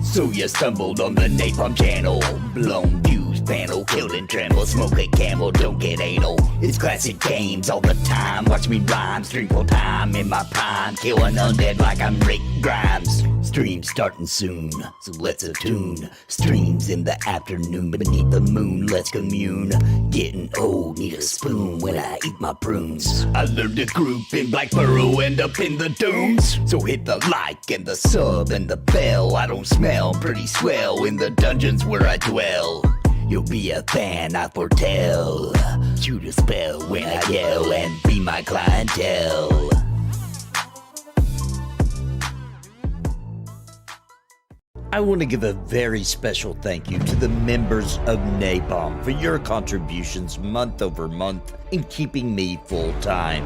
So you stumbled on the napalm channel, blown views panel, killed and tremble, smoke a camel, don't get anal. It's classic games all the time, watch me rhyme, stream full time in my prime, killing undead like I'm Rick Grimes. Stream starting soon, so let's attune. Streams in the afternoon, beneath the moon, let's commune. Getting old, need a spoon when I eat my prunes. I learned to group in Black Burrow, end up in the dunes. So hit the like and the sub and the bell. I don't smell pretty swell in the dungeons where I dwell. You'll be a fan, I foretell. Shoot a spell when I yell and be my clientele. I want to give a very special thank you to the members of Napalm for your contributions month over month in keeping me full time.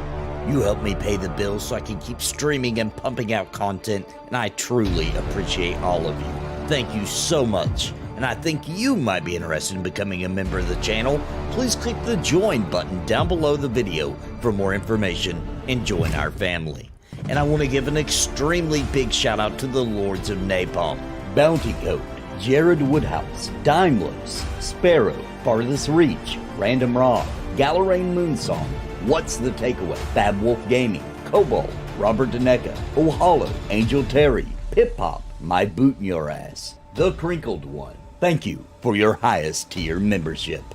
You help me pay the bills so I can keep streaming and pumping out content, and I truly appreciate all of you. Thank you so much. And I think you might be interested in becoming a member of the channel. Please click the join button down below the video for more information and join our family. And I want to give an extremely big shout out to the Lords of Napalm. Bounty Code, Jared Woodhouse, Daimlos, Sparrow, Farthest Reach, Random Raw, Galarain Moonsong, What's the Takeaway, Fab Wolf Gaming, Cobalt, Robert Deneka, Ohalo, Angel Terry, Pip Pop, My Boot in Your Ass, The Crinkled One. Thank you for your highest tier membership.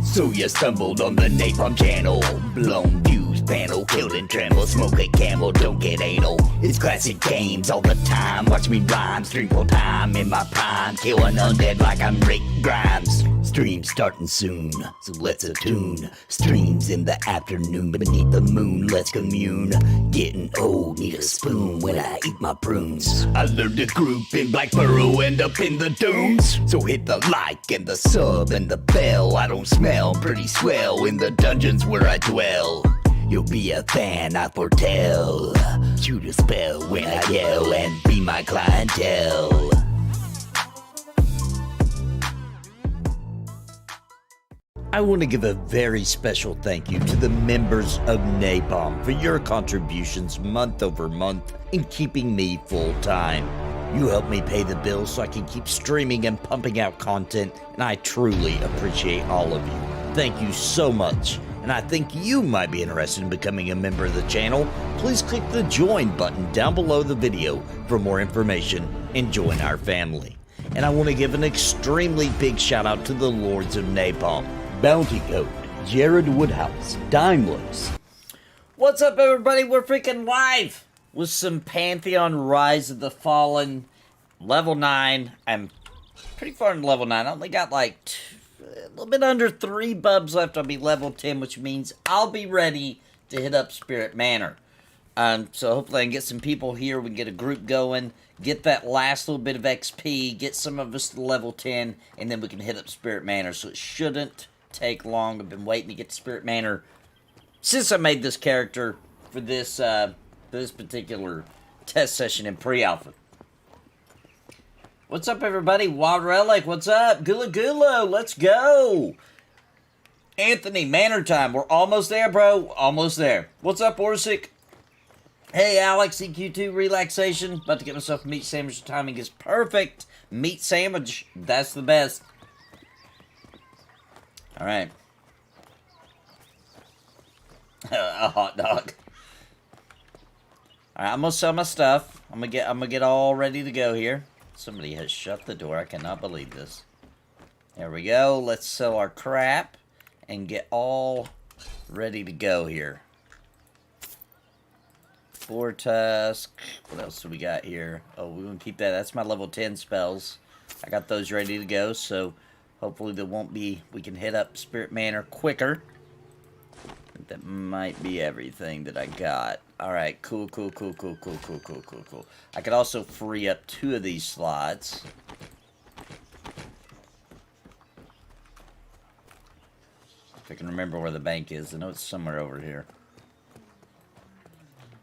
So you stumbled on the napalm channel, blown views panel, killed and tremble, smoke a camel, don't get anal. It's classic games all the time, watch me rhyme, stream full time in my prime, killing undead like I'm Rick Grimes. Stream starting soon, so let's attune. Streams in the afternoon, beneath the moon, let's commune. Getting old, need a spoon when I eat my prunes. I learned to group in Black Burrow, end up in the dunes. So hit the like and the sub and the bell. I don't smell pretty swell in the dungeons where I dwell. You'll be a fan, I foretell. Shoot a spell when I yell and be my clientele. I want to give a very special thank you to the members of Napalm for your contributions month over month in keeping me full time. You help me pay the bills so I can keep streaming and pumping out content, and I truly appreciate all of you. Thank you so much. And I think you might be interested in becoming a member of the channel. Please click the join button down below the video for more information and join our family. And I want to give an extremely big shout out to the Lords of Napalm. Bounty Code, Jared Woodhouse, Daimlos. What's up, everybody? We're freaking live with some Pantheon Rise of the Fallen, level 9. I'm pretty far in level 9. I only got like a little bit under 3 bubs left. I'll be level 10, which means I'll be ready to hit up Spirit Manor. So hopefully I can get some people here. We can get a group going, get that last little bit of XP, get some of us to level 10, and then we can hit up Spirit Manor. So it shouldn't take long. I've been waiting to get to Spirit Manor since I made this character for this particular test session in pre-alpha. What's up, everybody? Wild Relic, what's up? Gula Gula, let's go. Anthony, Manor time. We're almost there, bro. Almost there. What's up, Orsic? Hey, Alex, EQ2 relaxation. About to get myself a meat sandwich. The timing is perfect. Meat sandwich, that's the best. All right. A hot dog. All right, I'm gonna sell my stuff. I'm gonna get all ready to go here. Somebody has shut the door. I cannot believe this. There we go. Let's sell our crap and get all ready to go here. Four Tusk. What else do we got here? Oh, we're gonna keep that. That's my level 10 spells. I got those ready to go, so hopefully there won't be. We can hit up Spirit Manor quicker. That might be everything that I got. Alright, cool. I could also free up 2 of these slots. If I can remember where the bank is. I know it's somewhere over here.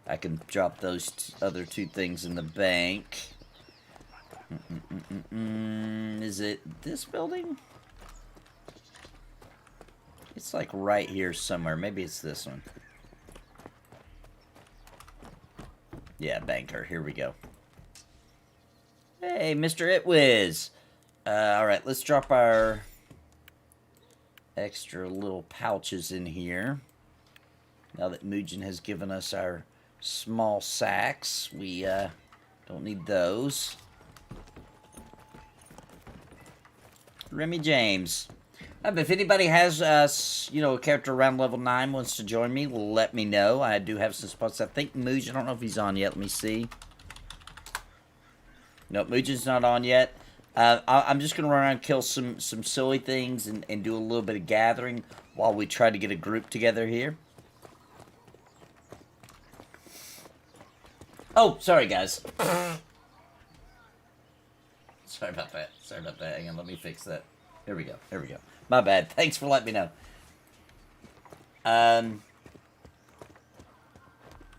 I can drop those other 2 things in the bank. Is it this building? It's like right here somewhere. Maybe it's this one. Yeah, banker. Here we go. Hey, Mr. Itwiz. Alright, let's drop our extra little pouches in here. Now that Mugen has given us our small sacks, we don't need those. Remy James. If anybody has, you know, a character around level 9 wants to join me, let me know. I do have some spots. I think Mugen, I don't know if he's on yet. Let me see. Nope, Mugen's not on yet. I'm just going to run around and kill some silly things and do a little bit of gathering while we try to get a group together here. Oh, sorry, guys. Sorry about that. Sorry about that. Hang on, let me fix that. Here we go. Here we go. My bad. Thanks for letting me know.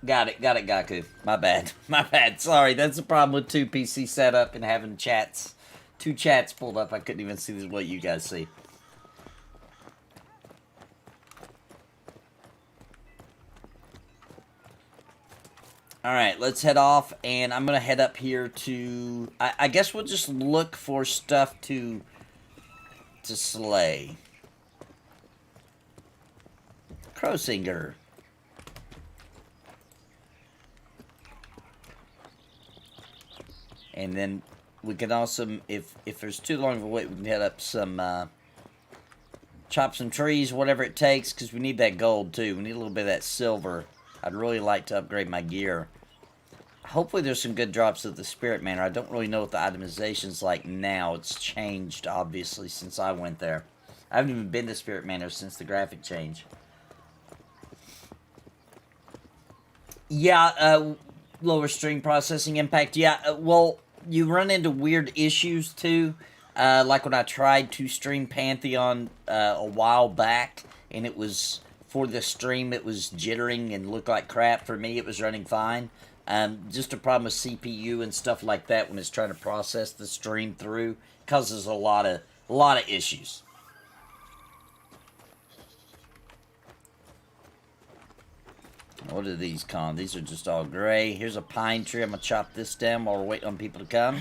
Got it, Gaku. My bad. My bad. Sorry, that's the problem with 2 PC setup and having chats. 2 chats pulled up. I couldn't even see what you guys see. Alright, let's head off, and I'm going to head up here to... I guess we'll just look for stuff to slay. Crowsinger. And then we can also, if there's too long of a wait, we can head up some, chop some trees, whatever it takes, because we need that gold too. We need a little bit of that silver. I'd really like to upgrade my gear. Hopefully there's some good drops at the Spirit Manor. I don't really know what the itemization's like now. It's changed, obviously, since I went there. I haven't even been to Spirit Manor since the graphic change. Yeah, lower stream processing impact. Yeah, well, you run into weird issues, too. Like when I tried to stream Pantheon a while back, and it was... For the stream, it was jittering and looked like crap. For me, it was running fine. Just a problem with CPU and stuff like that when it's trying to process the stream through. Causes a lot of issues. What are these called? These are just all gray. Here's a pine tree. I'm going to chop this down while we're waiting on people to come.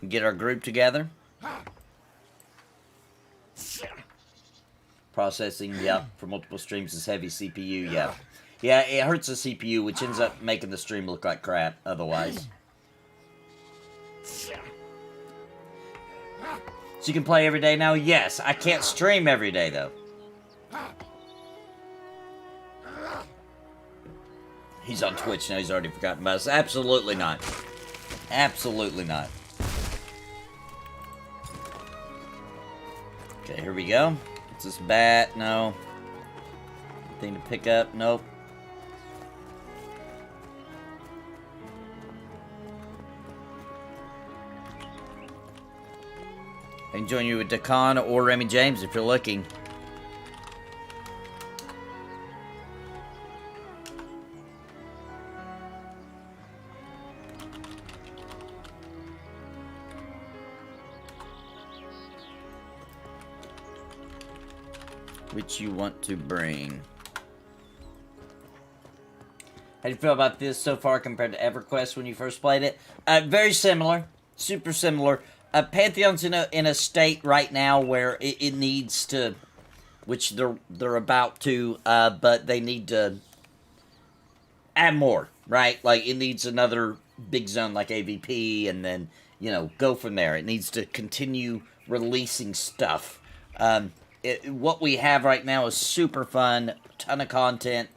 And get our group together. Processing, yeah, for multiple streams is heavy CPU, yeah. Yeah, it hurts the CPU, which ends up making the stream look like crap otherwise. So you can play every day now? Yes, I can't stream every day, though. He's on Twitch now, he's already forgotten about us. Absolutely not. Absolutely not. Okay, here we go. What's this bat? No. Anything to pick up? Nope. I can join you with Dakan or Remy James if you're looking. Which you want to bring. How do you feel about this so far compared to EverQuest when you first played it? Very similar. Super similar. Pantheon's in a state right now where it needs to, which they're about to, but they need to add more, right? Like, it needs another big zone like AVP, and then, you know, go from there. It needs to continue releasing stuff. What we have right now is super fun, ton of content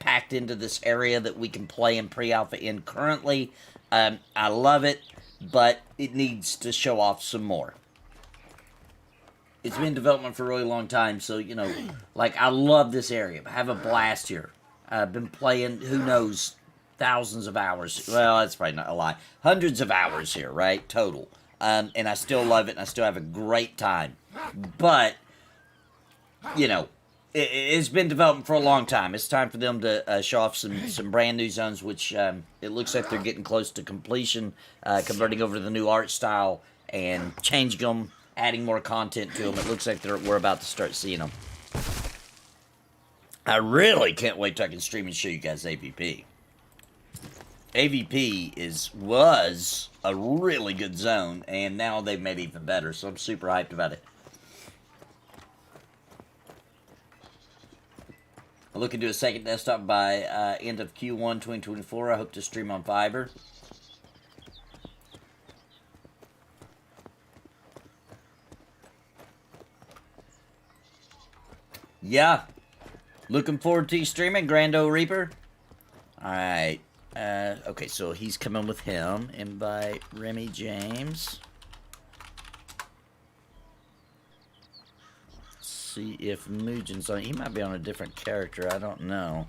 packed into this area that we can play in pre-alpha in currently. I love it, but it needs to show off some more. It's been in development for a really long time, so, you know, like, I love this area. I have a blast here. I've been playing, who knows, thousands of hours. Well, that's probably not a lie. Hundreds of hours here, right, total. And I still love it, and I still have a great time. But... you know, it's been developing for a long time. It's time for them to show off some brand new zones, which it looks like they're getting close to completion, converting over to the new art style and changing them, adding more content to them. It looks like we're about to start seeing them. I really can't wait till I can stream and show you guys AVP. AVP was a really good zone, and now they've made it even better, so I'm super hyped about it. I'm looking to do a second desktop by end of Q1 2024. I hope to stream on Fiverr. Yeah. Looking forward to you streaming, Grando Reaper. Alright. Okay, so he's coming with him. Invite Remy James. Let's see if Mugen's on. He might be on a different character. I don't know.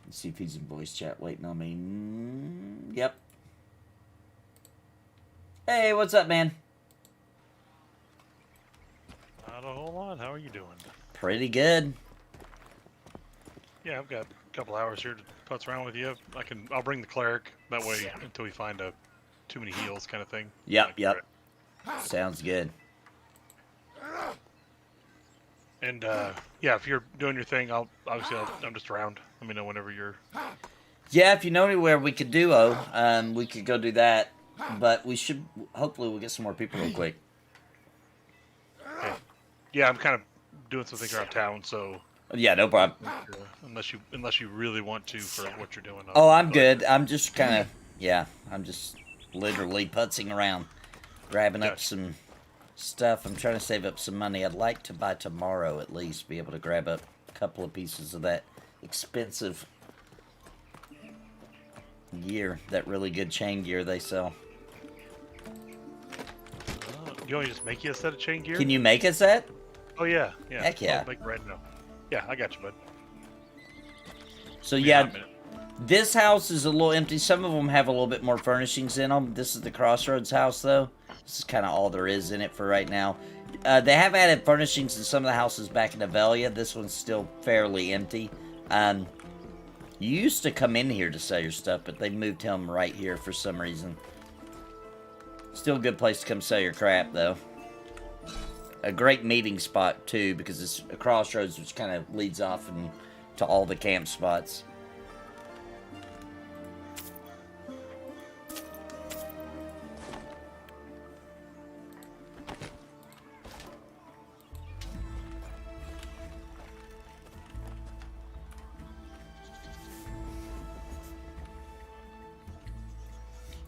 Let's see if he's in voice chat waiting on me. Yep. Hey, what's up, man? Not a whole lot. How are you doing? Pretty good. Yeah, I've got a couple hours here to putz around with you. I'll bring the cleric that way until we find too many heals kind of thing. Yep. Sounds good. And yeah, if you're doing your thing, I'm just around. Let me know whenever you're. Yeah, if you know anywhere we could duo, we could go do that. But we should, hopefully we'll get some more people real quick. Okay. Yeah, I'm kind of doing some things around town, so. Yeah, no problem. Unless you really want to for what you're doing. Oh, I'm good. I'm just kind of, yeah, I'm just literally putzing around, grabbing up some stuff. I'm trying to save up some money. I'd like to by tomorrow at least be able to grab up a couple of pieces of that expensive gear, that really good chain gear they sell. You want me to just make you a set of chain gear? Can you make a set? Oh yeah. Heck yeah. I'll make it right now. Yeah, I got you, bud. So yeah, this house is a little empty. Some of them have a little bit more furnishings in them. This is the Crossroads house, though. This is kind of all there is in it for right now. They have added furnishings in some of the houses back in Avelia. This one's still fairly empty. You used to come in here to sell your stuff, but they moved him right here for some reason. Still a good place to come sell your crap, though. A great meeting spot, too, because it's a crossroads which kind of leads off to all the camp spots.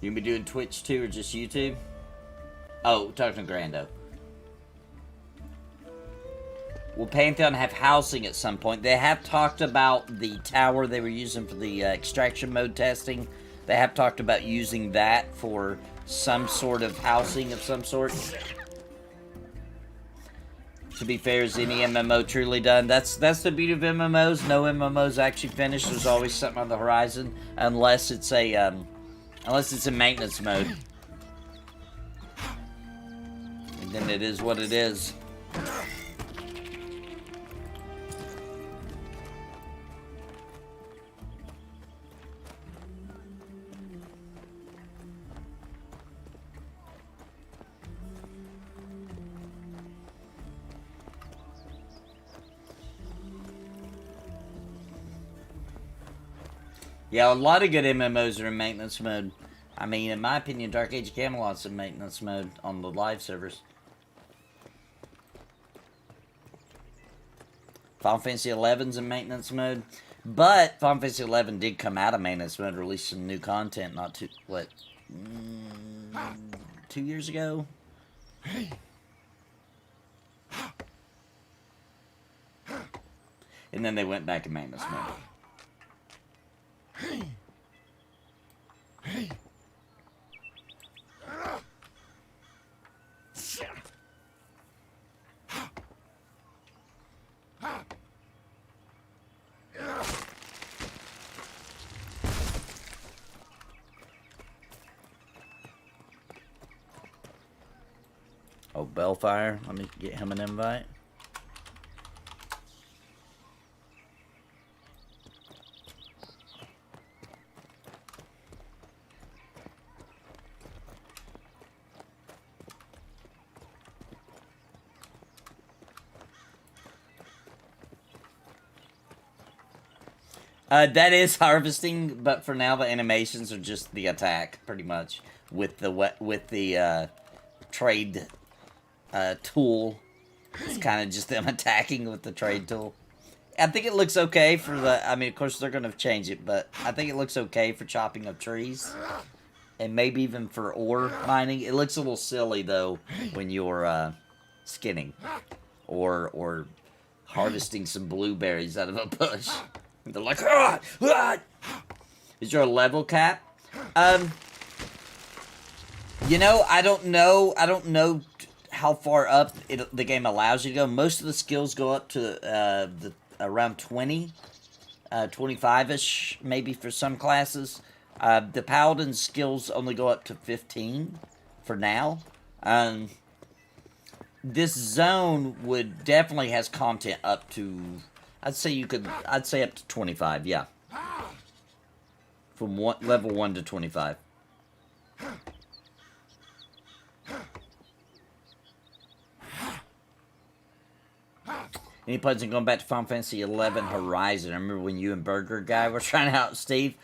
You gonna be doing Twitch too, or just YouTube? Oh, talking to Grando. Will Pantheon have housing at some point? They have talked about the tower they were using for the extraction mode testing. They have talked about using that for some sort of housing of some sort. To be fair, is any MMO truly done? That's the beauty of MMOs. No MMO's actually finished. There's always something on the horizon, unless it's a in maintenance mode. And then it is what it is. Yeah, a lot of good MMOs are in maintenance mode. I mean, in my opinion, Dark Age of Camelot's in maintenance mode on the live servers. Final Fantasy XI's in maintenance mode. But Final Fantasy XI did come out of maintenance mode, release some new content not too, 2 years ago? And then they went back in maintenance mode. Oh, Bellfire. Let me get him an invite. That is harvesting, but for now the animations are just the attack, pretty much, with the trade tool. It's kind of just them attacking with the trade tool. I think it looks okay for the... I mean, of course, they're going to change it, but I think it looks okay for chopping up trees. And maybe even for ore mining. It looks a little silly, though, when you're skinning. Or harvesting some blueberries out of a bush. And they're like, ah! Ah! Is there a level cap? You know, I don't know how far up the game allows you to go. Most of the skills go up to around 20, 25-ish, maybe for some classes. The Paladin skills only go up to 15 for now. This zone would definitely has content up to, I'd say up to 25, yeah. From level 1 to 25. Any plans on going back to Final Fantasy 11 Horizon? I remember when you and Burger Guy were trying out Steve.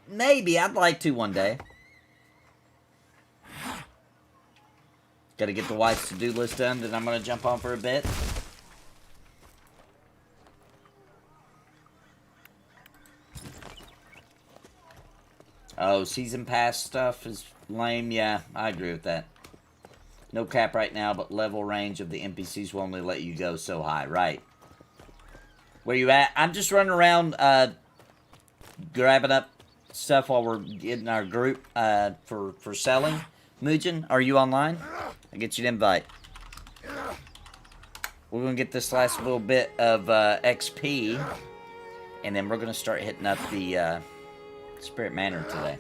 Maybe. I'd like to one day. Gotta get the wife's to-do list done, then I'm gonna jump on for a bit. Oh, season pass stuff is lame. Yeah, I agree with that. No cap right now, but level range of the NPCs will only let you go so high. Right. Where you at? I'm just running around grabbing up stuff while we're getting our group for selling. Mugen, are you online? I'll get you an invite. We're going to get this last little bit of XP, and then we're going to start hitting up the Spirit Manor today.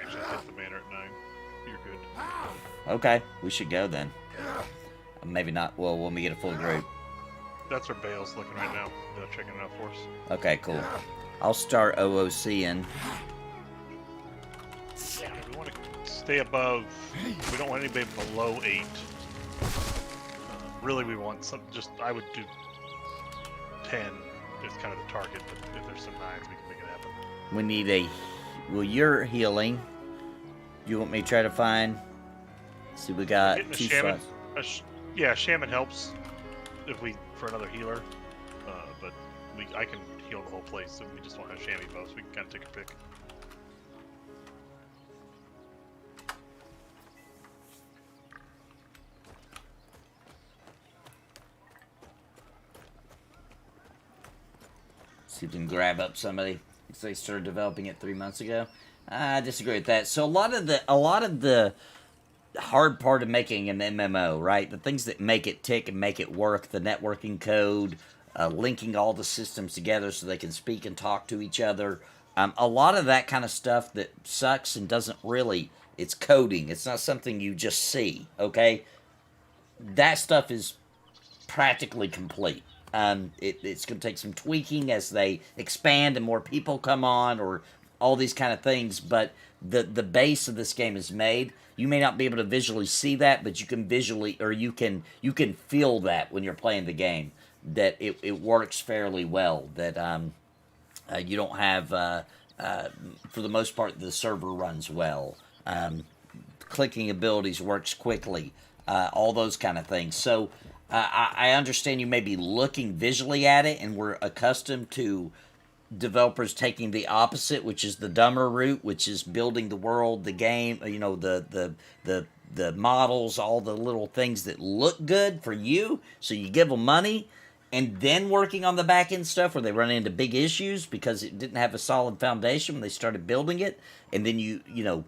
Hit the Manor at 9. You're good. Okay, we should go then. Maybe not. Well, when we get a full group. That's where Bale's looking right now. They're checking it out for us. Okay, cool. I'll start OOCing. Yeah, we want to stay above. We don't want anybody below 8. Really, we want some. Just I would do 10 is kind of the target. But if there's some 9s, we can make it happen. We need a. Well, you're healing. You want me to try to find? See, we got Getting a 2 shaman, slots. Yeah, shaman helps if we for another healer. But I can heal the whole place, so we just don't have chamois buffs. We can kind of take a pick. See if we can grab up somebody. Because they started developing it 3 months ago. I disagree with that. So a lot of the hard part of making an MMO, right? The things that make it tick and make it work, the networking code, linking all the systems together so they can speak and talk to each other. A lot of that kind of stuff that sucks and doesn't really, it's coding. It's not something you just see, okay? That stuff is practically complete. It's going to take some tweaking as they expand and more people come on or all these kind of things, but the base of this game is made. You may not be able to visually see that, but you can visually, or you can feel that when you're playing the game, that it works fairly well, that you don't have, for the most part, the server runs well. Clicking abilities works quickly, all those kind of things. So I understand you may be looking visually at it, and we're accustomed to developers taking the opposite, which is the dumber route, which is building the world, the game, you know, the models, all the little things that look good for you, so you give them money, and then working on the back end stuff where they run into big issues because it didn't have a solid foundation when they started building it, and then you know,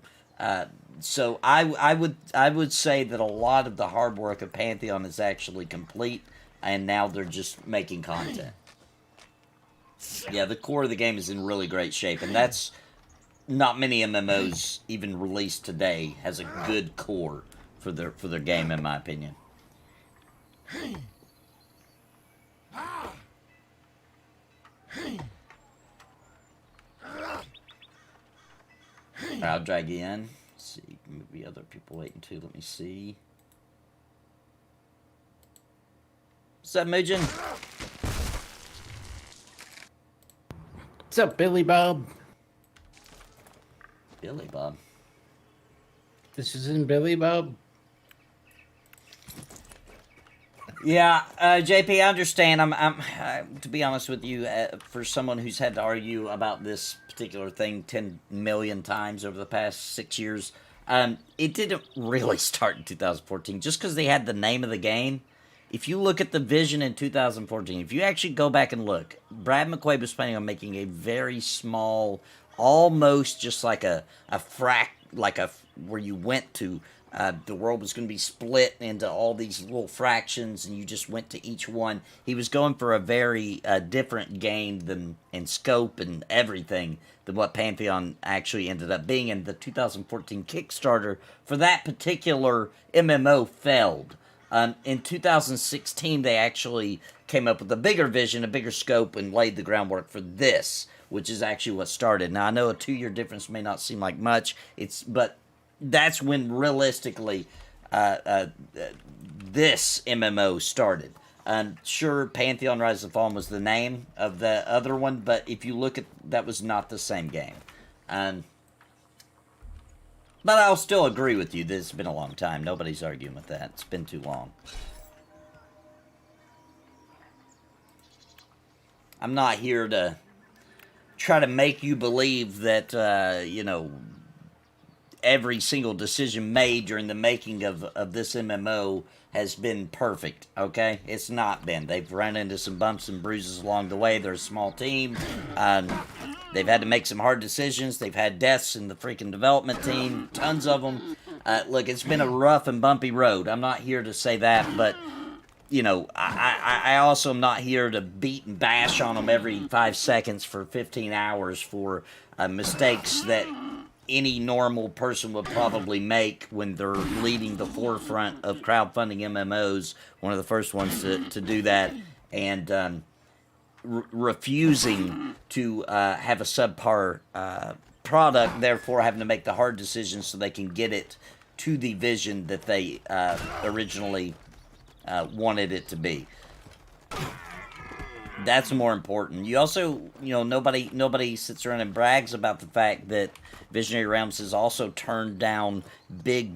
so I would say that a lot of the hard work of Pantheon is actually complete, and now they're just making content. Yeah, the core of the game is in really great shape, and that's not many MMOs even released today has a good core for their game, in my opinion. I'll drag you in. Let's see, maybe other people waiting too. Let me see. What's up, Mujin? What's up, Billy Bob? Billy Bob. This isn't Billy Bob. Yeah, JP, I understand. To be honest with you, for someone who's had to argue about this particular thing 10 million times over the past 6 years, it didn't really start in 2014. Just because they had the name of the game, if you look at the vision in 2014, if you actually go back and look, Brad McQuaid was planning on making a very small, almost just like where you went to. The world was going to be split into all these little fractions, and you just went to each one. He was going for a very different game in scope and everything than what Pantheon actually ended up being. And the 2014 Kickstarter for that particular MMO failed. In 2016, they actually came up with a bigger vision, a bigger scope, and laid the groundwork for this, which is actually what started. Now, I know a 2-year difference may not seem like much, but that's when realistically this MMO started. Sure, Pantheon Rise and Fall was the name of the other one, but if you look at that, was not the same game. But I'll still agree with you. This has been a long time. Nobody's arguing with that. It's been too long. I'm not here to try to make you believe that, every single decision made during the making of this MMO has been perfect, okay? It's not been. They've run into some bumps and bruises along the way. They're a small team. They've had to make some hard decisions. They've had deaths in the freaking development team, tons of them. Look, it's been a rough and bumpy road. I'm not here to say that, but, I also am not here to beat and bash on them every 5 seconds for 15 hours for mistakes that any normal person would probably make when they're leading the forefront of crowdfunding MMOs, one of the first ones to do that, and refusing to have a subpar product, therefore having to make the hard decisions so they can get it to the vision that they originally wanted it to be. That's more important. You also, nobody sits around and brags about the fact that Visionary Realms has also turned down big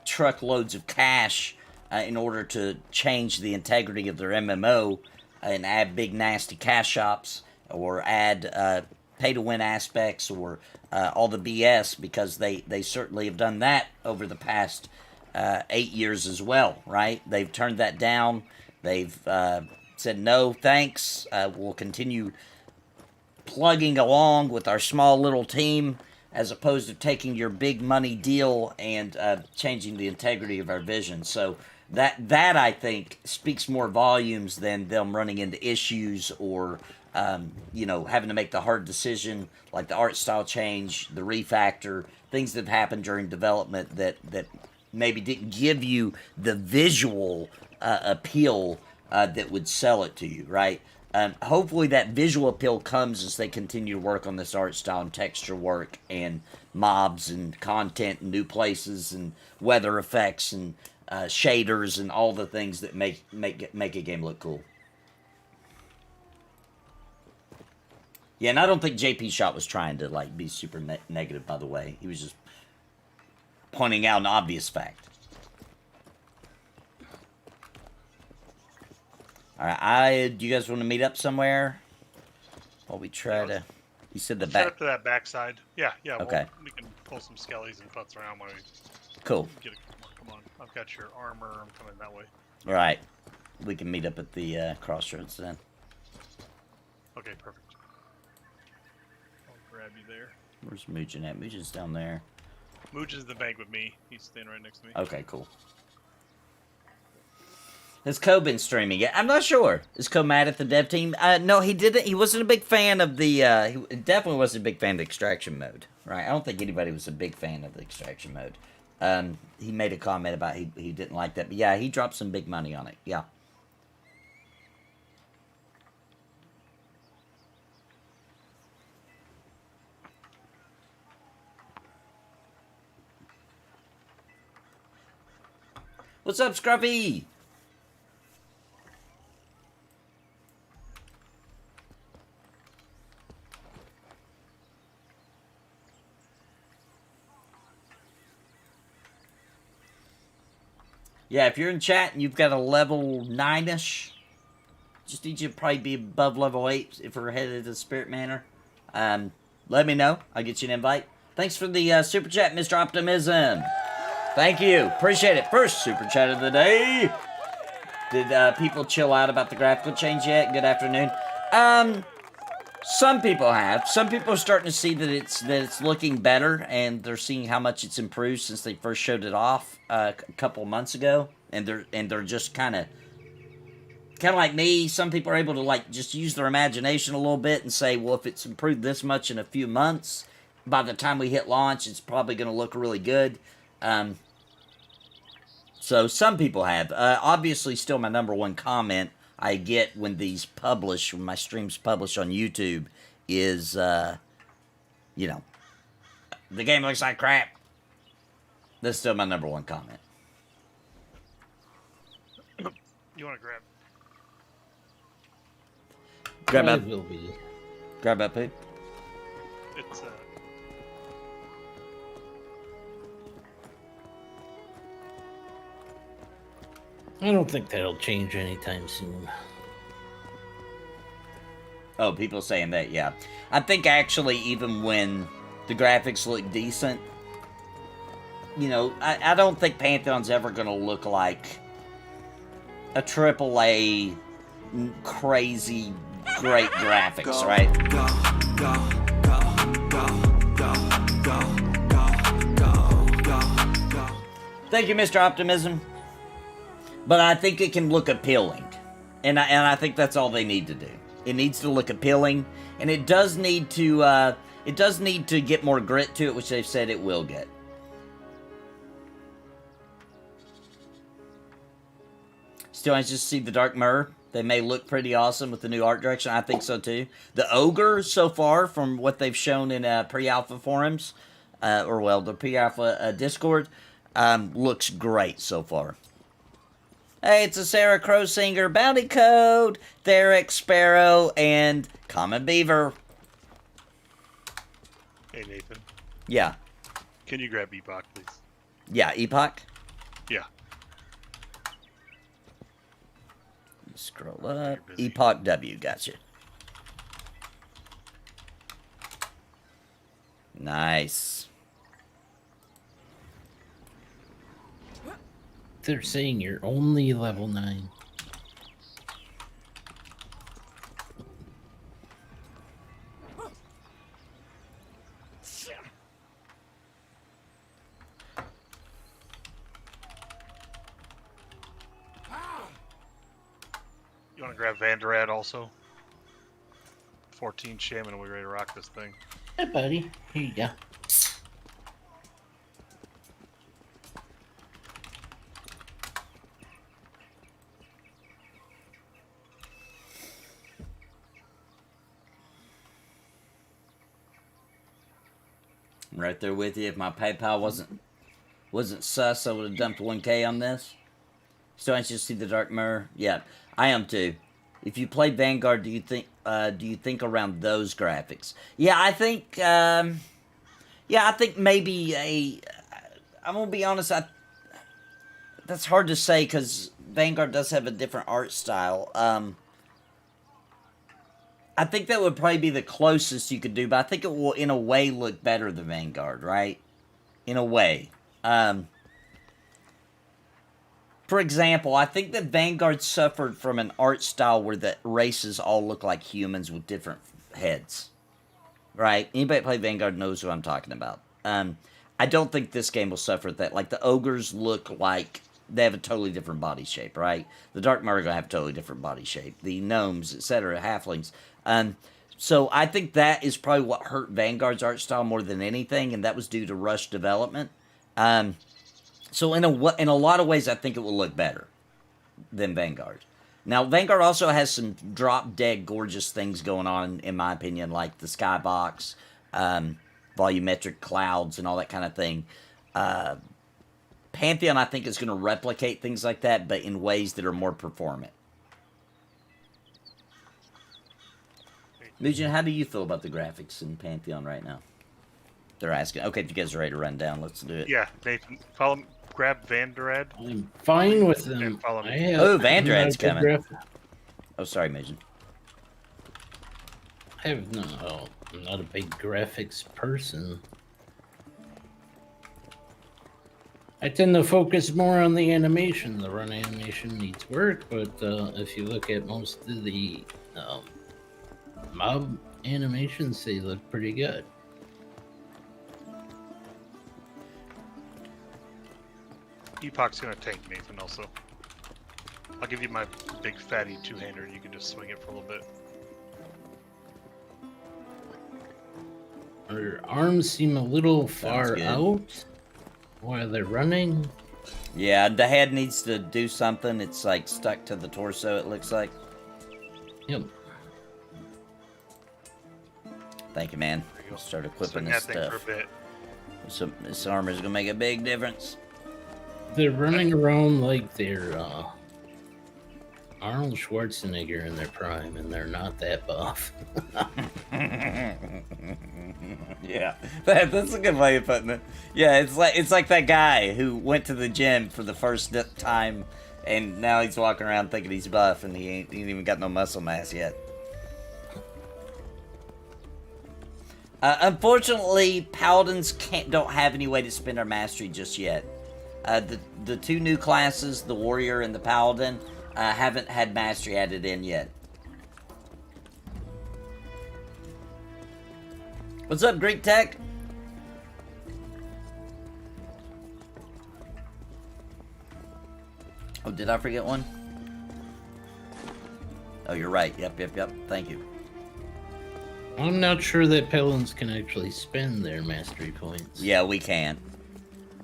truckloads of cash in order to change the integrity of their MMO and add big nasty cash shops or add pay-to-win aspects or all the BS, because they certainly have done that over the past 8 years as well, right? They've turned that down. They've said, no, thanks. We'll continue plugging along with our small little team, as opposed to taking your big money deal and changing the integrity of our vision. So that I think speaks more volumes than them running into issues or having to make the hard decision, like the art style change, the refactor, things that have happened during development that maybe didn't give you the visual appeal that would sell it to you, right? Hopefully that visual appeal comes as they continue to work on this art style and texture work and mobs and content and new places and weather effects and shaders and all the things that make a game look cool. Yeah, and I don't think JP Shot was trying to be super negative, by the way. He was just pointing out an obvious fact. Alright, do you guys want to meet up somewhere? While we try to... You said the back... Up to that backside. Yeah. Okay. We can pull some skellies and putts around when we... Cool. Come on. I've got your armor. I'm coming that way. Alright. We can meet up at the crossroads then. Okay, perfect. I'll grab you there. Where's Mujin at? Mujin's down there. Mujin's in the bank with me. He's standing right next to me. Okay, cool. Has Ko been streaming yet? I'm not sure. Is Ko mad at the dev team? No, he didn't. He wasn't a big fan of the... he definitely wasn't a big fan of the extraction mode. Right? I don't think anybody was a big fan of the extraction mode. He made a comment about he didn't like that. But yeah, he dropped some big money on it. Yeah. What's up, Scruffy? Yeah, if you're in chat and you've got a level 9-ish, just need you to probably be above level 8 if we're headed to Spirit Manor. Let me know. I'll get you an invite. Thanks for the super chat, Mr. Optimism. Thank you. Appreciate it. First super chat of the day. Did people chill out about the graphical change yet? Good afternoon. Some people have. Some people are starting to see that it's looking better, and they're seeing how much it's improved since they first showed it off a couple months ago. And they're just kind of like me. Some people are able to like just use their imagination a little bit and say, well, if it's improved this much in a few months, by the time we hit launch, it's probably going to look really good. So some people have. Obviously, still my number one comment I get when these publish, when my streams publish on YouTube, is, you know, the game looks like crap. That's still my number one comment. You want to grab? Grab I that. will be. Grab that poop. It's I don't think that'll change anytime soon. Oh, people saying that, yeah. I think actually even when the graphics look decent, you know, I don't think Pantheon's ever going to look like a AAA crazy great graphics, right? Thank you, Mr. Optimism. But I think it can look appealing. And I think that's all they need to do. It needs to look appealing, and it does need to get more grit to it, which they've said it will get. Still, I just see the Dark Mirror. They may look pretty awesome with the new art direction. I think so too. The Ogre, so far, from what they've shown in pre-alpha forums, the pre-alpha Discord, looks great so far. Hey, it's a Sarah Crow Singer, Bounty Code, Theric, Sparrow, and Common Beaver. Hey, Nathan. Yeah. Can you grab Epoch, please? Yeah, Epoch? Yeah. Scroll up. Epoch W, gotcha. Nice. They're saying you're only level 9. You want to grab Vanderad also? 14 Shaman and we're ready to rock this thing. Hey, buddy. Here you go. I'm right there with you. If my PayPal wasn't sus, I would have dumped 1K on this. Still anxious to see the Dark Mirror. Yeah, I am too. If you played Vanguard, do you think around those graphics? Yeah, I think. I think maybe I'm gonna be honest. That's hard to say because Vanguard does have a different art style. I think that would probably be the closest you could do, but I think it will, in a way, look better than Vanguard, right? In a way. For example, I think that Vanguard suffered from an art style where the races all look like humans with different heads. Right? Anybody that played Vanguard knows what I'm talking about. I don't think this game will suffer that. Like, the ogres look like they have a totally different body shape, right? The Dark Mirror have a totally different body shape. The gnomes, etc., halflings. So I think that is probably what hurt Vanguard's art style more than anything, and that was due to rush development. So in a lot of ways, I think it will look better than Vanguard. Now, Vanguard also has some drop-dead gorgeous things going on, in my opinion, like the skybox, volumetric clouds, and all that kind of thing. Pantheon, I think, is going to replicate things like that, but in ways that are more performant. Mugen, how do you feel about the graphics in Pantheon right now? They're asking. Okay, if you guys are ready to run down, let's do it. Yeah, Nathan, follow me. Grab Vanderad. I'm fine with them. And follow me. Oh, I'm not Vandrad's a good coming. graphic- Oh, sorry, Mason. I have no. I'm not a big graphics person. I tend to focus more on the animation. The run animation needs work, but if you look at most of the mob animations, they look pretty good. Epoch's gonna tank Nathan also. I'll give you my big fatty two-hander. You can just swing it for a little bit. Our arms seem a little far good. out while they're running. Yeah, the head needs to do something. It's like stuck to the torso, it looks like. Yep. Thank you, man. There you go. Start Swing equipping that this thing for stuff. a bit. This armor's gonna make a big difference. They're running around like they're Arnold Schwarzenegger in their prime, and they're not that buff. Yeah, that's a good way of putting it. Yeah, it's like that guy who went to the gym for the first time, and now he's walking around thinking he's buff, and he ain't even got no muscle mass yet. Unfortunately, paladins don't have any way to spend our mastery just yet. The two new classes, the warrior and the paladin, haven't had mastery added in yet. What's up, Greek Tech? Oh, did I forget one? Oh, you're right. Yep. Thank you. I'm not sure that paladins can actually spend their mastery points. Yeah, we can.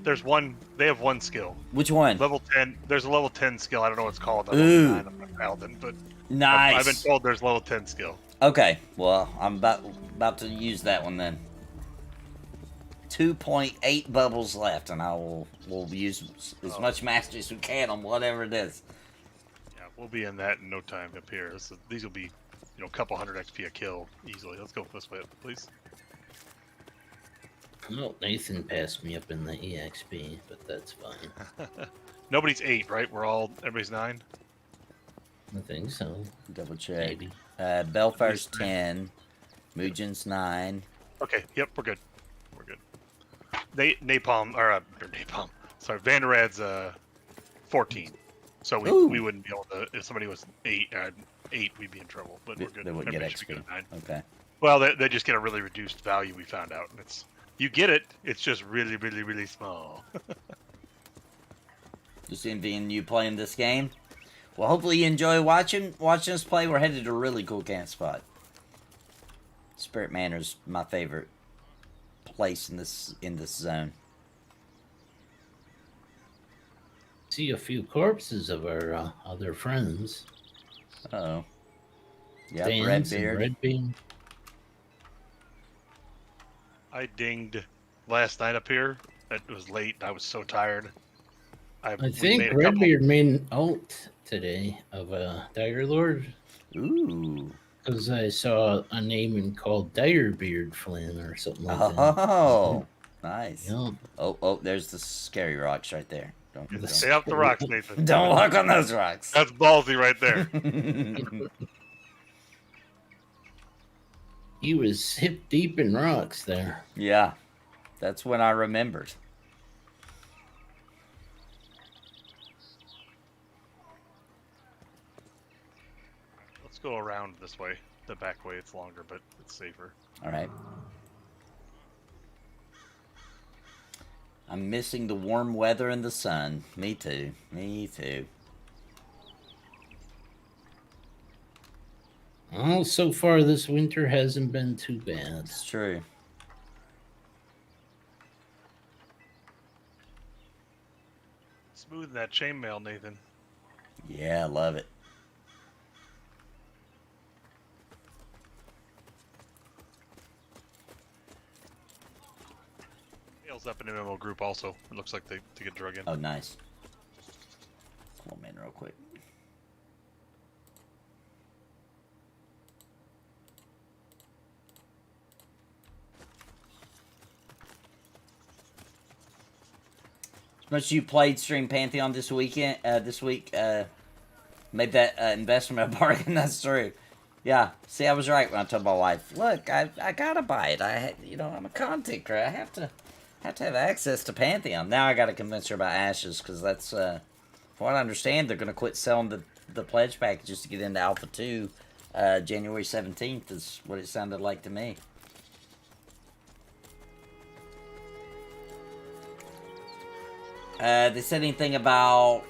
There's one. They have one skill. Which one? Level 10. There's a level 10 skill. I don't know what it's called. I'm Ooh. level 9 on my Paladin, but Nice. I've been told there's level 10 skill. Okay, well, I'm about to use that one then. 2.8 bubbles left, and we'll use as much mastery as we can on whatever it is. Yeah, we'll be in that in no time up here. These will be, a couple hundred XP a kill easily. Let's go this way, please. Well, Nathan passed me up in the EXP, but that's fine. Nobody's 8, right? Everybody's 9? I think so. Double check. Maybe. Belfar's 10. Mugin's 9. Okay, yep, we're good. We're good. Napalm. Sorry, Vanderad's 14. So we wouldn't be able to, if somebody was 8, we'd be in trouble. But we're good. They wouldn't get Everybody should be XP. good at 9. Okay. Well, they just get a really reduced value, we found out. You get it, it's just really, really, really small. Just envying you playing this game. Well, hopefully you enjoy watching us play. We're headed to a really cool camp spot. Spirit Manor's my favorite place in this zone. See a few corpses of our other friends. Uh-oh. Yeah, Dan's and Redbeard. Redbeard. I dinged last night up here. It was late. I was so tired. I we think made a Redbeard made an ult today of a Dire Lord. Ooh. Because I saw a name called Direbeard Flynn or something like that. Oh, nice. Yep. Oh, there's the scary rocks right there. Stay off the rocks, Nathan. Don't walk on those rocks. That's ballsy right there. He was hip deep in rocks there. Yeah, that's when I remembered. Let's go around this way. The back way, it's longer, but it's safer. All right. I'm missing the warm weather and the sun. Me too. Me too. Well, so far this winter hasn't been too bad. It's true. Smooth that chainmail, Nathan. Yeah, I love it. Tails up in MMO group also. It looks like they get drug in. Oh, nice. Come on, man, real quick. much as you played stream Pantheon this weekend, this week, made that investment a bargain. That's true. Yeah. See, I was right when I told my wife, look, I gotta buy it. I'm a content creator. I have to have access to Pantheon. Now I gotta convince her about Ashes, because that's, from what I understand, they're gonna quit selling the pledge packages to get into Alpha 2, January 17th is what it sounded like to me. They said anything about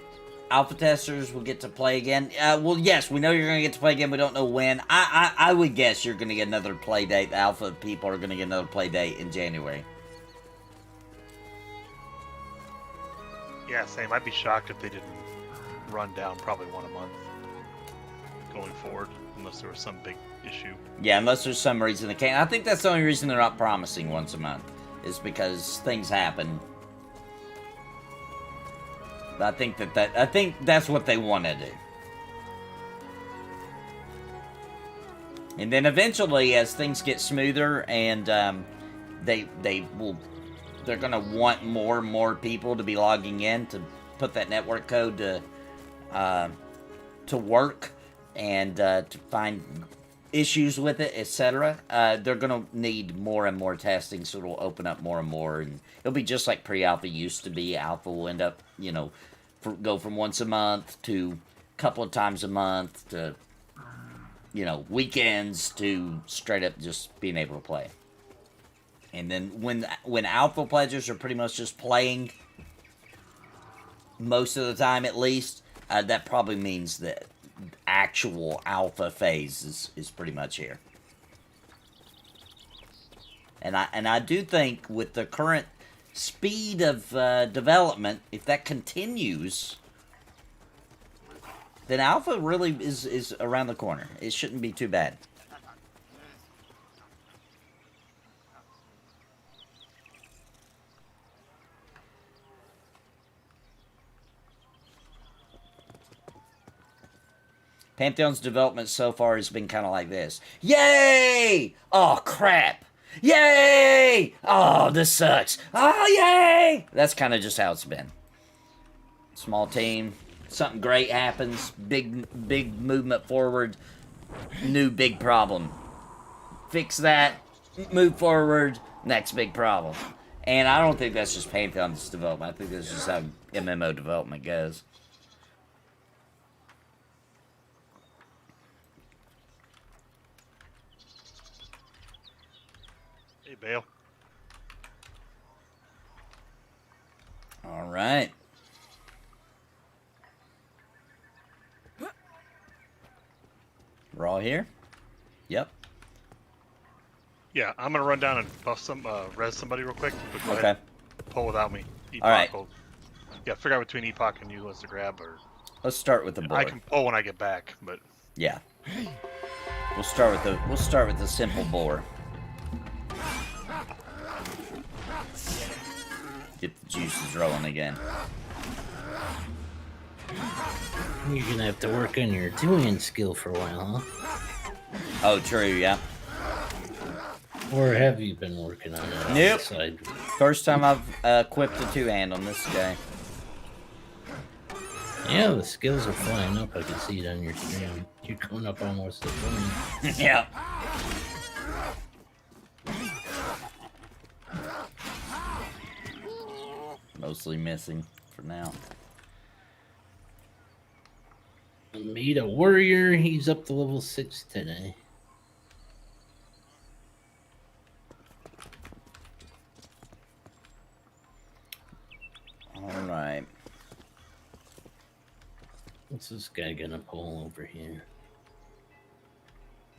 alpha testers will get to play again? Well, yes, we know you're going to get to play again. We don't know when. I would guess you're going to get another play date. The alpha people are going to get another play date in January. Yeah, same. I'd be shocked if they didn't run down probably one a month going forward, unless there was some big issue. Yeah, unless there's some reason they can't. I think that's the only reason they're not promising once a month, is because things happen. I think that's what they want to do. And then eventually, as things get smoother, and they're gonna want more and more people to be logging in to put that network code to work, and to find issues with it, etc. They're gonna need more and more testing, so it'll open up more and more, and it'll be just like pre-alpha used to be. Alpha will end up, go from once a month to a couple of times a month to, weekends to straight up just being able to play. And then when alpha pledges are pretty much just playing most of the time, at least, that probably means that actual alpha phase is pretty much here. And I do think with the current speed of development, if that continues, then alpha really is around the corner. It shouldn't be too bad. Pantheon's development so far has been kind of like this. Yay! Oh, crap! Yay! Oh, this sucks. Oh, yay! That's kind of just how it's been. Small team. Something great happens. Big movement forward. New big problem. Fix that. Move forward. Next big problem. And I don't think that's just Pantheon's development. I think that's just how MMO development goes. Hey, Bale. All right. We're all here? Yep. Yeah, I'm gonna run down and buff res somebody real quick. But go Okay. ahead. Pull without me. Epoch All right. Yeah, figure out between Epoch and you who wants to grab, or Let's start with the board. I can pull when I get back. But Yeah. We'll start with the simple boar. Get the juices rolling again. You're gonna have to work on your doing skill for a while, huh? Oh, true, yeah. Or have you been working on it? Nope. On the side? First time I've equipped a two-hand on this guy. Yeah, the skills are flying up. I can see it on your stream. You're going up almost to 20. Yeah. Mostly missing for now. Made a warrior. He's up to level 6 today. All right. What's this guy gonna pull over here?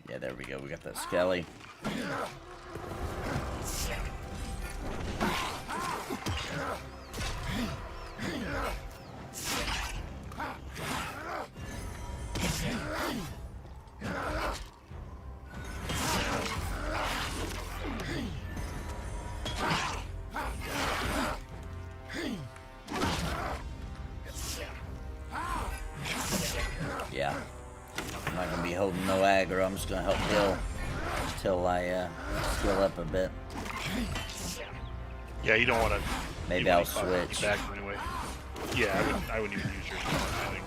Yeah, there we go. We got that Skelly. Yeah. I'm not gonna be holding no aggro. I'm just gonna help heal until I skill up a bit. yeah, you don't want to. Maybe I'll switch. Back anyway. anyway. Yeah, I wouldn't even use yours for anything.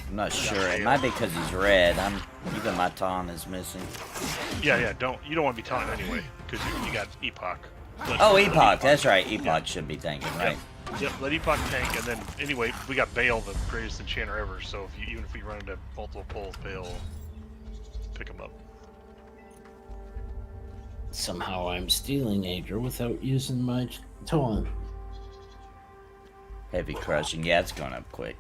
I'm not sure. It might be because he's red. Even my taunt is missing. Yeah, you don't want to be taunting anyway, because you got Epoch. Oh, Epoch. That's right. Epoch should be tanking, right? Yep, let Epoch tank, and then anyway, we got Bale, the greatest enchanter ever. So even if we run into multiple pulls, Bale will pick him up. Somehow I'm stealing Ager without using my taunt. Heavy crushing. Yeah, it's going up quick.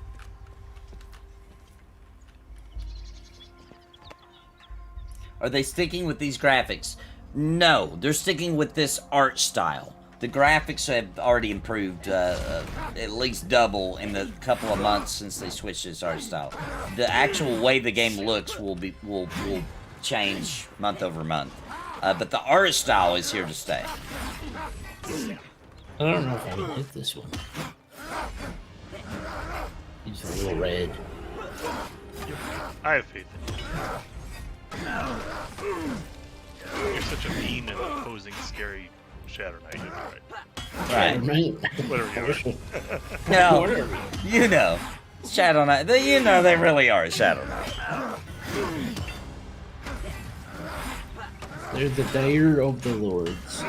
Are they sticking with these graphics? No, they're sticking with this art style. The graphics have already improved at least double in the couple of months since they switched this art style. The actual way the game looks will change month over month. But the art style is here to stay. I don't know if I can hit this one. He's a little red. I have faith in you. You're such a mean and opposing, scary Shadow Knight. Right. Whatever you are. No, you know, Shadow Knight. You know they really are a Shadow Knight. They're the dire of the lords.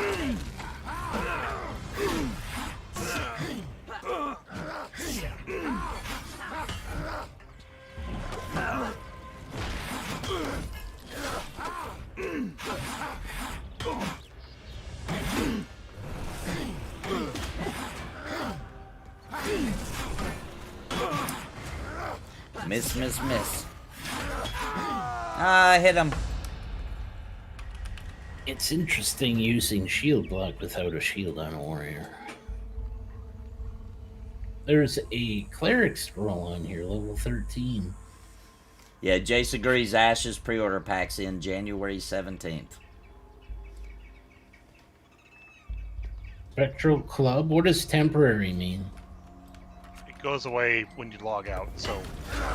Miss. Ah, I hit him. It's interesting using shield block without a shield on a warrior. There's a cleric scroll on here, level 13. Yeah, Jace agrees. Ashes pre-order packs in January 17th. Spectral Club? What does temporary mean? It goes away when you log out. So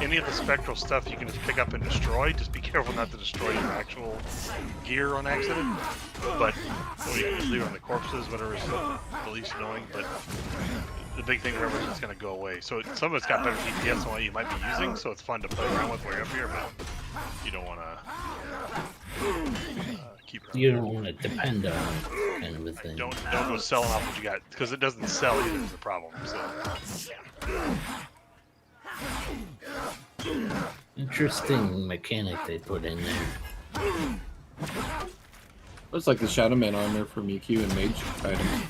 any of the spectral stuff you can just pick up and destroy. Just be careful not to destroy your actual gear on accident. But you can just leave it on the corpses, whatever is the least annoying. But the big thing, remember, is it's going to go away. So some of it's got better DPS than what you might be using, so it's fun to play around with while you're up here, but you don't want to keep it. You don't want to depend on it, kind of a thing. Don't go selling off what you got, because it doesn't sell either is the problem. So. Interesting mechanic they put in there. Looks like the Shadow Man armor from EQ and Mage items.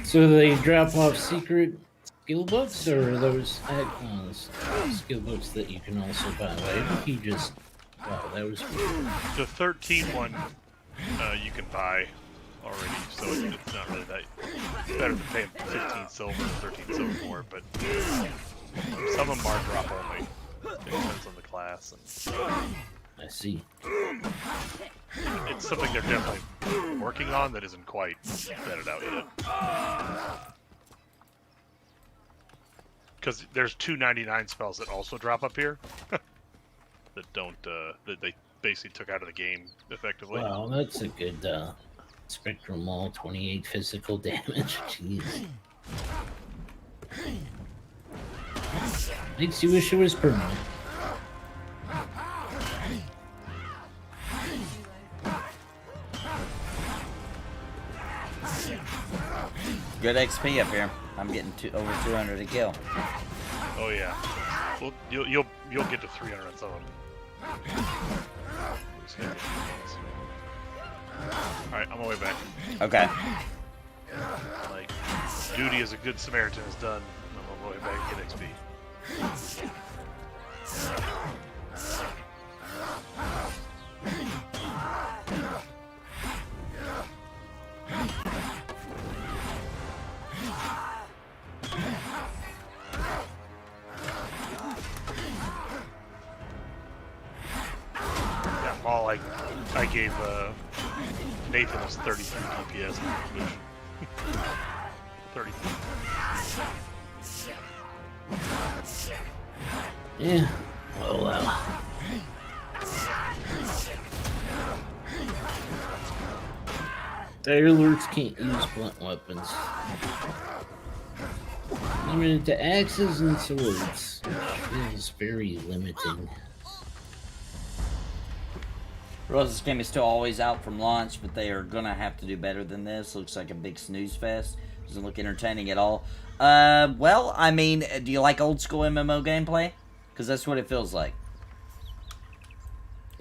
So they drop off secret skill books, or are those add-ons skill books that you can also buy? I think he just... Wow, that was weird. The 13 one you can buy already, so it's not really that... It's better than paying 15 silver or 13 silver more, but some of them are drop only. It depends on the class. And I see. it's something they're definitely working on that isn't quite vetted out yet. Because there's 299 spells that also drop up here that don't that they basically took out of the game effectively. Wow, that's a good Spectral Maul, 28 physical damage. Jeez. Makes you wish it was permanent. Good XP up here. I'm getting over 200 a kill. Oh yeah. Well, you'll get to 300 on some of them. All right, I'm on my way back. Okay. Like, duty as a good Samaritan is done. I'm on my way back to get XP. Yeah, Maul, I gave Nathan his 33 DPS. 33. Yeah. Oh well. Sailors can't use blunt weapons. Limited to axes and swords, which is very limiting. Rose's game is still always out from launch, but they are gonna have to do better than this. Looks like a big snooze fest. Doesn't look entertaining at all. Well, I mean, do you like old school MMO gameplay? Because that's what it feels like.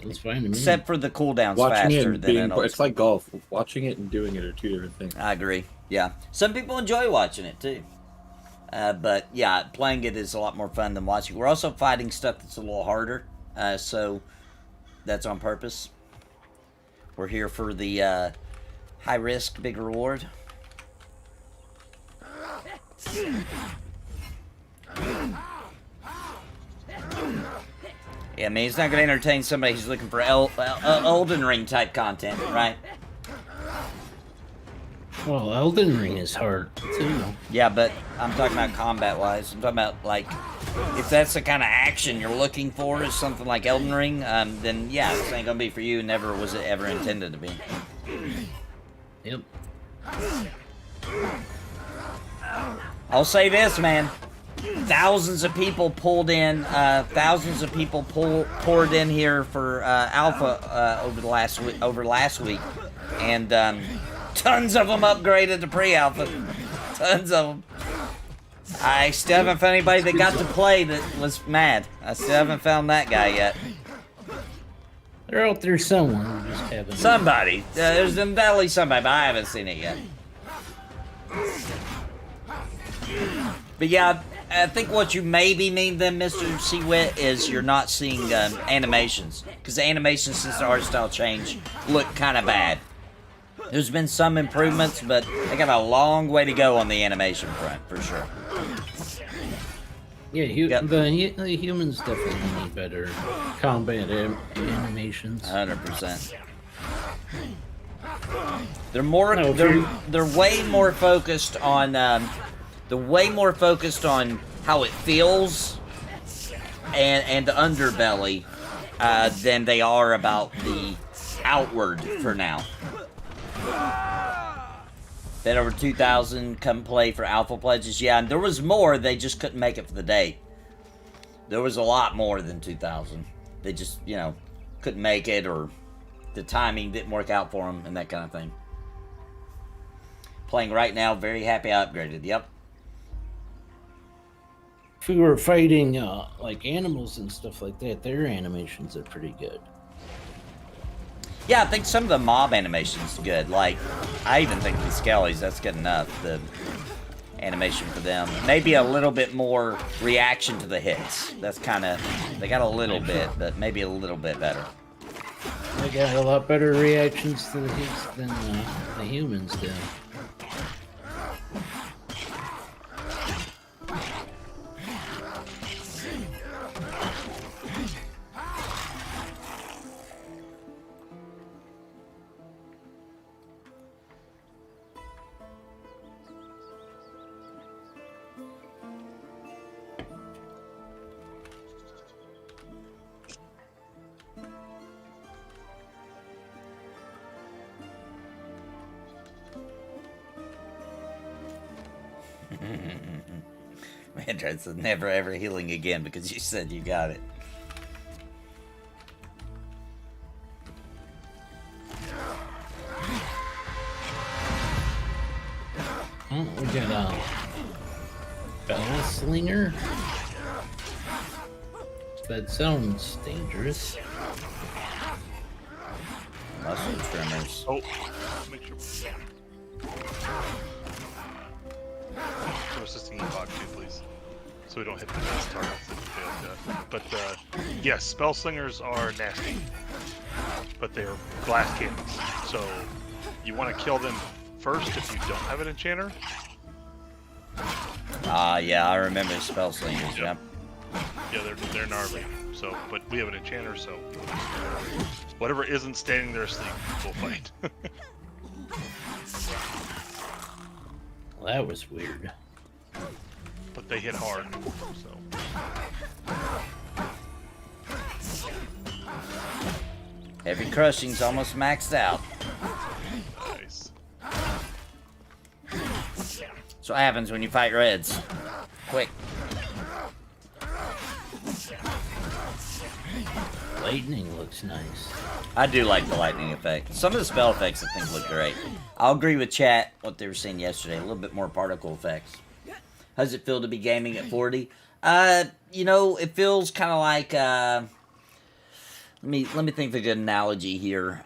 It's fine to me. Except for the cooldowns Watching it faster and than being, an old it's like golf. Watching it and doing it are two different things. I agree. Yeah. Some people enjoy watching it too. But yeah, playing it is a lot more fun than watching. We're also fighting stuff that's a little harder. So that's on purpose. We're here for the high risk, big reward. Yeah, I mean, it's not going to entertain somebody who's looking for Elden Ring type content, right? Well, Elden Ring is hard, too. Yeah, but I'm talking about combat-wise. I'm talking about, like, if that's the kind of action you're looking for is something like Elden Ring, then, yeah, this ain't going to be for you. Never was it ever intended to be. Yep. I'll say this, man. Thousands of people poured in here for Alpha over last week, and tons of them upgraded to pre-Alpha. Tons of them. I still haven't found anybody that got to play that was mad. I still haven't found that guy yet. They're out there somewhere. We just haven't. Somebody. There's undoubtedly somebody, but I haven't seen it yet. But yeah, I think what you maybe mean then, Mr. Seawit, is you're not seeing animations. Because the animations since the art style change look kind of bad. There's been some improvements, but they got a long way to go on the animation front, for sure. Yeah, the humans definitely need better combat animations. 100%. They're more. They're way more focused on. They're way more focused on how it feels and the underbelly than they are about the outward for now. Bet over 2,000 come play for Alpha Pledges. Yeah, and there was more. They just couldn't make it for the date. There was a lot more than 2,000. They just, couldn't make it, or the timing didn't work out for them and that kind of thing. Playing right now, very happy I upgraded. Yep. If we were fighting like animals and stuff like that, their animations are pretty good. Yeah, I think some of the mob animation's good. Like, I even think the Skellies, that's good enough. The animation for them. Maybe a little bit more reaction to the hits. That's kind of, they got a little bit, but maybe a little bit better. They got a lot better reactions to the hits than the humans do. Mandra's never ever healing again because you said you got it. Oh, we got a Bell Slinger. That sounds dangerous. Muscle trimmers. Oh, make sure. Assisting epoch too, please, so we don't hit the best targets that failed. But yes, spell slingers are nasty, but they're glass cannons. So you want to kill them first if you don't have an enchanter. Yeah, I remember spell slingers. Yep. Yeah, they're gnarly. So, but we have an enchanter, so whatever isn't standing there asleep, we'll fight. Well, that was weird. But they hit hard, so. Heavy crushing's almost maxed out. Nice. That's what happens when you fight reds. Quick. Lightning looks nice. I do like the lightning effect. Some of the spell effects I think look great. I'll agree with chat, what they were saying yesterday. A little bit more particle effects. How does it feel to be gaming at 40? You know, it feels kind of like, let me think of a good analogy here.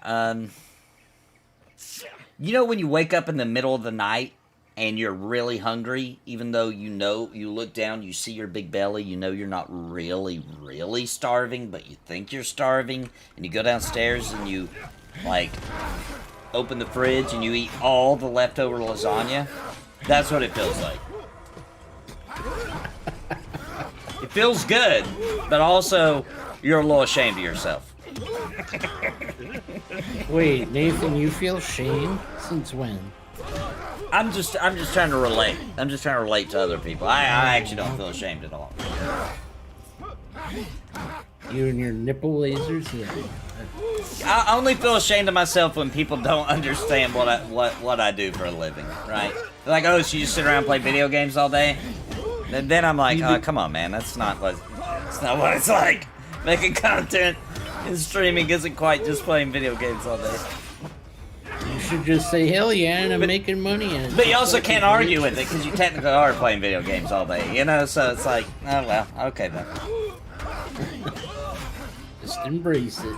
You know when you wake up in the middle of the night and you're really hungry, even though you look down, you see your big belly, you know you're not really starving, but you think you're starving, and you go downstairs and you, like, open the fridge and you eat all the leftover lasagna? That's what it feels like. It feels good, but also you're a little ashamed of yourself. Wait, Nathan, you feel shame? Since when? I'm just trying to relate. I'm just trying to relate to other people. I actually don't feel ashamed at all. You and your nipple lasers? Yeah. I only feel ashamed of myself when people don't understand what I do for a living, right? They're like, oh, so you just sit around and play video games all day? And then I'm like, oh, come on, man, that's not what it's like. Making content and streaming isn't quite just playing video games all day. You should just say, hell yeah, and I'm making money. And but you also can't argue with it, because you technically are playing video games all day, you know? So it's like, oh, well, okay then. Just embrace it.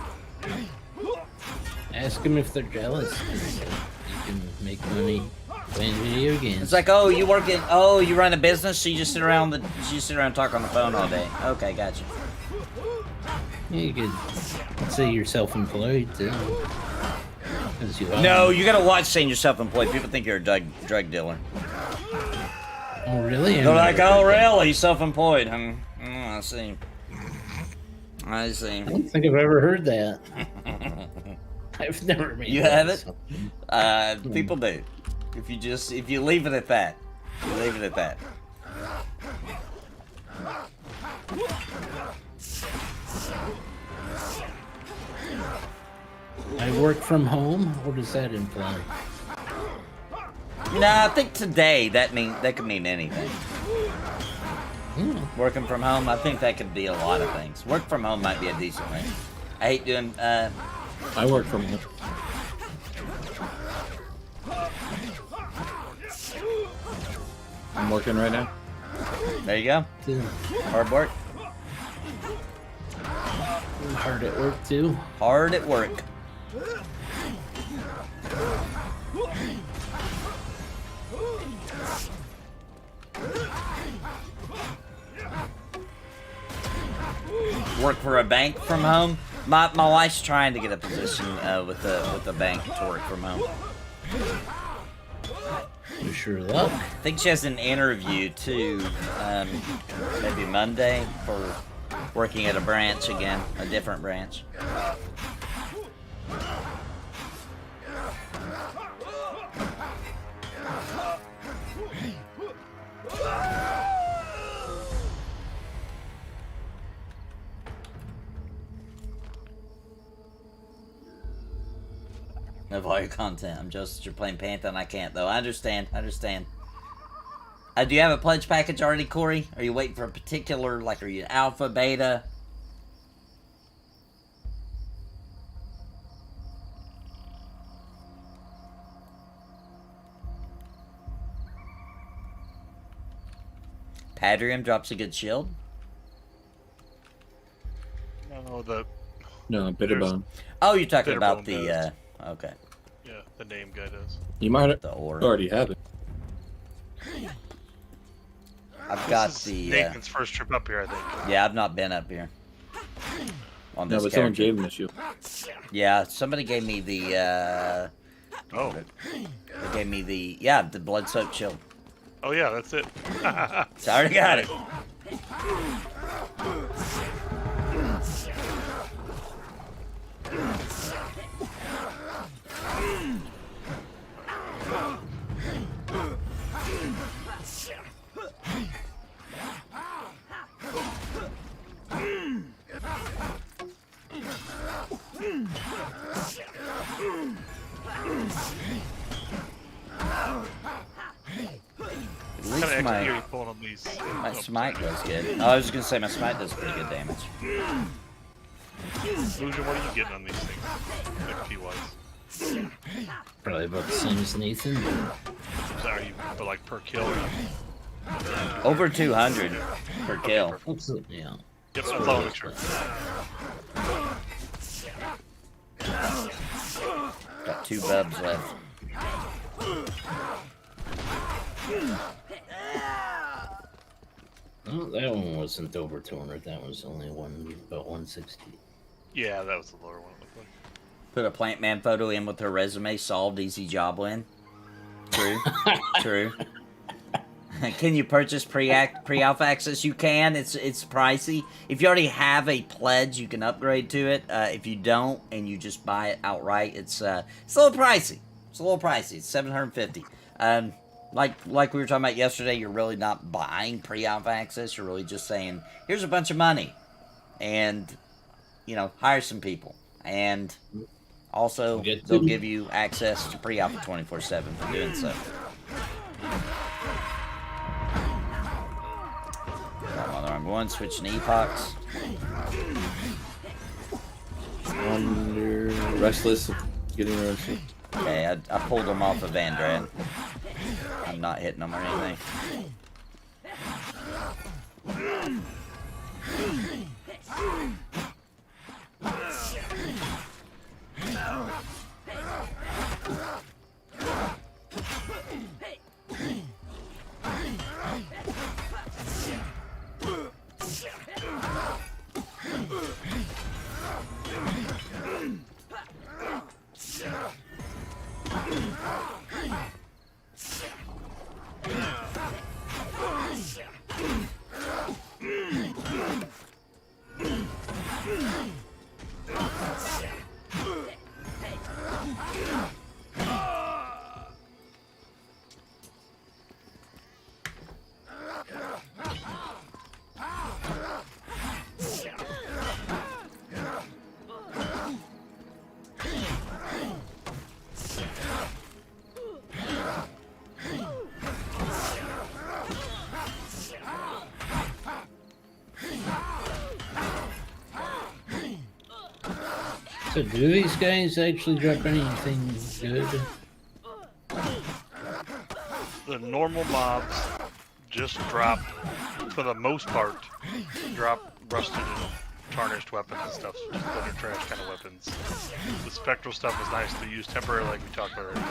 Ask them if they're jealous. You can make money playing video games. It's like, oh, you run a business, so you just sit around and talk on the phone all day. Okay, gotcha. You could say you're self-employed too. No, you gotta watch saying you're self-employed. People think you're a drug dealer. Oh, really? They're like, oh, really? Self-employed, huh? I see. I see. I don't think I've ever heard that. I've never made You haven't? People do. If you leave it at that. You leave it at that. I work from home? What does that imply? No, I think today that could mean anything. Working from home, I think that could be a lot of things. Work from home might be a decent thing. I hate doing, I work from home. I'm working right now. There you go. Hard work. Hard at work too. Hard at work. Work for a bank from home. My wife's trying to get a position with the bank to work from home. Wish her luck. I think she has an interview too, maybe Monday, for working at a branch again, a different branch. Of all your content, I'm just you're playing Pantheon. I can't though. I understand. Do you have a pledge package already, Corey? Are you waiting for a particular, like, are you alpha, beta? Padrium drops a good shield. No, Bitterbone. Oh, you're talking about Bitterbone the, does. okay. Yeah, the name guy does. You might The aura. already have it. I've got This is the, Nathan's first trip up here, I think. yeah, I've not been up here. On No, this but someone character. gave him the shield. Yeah, somebody gave me the, Oh. they gave me the, yeah, the blood-soaked shield. Oh yeah, that's it. So I already got it. At What kind least of XP are my you pulling on these? my smite does good. Oh, I was gonna say my smite does pretty good damage. Lucian, what are you getting on these things, XP wise? Probably about the same as Nathan. Are you, but like per kill? Or Over 200 per kill. Absolutely, yeah. yep, that's all. Make sure. Got 2 bubs left. Oh, that one wasn't over 200. That was only about 160. Yeah, that was the lower one. It looked like. Put a plant man photo in with her resume. Solved, easy job win. True. True. Can you purchase pre-alpha access? You can. It's pricey. If you already have a pledge, you can upgrade to it. If you don't and you just buy it outright, it's a little pricey. It's a little pricey. It's $750. Like we were talking about yesterday, you're really not buying pre-alpha access. You're really just saying, here's a bunch of money, and hire some people, and also they'll give you access to pre-alpha 24/7 for doing so. Mother, I'm going switching epochs. Under restless, getting restless. Okay, I pulled them off of Vandred. I'm not hitting them or anything. So do these guys actually drop anything good? The normal mobs just drop, for the most part, drop rusted and tarnished weapons and stuff, just gutter trash kind of weapons. The spectral stuff is nice to use temporarily, like we talked about earlier.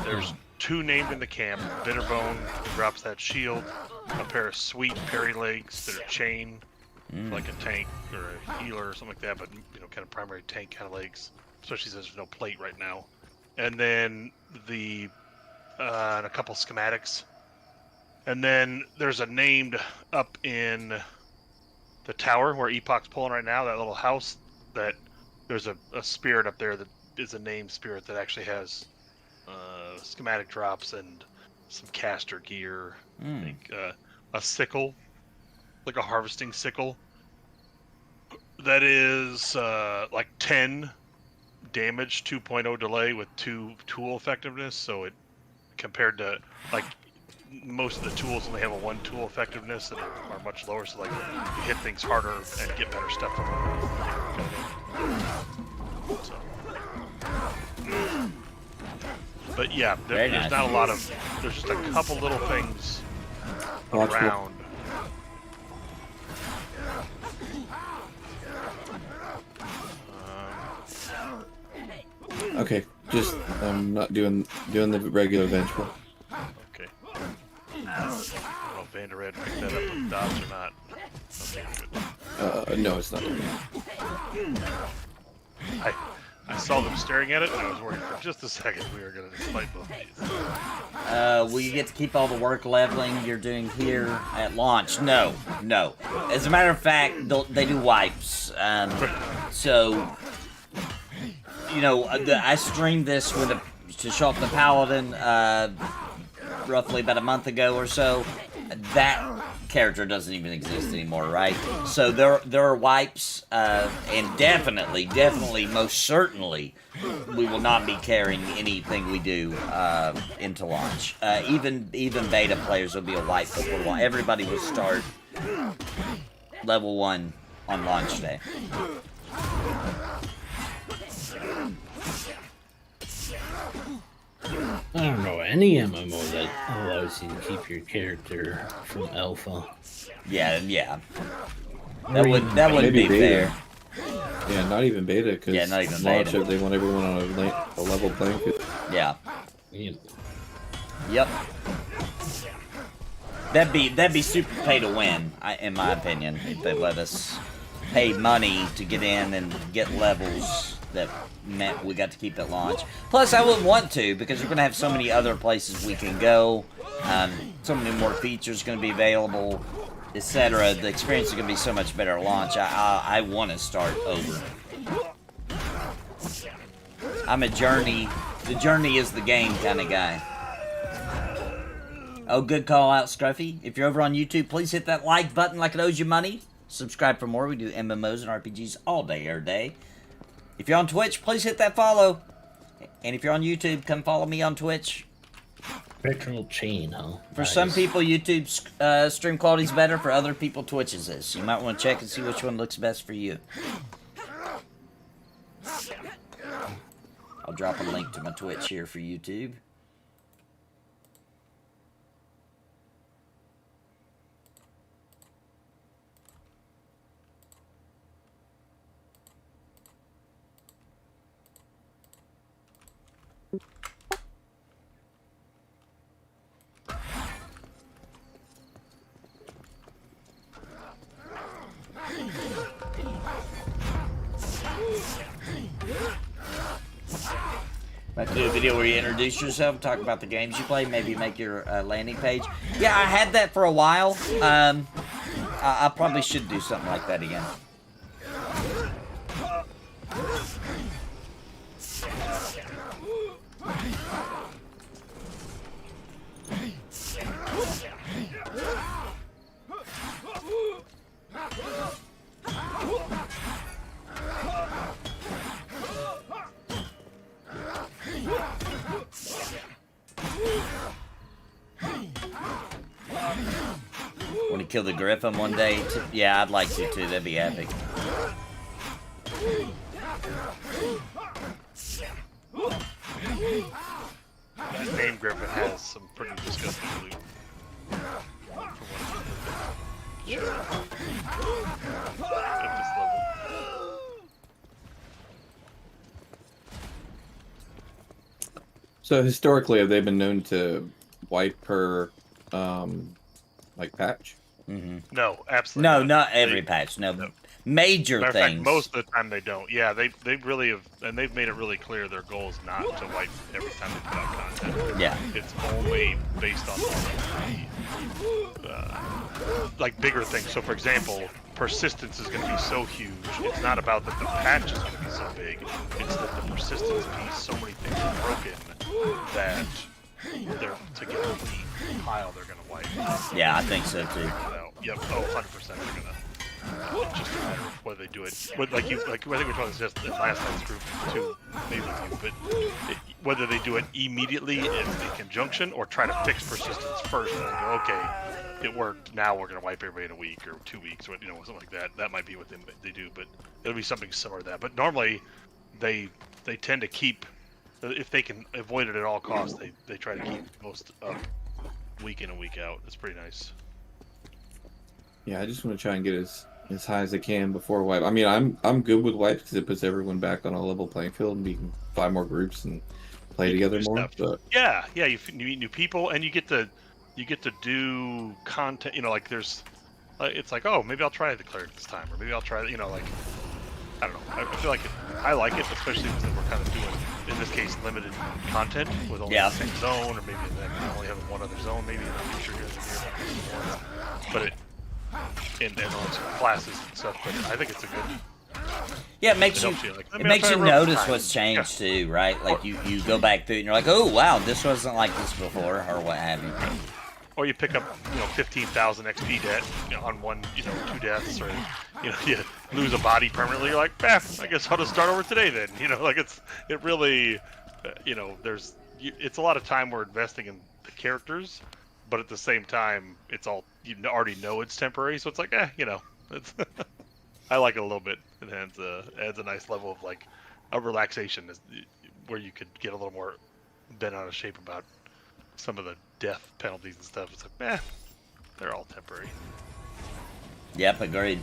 There's 2 named in the camp. Bitterbone drops that shield, a pair of sweet parry legs that are chain, like a tank or a healer or something like that, but kind of primary tank kind of legs, especially since there's no plate right now. And then and a couple schematics. And then there's a named up in the tower where Epoch's pulling right now, that little house, that there's a spirit up there that is a named spirit that actually has schematic drops and some caster gear. I think a sickle, like a harvesting sickle. That is like 10 damage, 2.0 delay with 2 tool effectiveness. So it, compared to like most of the tools only have a 1 tool effectiveness and are much lower. So like you hit things harder and get better stuff from them. So. But yeah, there's not a lot of. There's just a couple little things around. Okay, just I'm not doing the regular vengeful. Okay. I don't know if Vanderred picked that up with dodge or not. Okay, No, it's not. I saw them staring at it, and I was worried for just a second we were going to fight both of these. Will you get to keep all the work leveling you're doing here at launch? No. As a matter of fact, they do wipes. So, I streamed this to show off the Paladin roughly about a month ago or so. That character doesn't even exist anymore, right? So there are wipes, and definitely, most certainly, we will not be carrying anything we do into launch. Even beta players will be a wipe before launch. Everybody will start level 1 on launch day. I don't know any MMO that allows you to keep your character from alpha. Yeah. That wouldn't be fair. Yeah, not even beta, because not even launch beta. it, they want everyone on a level playing field. Yeah. Yeah. Yep. That'd be super pay to win, in my opinion, if they let us pay money to get in and get levels that meant we got to keep at launch. Plus, I wouldn't want to, because we're going to have so many other places we can go. So many more features going to be available, etc. The experience is going to be so much better at launch. I want to start over. I'm a journey. The journey is the game kind of guy. Oh, good call out, Scruffy. If you're over on YouTube, please hit that like button like it owes you money. Subscribe for more. We do MMOs and RPGs all day, every day. If you're on Twitch, please hit that follow. And if you're on YouTube, come follow me on Twitch. Virtual chain, huh? For some people, YouTube's stream quality is better. For other people, Twitch's is. So you might want to check and see which one looks best for you. I'll drop a link to my Twitch here for YouTube. Might do a video where you introduce yourself, talk about the games you play, maybe make your landing page. Yeah, I had that for a while. I probably should do something like that again. Want to kill the Griffin one day? Yeah, I'd like to too. That'd be epic. That name Griffin has some pretty disgusting loot. At this level. So historically, have they been known to wipe per, like, patch? Mm-hmm. No, absolutely No, not every patch. No. Major Matter of things. fact, most of the time they don't. Yeah, they really have, and they've made it really clear their goal is not to wipe every time they put out content. Yeah. It's only based on like bigger things. So, for example, persistence is going to be so huge. It's not about that the patch is going to be so big. It's that the persistence piece, so many things are broken that they're to get a clean pile they're going to wipe. Yeah, I think so too. Yep. Oh, 100%. They're going to. Just a matter of whether they do it. I think we were talking this in last night's group too, maybe with you, but whether they do it immediately in conjunction or try to fix persistence first and then go, okay, it worked. Now we're gonna wipe everybody in a week or 2 weeks or something like that. That might be what they do, but it'll be something similar to that. But normally, they tend to keep, if they can avoid it at all costs, they try to keep most up week in and week out. It's pretty nice. Yeah, I just want to try and get as high as I can before wipe. I mean, I'm good with wipes because it puts everyone back on a level playing field and we can find more groups and play together more. But... Yeah, you meet new people and you get to do content. Like there's, it's like, oh, maybe I'll try the cleric this time, or maybe I'll try, like, I don't know. I feel like I like it, especially because we're kind of doing, in this case, limited content with only the same zone, or maybe only having one other zone. Maybe I'm sure you guys are here about this more, but it. And all some classes and stuff, but I think it's a good. Yeah, it makes you notice what's changed too, right? Like you go back through it and you're like, oh wow, this wasn't like this before, or what have you. or you pick up 15,000 XP debt on one 2 deaths, or you lose a body permanently. You're like, I guess I'll just start over today then. Like it really it's a lot of time we're investing in the characters, but at the same time it's all you already know it's temporary, so it's like it's I like it a little bit. It adds a nice level of like a relaxation where you could get a little more bent out of shape about some of the death penalties and stuff. It's like, they're all temporary. Yep, agreed.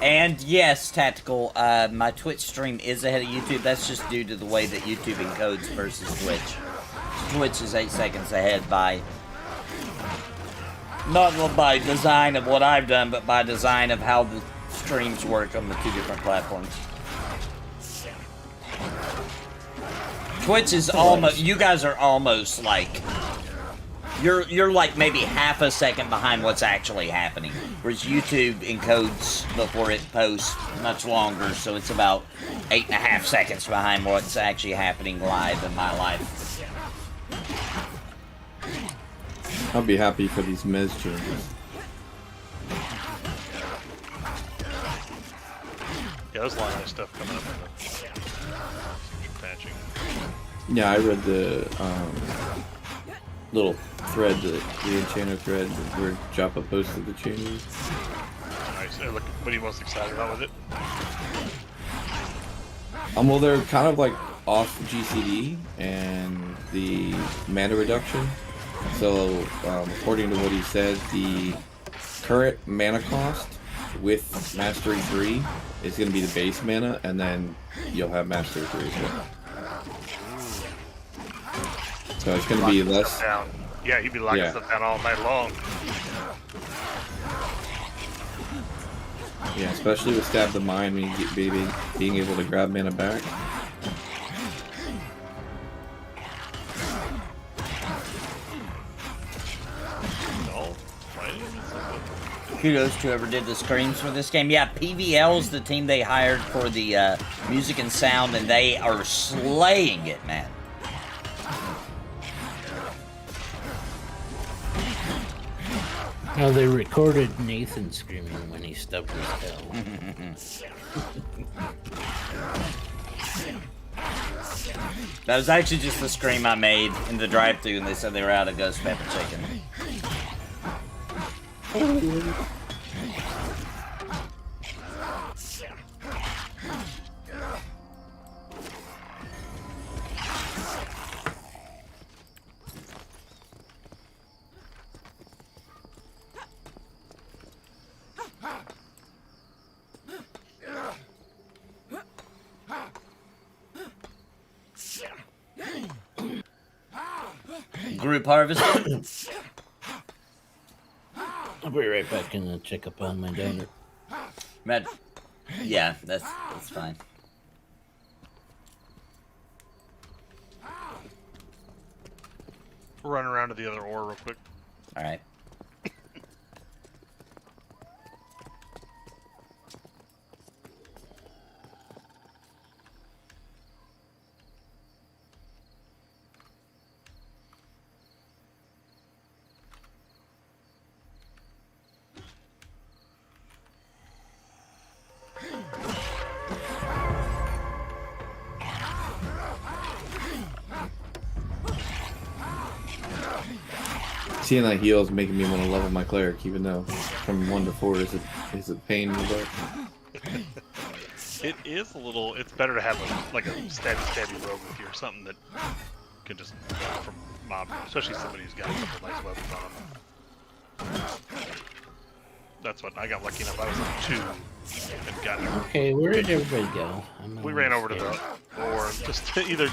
And yes, Tactical, my Twitch stream is ahead of YouTube. That's just due to the way that YouTube encodes versus Twitch. Twitch is 8 seconds ahead not by design of what I've done, but by design of how the streams work on the 2 different platforms. Twitch is almost, you guys are almost like, you're like maybe half a second behind what's actually happening. Whereas YouTube encodes before it posts much longer, so it's about 8.5 seconds behind what's actually happening live in my life. I'll be happy for these mez changes. Yeah, there's a lot of nice stuff coming up in the future patching. Yeah, I read the little thread, the enchanter thread where Joppa posted the changes. Nice. What are you most excited about with it? Well, they're kind of like off GCD and the mana reduction. So, according to what he said, the current mana cost with Mastery 3 is going to be the base mana, and then you'll have Mastery 3 as well. So it's going to be less. Yeah, he'd be locking stuff down all night long. Yeah, especially with Stab the Mind, when you get being able to grab mana back. Kudos to whoever did the screams for this game. Yeah, PVL's the team they hired for the music and sound, and they are slaying it, man. Now they recorded Nathan screaming when he stubbed his toe. That was actually just the scream I made in the drive-thru, and they said they were out of ghost pepper chicken. Group harvest. I'll be right back and check up on my diner. Red. Yeah, that's fine. Run around to the other ore real quick. All right. Seeing that heal is making me want to level my cleric, even though from 1 to 4 is a pain in the butt. It is a little. It's better to have like a stabby rogue with you, or something that can just go from mob, especially somebody who's got a couple nice weapons on them. That's what I got lucky enough. I was on 2 and got it. Okay, where did everybody go? We ran over to the ore. Just either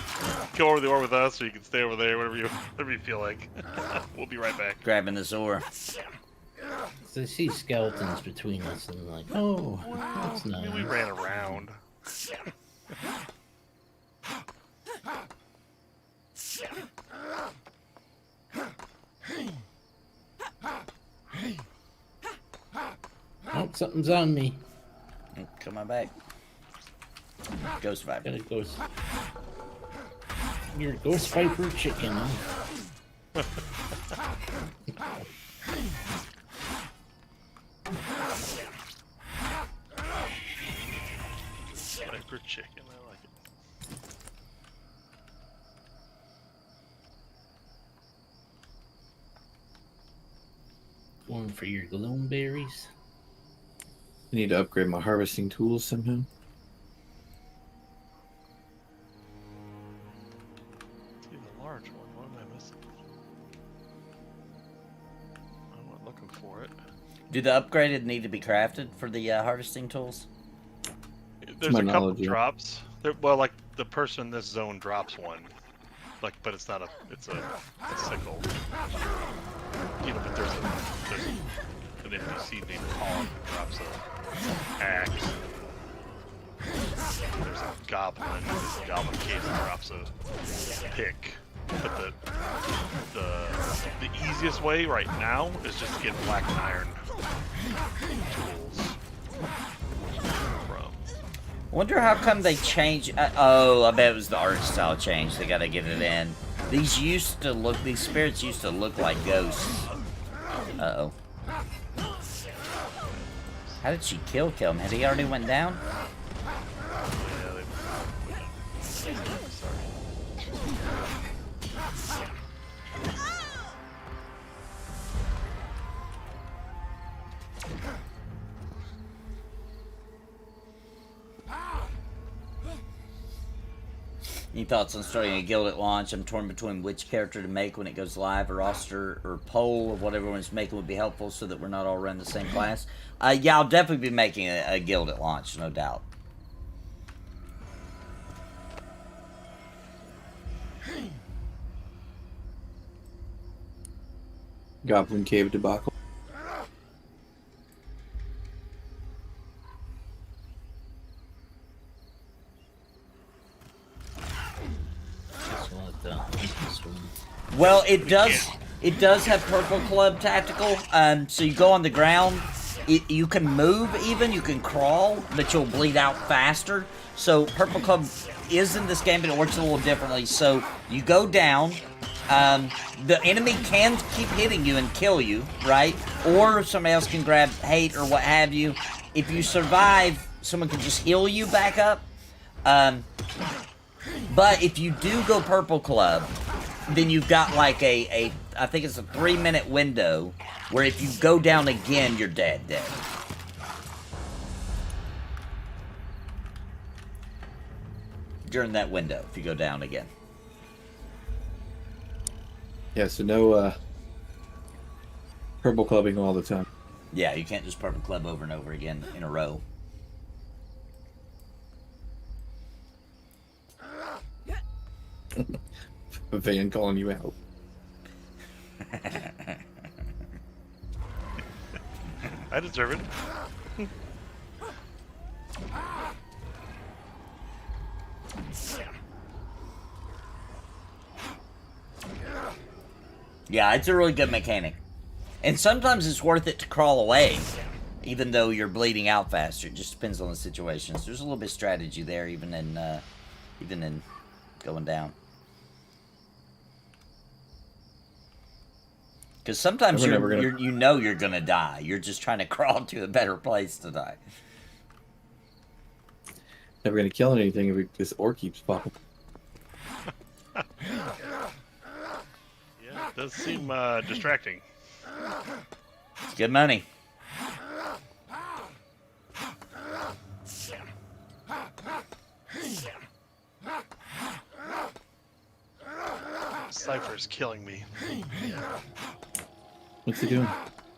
go over the ore with us, or you can stay over there, whatever you feel like. We'll be right back. Grabbing this ore. So I see skeletons between us, and I'm like, oh, that's nice. We ran around. Oh, something's on me. Come on back. Ghost Viper. Got a ghost. You're a ghost viper chicken. Huh? Sniper chicken, I like it. Going for your gloomberries. I need to upgrade my harvesting tools somehow. See the large one. What am I missing? I'm not looking for it. Do the upgraded need to be crafted for the harvesting tools? There's a couple knowledge, yeah. drops. Well, like the person in this zone drops one, like, but it's not a. It's a sickle. You know, but there's an NPC named Colin who drops a axe. There's a goblin. This goblin case that drops a pick. But the easiest way right now is just to get black and iron tools from. Wonder how come they change. Oh, I bet it was the art style change. They gotta get it in. These spirits used to look like ghosts. Uh-oh. How did she kill him? Had he already went down? Yeah, sorry. Any thoughts on starting a guild at launch? I'm torn between which character to make when it goes live. A roster or poll of what everyone's making would be helpful so that we're not all running the same class. Yeah, I'll definitely be making a guild at launch, no doubt. Goblin Cave debacle. Just want this one. Well, it does have Purple Club tactical. So you go on the ground. You can move even. You can crawl, but you'll bleed out faster. So Purple Club is in this game, but it works a little differently. So you go down. The enemy can keep hitting you and kill you, right? Or somebody else can grab hate or what have you. If you survive, someone can just heal you back up. But if you do go Purple Club, then you've got like I think it's a 3-minute window where if you go down again, you're dead. During that window, if you go down again. Yeah, so no purple clubbing all the time. Yeah, you can't just Purple Club over and over again in a row. Van calling you out. I deserve it. Yeah, it's a really good mechanic. And sometimes it's worth it to crawl away, even though you're bleeding out faster. It just depends on the situations. There's a little bit of strategy there, even in going down. Because sometimes you know you're gonna die. You're just trying to crawl to a better place to die. Never gonna kill anything if this ore keeps popping. Yeah, it does seem distracting. It's good money. Cypher's killing me. What's he doing?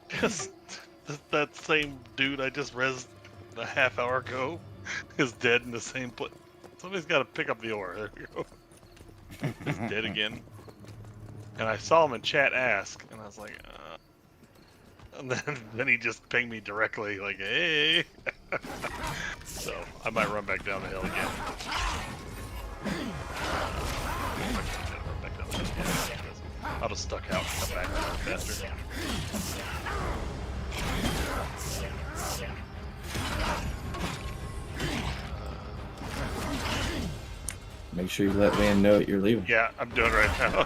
Because that same dude I just rezzed a half hour ago is dead in the same place. Somebody's got to pick up the ore. There we go. He's dead again. And I saw him in chat ask, and I was like, and then he just pinged me directly, like, hey. So I might run back down the hill again. I'll just stuck out and come back faster. Make sure you let Van know that you're leaving. Yeah, I'm doing right now.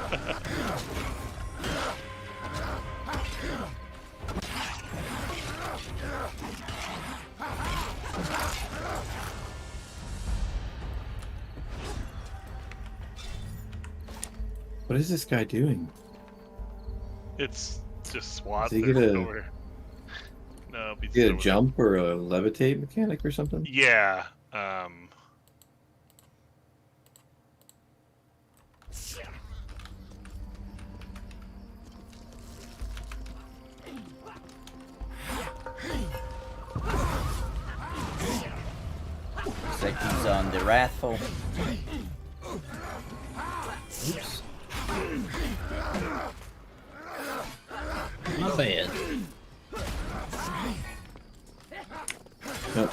What is this guy doing? It's just SWAT. Is he They're gonna- over. No, beats Get a over. jump or a levitate mechanic or something? Yeah. Looks like he's on the Wrathful. Oops. Not bad. Nope.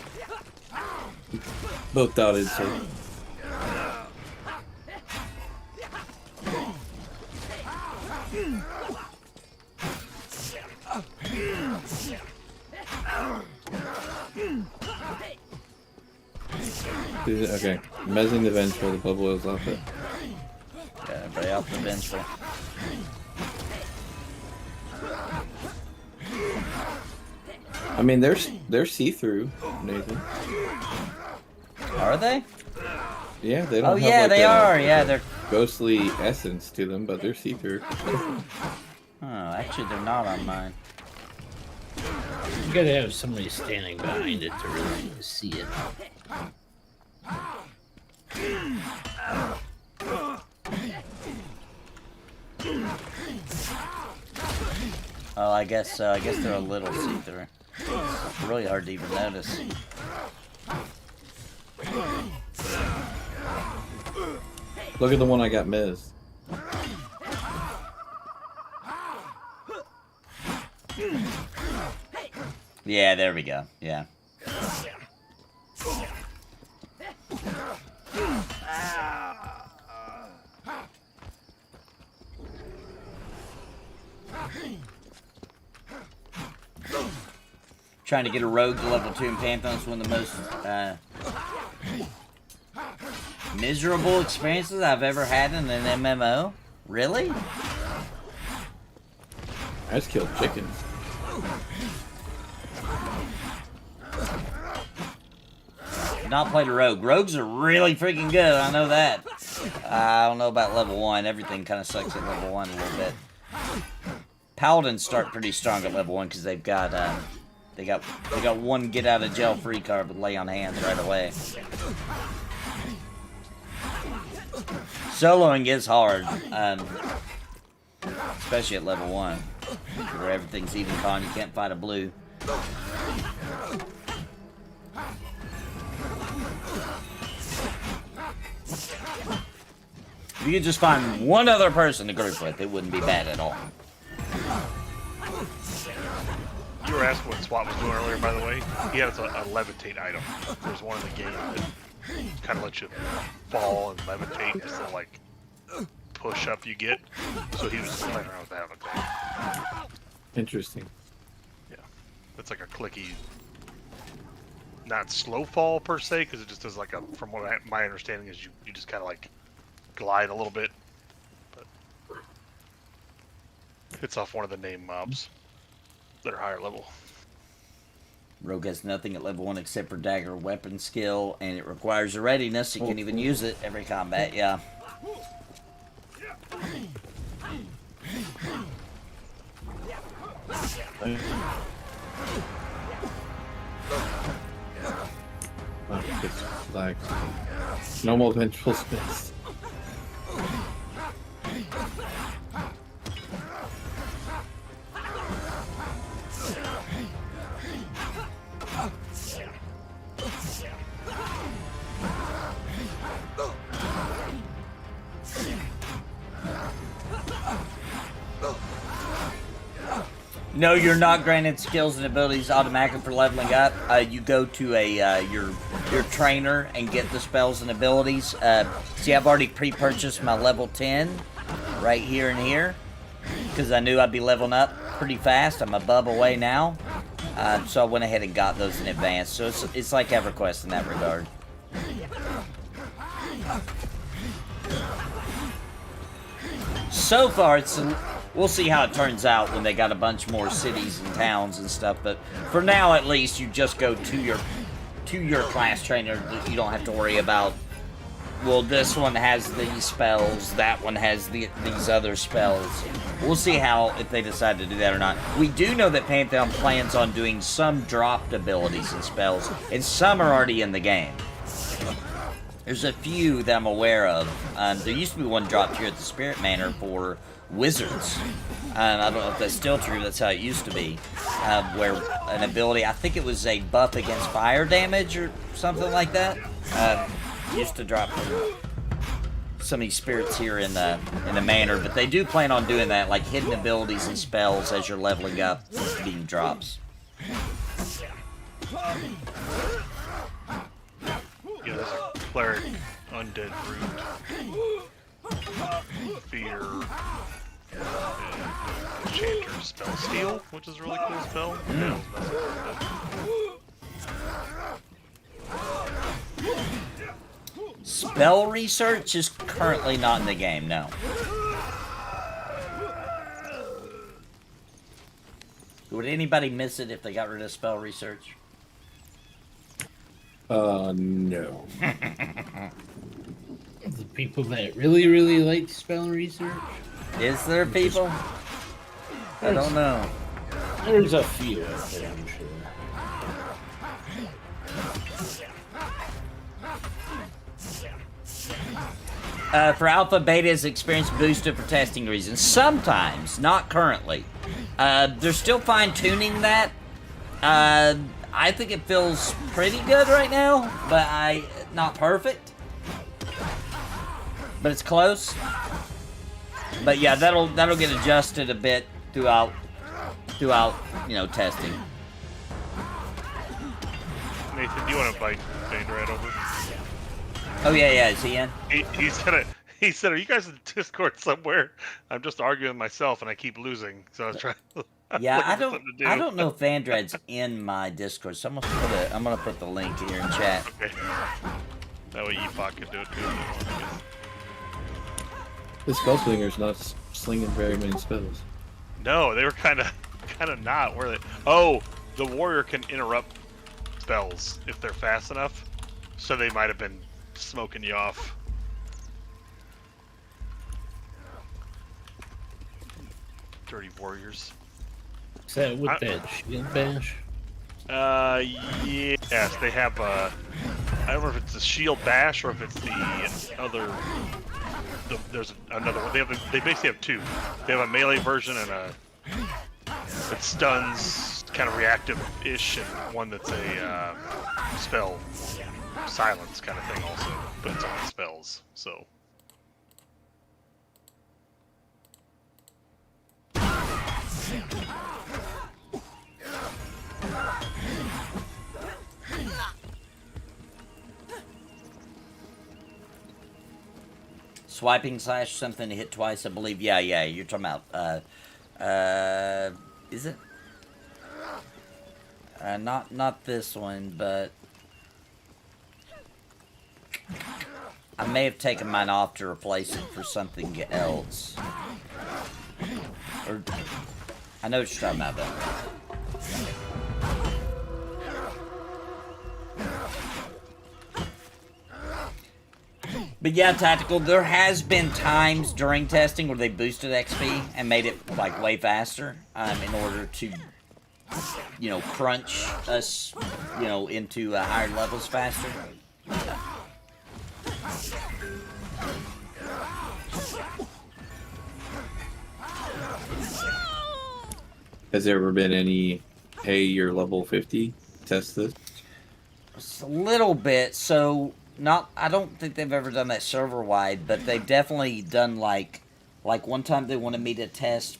Both dotted, so. Okay, Mezzing the Vengeful, the bubble oils off it. Got everybody off the Vengeful. I mean, they're see-through, Nathan. Are they? Yeah, they don't Oh have yeah, like they a are. Yeah, they're. ghostly essence to them, but they're see-through. Oh, actually, they're not on mine. You gotta have somebody standing behind it to really see it. Oh, I guess so. I guess they're a little see-through. It's really hard to even notice. Look at the one I got Miz. Yeah, there we go. Yeah. Trying to get a rogue to level 2 in Pantheon is one of the most miserable experiences I've ever had in an MMO. Really? I just killed chickens. Not played a rogue. Rogues are really freaking good. I know that. I don't know about level 1. Everything kind of sucks at level 1 a little bit. Paladins start pretty strong at level 1 because they've got they got one get out of jail free card with lay on hands right away. Soloing is hard, especially at level 1, where everything's even con. You can't fight a blue. If you could just find one other person to group with, it wouldn't be bad at all. You were asking what SWAT was doing earlier, by the way. He has a levitate item. There's one in the game that kind of lets you fall and levitate. It's the, like, push up you get. So he was just playing around with that. Okay. Interesting. Yeah. It's like a clicky, not slow fall per se, because it just does like a, from what my understanding is, you just kind of like glide a little bit. But it's off one of the name mobs that are higher level. Rogue has nothing at level 1 except for dagger weapon skill, and it requires a readiness. You can even use it every combat, yeah. It's like normal vengeful space. No, you're not granted skills and abilities automatically for leveling up. You go to a your trainer and get the spells and abilities. See, I've already pre-purchased my level 10 right here and here because I knew I'd be leveling up pretty fast. I'm a bub away now, so I went ahead and got those in advance. So it's like EverQuest in that regard. So far, we'll see how it turns out when they got a bunch more cities and towns and stuff. But for now, at least, you just go to your class trainer. You don't have to worry about well, this one has these spells, that one has these other spells. We'll see if they decide to do that or not. We do know that Pantheon plans on doing some dropped abilities and spells, and some are already in the game. There's a few that I'm aware of. There used to be one dropped here at the Spirit Manor for wizards. I don't know if that's still true, that's how it used to be. Where an ability, I think it was a buff against fire damage or something like that, used to drop from some of these spirits here in the manor, but they do plan on doing that, like hidden abilities and spells as you're leveling up being drops. Yeah, there's a cleric, undead root, fear, enchanter spell steal, which is a really cool spell. Spell research is currently not in the game, no. Would anybody miss it if they got rid of spell research? No. The people that really, really like spell research? Is there people? I don't know. There's a few out there, I'm sure. For alpha, beta is experience boosted for testing reasons. Sometimes, not currently. They're still fine-tuning that. I think it feels pretty good right now, but not perfect. But it's close. But yeah, that'll get adjusted a bit throughout testing. Nathan, do you want to invite Dangerad over? Oh yeah, is he in? He said, "Are you guys in Discord somewhere?" I'm just arguing with myself, and I keep losing. So I was trying. Yeah, I don't know if Vandred's in my Discord, so I'm gonna put the link here in chat. Okay. That way Epoch can do it too. The spell slinger's not slinging very many spells. No, they were kind of not, were they? Oh, the warrior can interrupt spells if they're fast enough, so they might have been smoking you off. Dirty warriors. Is that with that shield bash? Yes, they have I don't know if it's the shield bash or if it's the other. There's another one. They basically have two. They have a melee version and that stuns, kind of reactive-ish, and one that's a spell silence kind of thing also, but it's on spells. So. Swiping slash something to hit twice, I believe. Yeah, you're talking about, is it? Not this one, but I may have taken mine off to replace it for something else. Or, I know what you're talking about, though. But yeah, Tactical, there has been times during testing where they boosted XP and made it, like, way faster, in order to, crunch us, into higher levels faster. Has there ever been any, hey, you're level 50, test this? It's a little bit, so... I don't think they've ever done that server-wide, but they've definitely done, like one time they wanted me to test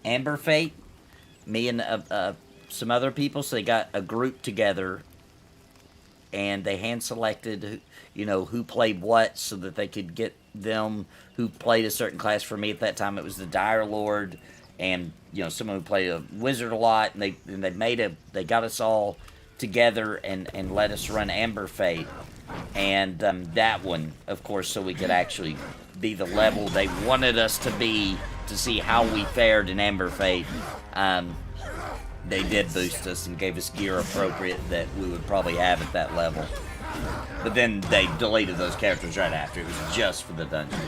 Amber Fate, me and some other people, so they got a group together, and they hand-selected, who played what, so that they could get them who played a certain class. For me at that time, it was the Dire Lord, and, someone who played a wizard a lot, and they got us all together and let us run Amber Fate, and that one, of course, so we could actually be the level they wanted us to be to see how we fared in Amber Fate. They did boost us and gave us gear appropriate that we would probably have at that level. But then they deleted those characters right after. It was just for the dungeon.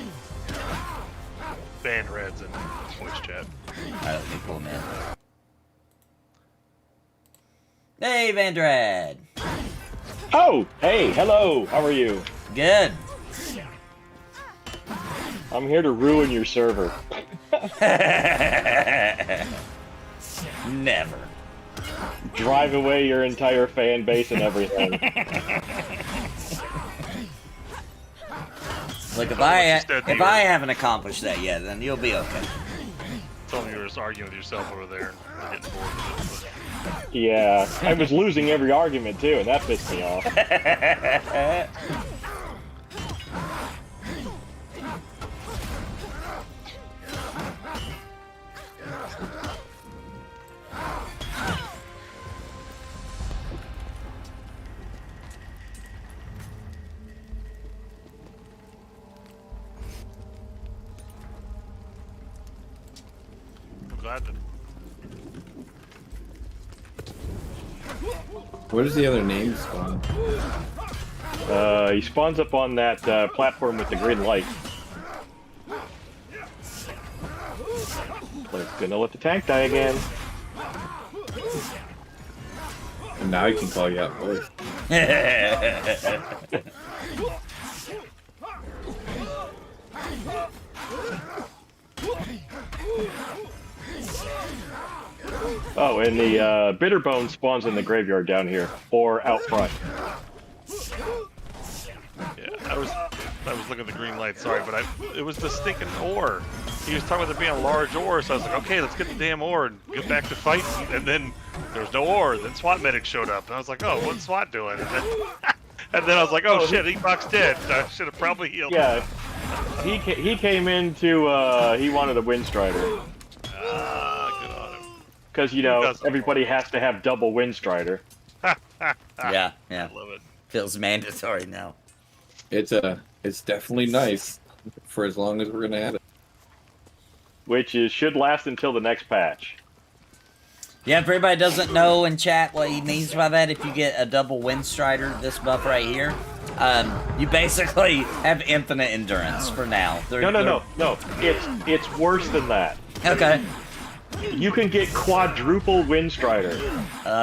Band Red's in voice chat. Alright, let me pull him in. Hey, Vandrad! Oh, hey, hello, how are you? Good. I'm here to ruin your server. Never. Drive away your entire fan base and everything. Look, if I haven't accomplished that yet, then you'll be okay. Told me you were just arguing with yourself over there and getting bored with it. Yeah, I was losing every argument too, and that pissed me off. I'm glad that. What is the other name spawn? He spawns up on that platform with the green light. Gonna let the tank die again. And now he can call you out voice. Oh, and the Bitterbone spawns in the graveyard down here, or out front. Yeah, I was looking at the green light. Sorry, but it was the stinking ore. He was talking about there being a large ore, so I was like, okay, let's get the damn ore and get back to fighting. And then there was no ore. Then SWAT medic showed up, and I was like, oh, what's SWAT doing? And then I was like, oh shit, Epoch's dead. I should have probably healed. Yeah, he came in to he wanted a Windstrider. Good on him. Because, you know, everybody has to have double Windstrider. Yeah. I love it. Feels mandatory now. It's definitely nice for as long as we're gonna have it. Which should last until the next patch. Yeah, if everybody doesn't know in chat what he means by that, if you get a double Windstrider, this buff right here, you basically have infinite endurance for now. No. It's worse than that. Okay. You can get quadruple Windstrider.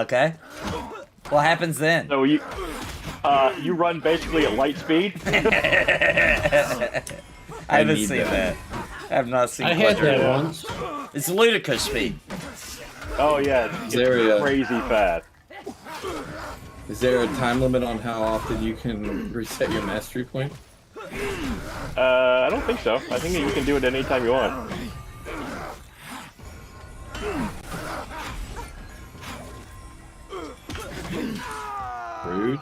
Okay. What happens then? So you run basically at light speed. I haven't seen that. I have not seen. I had that quadruple. once. It's ludicrous speed. Oh yeah, it's crazy fast. Is there a time limit on how often you can reset your mastery point? I don't think so. I think you can do it anytime you want. Rude.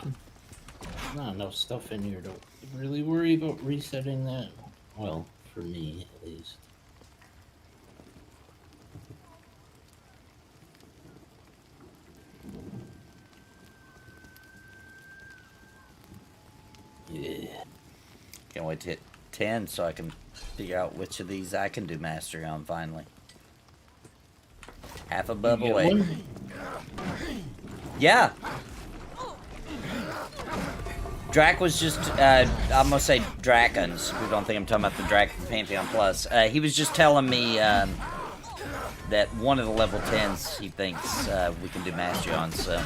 Not enough stuff in here to really worry about resetting that. Well, for me at least. Yeah. Can't wait to hit 10 so I can figure out which of these I can do mastery on finally. Half a bub away. One? Yeah. Drac was just, I'm gonna say Drakons. Who don't think I'm talking about the Drac from Pantheon Plus. He was just telling me that one of the level 10s he thinks we can do mastery on, so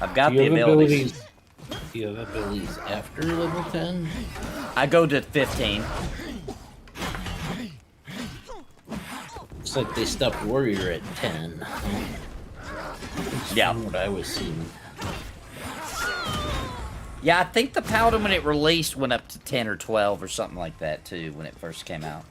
I've got the abilities. Do you have abilities after level 10? I go to 15. Looks like they stopped Warrior at 10. Yeah. From what I was seeing. Yeah, I think the Paladin when it released went up to 10 or 12 or something like that too when it first came out.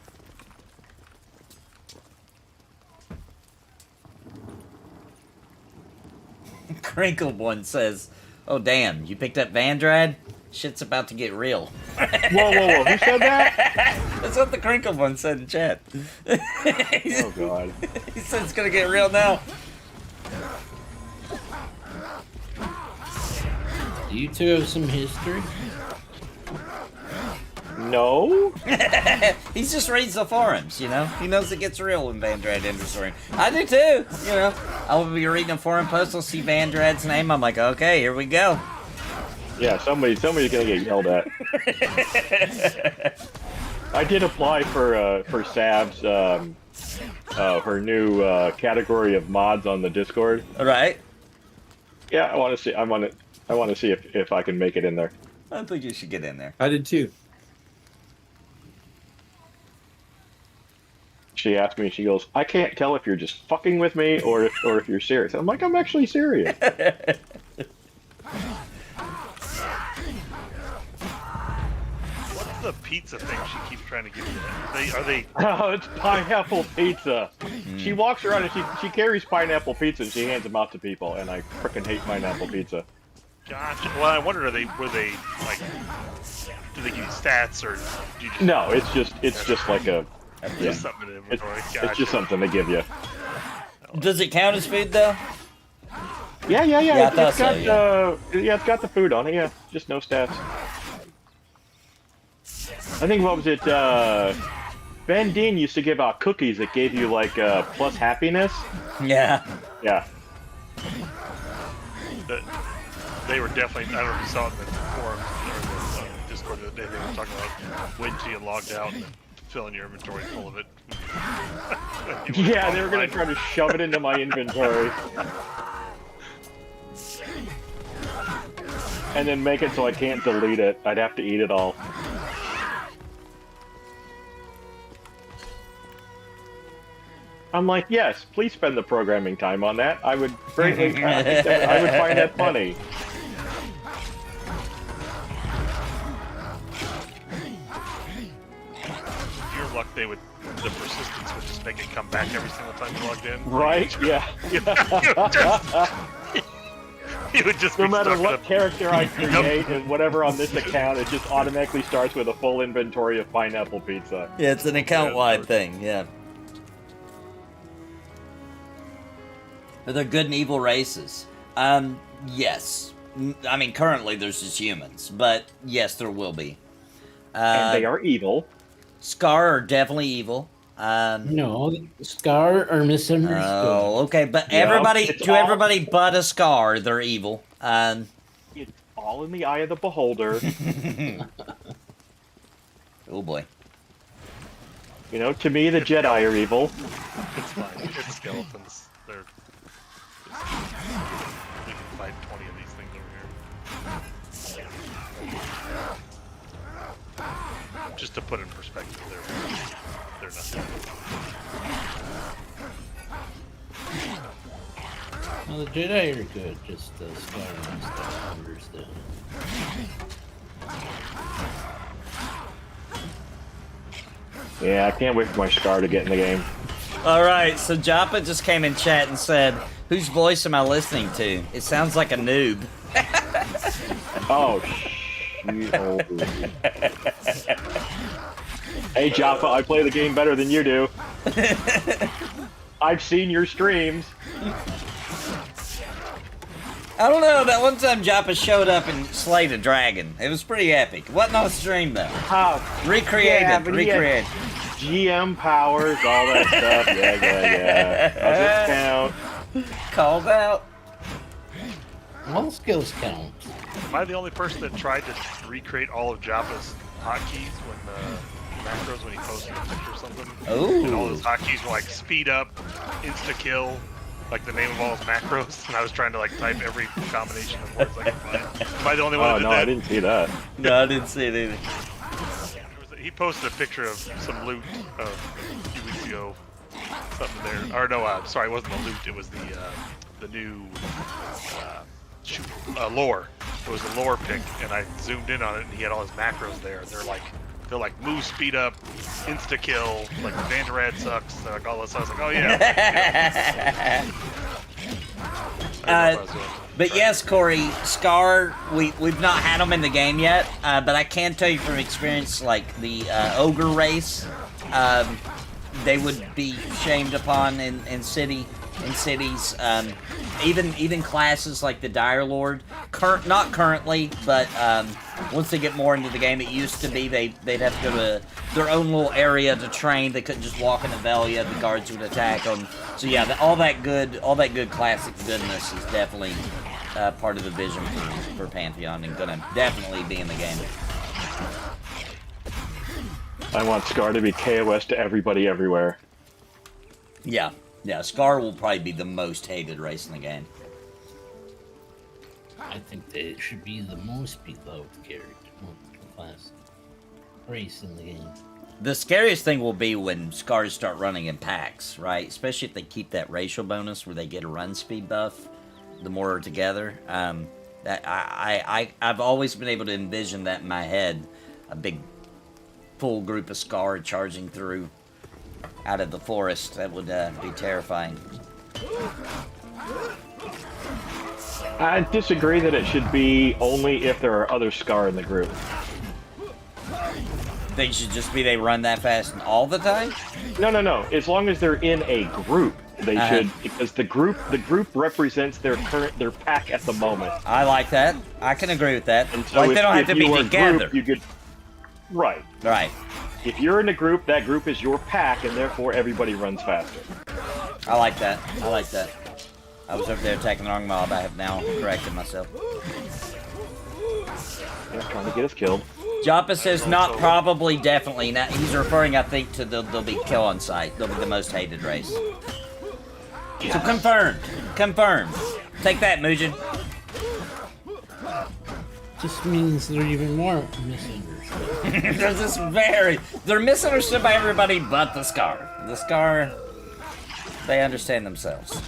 Crinkled one says, "Oh damn, you picked up Vandrad? Shit's about to get real." Whoa! Who said that? That's what the Crinkled one said in chat. Oh god. He said it's gonna get real now. Do you two have some history? No. He just reads the forums, you know? He knows it gets real when Vandrad enters the ring. I do too, you know? I will be reading a forum post, I'll see Vandrad's name, I'm like, okay, here we go. Yeah, somebody's gonna get yelled at. I did apply for Sav's her new category of mods on the Discord. All right. Yeah, I want to see. I want to see if I can make it in there. I think you should get in there. I did too. She asked me. She goes, "I can't tell if you're just fucking with me or if you're serious." I'm like, "I'm actually serious." What's the pizza thing she keeps trying to give you? Are they? Oh, it's pineapple pizza. She walks around and she carries pineapple pizza and she hands them out to people, and I frickin' hate pineapple pizza. Gotcha. Well, I wondered, were they like? Do they give you stats or? Do you just, No, it's just like a. Yeah. Just something in inventory. It's Gotcha. just something to give you. Does it count as food though? Yeah. Yeah, I thought It's got so, it's got the food on it. Yeah, just no stats. I think what was it? Ben Dean used to give out cookies that gave you like plus happiness. Yeah. Yeah. They were definitely. I don't know if you saw it in the forum or the Discord the other day. They were talking about when she had logged out and filling your inventory full of it. Yeah, they were gonna try to shove it into my inventory. And then make it so I can't delete it. I'd have to eat it all. I'm like, yes, please spend the programming time on that. I would greatly, I would find that funny. Your luck, the persistence would just make it come back every single time you logged in. Right? Yeah. You would just No be matter stuck what with a- character I create and whatever on this account, it just automatically starts with a full inventory of pineapple pizza. Yeah, it's an account-wide thing. Yeah. But they're good and evil races. Yes. I mean, currently there's just humans, but yes, there will be. And they are evil. Scar are definitely evil. No, Scar are misunderstood. Oh, okay, but Yeah, everybody, it's to all- everybody but a Scar, they're evil. It's all in the eye of the beholder. Oh boy. You know, to me, the Jedi are evil. It's fine. It's skeletons. They're. We can fight 20 of these things over here. Just to put in perspective, they're nothing. Well, the Jedi are good, just the Scar and stuff understood. Yeah, I can't wait for my Scar to get in the game. Alright, so Joppa just came in chat and said, whose voice am I listening to? It sounds like a noob. Oh, Hey, Jaffa, I play the game better than you do. I've seen your streams. I don't know, that one time Joppa showed up and slayed a dragon. It was pretty epic. Wasn't on stream though. Recreated, Yeah, but he had recreated. GM powers, all that stuff. Yeah. Does it count? Called out. All skills count. Am I the only person that tried to recreate all of Joppa's hotkeys when macros when he posted a picture or something? Ooh. And all his hotkeys were like speed up, insta kill, like the name of all his macros, and I was trying to like type every combination of words I could find. Am I the only one Oh that did no, that? I didn't see that. No, I didn't see it either. He posted a picture of some loot a few weeks ago. Something there. Or no, sorry, it wasn't the loot. It was the new lore. It was a lore pick, and I zoomed in on it, and he had all his macros there. And they're like move speed up, insta kill, like Vanderad sucks, like all this. I was like, oh yeah. But yes, Corey, Scar, we've not had them in the game yet, but I can tell you from experience, like the ogre race, they would be shamed upon in cities. Even classes like the Dire Lord, not currently, but once they get more into the game, it used to be they'd have to go to their own little area to train. They couldn't just walk in the Velia. The guards would attack them. So yeah, all that good classic goodness is definitely part of the vision for Pantheon, and gonna definitely be in the game. I want Scar to be KOS to everybody everywhere. Yeah, Scar will probably be the most hated race in the game. I think that it should be the most beloved character class race in the game. The scariest thing will be when Scars start running in packs, right? Especially if they keep that racial bonus where they get a run speed buff, the more are together. I've always been able to envision that in my head, a big full group of Scar charging through out of the forest. That would be terrifying. I disagree that it should be only if there are other Scar in the group. They should just be they run that fast all the time? No. As long as they're in a group, they should, because the group represents their pack at the moment. I like that. I can agree with that. And so like they don't have to be together. Right. Right. If you're in a group, that group is your pack, and therefore everybody runs faster. I like that. I was over there attacking the wrong mob. I have now corrected myself. They're trying to get us killed. Joppa says not probably, definitely. Now, he's referring, I think, to they'll be kill on sight. They'll be the most hated race. Yes. So confirmed. Take that, Muujin. Just means they're even more misunderstood. They're misunderstood by everybody but the Scar. The Scar, they understand themselves.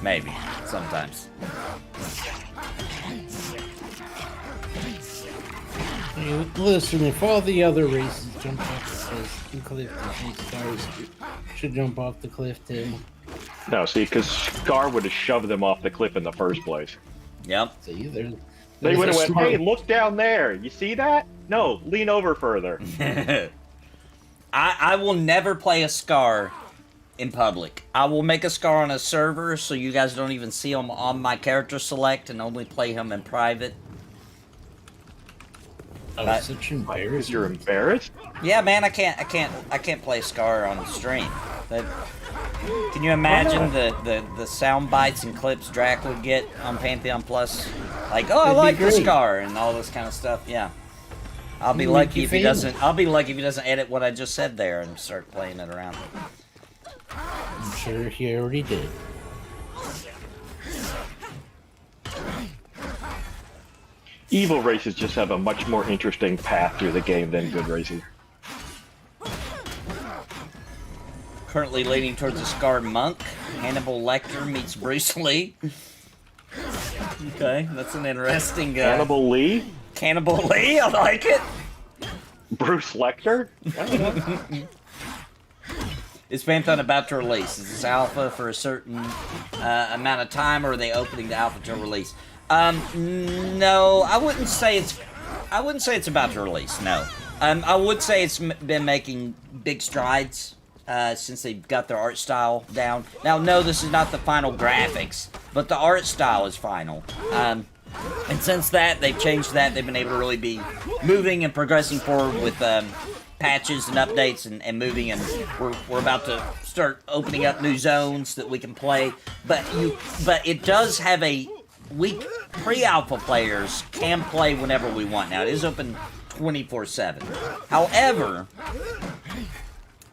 Maybe, sometimes. Hey, listen, if all the other races jump off the cliff, I think Scars should jump off the cliff too. No, see, because Scar would have shoved them off the cliff in the first place. Yep. See, they would have went, hey, look down there. You see that? No, lean over further. I will never play a Scar in public. I will make a Scar on a server so you guys don't even see him on my character select and only play him in private. Oh, such embarrassment. You're embarrassed? Yeah, man, I can't play Scar on stream. Can you imagine the sound bites and clips Drac would get on Pantheon Plus? Like, oh, I like the Scar and all this kind of stuff. Yeah, I'll be lucky if he doesn't. I'll be lucky if he doesn't edit what I just said there and start playing it around. I'm sure he already did. Evil races just have a much more interesting path through the game than good races. Currently leaning towards a Scar monk. Hannibal Lecter meets Bruce Lee. Okay, that's an interesting. Hannibal Lee? Cannibal Lee, I like it. Bruce Lecter? I don't know. Is Pantheon about to release? Is this alpha for a certain amount of time, or are they opening the alpha to release? No, I wouldn't say it's about to release. No, I would say it's been making big strides since they got their art style down. Now, no, this is not the final graphics, but the art style is final. And since that, they've changed that. They've been able to really be moving and progressing forward with patches and updates and moving, and we're about to start opening up new zones that we can play. But it does have a pre-alpha players can play whenever we want. Now, it is open 24/7. However,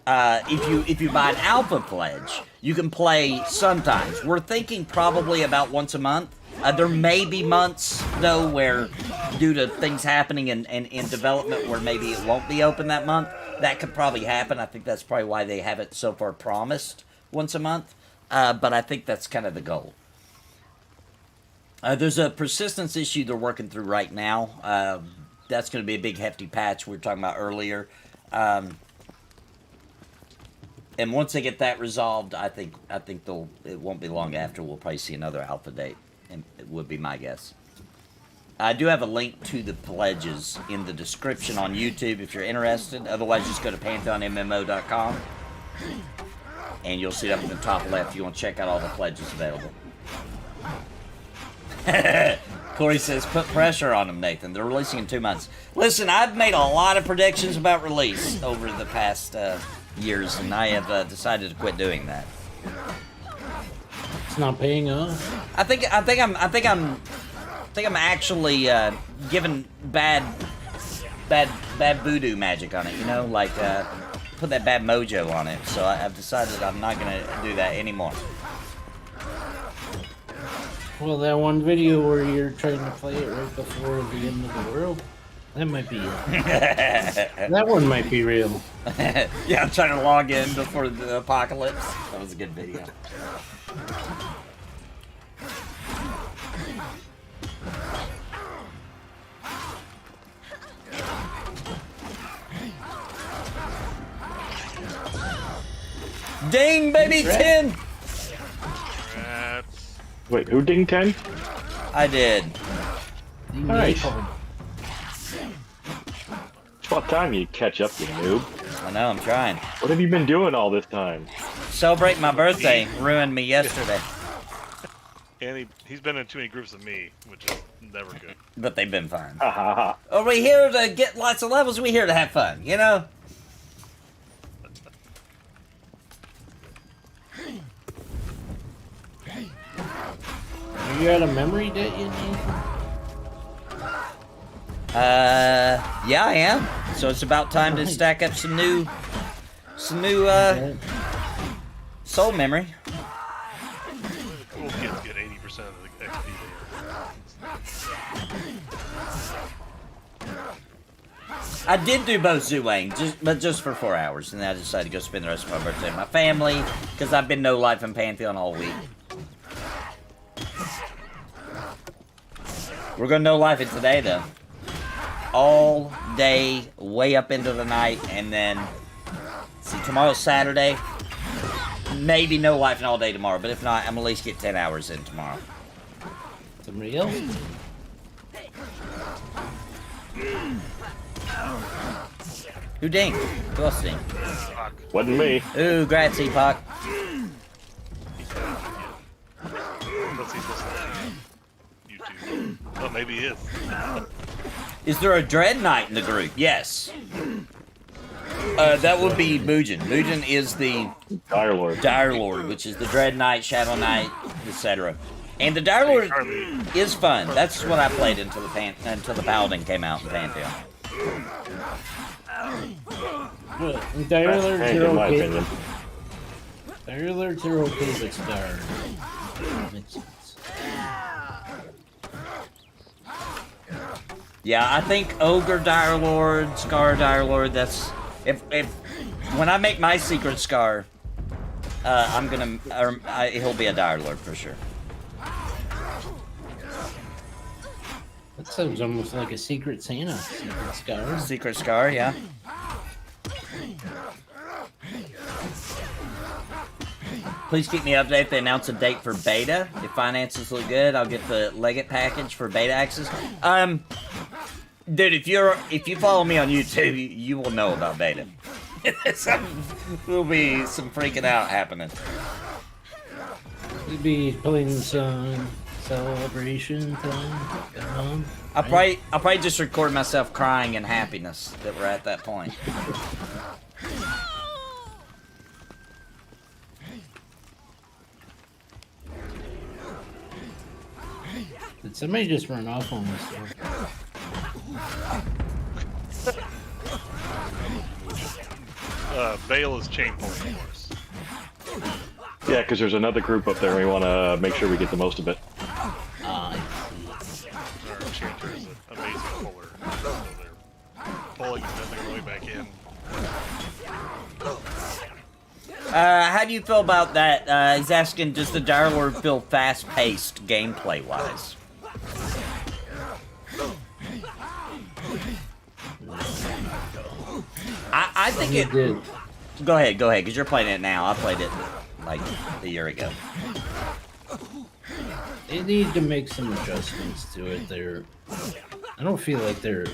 if you buy an alpha pledge, you can play sometimes. We're thinking probably about once a month. There may be months, though, where due to things happening in development where maybe it won't be open that month. That could probably happen. I think that's probably why they haven't so far promised once a month. But I think that's kind of the goal. There's a persistence issue they're working through right now. That's going to be a big, hefty patch we were talking about earlier. And once they get that resolved, I think it won't be long after we'll probably see another alpha date. And it would be my guess. I do have a link to the pledges in the description on YouTube if you're interested. Otherwise, just go to PantheonMMO.com. And you'll see it up in the top left if you want to check out all the pledges available. Corey says, put pressure on them, Nathan. They're releasing in 2 months. Listen, I've made a lot of predictions about release over the past years, and I have decided to quit doing that. It's not paying off. I think I'm actually giving bad voodoo magic on it. You know, like put that bad mojo on it. So I've decided I'm not gonna do that anymore. Well, that one video where you're trying to play it right before the end of the world, that might be that one might be real. Yeah, I'm trying to log in before the apocalypse. That was a good video. Ding, baby, 10! Rats. Wait, who dinged 10? I did. Nice. It's about time you catch up, you noob. I know, I'm trying. What have you been doing all this time? Celebrate my birthday. Ruined me yesterday. And he's been in too many groups with me, which is never good. But they've been fine. Ha ha ha. Are we here to get lots of levels? Are we here to have fun, you know? Are you out of memory debt yet, Nathan? Yeah, I am. So it's about time to stack up some new soul memory. Cool kids get 80% of the XP there. I did do both Zhuang, but just for 4 hours, and then I decided to go spend the rest of my birthday with my family, because I've been no life in Pantheon all week. We're gonna no life it today, though. All day, way up into the night, and then, see, tomorrow's Saturday. Maybe no life and all day tomorrow, but if not, I'm at least get 10 hours in tomorrow. Somebody else? Who dinged? Who else dinged? Fuck. Wasn't me. Ooh, grats, Epoch. Unless he's listening to YouTube. Well, maybe he is. Is there a Dread Knight in the group? Yes. That would be Muujin. Muujin is the Dire Lord. Dire Lord, which is the Dread Knight, Shadow Knight, etc. And the Dire Lord is fun. That's what I played until the Paladin came out in Pantheon. What? Dire Lords Hey, are in my okay. opinion. Dire Lords are okay, but Star makes sense. Yeah, I think Ogre Dire Lord, Scar Dire Lord, that's... If when I make my secret Scar, I'm gonna... he'll be a Dire Lord for sure. That sounds almost like a Secret Santa. Secret Scar. Secret Scar, yeah. Please keep me updated if they announce a date for beta. If finances look good, I'll get the Legate package for beta access. Dude, if you follow me on YouTube, you will know about beta. There'll be some freaking out happening. We'll be playing some celebration time. I'll probably just record myself crying in happiness that we're at that point. Did somebody just run off on this door? Vale is chain pulling for us. Yeah, because there's another group up there and we want to make sure we get the most of it. I Our changer is an amazing puller. So they're pulling and then they're going back in. How do you feel about that? He's asking, does the Dire Lord feel fast-paced gameplay-wise? I think it... did. Go ahead, because you're playing it now. I played it, like, a year ago. They need to make some adjustments to it. I don't feel like they're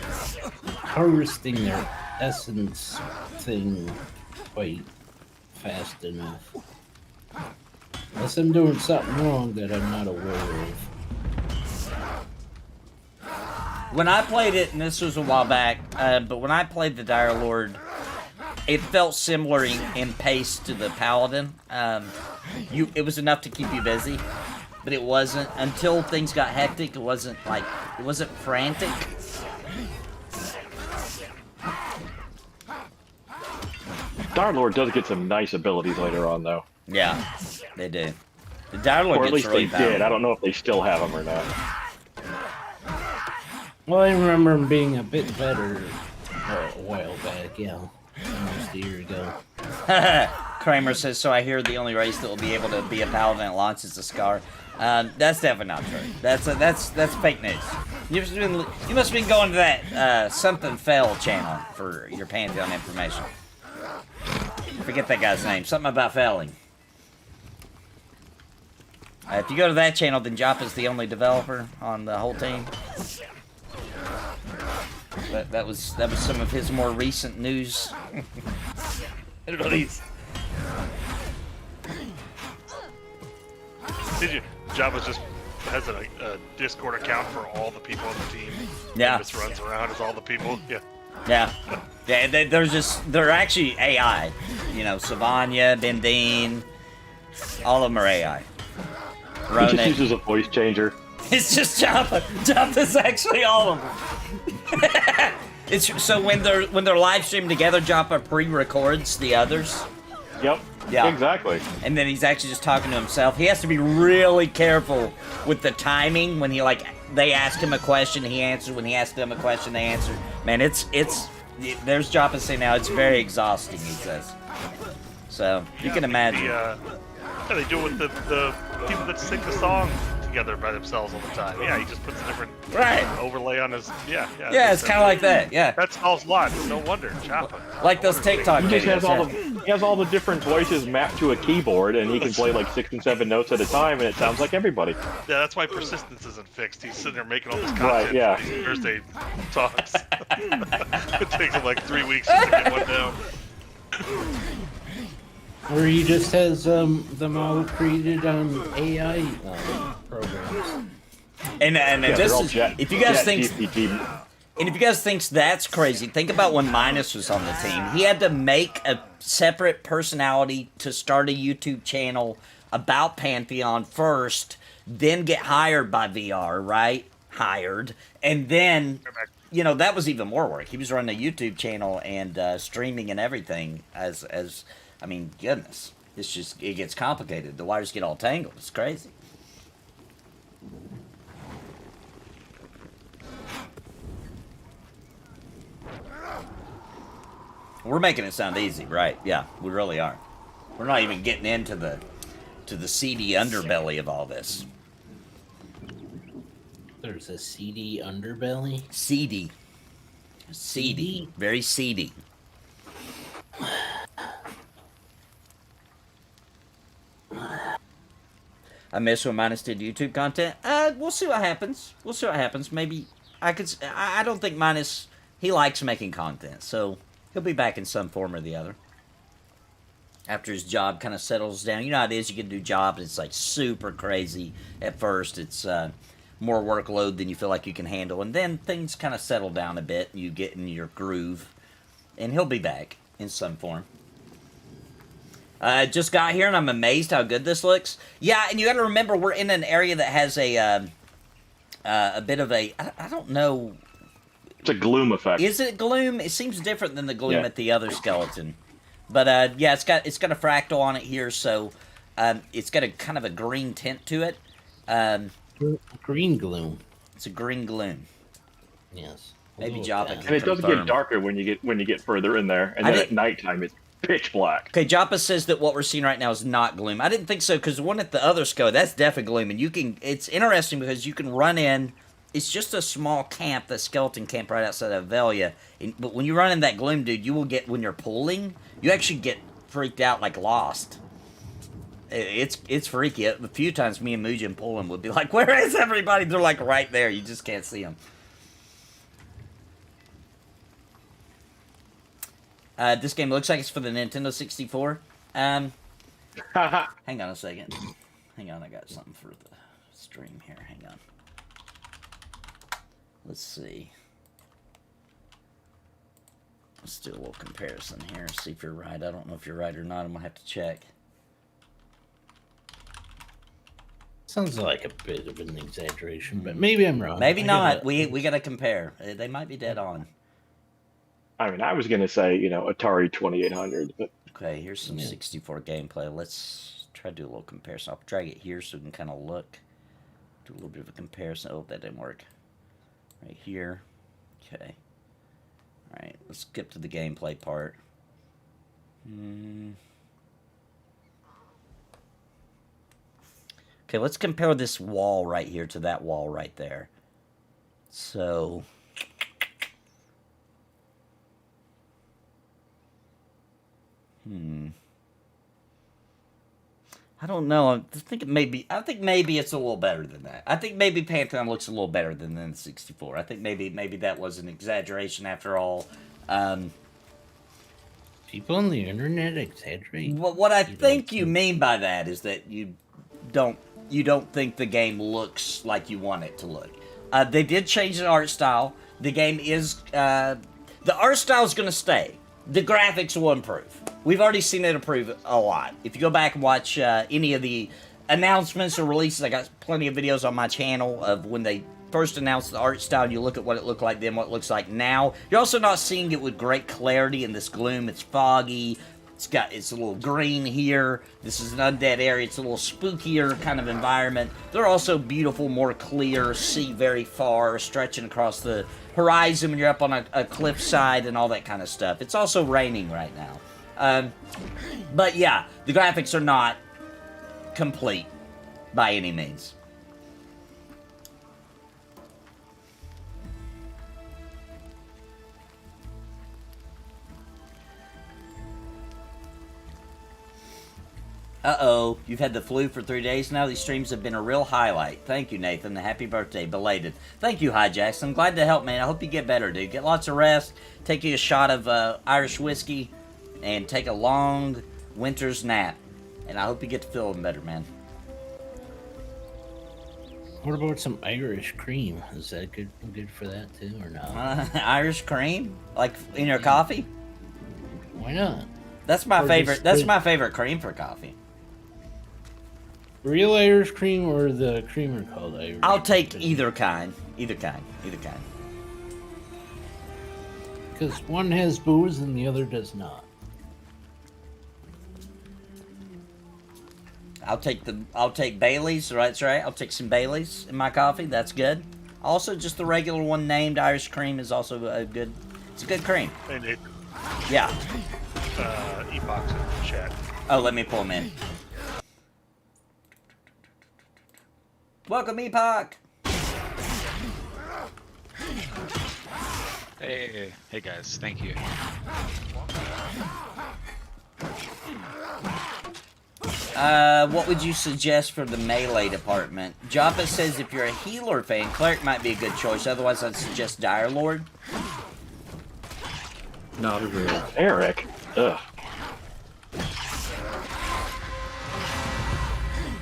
harvesting their essence thing quite fast enough. Unless I'm doing something wrong that I'm not aware of. When I played it, and this was a while back, but when I played the Dire Lord, It felt similar in pace to the Paladin. It was enough to keep you busy, but it wasn't until things got hectic. It wasn't frantic. Dire Lord does get some nice abilities later on, though. Yeah, they do. The Dire Lord Or at gets least really they powerful. did. I don't know if they still have them or not. Well, I remember him being a bit better a while back, yeah. Almost a year ago. Kramer says, so I hear the only race that will be able to be a paladin at launch is a Scar. That's definitely not true. That's fake news. You must have been going to that something fell channel for your Pantheon information. Forget that guy's name. Something about failing. If you go to that channel, then Joppa's the only developer on the whole team. That was some of his more recent news. Release. Did you? Java just has a Discord account for all the people on the team. Yeah. And just runs around as all the people. Yeah. Yeah. They're actually AI. You know, Savanya, Bendine, all of them are AI. He Ronan. just uses a voice changer. It's just Joppa. Joppa's actually all of them. It's so when they're live streaming together, Joppa pre-records the others. Yep. Yeah. Exactly. And then he's actually just talking to himself. He has to be really careful with the timing when they ask him a question, he answers. When he asks them a question, they answer. Man, there's Joppa saying now, it's very exhausting, he says. So, you can imagine. They do it with the people that sing the song together by themselves all the time. Yeah, he just puts a different overlay on his. Yeah, it's kind of like that. Yeah. That solves a lot. No wonder, Joppa. Like those TikTok He just videos. has all the different voices mapped to a keyboard, and he can play like 6 and 7 notes at a time, and it sounds like everybody. Yeah, that's why persistence isn't fixed. He's sitting there making all this content Right, yeah. for these Thursday talks. It takes him like 3 weeks just to get one down. Or he just has them all created on AI programs. And Yeah, this they're all is if you guys think that's crazy, think about when Minus was on the team. He had to make a separate personality to start a YouTube channel about Pantheon first, then get hired by VR, right? Hired. And then, that was even more work. He was running a YouTube channel and streaming and everything as I mean, goodness. It gets complicated. The wires get all tangled. It's crazy. We're making it sound easy, right? Yeah, we really are. We're not even getting into the seedy underbelly of all this. There's a seedy underbelly? Seedy. Very seedy. I miss when Minus did YouTube content. We'll see what happens. Maybe I don't think Minus, he likes making content, so he'll be back in some form or the other. After his job kind of settles down. You know how it is, you can do jobs, it's like super crazy at first. It's more workload than you feel like you can handle. And then things kind of settle down a bit, and you get in your groove. And he'll be back in some form. Just got here and I'm amazed how good this looks. Yeah, and you got to remember we're in an area that has a bit of a I don't know. It's a gloom effect. Is it gloom? It seems different than the gloom at the other skeleton. But yeah, it's got a fractal on it here, so it's got a kind of a green tint to it. Green gloom. It's a green gloom. Yes. Maybe Joppa can And it does confirm. get darker when you get further in there, and then at nighttime it's pitch black. Okay, Joppa says that what we're seeing right now is not gloom. I didn't think so, because the one at the other skull, that's definitely gloom. And it's interesting because you can run in, it's just a small camp, the skeleton camp right outside of Velia. But when you run in that gloom, dude, you will get, when you're pulling, you actually get freaked out, like lost. It's freaky. A few times me and Mujin pulling would be like, where is everybody? They're like right there. You just can't see them. This game looks like it's for the Nintendo 64. Hang on a second. Hang on, I got something for the stream here. Hang on. Let's see. Let's do a little comparison here. See if you're right. I don't know if you're right or not. I'm gonna have to check. Sounds like a bit of an exaggeration, but maybe I'm wrong. Maybe not. We gotta compare. They might be dead on. I mean, I was gonna say, you know, Atari 2800, but Okay, here's some 64 gameplay. Let's try to do a little comparison. I'll drag it here so we can kind of look. Do a little bit of a comparison. Oh, that didn't work. Right here. Okay. Alright, let's skip to the gameplay part. Okay, let's compare this wall right here to that wall right there. So... I don't know. I think maybe it's a little better than that. I think maybe Pantheon looks a little better than the 64. I think maybe that was an exaggeration after all. People on the internet exaggerate. What I think you mean by that is that you don't think the game looks like you want it to look. They did change the art style. The game is the art style is going to stay. The graphics will improve. We've already seen it improve a lot. If you go back and watch any of the announcements or releases, I got plenty of videos on my channel of when they first announced the art style, and you look at what it looked like then, what it looks like now. You're also not seeing it with great clarity in this gloom. It's foggy. It's a little green here. This is an undead area. It's a little spookier kind of environment. They're also beautiful, more clear, see very far, stretching across the horizon when you're up on a cliffside and all that kind of stuff. It's also raining right now. But yeah, the graphics are not complete by any means. Uh-oh, you've had the flu for 3 days now? These streams have been a real highlight. Thank you, Nathan. Happy birthday, belated. Thank you, Hijax. I'm glad to help, man. I hope you get better, dude. Get lots of rest, take you a shot of Irish whiskey, and take a long winter's nap. And I hope you get to feeling better, man. What about some Irish cream? Is that good for that, too, or not? Irish cream? Like in your coffee? Why not? That's my favorite. That's my favorite cream for coffee. Real Irish cream or the creamer called Irish? I'll take either kind. Either kind. Either kind. Because one has booze and the other does not. I'll take Bailey's, right? That's right. I'll take some Bailey's in my coffee. That's good. Also, just the regular one named Irish cream is also a good. It's a good cream. Hey, Nate. Yeah. Epoch's in the chat. Oh, let me pull him in. Welcome, Epoch. Hey guys, thank you. What would you suggest for the melee department? Joppa says if you're a healer fan, Cleric might be a good choice. Otherwise, I'd suggest Dire Lord. Not a real. Eric. Ugh.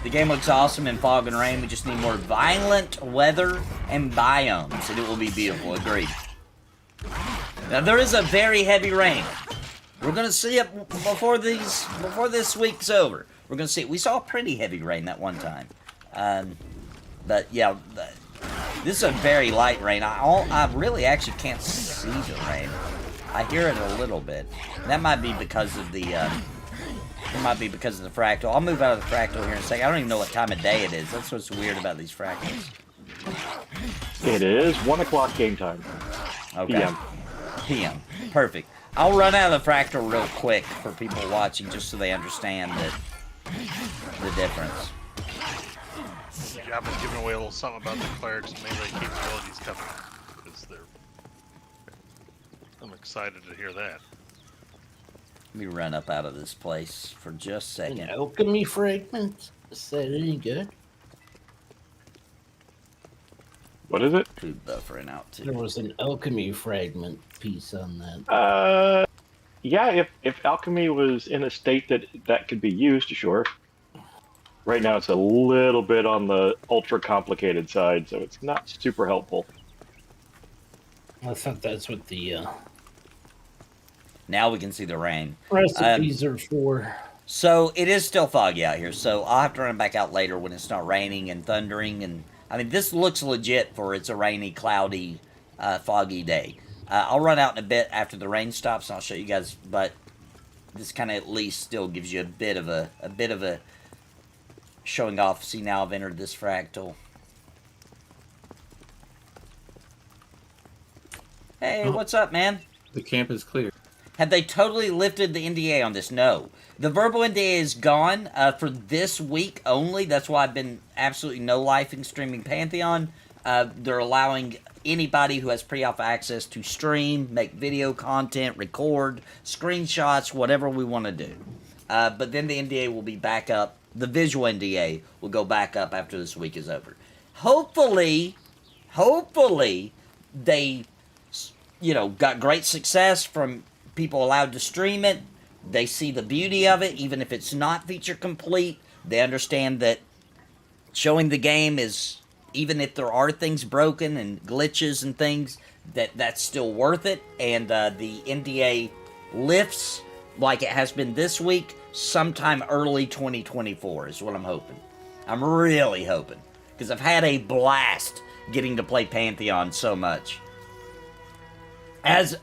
The game looks awesome in fog and rain. We just need more violent weather and biomes, and it will be beautiful. Agreed. Now, there is a very heavy rain. We're going to see it before this week's over. We're going to see it. We saw pretty heavy rain that one time. But, yeah, this is a very light rain. I really actually can't see the rain. I hear it a little bit. That might be because of the... It might be because of the fractal. I'll move out of the fractal here in a second. I don't even know what time of day it is. That's what's weird about these fractals. It is 1 o'clock game time. Okay. PM. Perfect. I'll run out of the fractal real quick for people watching just so they understand the difference. Yeah, I've been giving away a little something about the clerics and melee capabilities coming. Because I'm excited to hear that. Let me run up out of this place for just a second. An alchemy fragment? Is that any good? What is it? Food buffering out too. There was an alchemy fragment piece on that. Yeah, if alchemy was in a state that could be used, sure. Right now it's a little bit on the ultra complicated side, so it's not super helpful. I thought that's what the Now we can see the rain. Recipes are for. So it is still foggy out here, so I'll have to run back out later when it's not raining and thundering. And I mean, this looks legit for it's a rainy, cloudy, foggy day. I'll run out in a bit after the rain stops, and I'll show you guys. But this kind of at least still gives you a bit of a showing off. See, now I've entered this fractal. Hey, what's up, man? The camp is clear. Have they totally lifted the NDA on this? No. The verbal NDA is gone for this week only. That's why I've been absolutely no-lifing streaming Pantheon. They're allowing anybody who has pre-alpha access to stream, make video content, record, screenshots, whatever we want to do. But then the NDA will be back up. The visual NDA will go back up after this week is over. Hopefully, they, got great success from people allowed to stream it. They see the beauty of it, even if it's not feature complete. They understand that showing the game is, even if there are things broken and glitches and things, that's still worth it. And the NDA lifts like it has been this week, sometime early 2024 is what I'm hoping. I'm really hoping, because I've had a blast getting to play Pantheon so much. As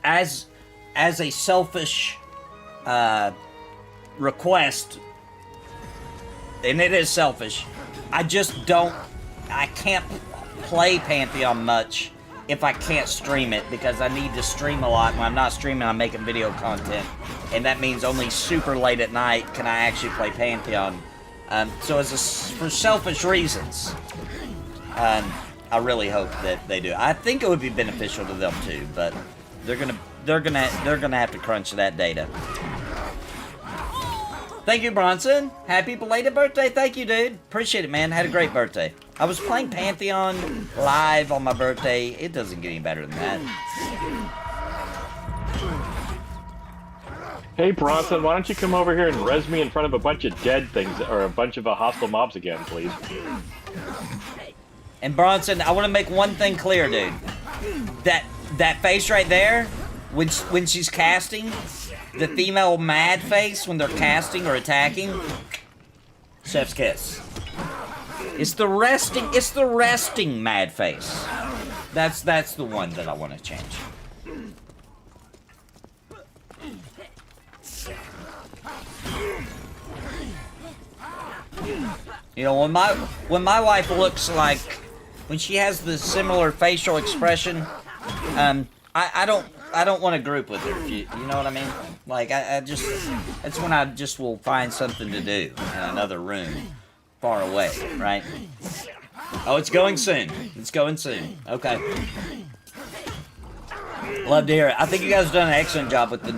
a selfish request, and it is selfish, I can't play Pantheon much if I can't stream it, because I need to stream a lot. When I'm not streaming, I'm making video content, and that means only super late at night can I actually play Pantheon. So for selfish reasons, I really hope that they do. I think it would be beneficial to them too, but they're gonna have to crunch that data. Thank you, Bronson. Happy belated birthday. Thank you, dude. Appreciate it, man. Had a great birthday. I was playing Pantheon live on my birthday. It doesn't get any better than that. Hey, Bronson, why don't you come over here and res me in front of a bunch of dead things, or a bunch of hostile mobs again, please? And Bronson, I want to make one thing clear, dude. That face right there, when she's casting, the female mad face when they're casting or attacking, chef's kiss. It's the resting mad face. That's the one that I want to change. You know, when my wife looks like, when she has the similar facial expression, I don't want to group with her. If you know what I mean? Like that's when I just will find something to do in another room, far away, right? Oh, it's going soon. It's going soon. Okay. Love to hear it. I think you guys have done an excellent job with the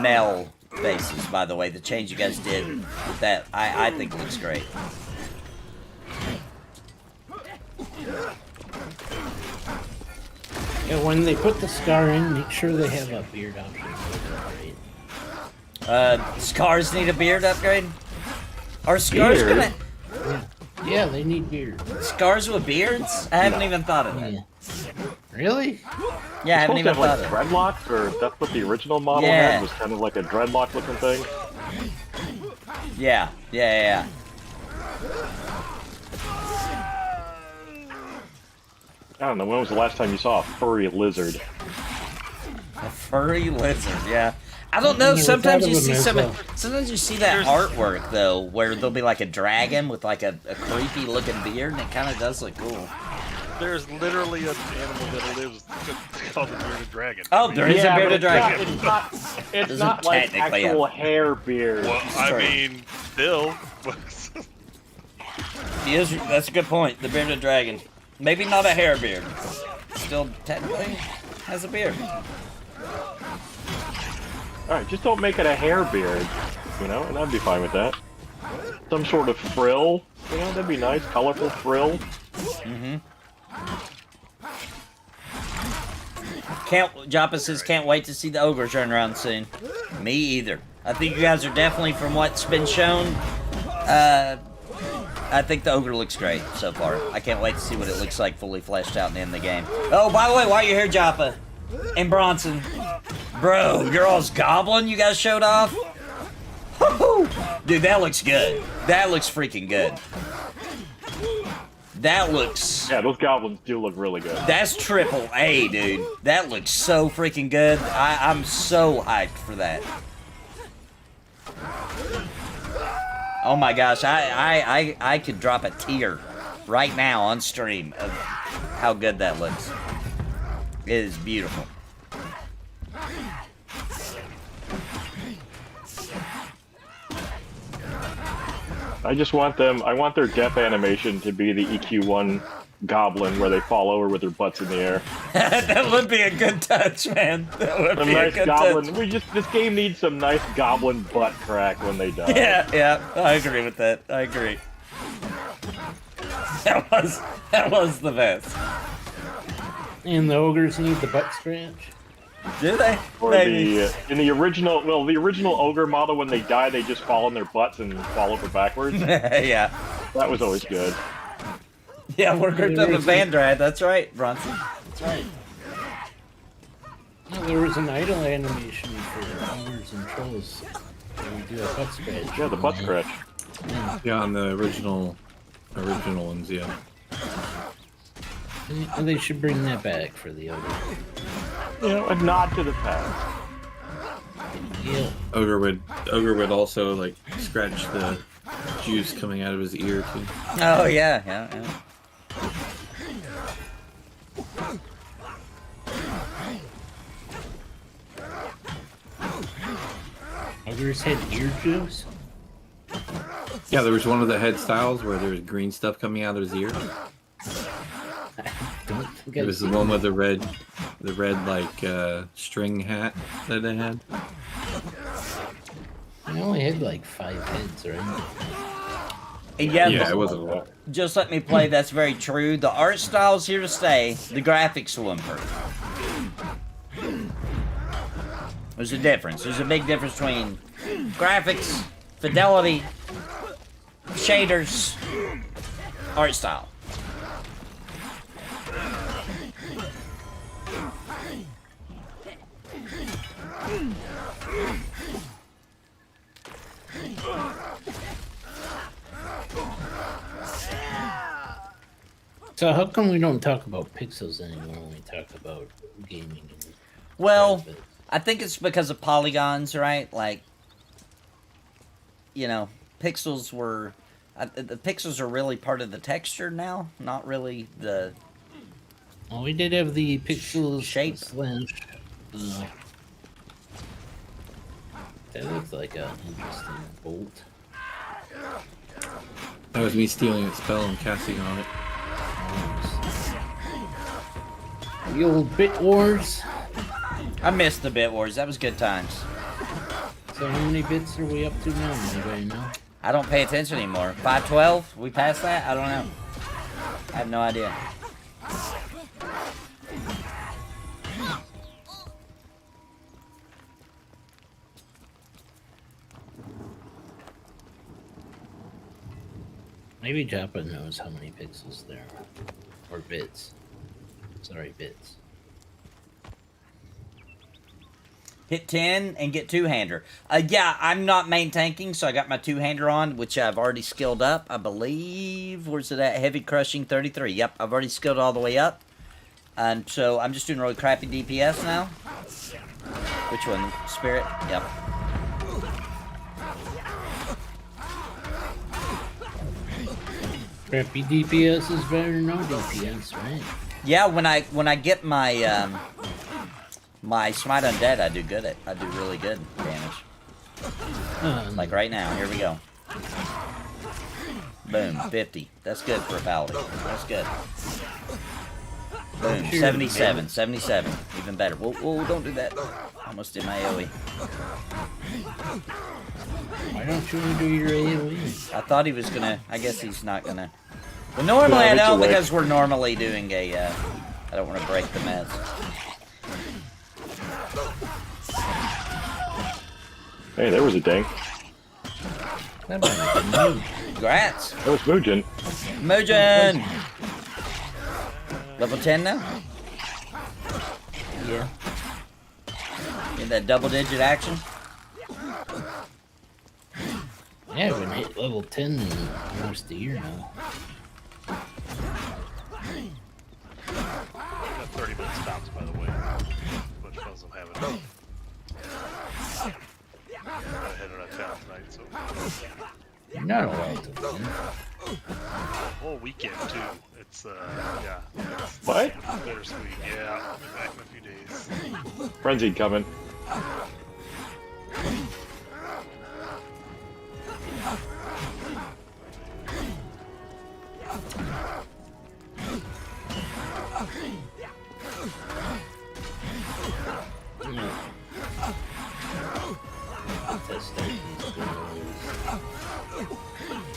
male faces. By the way, the change you guys did with that, I think looks great. Yeah, when they put the scar in, make sure they have a beard option. Scars need a beard upgrade? Are scars Beard? gonna... Yeah, they need beard. Scars with beards? I haven't even thought of that. Yeah. Really? Yeah, I haven't even Supposed thought to of have that. like dreadlocks, or that's what the original model Yeah. had, was kind of like a dreadlock looking thing. Yeah. I don't know, when was the last time you saw a furry lizard? A furry lizard, yeah. I don't know, never sometimes thought you of see them sometimes you see that artwork though, where there'll be like a dragon with like a creepy looking beard, and it kind of does look cool. There's literally an animal that lives called the bearded dragon. Oh, there is a but bearded dragon. It's Doesn't not like technically actual hair beard. Well, I Sorry. mean, still. That's a good point, the bearded dragon. Maybe not a hair beard. Still technically has a beard. Alright, just don't make it a hair beard, and I'd be fine with that. Some sort of frill, that'd be nice, colorful frill. Joppa says, can't wait to see the ogre turn around soon. Me either. I think you guys are definitely, from what's been shown, I think the ogre looks great so far. I can't wait to see what it looks like fully fleshed out and in the game. Oh, by the way, while you're here, Joppa and Bronson, Bro, you're all's goblin you guys showed off? Woo-hoo! Dude, that looks good. That looks freaking good. That looks... Yeah, those goblins do look really good. That's triple A, dude. That looks so freaking good. I'm so hyped for that. Oh my gosh, I could drop a tear right now on stream of how good that looks. It is beautiful. I just want them. I want their death animation to be the EQ1 goblin where they fall over with their butts in the air. That would be a good touch, man. That would Some be nice a good goblin. touch. This game needs some nice goblin butt crack when they die. Yeah, I agree with that. I agree. That was the best. And the ogres need the butt scratch. Do they? Or in the original, the original ogre model, when they die, they just fall on their butts and fall over backwards. Yeah. That was always good. Yeah, we're grouped up in Vandrad. That's right, Bronson. That's right. Well, there was an idle animation for ogres and trolls. Where we do a butt scratch. Yeah, the butt scratch. Yeah, on the original ones, yeah. And they should bring that back for the ogre. You know, a nod to the past. Yeah. Ogre would also like scratch the juice coming out of his ear too. Oh yeah. Ogres had ear juice? Yeah, there was one of the head styles where there was green stuff coming out of his ear. Don't think It I've was the seen one that. with the red like string hat that they had. I only had like 5 heads, right? And yeah, Yeah, it wasn't a lot. just let me play. That's very true. The art style's here to stay. The graphics will improve. There's a difference. There's a big difference between graphics, fidelity, shaders, art style. So how come we don't talk about pixels anymore when we talk about gaming? And Well, graphics? I think it's because of polygons, right? Like, you know, pixels were... the pixels are really part of the texture now, not really the... Well, we did have the pixels Shape. slash. That looks like an interesting bolt. That was me stealing its spell and casting on it. The old Bit Wars. I missed the Bit Wars. That was good times. So how many bits are we up to now? Anybody know? I don't pay attention anymore. 512? We passed that? I don't know. I have no idea. Maybe Joppa knows how many pixels there are. Or bits. Sorry, bits. Hit 10 and get two-hander. Yeah, I'm not main tanking, so I got my two-hander on, which I've already skilled up. I believe, where's it at? Heavy Crushing 33. Yep, I've already skilled all the way up. And so I'm just doing really crappy DPS now. Which one? Spirit? Yep. Crappy DPS is better than no DPS, right? Yeah, when I get my my Smite Undead, I do really good damage. Like right now, here we go. Boom, 50. That's good for a paladin. That's good. Boom, 77, 77. Even better. Whoa, don't do that. Almost did my AoE. Why don't you do your AoE? I thought he was gonna, I guess he's not gonna. Well, normally I don't, because we're normally doing a, I don't want to break the mess. Hey, there was a dink. That might have been me. Congrats! That was Mugen. Mojin! Level 10 now? Yeah. You Get that double-digit action. I haven't hit level 10 in almost a year now. Got 30-minute stops, by the way. Much fun as I'm having. Gotta head out of town tonight, so. You're not allowed to win. Whole weekend too. It's yeah. What? Bittersweet. Yeah, I'll be back in a few days. Frenzied coming.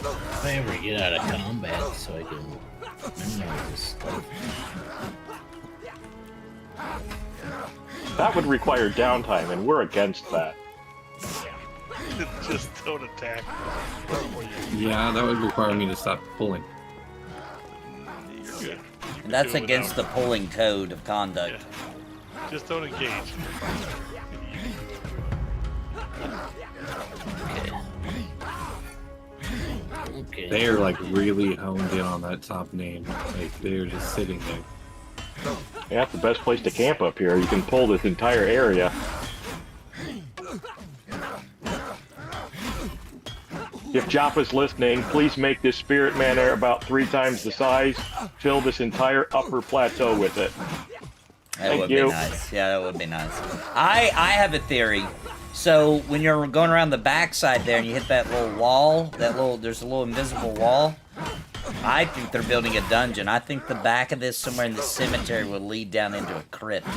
If I ever get out of combat so I can memorize this stuff. That would require downtime, and we're against that. Just don't attack. Yeah, that would require me to stop pulling. You're good. You And can that's do it against the without- pulling code of conduct. Yeah. Just don't engage. Okay. They're like really honed in on that top name. Like they're just sitting there. Yeah, that's the best place to camp up here. You can pull this entire area. If Joppa's listening, please make this spirit manor about 3 times the size. Fill this entire upper plateau with it. That Thank would you. be nice. Yeah, that would be nice. I have a theory. So when you're going around the backside there and you hit that little wall, there's a little invisible wall. I think they're building a dungeon. I think the back of this, somewhere in the cemetery, will lead down into a crypt.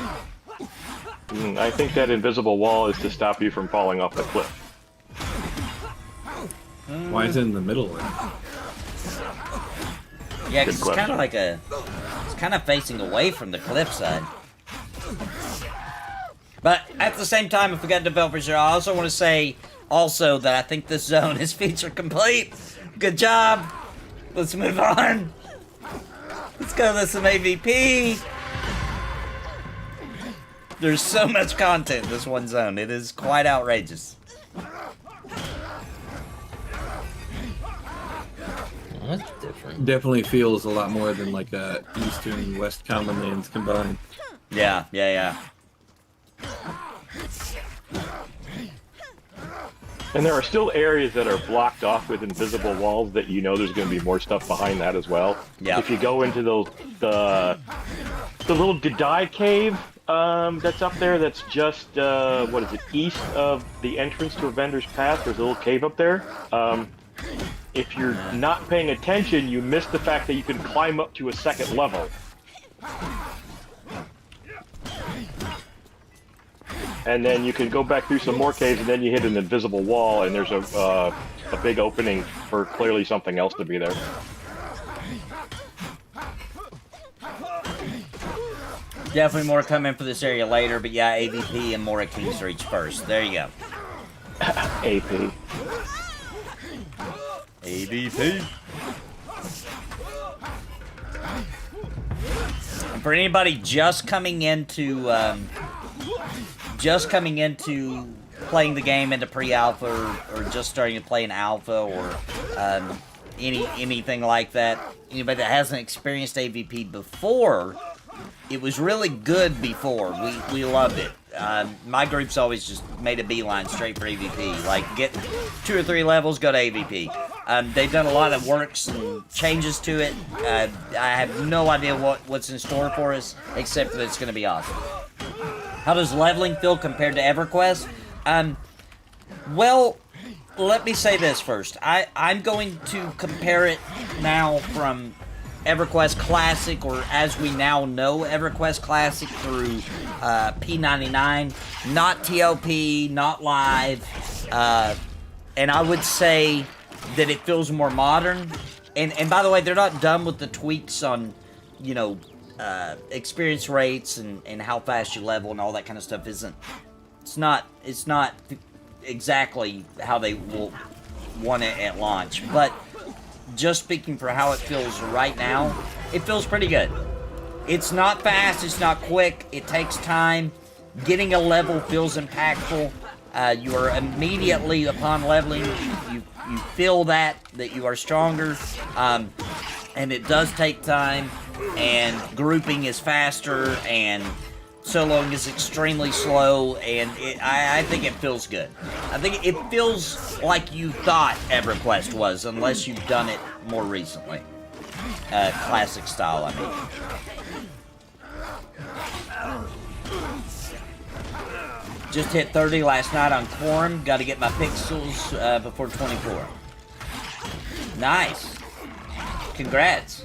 I think that invisible wall is to stop you from falling off the cliff. Why is it in the middle then? Yeah, because Good it's kind question. of like it's kind of facing away from the cliffside. But at the same time, if we got developers here, I also want to say also that I think this zone is feature complete. Good job. Let's move on. Let's go to some AVP. There's so much content in this one zone. It is quite outrageous. Well, that's different. Definitely feels a lot more than like a Eastern and West Common Lands combined. Yeah, yeah, yeah. And there are still areas that are blocked off with invisible walls that you know there's going to be more stuff behind that as well. Yeah. If you go into the little Didai cave that's up there, that's just what is it, east of the entrance to a vendor's path. There's a little cave up there. If you're not paying attention, you miss the fact that you can climb up to a second level. And then you can go back through some more caves, and then you hit an invisible wall, and there's a big opening for clearly something else to be there. Definitely more coming for this area later, but yeah, AVP and more at King's Reach first. There you go. AP. AVP. And for anybody just coming into playing the game into pre-alpha or just starting to play in alpha or anything like that, anybody that hasn't experienced AVP before, it was really good before. We loved it. My group's always just made a beeline straight for AVP. Like, get 2 or 3 levels, go to AVP. They've done a lot of works and changes to it. I have no idea what's in store for us, except that it's going to be awesome. How does leveling feel compared to EverQuest? Well, let me say this first. I'm going to compare it now from EverQuest Classic, or as we now know EverQuest Classic, through P99, not TLP, not live, and I would say that it feels more modern. And by the way, they're not done with the tweaks on, you know, experience rates and how fast you level and all that kind of stuff. It's not exactly how they will want it at launch, but just speaking for how it feels right now, it feels pretty good. It's not fast, it's not quick, it takes time. getting a level feels impactful. You are immediately, upon leveling, you feel that you are stronger, and it does take time, and grouping is faster, and soloing is extremely slow, and I think it feels good. I think it feels like you thought EverQuest was, unless you've done it more recently. Classic style, I mean. Just hit 30 last night on Quorum. Got to get my pixels before 24. Nice. Congrats.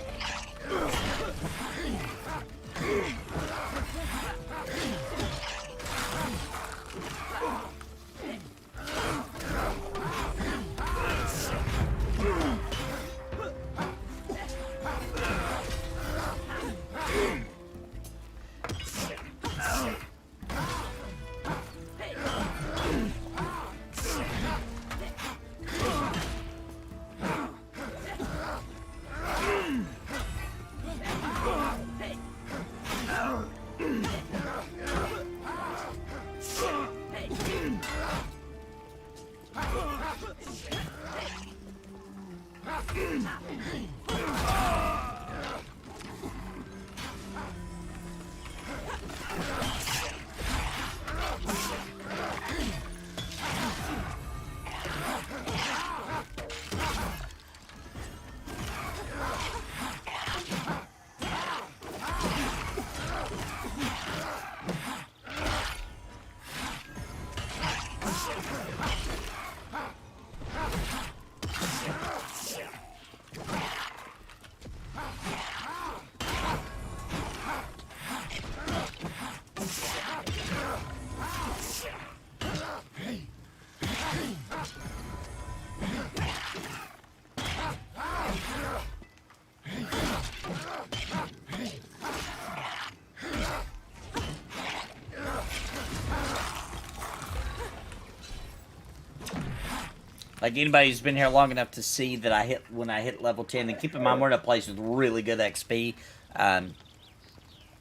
Like anybody who's been here long enough to see that when I hit level 10, and keep in mind we're in a place with really good XP. I've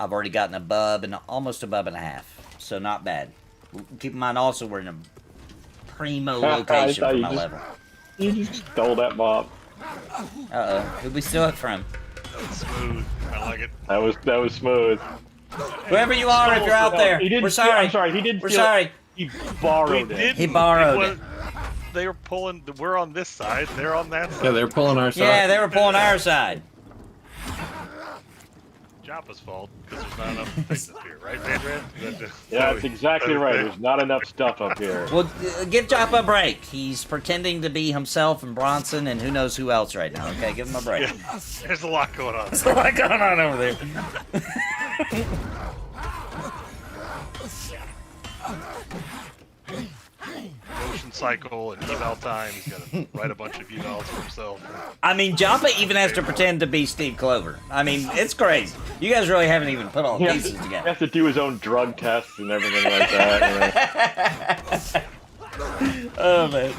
already gotten a bub and almost a bub and a half, so not bad. Keep in mind also we're in a primo location for my level. You just stole that mob. Uh-oh, who'd we steal it from? Smooth. I like it. That was smooth. Whoever you are, if you're out there, we're sorry. I'm sorry. He didn't. We're sorry. He borrowed it. He borrowed it. They were pulling. We're on this side. They're on that side. Yeah, they're pulling our side. Yeah, they were pulling our side. Joppa's fault because there's not enough things up here, right, Mandran? Yeah, that's exactly right. There's not enough stuff up here. Well, give Joppa a break. He's pretending to be himself and Bronson and who knows who else right now. Okay, give him a break. Yeah, there's a lot going on. There's a lot going on over there. Motion cycle and eval time. He's got to write a bunch of evals for himself. I mean, Joppa even has to pretend to be Steve Clover. I mean, it's crazy. You guys really haven't even put all the pieces He together. has to do his own drug tests and everything like that. Oh, man.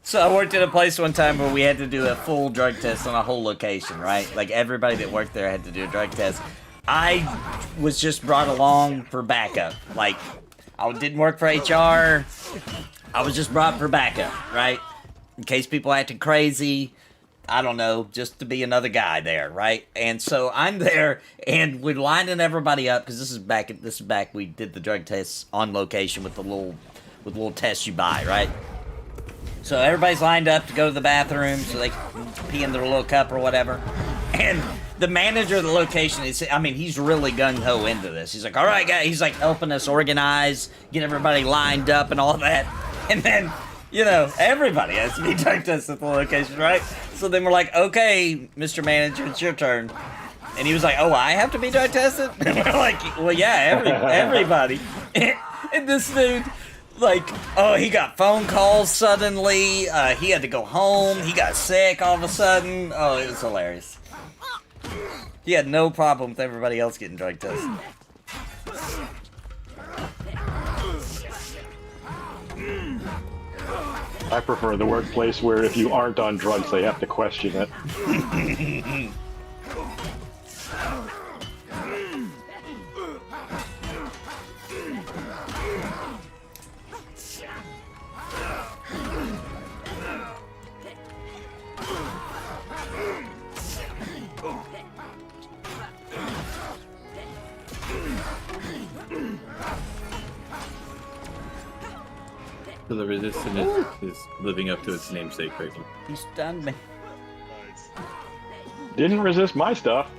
So I worked at a place one time where we had to do a full drug test on a whole location, right? Like, everybody that worked there had to do a drug test. I was just brought along for backup. Like, I didn't work for HR. I was just brought for backup, right? In case people acted crazy. I don't know, just to be another guy there, right? And so I'm there, and we're lining everybody up, because this is back we did the drug tests on location with the little tests you buy, right? So everybody's lined up to go to the bathroom so they can pee in their little cup or whatever. And the manager of the location he's really gung-ho into this. He's like, all right, guys, he's like helping us organize, get everybody lined up and all that. And then, everybody has to be drug tested at the location, right? So then we're like, okay, Mr. Manager, it's your turn. And he was like, oh, I have to be drug tested? And we're like, well, yeah, everybody. And this dude, he got phone calls suddenly. He had to go home. He got sick all of a sudden. Oh, it was hilarious. He had no problem with everybody else getting drug tested. I prefer the workplace where if you aren't on drugs, they have to question it. So the resistance is living up to its namesake right now. He stunned me. Nice. Didn't resist my stuff.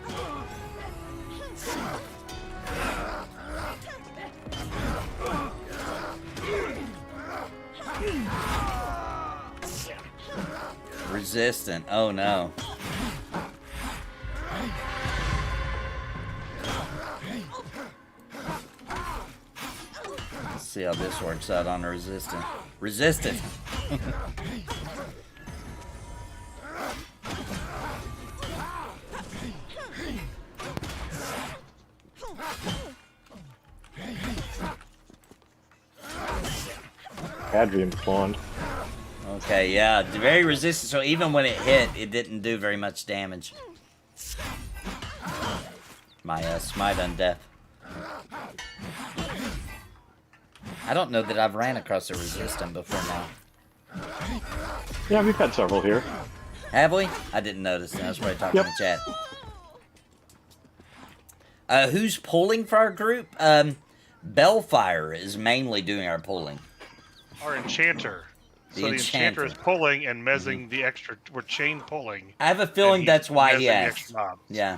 Resistant. Oh no. Let's see how this works out on a resistant. Resistant. Hadrian spawned. Okay, yeah, very resistant. So even when it hit, it didn't do very much damage. My smite undeath. I don't know that I've ran across a resistant before now. Yeah, we've had several here. Have we? I didn't notice. I was probably talking in the chat. Who's pulling for our group? Bellfire is mainly doing our pulling. Our enchanter. The So the enchanter. enchanter is pulling and mezzing the extra. We're chain pulling. I have a and feeling he's that's why mezzing he the asked. extra mobs. Yeah,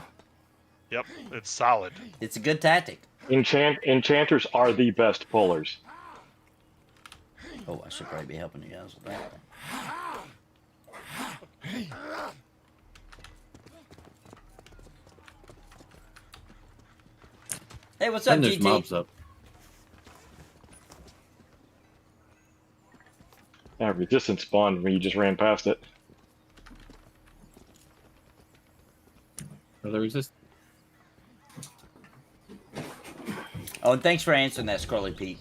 Yep, it's solid. it's a good tactic. Enchanters are the best pullers. Oh, I should probably be helping you guys with that. Hey, what's up, And there's GT? mobs up. Yeah, resistance spawned when you just ran past it. Are the resist? Oh, and thanks for answering that, Scully Pete.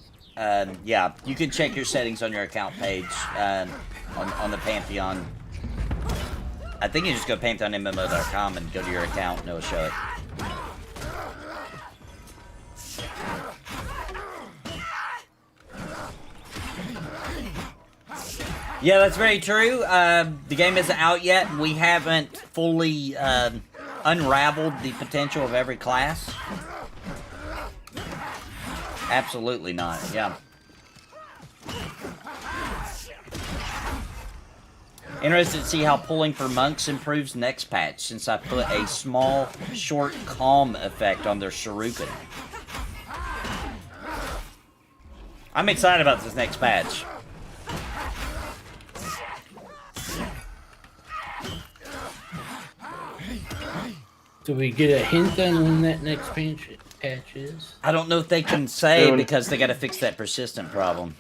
Yeah, you can check your settings on your account page on the Pantheon. I think you just go pantheonmmo.com and go to your account and it'll show it. Yeah, that's very true. The game isn't out yet. We haven't fully unraveled the potential of every class. Absolutely not, yeah. Interested to see how pulling for monks improves next patch, since I put a small, short calm effect on their shuriken. I'm excited about this next patch. Do we get a hint on when that next patch is? I don't know if they can say Soon. because they got to fix that persistent problem.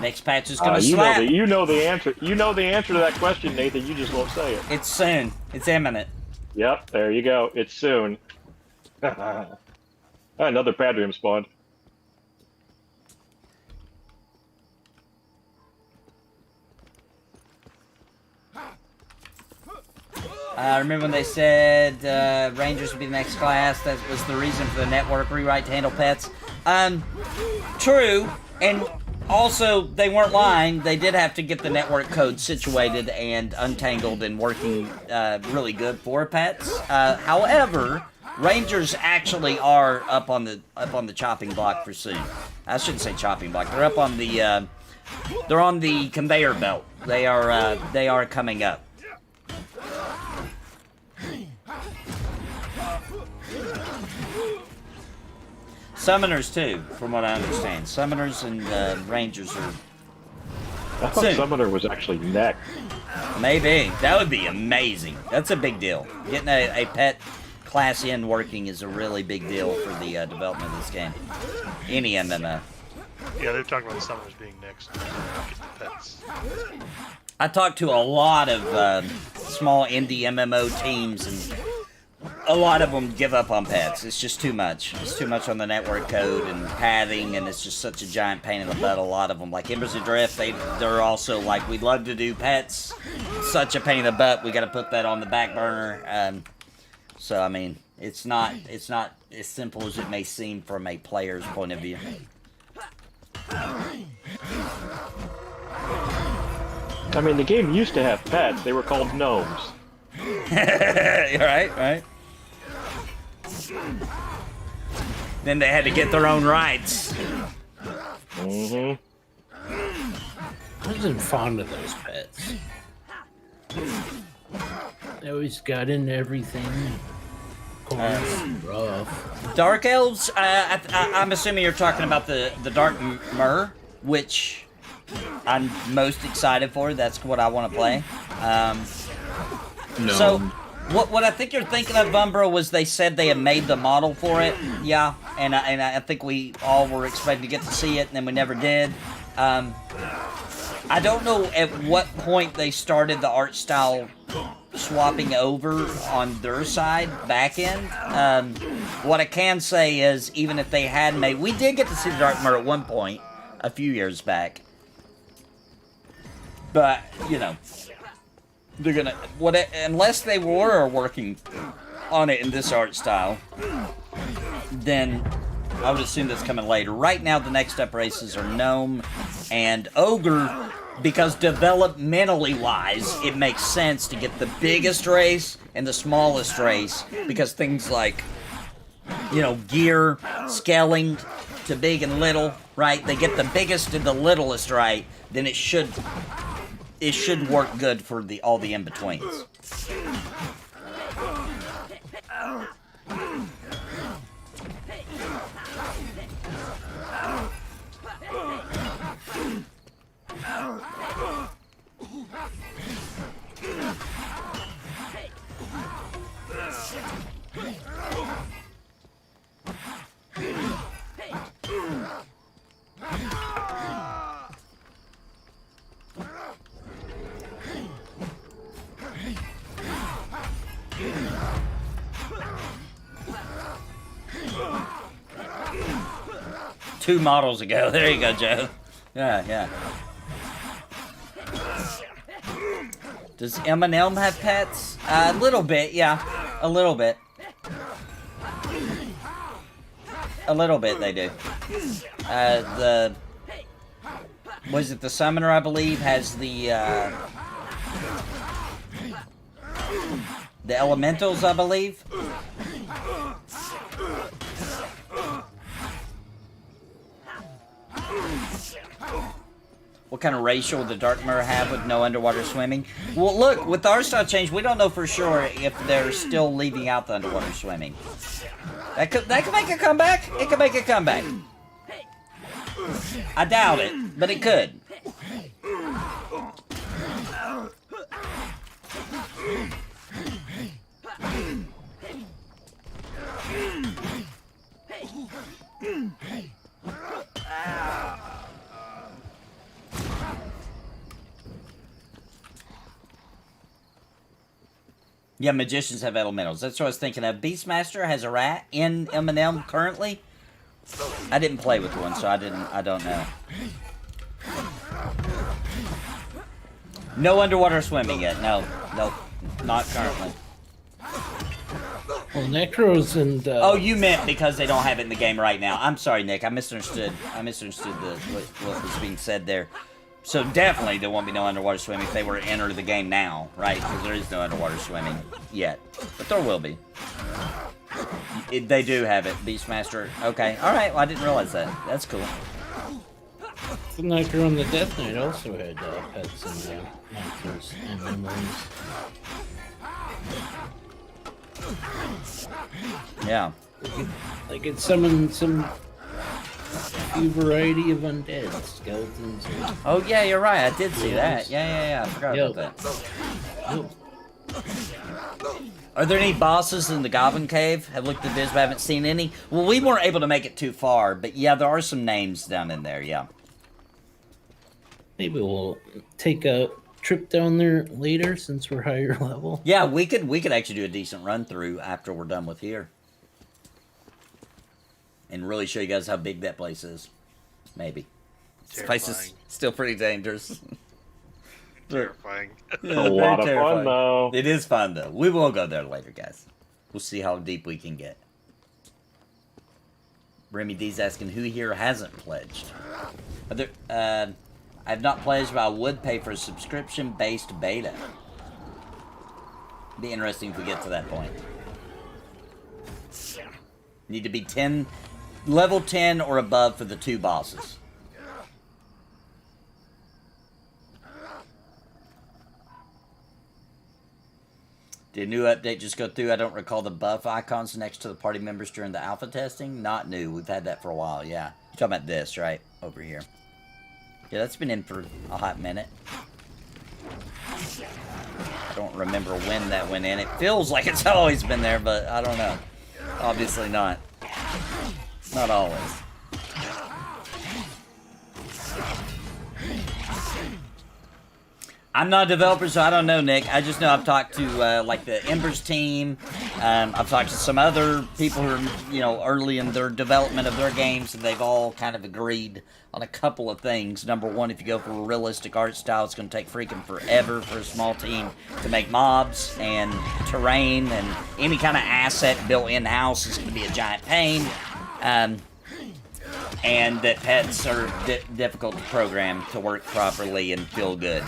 Next patch is gonna slap. You know the answer. You know the answer to that question, Nathan. You just won't say it. It's soon. It's imminent. Yep, there you go. It's soon. Another Padrium spawned. I remember when they said Rangers would be the next class. That was the reason for the network rewrite to handle pets. True, and also they weren't lying. They did have to get the network code situated and untangled and working really good for pets. However, Rangers actually are up on the chopping block for soon. I shouldn't say chopping block. They're up on the they're on the conveyor belt. They are coming up. Summoners too, from what I understand. Summoners and Rangers are I thought Soon. Summoner was actually next. maybe. That would be amazing. That's a big deal. Getting a pet class in working is a really big deal for the development of this game. Any MMO. Yeah, they're talking about the summoners being next. Get the pets. I talked to a lot of small indie MMO teams, and a lot of them give up on pets. It's just too much. It's too much on the network code and padding, and it's just such a giant pain in the butt. A lot of them, like Embers Adrift, they're also like, we'd love to do pets. Such a pain in the butt. We got to put that on the back burner. So I mean, it's not as simple as it may seem from a player's point of view. I mean, the game used to have pets. They were called gnomes. Right. Then they had to get their own rights. Mm-hmm. I wasn't fond of those pets. They always got into everything. Rough. Dark Elves, I'm assuming you're talking about the Dark Myr, which I'm most excited for. That's what I want to play. No. So, what I think you're thinking of, Umbra, was they said they had made the model for it. Yeah, and I think we all were expecting to get to see it, and then we never did. I don't know at what point they started the art style swapping over on their side, back end. What I can say is, even if they had made... We did get to see the Dark Myr at one point, a few years back. But, you know... They're gonna... unless they were working on it in this art style, then I would assume that's coming later. Right now, the next up races are Gnome and Ogre, because developmentally wise, it makes sense to get the biggest race and the smallest race, because things like, you know, gear, scaling to big and little, right? They get the biggest and the littlest right, then it should work good for all the in-betweens. Two models ago. There you go, Joe. Yeah. Does M&M have pets? A little bit, yeah. A little bit. A little bit, they do. Was it the Summoner, I believe, has the Elementals, I believe? What kind of ratio will the Dark Myr have with no underwater swimming? Well, look, with the art style change, we don't know for sure if they're still leaving out the underwater swimming. That could make a comeback. It could make a comeback. I doubt it, but it could. Yeah, magicians have elementals. That's what I was thinking of. Beastmaster has a rat in M&M currently. I didn't play with one, so I don't know. No underwater swimming yet. No, not currently. Well, Necros and... Oh, you meant because they don't have it in the game right now. I'm sorry, Nick. I misunderstood. What was being said there. So definitely there won't be no underwater swimming if they were to enter the game now, right? Because there is no underwater swimming yet. But there will be. They do have it. Beastmaster. Okay. Alright. Well, I didn't realize that. That's cool. The Necro and the Death Knight also had pets and monsters and memories. Yeah. They could summon some few variety of undead skeletons. Oh yeah, you're right. I did see that. Yeah. I forgot about that. Are there any bosses in the Goblin Cave? Have looked at this, but haven't seen any. Well, we weren't able to make it too far, but yeah, there are some names down in there. Yeah. Maybe we'll take a trip down there later since we're higher level. Yeah, we could actually do a decent run through after we're done with here. And really show you guys how big that place is. Maybe. This place is still pretty dangerous. Terrifying. Yeah, a lot of fun, though. It is fun, though. We will go there later, guys. We'll see how deep we can get. Remy D's asking, who here hasn't pledged? I have not pledged, but I would pay for a subscription-based beta. Be interesting if we get to that point. Need to be level 10 or above for the 2 bosses. Did a new update just go through? I don't recall the buff icons next to the party members during the alpha testing. Not new. We've had that for a while, yeah. You're talking about this, right? Over here. Yeah, that's been in for a hot minute. I don't remember when that went in. It feels like it's always been there, but I don't know. Obviously not. Not always. I'm not a developer, so I don't know, Nick. I just know I've talked to, like, the Embers team. I've talked to some other people who are, you know, early in their development of their games, and they've all kind of agreed on a couple of things. Number one, if you go for a realistic art style, it's going to take freaking forever for a small team to make mobs and terrain, and any kind of asset built in-house is going to be a giant pain. And that pets are difficult to program to work properly and feel good.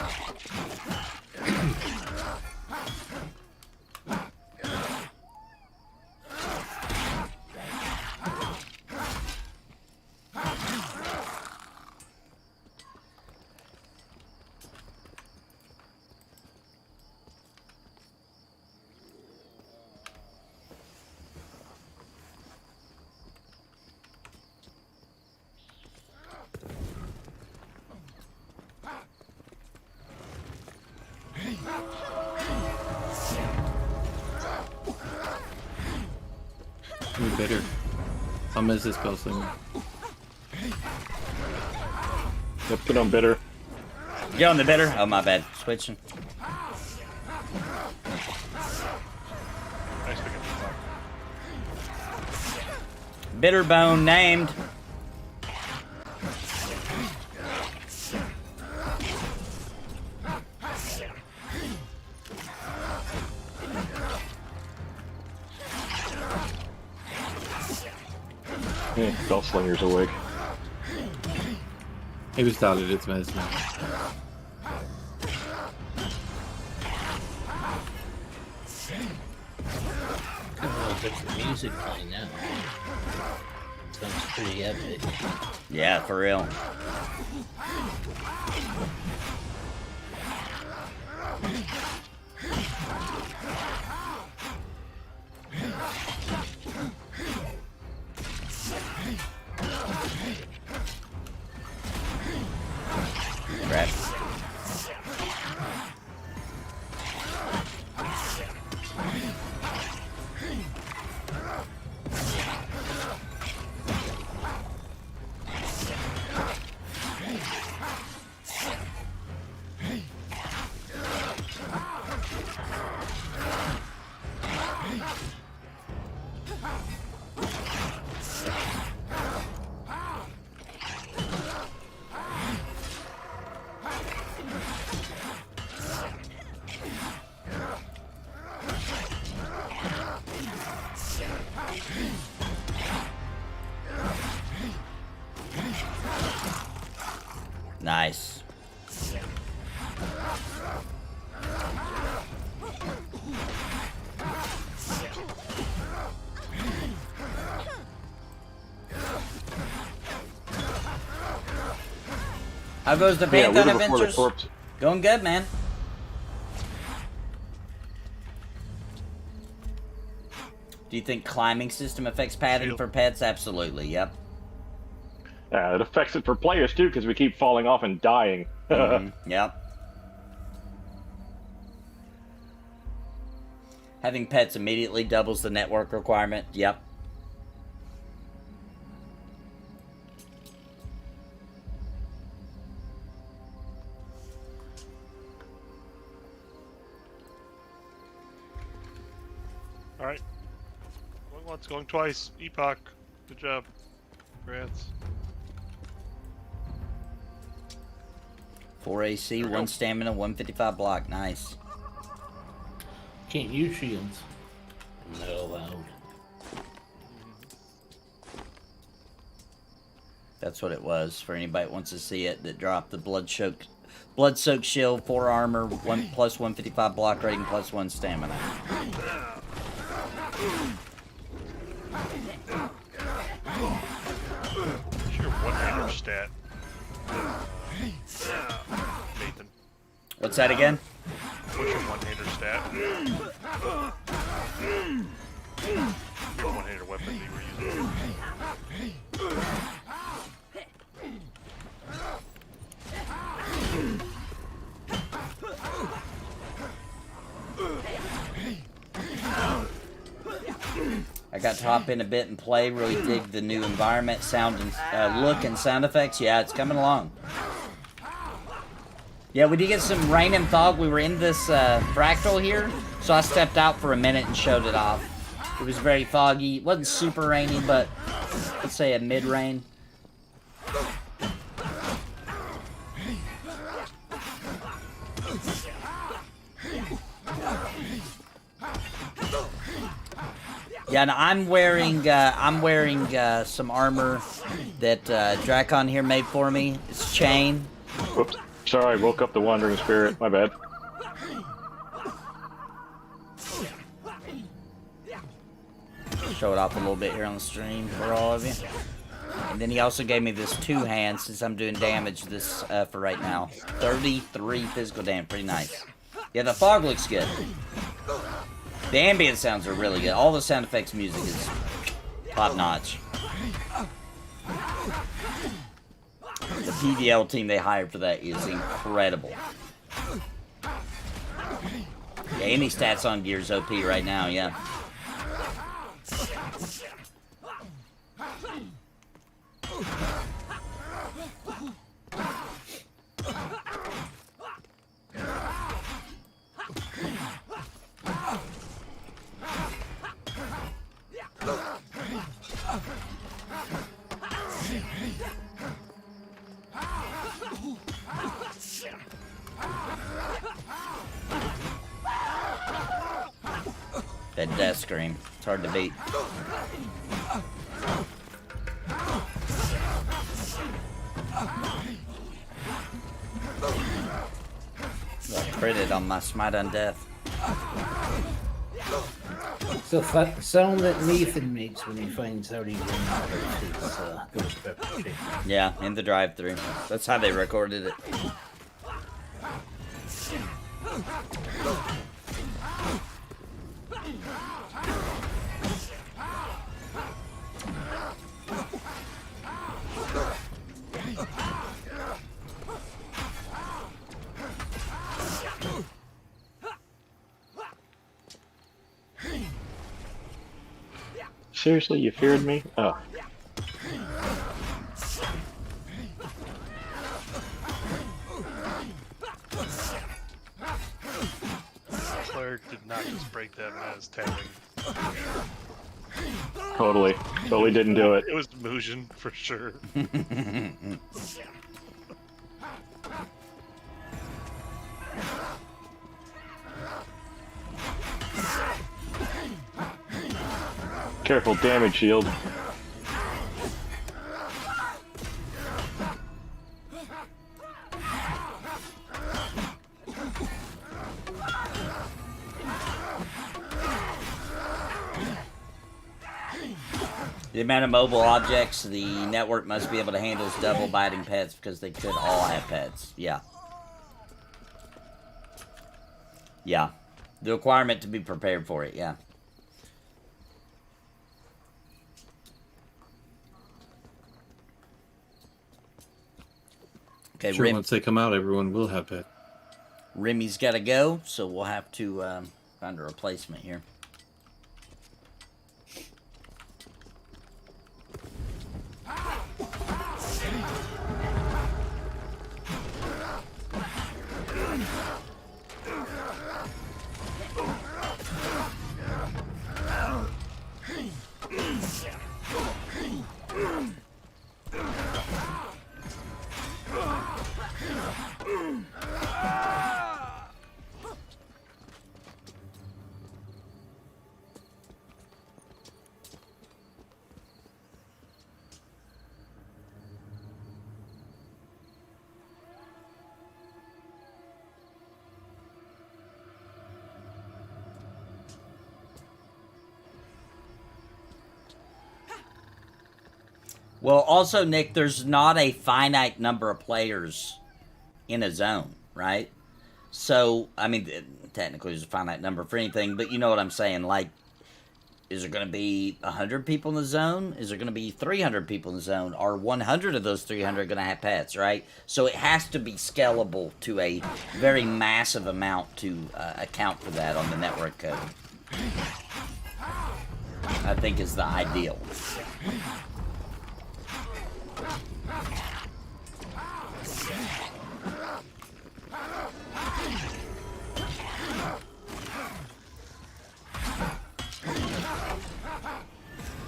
I'm bitter. I'll miss this spell soon. Yep, put on bitter. Get on the bitter. Oh, my bad. Switching. Nice pickup. Bitterbone named. Gunslinger's awake. He was started its medicine. Got a little different music playing now. Sounds pretty epic. Yeah, for real. Crap. Nice. How goes the Pantheon Adventures? Going good, man. Do you think climbing system affects padding for pets? Absolutely, yep. It affects it for players too, because we keep falling off and dying. Yep. Having pets immediately doubles the network requirement. Yep. Alright. Going once, going twice. Epoch. Good job. Congrats. 4 AC, 1 stamina, 155 block. Nice. Can't use shields. Not allowed. That's what it was. For anybody that wants to see it, that dropped the blood-soaked shield, 4 armor, 1 plus 155 block rating, plus 1 stamina. stat. Nathan, What's that again? what's your one-hander stat? What one-hander weapon you were using? I got to hop in a bit and play, really dig the new environment, sound, and look and sound effects. Yeah, it's coming along. Yeah, we did get some rain and fog. We were in this fractal here, so I stepped out for a minute and showed it off. It was very foggy. It wasn't super rainy, but let's say a mid-rain. Yeah, and I'm wearing some armor that Drakon here made for me. It's chain. Whoops. Sorry, I woke up the wandering spirit. My bad. Show it off a little bit here on the stream for all of you. And then he also gave me this 2-hand since I'm doing damage this for right now. 33 physical damage, pretty nice. Yeah, the fog looks good. The ambient sounds are really good. All the sound effects music is top notch. The PVL team they hired for that is incredible. Yeah, any stats on Gears OP right now, yeah. That death scream. It's hard to beat. I critted on my Smite on Death. It's the sound that Nathan makes when he finds out he's in his ghost pepper chicken. Yeah, in the drive-thru. That's how they recorded it. Seriously, you feared me? Oh. Cleric did not just break that man's tapping. Totally. Totally didn't do it. It was Musion, for sure. Careful, damage shield. The amount of mobile objects the network must be able to handle is double biting pets because they could all have pets. Yeah. Yeah. The requirement to be prepared for it, yeah. Okay, Sure, once they come out, everyone will have pet. Remy's got to go, so we'll have to find a replacement here. Well, also, Nick, there's not a finite number of players in a zone, right? So, I mean, technically there's a finite number for anything, but you know what I'm saying. Like, is there going to be 100 people in the zone? Is there going to be 300 people in the zone? Are 100 of those 300 going to have pets, right? So it has to be scalable to a very massive amount to account for that on the network code. I think is the ideal.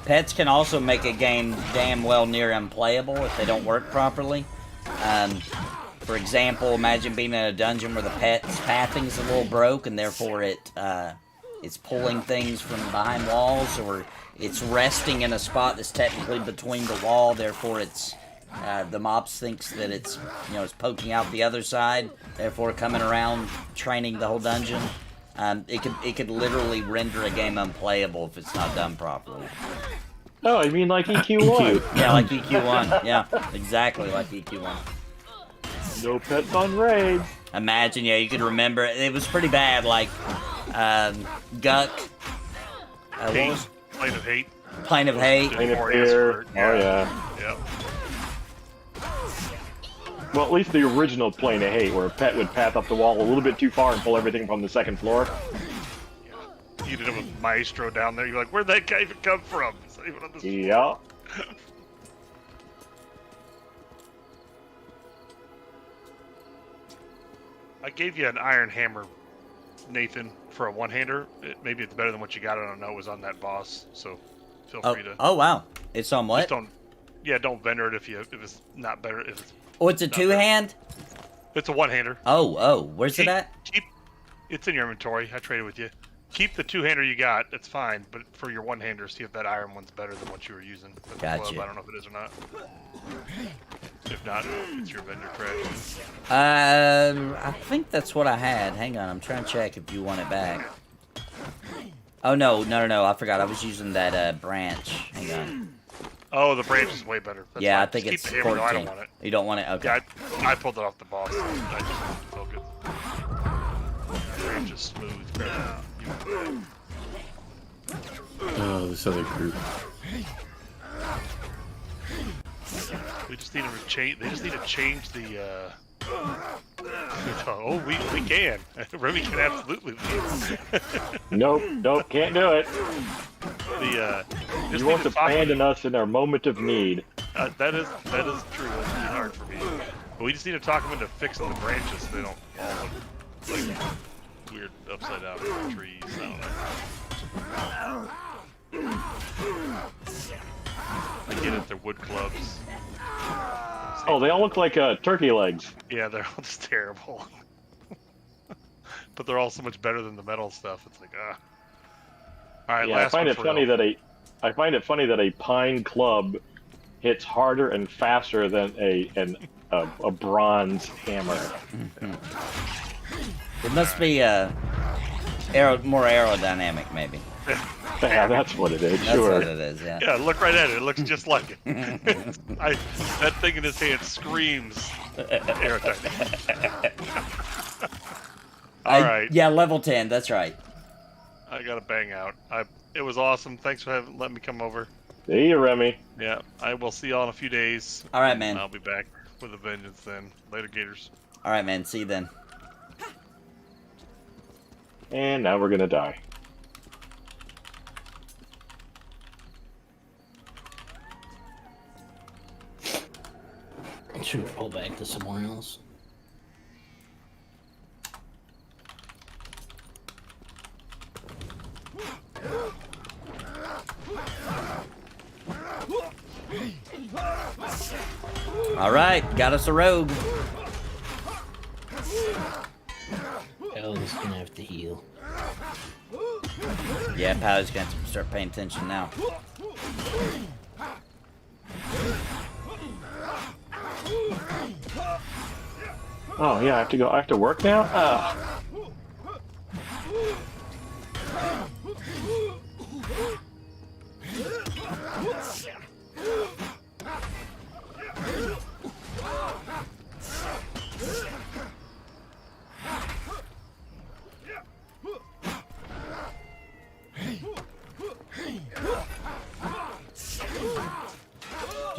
Pets can also make a game damn well near unplayable if they don't work properly. For example, imagine being in a dungeon where the pet's pathing is a little broke and therefore it's pulling things from behind walls, or it's resting in a spot that's technically between the wall, therefore it's the mobs thinks that it's, you know, it's poking out the other side, therefore coming around training the whole dungeon. It could literally render a game unplayable if it's not done properly. Oh, I mean like EQ1. Yeah, like EQ1. Yeah, exactly like EQ1. No pets on raids. Imagine, yeah, you could remember it was pretty bad. Like Guck. What was Plane of Hate. Plane of Hate? Plane of Glorious Fear. for- Oh yeah. Yep. Well, at least the original Plane of Hate, where a pet would path up the wall a little bit too far and pull everything from the second floor. You did it with Maestro down there. You're like, where'd that guy even come from? It's not even on this. Yeah. I gave you an iron hammer, Nathan, for a one-hander. Maybe it's better than what you got. I don't know. It was on that boss, so feel free to. Oh wow, it's on what? Don't vendor it if it's not better. If it's Oh, it's a not two-hand? It's a one-hander. Oh, where's it at? It's in your inventory. I traded with you. Keep the two-hander you got. That's fine. But for your one-hander, see if that iron one's better than what you were using. With the Gotcha. club. I don't know if it is or not. If not, it's your vendor trash. I think that's what I had. Hang on, I'm trying to check if you want it back. Oh no, I forgot. I was using that branch. Hang on. Oh, the branch is way better. That's Yeah, fine. I think Just it's keep the hammer, 14. though. I don't want it. You don't want it? Okay. Yeah, I pulled it off the boss. I just felt good. The branch is smooth. Oh, this other group. We just need to change. They just need to change the. Oh, we can. Remy can absolutely. Nope, can't do it. Just You need won't to talk- abandon us in our moment of need. that is true. That's pretty hard for me. But we just need to talk them into fixing the branches so they don't all look like weird upside down trees. I don't know. I get it. They're wood clubs. Oh, they all look like turkey legs. Yeah, they're all just terrible. But they're all so much better than the metal stuff. It's like, All right, Yeah, I last find one it for funny real. that a pine club hits harder and faster than a bronze hammer. It must be more aerodynamic, maybe. Yeah, that's what it is. That's Sure. what it is. Yeah. Yeah, look right at it. It looks just like it. That thing in his hand screams aerotech. All right. Yeah, level 10. That's right. I gotta bang out. It was awesome. Thanks for letting me come over. See you, Remy. Yeah, I will see y'all in a few days. All right, man. I'll be back with a vengeance then. Later, Gators. All right, man. See you then. And now we're gonna die. Should we pull back to somewhere else? All right, got us a rogue. Paladin's gonna have to heal. Yeah, Paladin's gonna have to start paying attention now. Oh yeah, I have to work now?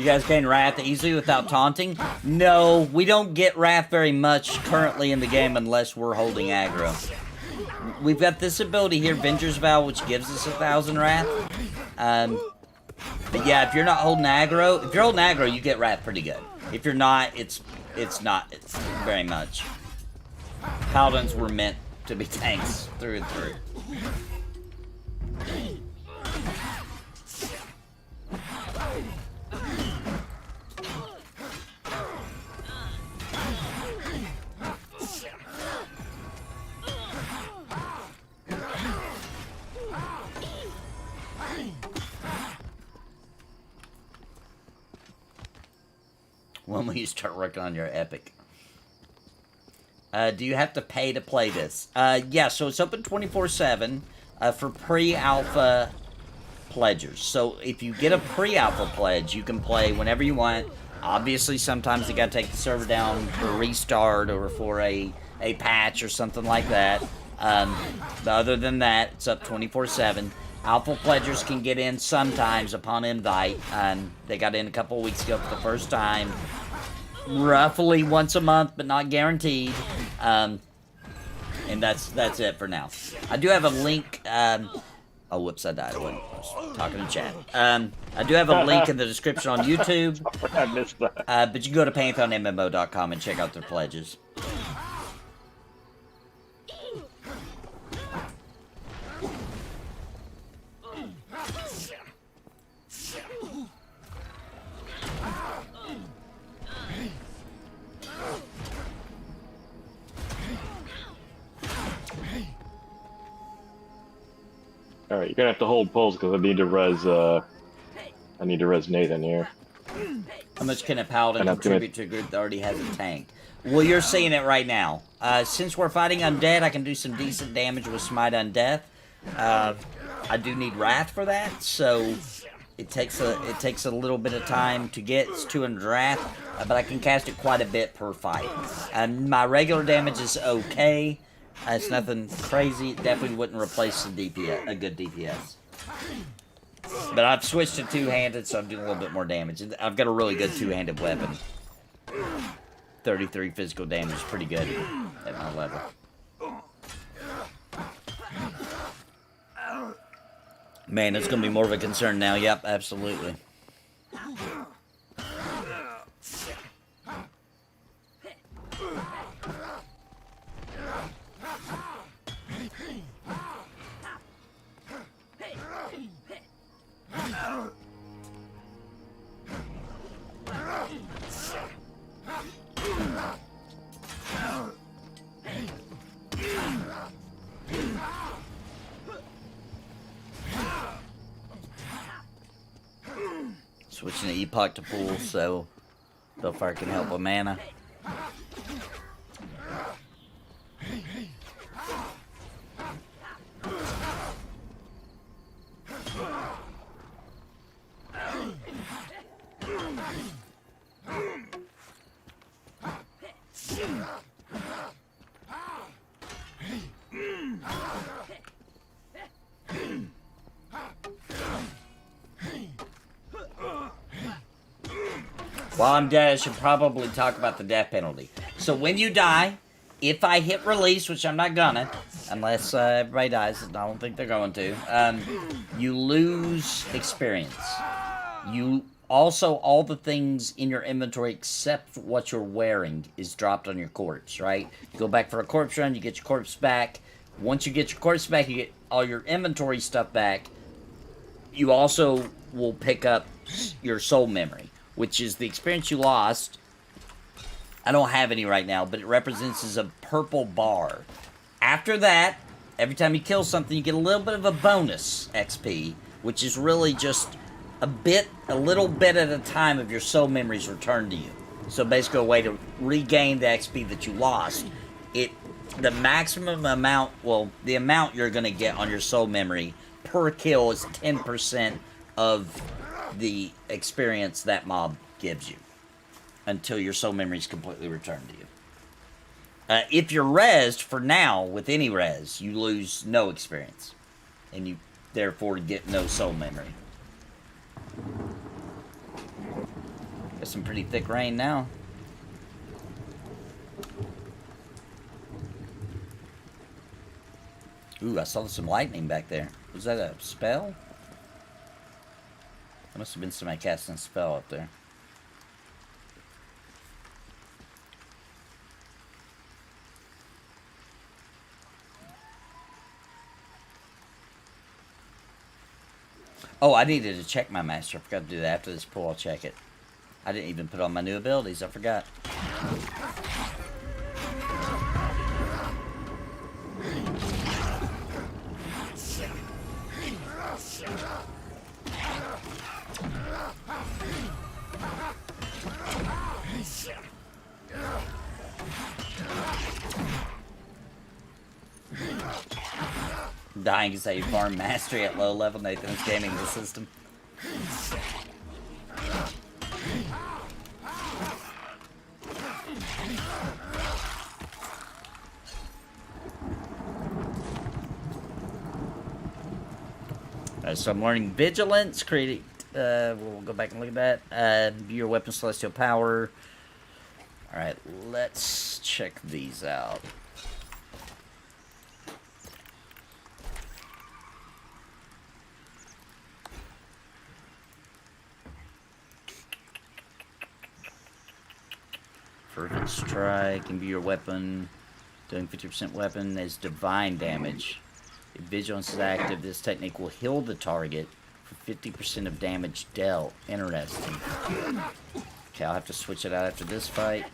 You guys gain wrath easily without taunting? No, we don't get wrath very much currently in the game unless we're holding aggro. We've got this ability here, Venger's Vow, which gives us 1,000 wrath. But yeah, if you're not holding aggro, if you're holding aggro, you get wrath pretty good. If you're not, it's not very much. Paladins were meant to be tanks through and through. When will you start working on your epic? Do you have to pay to play this? Yeah, so it's open 24/7 for pre-alpha pledgers. So if you get a pre-alpha pledge, you can play whenever you want. Obviously, sometimes you gotta take the server down for a restart or for a patch or something like that. But other than that, it's up 24/7. Alpha pledgers can get in sometimes upon invite. They got in a couple of weeks ago for the first time. Roughly once a month, but not guaranteed. And that's it for now. I do have a link. Oh, whoops, I died. I was talking in chat. I do have a link in the description on YouTube. I missed that. But you can go to PantheonMMO.com and check out their pledges. All right, you're gonna have to hold pulls because I need to res Nathan here. How much can a paladin contribute to a group that already has a tank? Well, you're seeing it right now. Since we're fighting undead, I can do some decent damage with Smite Undeath. I do need Wrath for that, so it takes a little bit of time to get. It's 200 Wrath, but I can cast it quite a bit per fight. My regular damage is okay. It's nothing crazy. It definitely wouldn't replace the DPS, a good DPS. But I've switched to two-handed, so I'm doing a little bit more damage. I've got a really good two-handed weapon. 33 physical damage is pretty good at my level. Man, it's going to be more of a concern now. Yep, absolutely. Switching to Epoch to pool, so Bellfire can help with mana. While I'm dead, I should probably talk about the death penalty. So when you die, if I hit release, which I'm not gonna, unless everybody dies, I don't think they're going to, you lose experience. You also, all the things in your inventory except what you're wearing is dropped on your corpse, right? You go back for a corpse run, you get your corpse back. Once you get your corpse back, you get all your inventory stuff back. You also will pick up your soul memory, which is the experience you lost. I don't have any right now, but it represents as a purple bar. After that, every time you kill something, you get a little bit of a bonus XP, which is really just a little bit at a time of your soul memories returned to you. So basically a way to regain the XP that you lost. The maximum amount, well, the amount you're going to get on your soul memory per kill is 10% of the experience that mob gives you until your soul memory is completely returned to you. If you're rezzed, for now, with any res, you lose no experience. And you, therefore, get no soul memory. Got some pretty thick rain now. Ooh, I saw some lightning back there. Was that a spell? That must have been somebody casting a spell up there. Oh, I needed to check my master. I forgot to do that. After this pull, I'll check it. I didn't even put on my new abilities. I forgot. Dying is how you farm mastery at low level. Nathan's gaming the system. So I'm learning vigilance. Create. We'll go back and look at that. View your weapon celestial power. All right, let's check these out. Fervent Strike, and view your weapon. Doing 50% weapon is divine damage. If vigilance is active, this technique will heal the target for 50% of damage dealt. Interesting. Okay, I'll have to switch it out after this fight.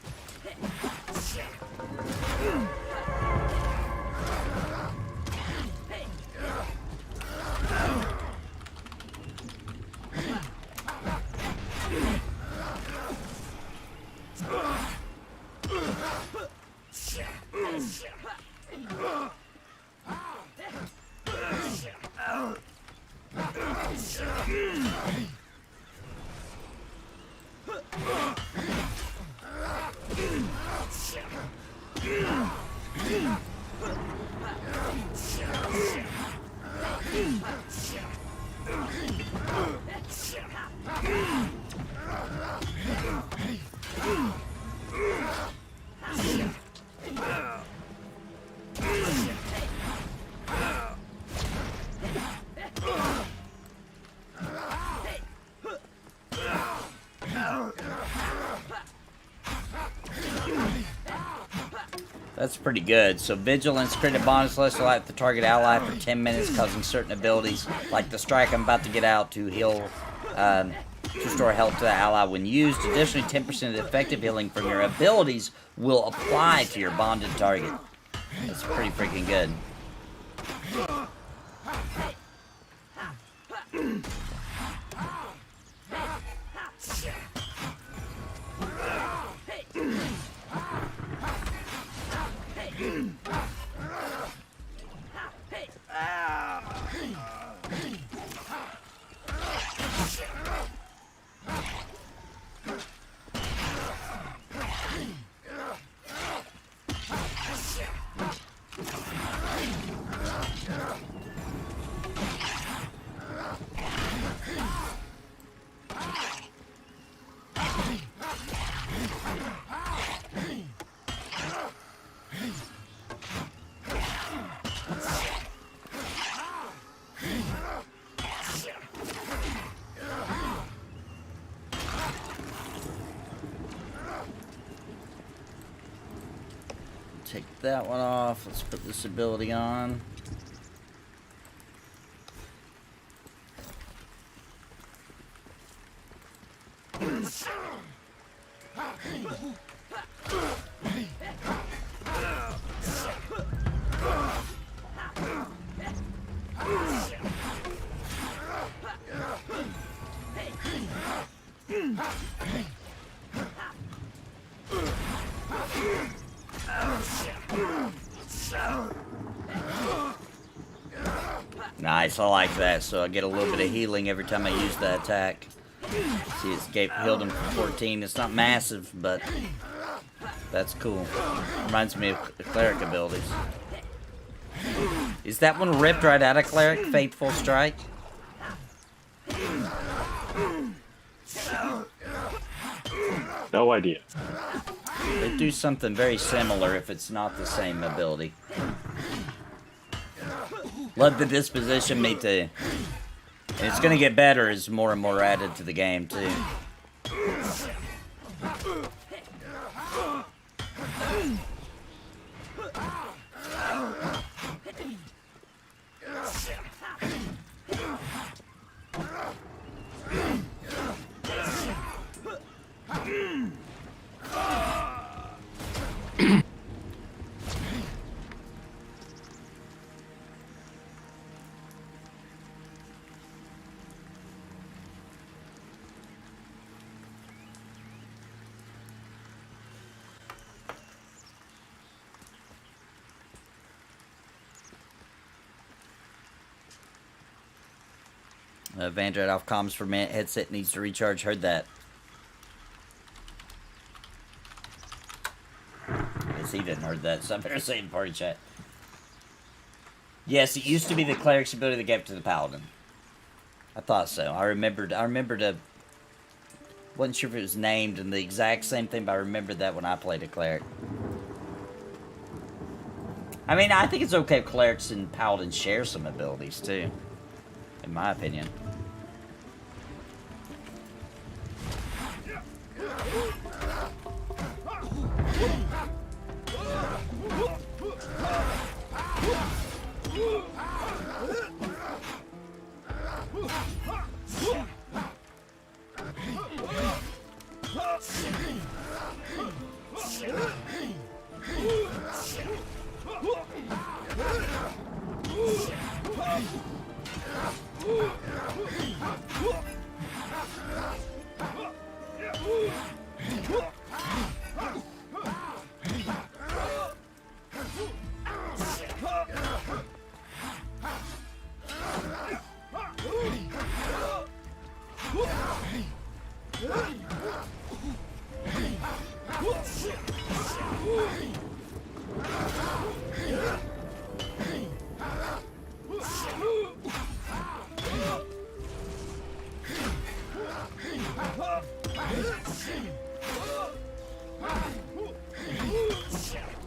That's pretty good. So Vigilance, create a bonus celestial light with the target ally for 10 minutes, causing certain abilities, like the strike I'm about to get out, to heal, to restore health to the ally when used. Additionally, 10% of the effective healing from your abilities will apply to your bonded target. That's pretty freaking good. Take that one off. Let's put this ability on. Nice, I like that. So I get a little bit of healing every time I use that attack. See, it's healed him for 14. It's not massive, but that's cool. Reminds me of cleric abilities. Is that one ripped right out of cleric? Faithful Strike? No idea. They do something very similar if it's not the same ability. Love the disposition, me too. And it's gonna get better as more and more added to the game too. Vandred off comms for a minute. Headset needs to recharge. Heard that. Guess he didn't heard that, so I better say in party chat. Yes, it used to be the cleric's ability that gave it to the paladin. I thought so. I remembered wasn't sure if it was named in the exact same thing, but I remembered that when I played a cleric. I mean, I think it's okay if clerics and paladins share some abilities too, in my opinion.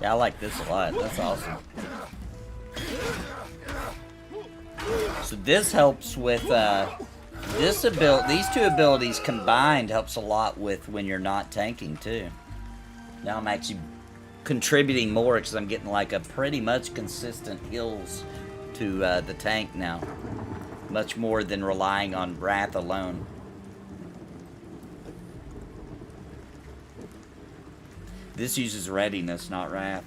Yeah, I like this a lot. That's awesome. So this helps with this ability. These two abilities combined helps a lot with when you're not tanking too. Now I'm actually contributing more because I'm getting like a pretty much consistent heals to the tank now, much more than relying on Wrath alone. This uses readiness, not Wrath.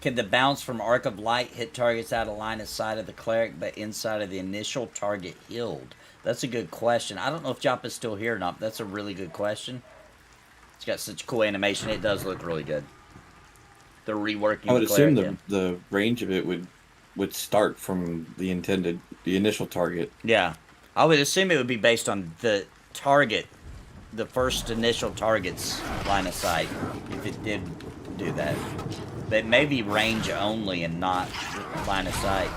Can the bounce from Arc of Light hit targets out of line of sight of the cleric, but inside of the initial target healed? That's a good question. I don't know if Joppa's still here or not, but that's a really good question. It's got such cool animation. It does look really good. They're reworking. I would the cleric, assume the range of it would start from the initial target. Yeah. I would assume it would be based on the target, the first initial target's line of sight, if it did do that. But it may be range only and not line of sight.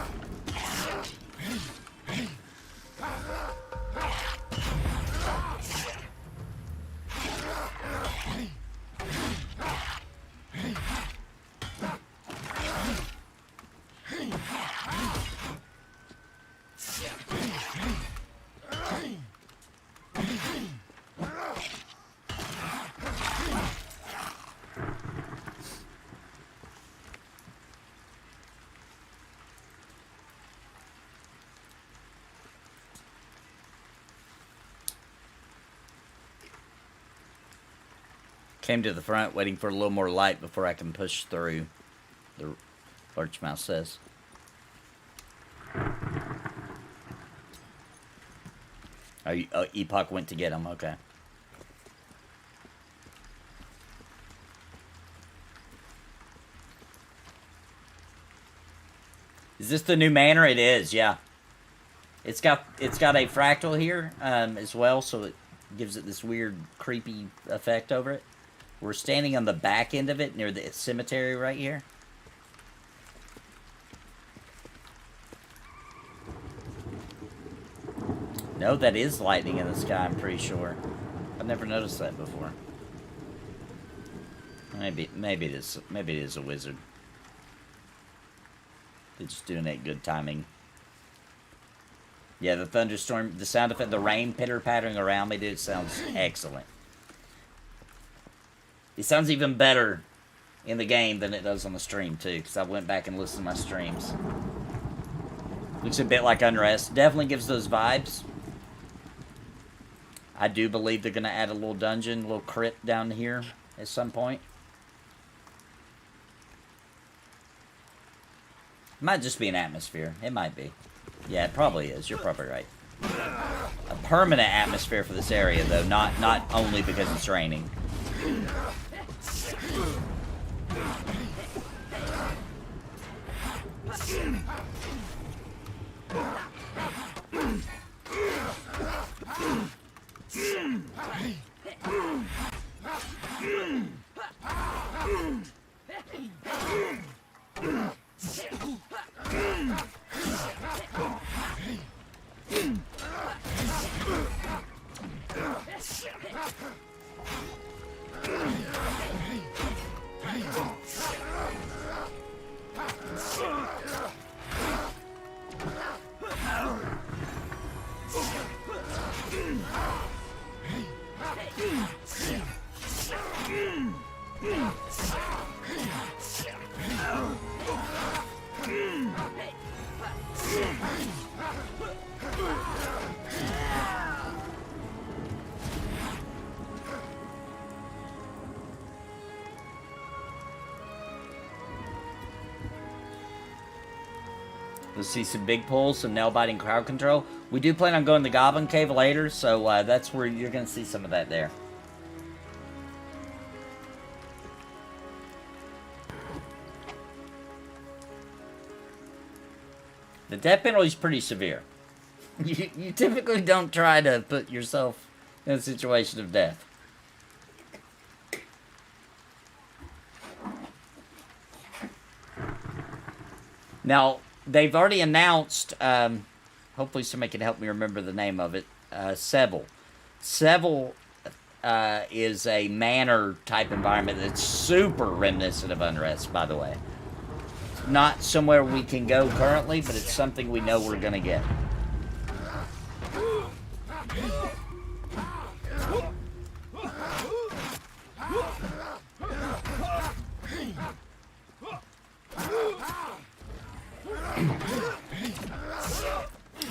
Came to the front, waiting for a little more light before I can push through, the Large Mouse says. Oh, Epoch went to get him, okay. Is this the new Manor? It is, yeah. It's got a fractal here as well, so it gives it this weird, creepy effect over it. We're standing on the back end of it near the cemetery right here. No, that is lightning in the sky, I'm pretty sure. I've never noticed that before. Maybe it is a wizard. They're just doing it good timing. Yeah, the thunderstorm, the sound effect, the rain pitter-pattering around me, dude, sounds excellent. It sounds even better in the game than it does on the stream, too, because I went back and listened to my streams. Looks a bit like Unrest. Definitely gives those vibes. I do believe they're going to add a little dungeon, a little crypt down here at some point. It might just be an atmosphere. It might be. Yeah, it probably is. You're probably right. A permanent atmosphere for this area, though, not only because it's raining. Let's see some big pulls, some nail-biting crowd control. We do plan on going to Goblin Cave later, so that's where you're going to see some of that there. The death penalty is pretty severe. You typically don't try to put yourself in a situation of death. Now, they've already announced, hopefully somebody can help me remember the name of it, Seville. Seville is a manor type environment that's super reminiscent of Unrest, by the way. It's not somewhere we can go currently, but it's something we know we're going to get.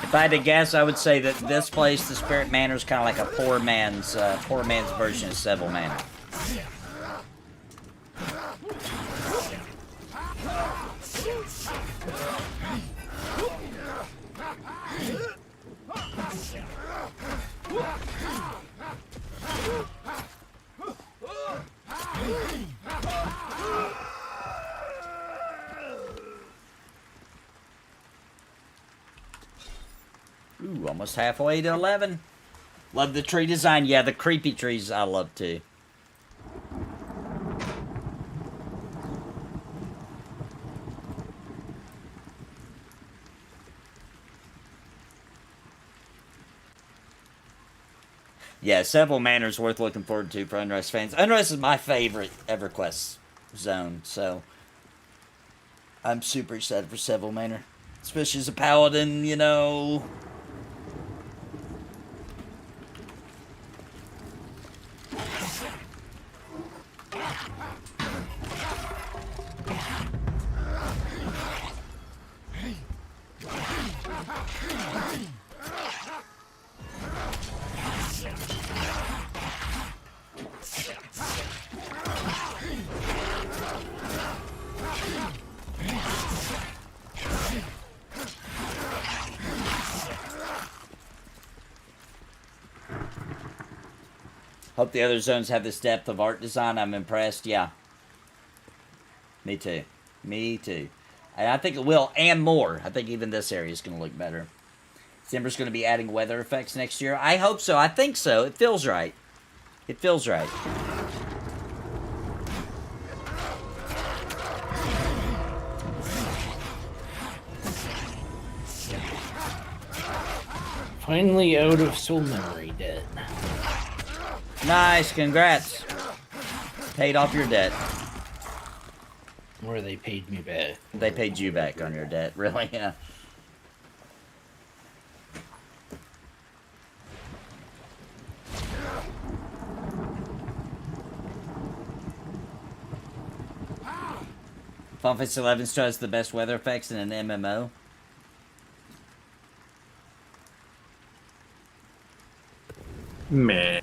If I had to guess, I would say that this place, the Spirit Manor, is kind of like a poor man's version of Seville Manor. Ooh, almost halfway to 11. Love the tree design. Yeah, the creepy trees I love too. Yeah, Seville Manor is worth looking forward to for Unrest fans. Unrest is my favorite EverQuest zone, so I'm super excited for Seville Manor. Especially as a paladin, you know. Hope the other zones have this depth of art design. I'm impressed. Yeah. Me too. Me too. And I think it will, and more. I think even this area is going to look better. Zimmer's going to be adding weather effects next year. I hope so. I think so. It feels right. It feels right. Finally out of soul memory debt. Nice, congrats. Paid off your debt. Or they paid me back. They paid you back on your debt, really? Yeah. Final Fantasy 11 still has the best weather effects in an MMO. Meh.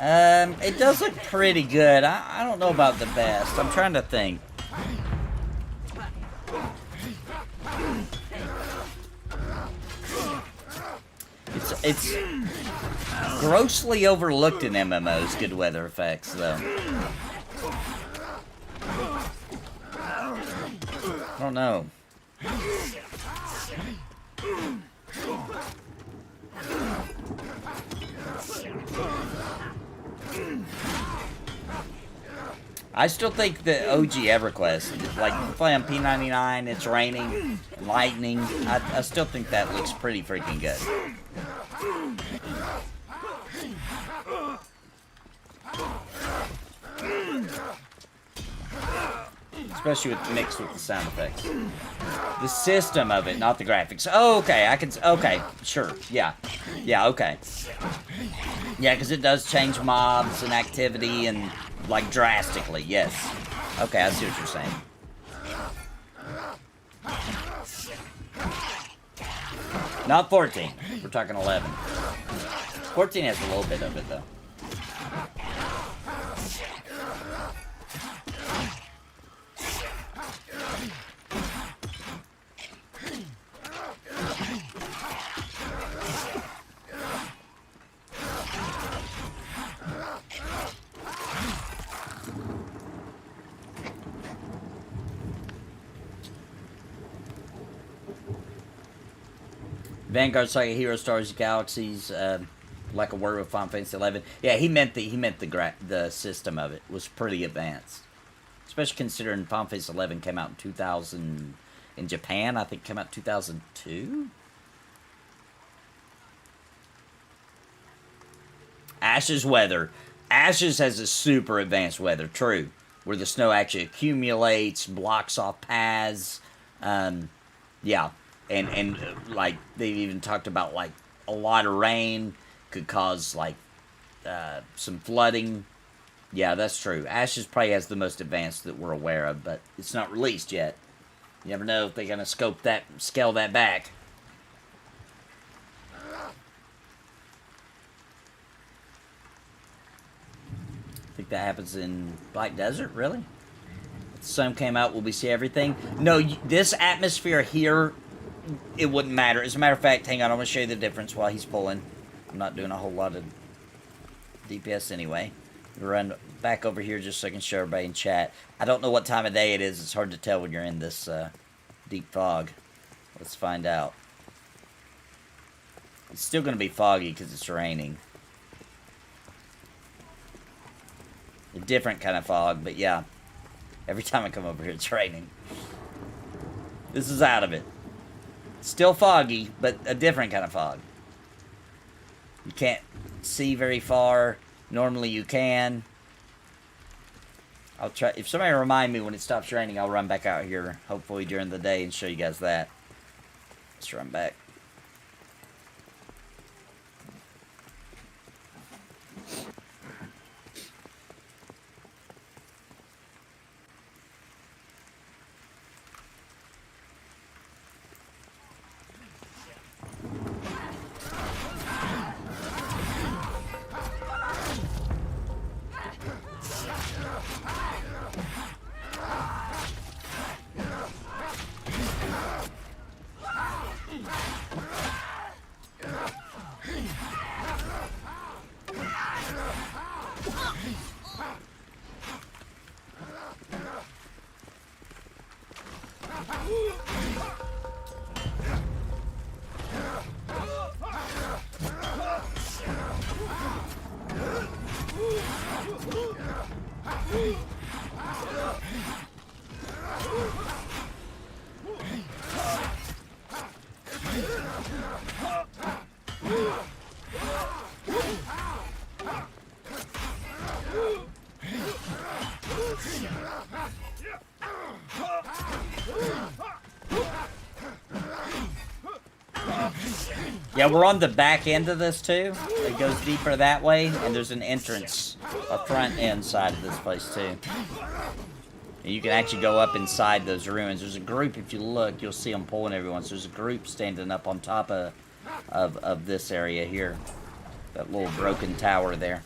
It does look pretty good. I don't know about the best. I'm trying to think. It's grossly overlooked in MMOs, good weather effects, though. I don't know. I still think the OG EverQuest, like you play on P99, it's raining, lightning. I still think that looks pretty freaking good. Especially mixed with the sound effects. The system of it, not the graphics. Oh, okay, okay, sure, yeah, okay. Yeah, because it does change mobs and activity and, like, drastically, yes. Okay, I see what you're saying. Not 14, we're talking 11. 14 has a little bit of it, though. Vanguard's like a Hero Stars Galaxies, like a word with Final Fantasy 11. Yeah, he meant the system of it was pretty advanced, especially considering Final Fantasy 11 came out in 2000 in Japan. I think it came out in 2002. Ashes weather. Ashes has a super advanced weather, true, where the snow actually accumulates, blocks off paths. Yeah. And like, they even talked about, like, a lot of rain could cause, like, some flooding. Yeah, that's true. Ashes probably has the most advanced that we're aware of, but it's not released yet. You never know if they're going to scale that back. I think that happens in Black Desert, really? If the sun came out, will we see everything? No, this atmosphere here, it wouldn't matter. As a matter of fact, hang on, I'm going to show you the difference while he's pulling. I'm not doing a whole lot of DPS anyway. Run back over here just so I can show everybody in chat. I don't know what time of day it is. It's hard to tell when you're in this deep fog. Let's find out. It's still going to be foggy because it's raining. A different kind of fog, but yeah. Every time I come over here, it's raining. This is out of it. Still foggy, but a different kind of fog. You can't see very far. Normally you can. I'll try. If somebody remind me when it stops raining, I'll run back out here, hopefully during the day, and show you guys that. Let's run back. Yeah, we're on the back end of this too. It goes deeper that way, and there's an entrance, a front end side of this place too. And you can actually go up inside those ruins. There's a group, if you look, you'll see them pulling everyone. So there's a group standing up on top of this area here. That little broken tower there.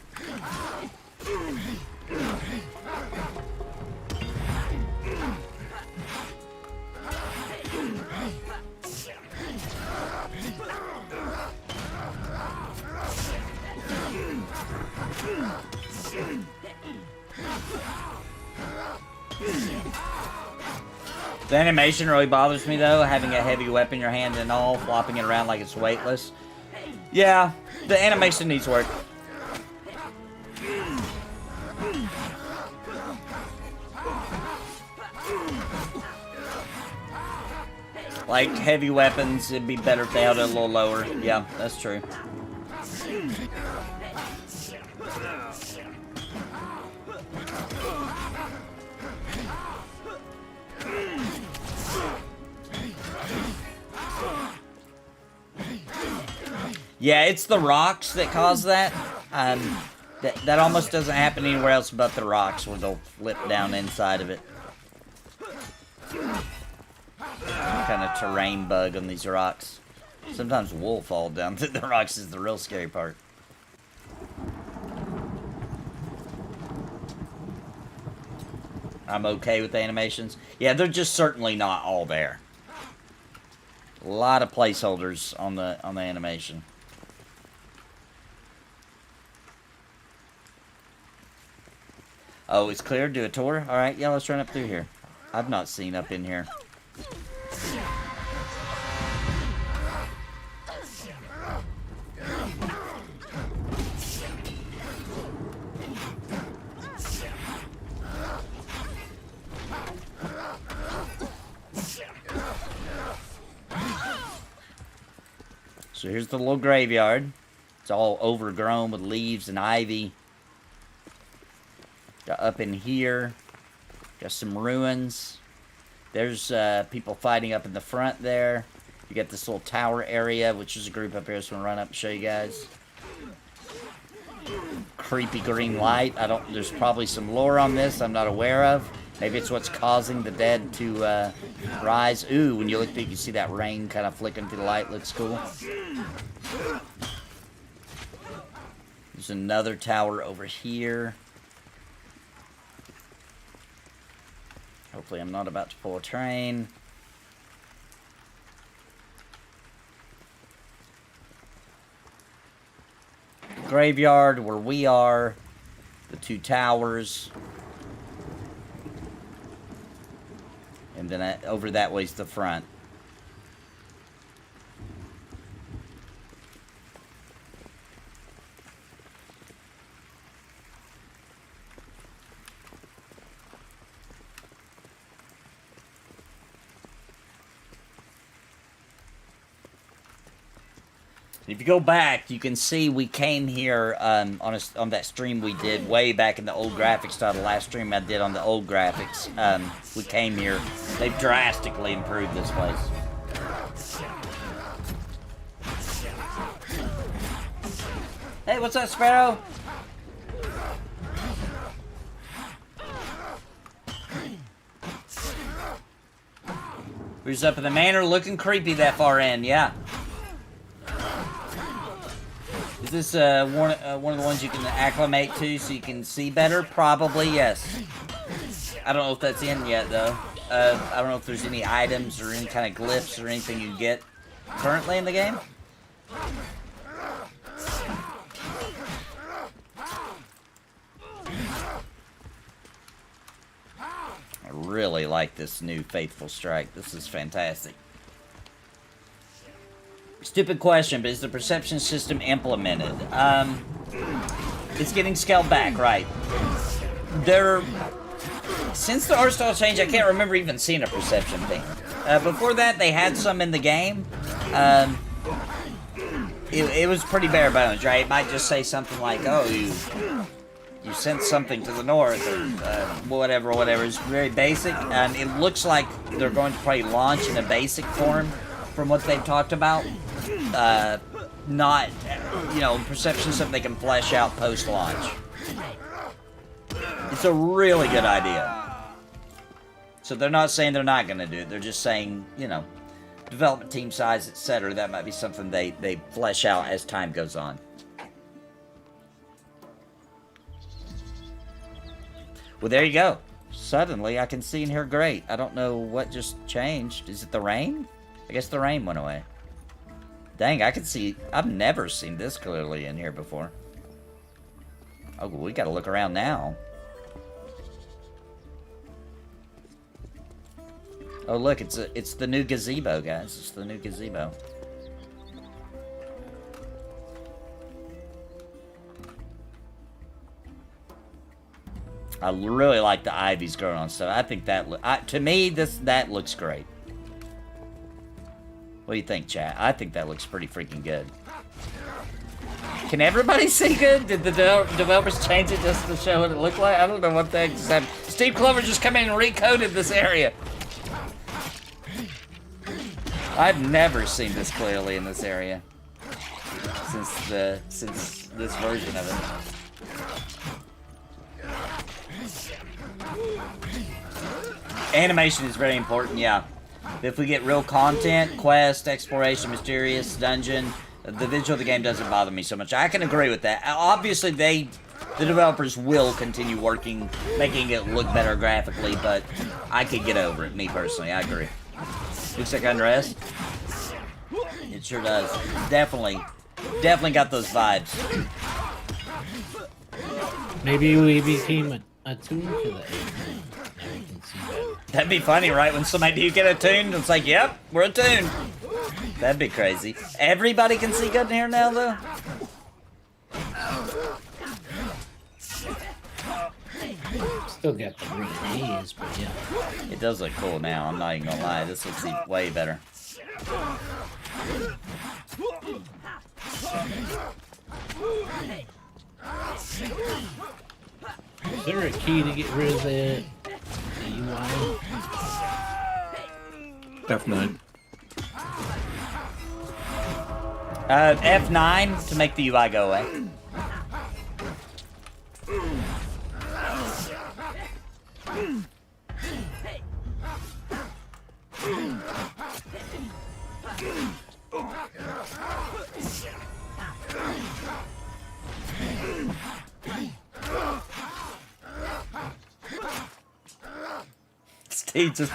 The animation really bothers me though, having a heavy weapon in your hand and all, flopping it around like it's weightless. Yeah, the animation needs work. Like heavy weapons, it'd be better if they held it a little lower. Yeah, that's true. Yeah, it's the rocks that cause that. That almost doesn't happen anywhere else but the rocks, where they'll flip down inside of it. Kind of terrain bug on these rocks. Sometimes wool fall down through the rocks is the real scary part. I'm okay with the animations. Yeah, they're just certainly not all there. A lot of placeholders on the animation. Oh, it's clear. Do a tour. All right, yeah, let's run up through here. I've not seen up in here. So here's the little graveyard. It's all overgrown with leaves and ivy. Got up in here. Got some ruins. There's people fighting up in the front there. You got this little tower area, which is a group up here. So I'm gonna run up and show you guys. Creepy green light. There's probably some lore on this I'm not aware of. Maybe it's what's causing the dead to rise. Ooh, when you look, you can see that rain kind of flicking through the light. Looks cool. There's another tower over here. Hopefully I'm not about to pull a train. Graveyard, where we are. The two towers. And then over that way's the front. If you go back, you can see we came here on that stream we did way back in the old graphics style. The last stream I did on the old graphics. We came here. They've drastically improved this place. Hey, what's up, Sparrow? Who's up in the manor looking creepy that far in, yeah. Is this one of the ones you can acclimate to so you can see better? Probably, yes. I don't know if that's in yet, though. I don't know if there's any items or any kind of glyphs or anything you get currently in the game. I really like this new Faithful Strike. This is fantastic. Stupid question, but is the perception system implemented? It's getting scaled back, right? Since the art style change, I can't remember even seeing a perception thing. Before that, they had some in the game. It was pretty bare bones, right? It might just say something like, oh, you sense something to the north, or whatever. It's very basic. It looks like they're going to probably launch in a basic form from what they've talked about. not, you know, perception stuff they can flesh out post-launch. It's a really good idea. So they're not saying they're not going to do it. They're just saying, you know, development team size, etc. That might be something they flesh out as time goes on. Well, there you go. Suddenly, I can see and hear great. I don't know what just changed. Is it the rain? I guess the rain went away. Dang, I can see. I've never seen this clearly in here before. Oh, we gotta look around now. Oh, look, it's the new gazebo, guys. It's the new gazebo. I really like the ivies growing on stuff. I think that to me that looks great. What do you think, chat? I think that looks pretty freaking good. Can everybody see good? Did the developers change it just to show what it looked like? I don't know what the heck just happened. Steve Clover just come in and recoded this area. I've never seen this clearly in this area since this version of it. Animation is very important, yeah. If we get real content, quest, exploration, mysterious, dungeon, the visual of the game doesn't bother me so much. I can agree with that. Obviously, the developers will continue working, making it look better graphically, but I could get over it, me personally. I agree. Looks like unrest. It sure does. Definitely got those vibes. Maybe we became attuned to the AI. Now we can see better. That'd be funny, right? When somebody do get attuned, it's like, yep, we're attuned. That'd be crazy. Everybody can see good in here now, though? Still got the green haze, but yeah. It does look cool now, I'm not even gonna lie. This looks way better. Is there a key to get rid of the UI? F9. F9 to make the UI go away. Steve just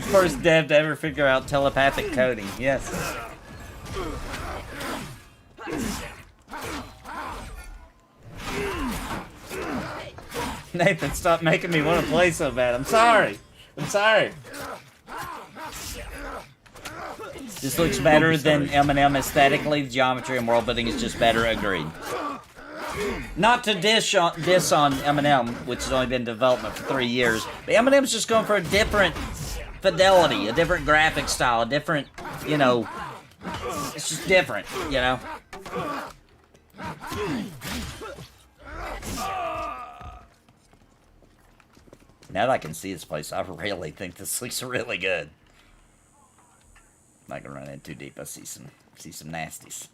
first dev to ever figure out telepathic coding. Yes. Nathan, stop making me want to play so bad. I'm sorry. I'm sorry. This looks better than M&M aesthetically. The geometry and world building is just better. Agreed. Not to diss on M&M, which has only been in development for 3 years, but M&M's just going for a different fidelity, a different graphic style, a different, you know, it's just different, you know. Now that I can see this place, I really think this looks really good. I'm not gonna run in too deep. I see some nasties.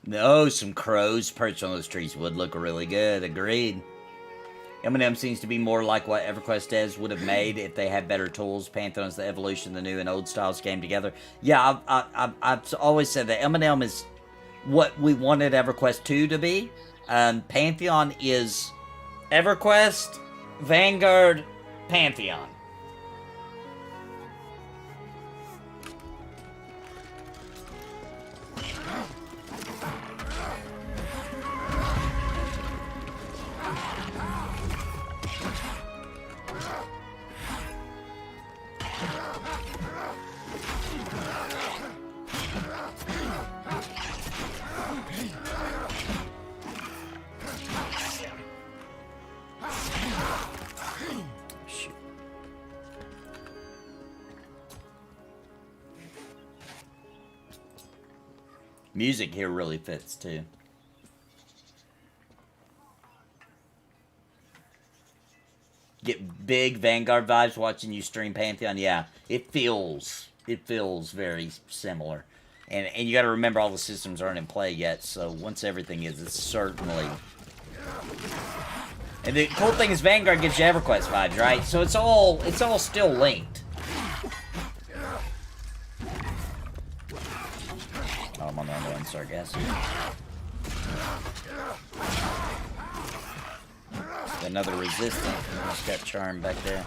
No, some crows perched on those trees would look really good. Agreed. M&M seems to be more like what EverQuest devs would have made if they had better tools. Pantheon is the evolution of the new and old styles came together. Yeah, I've always said that M&M is what we wanted EverQuest 2 to be. Pantheon is EverQuest, Vanguard, Pantheon. Music here really fits too. Get big Vanguard vibes watching you stream Pantheon. Yeah, it feels very similar. And you got to remember all the systems aren't in play yet, so once everything is, it's certainly... And the cool thing is Vanguard gives you EverQuest vibes, right? So it's all still linked. Oh, I'm on the other one, sorry guys. Another resistant. Just got charmed back there.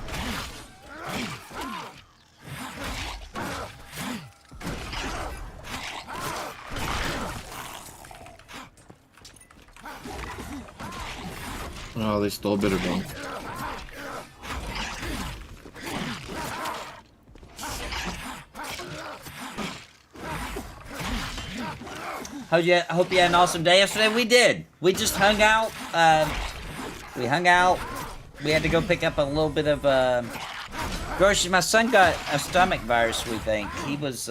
Oh, they stole a bit of me. I hope you had an awesome day yesterday. We did. We just hung out. We hung out. We had to go pick up a little bit of groceries. My son got a stomach virus, we think. He was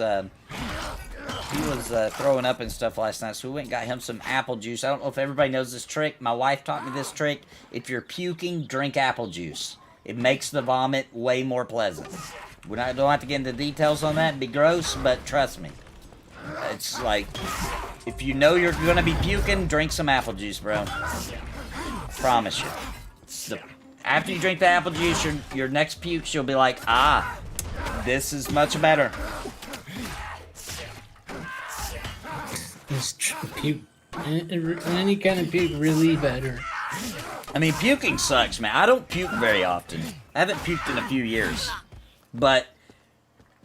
throwing up and stuff last night, so we went and got him some apple juice. I don't know if everybody knows this trick. My wife taught me this trick. If you're puking, drink apple juice. It makes the vomit way more pleasant. We don't have to get into details on that and be gross, but trust me. It's like, if you know you're going to be puking, drink some apple juice, bro. I promise you. After you drink the apple juice, your next puke, you'll be like, ah, this is much better. Is puke, any kind of puke really better? I mean, puking sucks, man. I don't puke very often. I haven't puked in a few years. But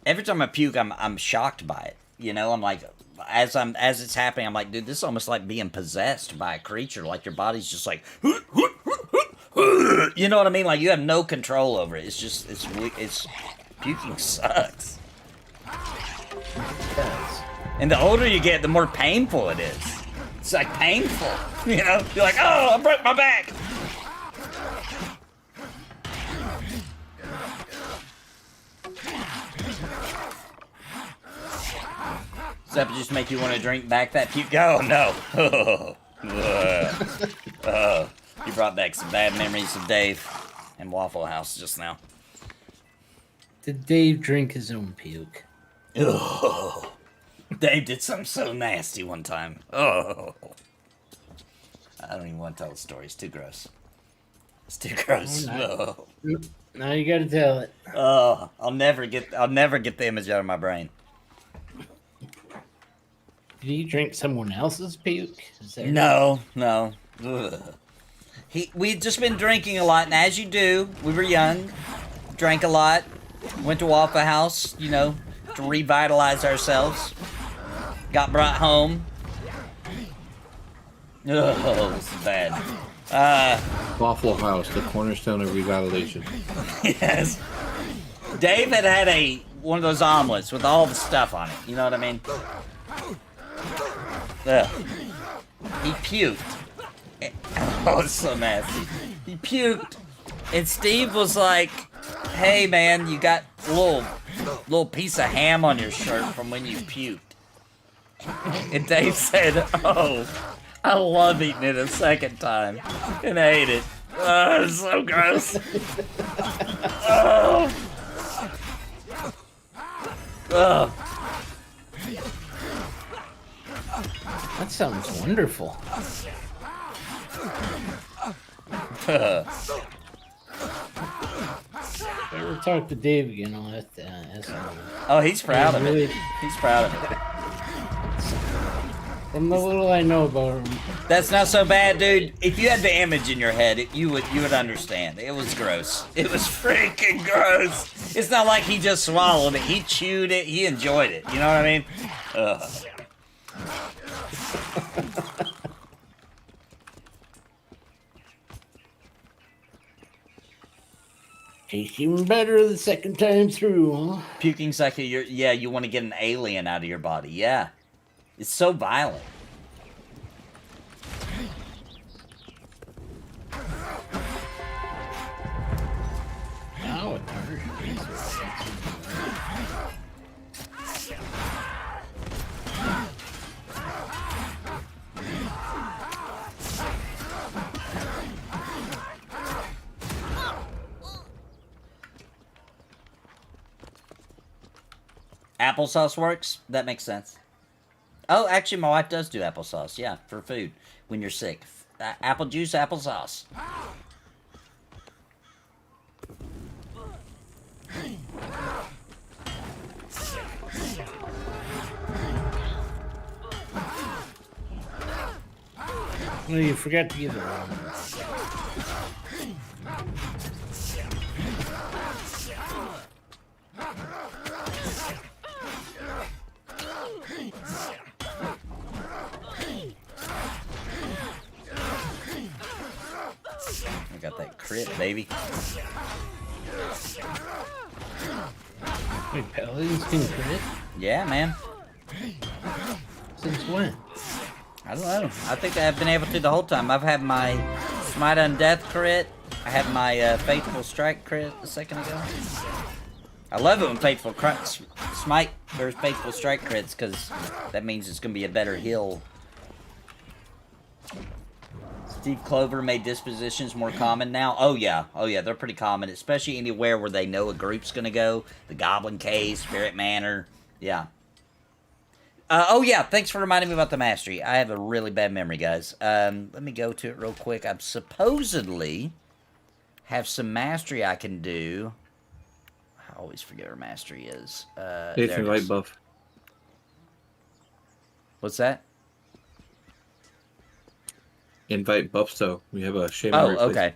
every time I puke, I'm shocked by it. You know, I'm like, as it's happening, I'm like, dude, this is almost like being possessed by a creature. Like your body's just like, you know what I mean? Like you have no control over it. It's just, it's puking sucks. It does. And the older you get, the more painful it is. It's like painful. You know, you're like, oh, I broke my back. Does that just make you want to drink back that puke? Oh, no. You brought back some bad memories of Dave and Waffle House just now. Did Dave drink his own puke? Oh, Dave did something so nasty one time. Oh. I don't even want to tell the story. It's too gross. It's too gross. Oh, no. Now you gotta tell it. Oh, I'll never get the image out of my brain. Did he drink someone else's puke? No. Ugh. We had just been drinking a lot, and as you do, we were young, drank a lot, went to Waffle House, you know, to revitalize ourselves. Got brought home. Oh, this is bad. Waffle House, the cornerstone of revitalization. Yes. Dave had one of those omelets with all the stuff on it. You know what I mean? Ugh. He puked. Oh, it's so nasty. He puked, and Steve was like, "Hey, man, you got a little piece of ham on your shirt from when you puked." And Dave said, "Oh, I love eating it a second time," and ate it. Oh, it's so gross. Oh. Oh. That sounds wonderful. If I ever talk to Dave again, I'll have to ask him. Oh, he's proud of it. He's proud of it. From the little I know about him. That's not so bad, dude. If you had the image in your head, you would understand. It was gross. It was freaking gross. It's not like he just swallowed it. He chewed it. He enjoyed it. You know what I mean? Ugh. Tastes even better the second time through, huh? Puking like you want to get an alien out of your body. Yeah. It's so violent. Now it hurts. applesauce works? That makes sense. Oh, actually, my wife does do applesauce. Yeah, for food when you're sick. Apple juice, applesauce. No, you forgot to give it one. I got that crit, baby. Wait, Paladins can crit? Yeah, man. Since when? I don't know. I think I've been able to the whole time. I've had my Smite Undeath crit. I had my Faithful Strike crit a second ago. I love it when Faithful Smite there's Faithful Strike crits, because that means it's going to be a better heal. Steve Clover made dispositions more common now. Oh yeah, they're pretty common, especially anywhere where they know a group's going to go. The Goblin Cave, Spirit Manor. Yeah. Oh yeah, thanks for reminding me about the mastery. I have a really bad memory, guys. Let me go to it real quick. I supposedly have some mastery I can do. I always forget where mastery is. It's a light buff. What's that? Invite buff, so we have a shame. Oh, okay.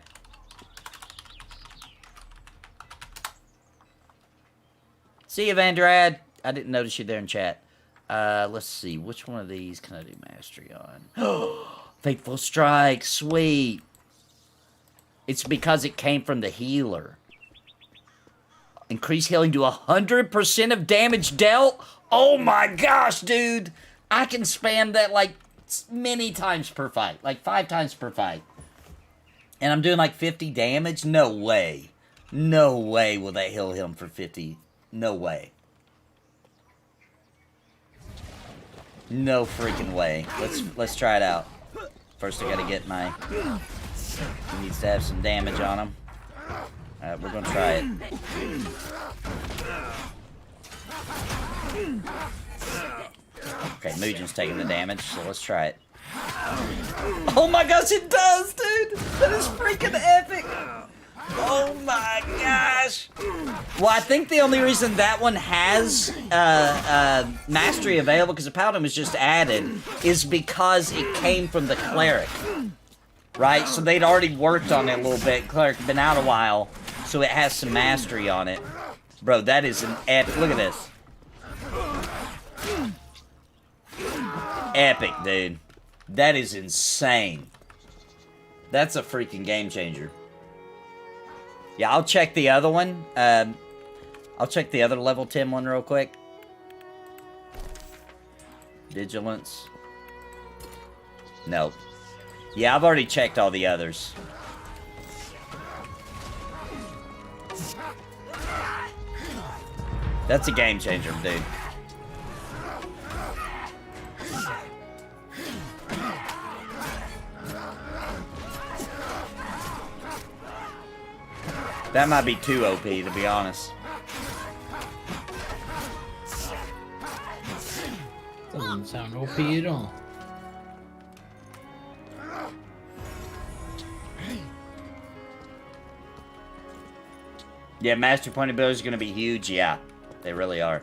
See you, Vandrad. I didn't notice you there in chat. Let's see. Which one of these can I do mastery on? Faithful Strike. Sweet. It's because it came from the healer. Increase healing to 100% of damage dealt? Oh my gosh, dude. I can spam that like many times per fight. Like 5 times per fight. And I'm doing like 50 damage? No way. No way will that heal him for 50. No way. No freaking way. Let's try it out. First I gotta get my... He needs to have some damage on him. Alright, we're gonna try it. Okay, Mugen's taking the damage, so let's try it. Oh my gosh, it does, dude! That is freaking epic! Oh my gosh! Well, I think the only reason that one has mastery available, because the Paladin was just added, is because it came from the Cleric. Right? So they'd already worked on it a little bit. Cleric had been out a while, so it has some mastery on it. Bro, that is an epic. Look at this. Epic, dude. That is insane. That's a freaking game changer. Yeah, I'll check the other one. I'll check the other level 10 one real quick. Vigilance. Nope. Yeah, I've already checked all the others. That's a game changer, dude. That might be too OP, to be honest. Doesn't sound OP at all. Yeah, Master Point ability is going to be huge. Yeah, they really are.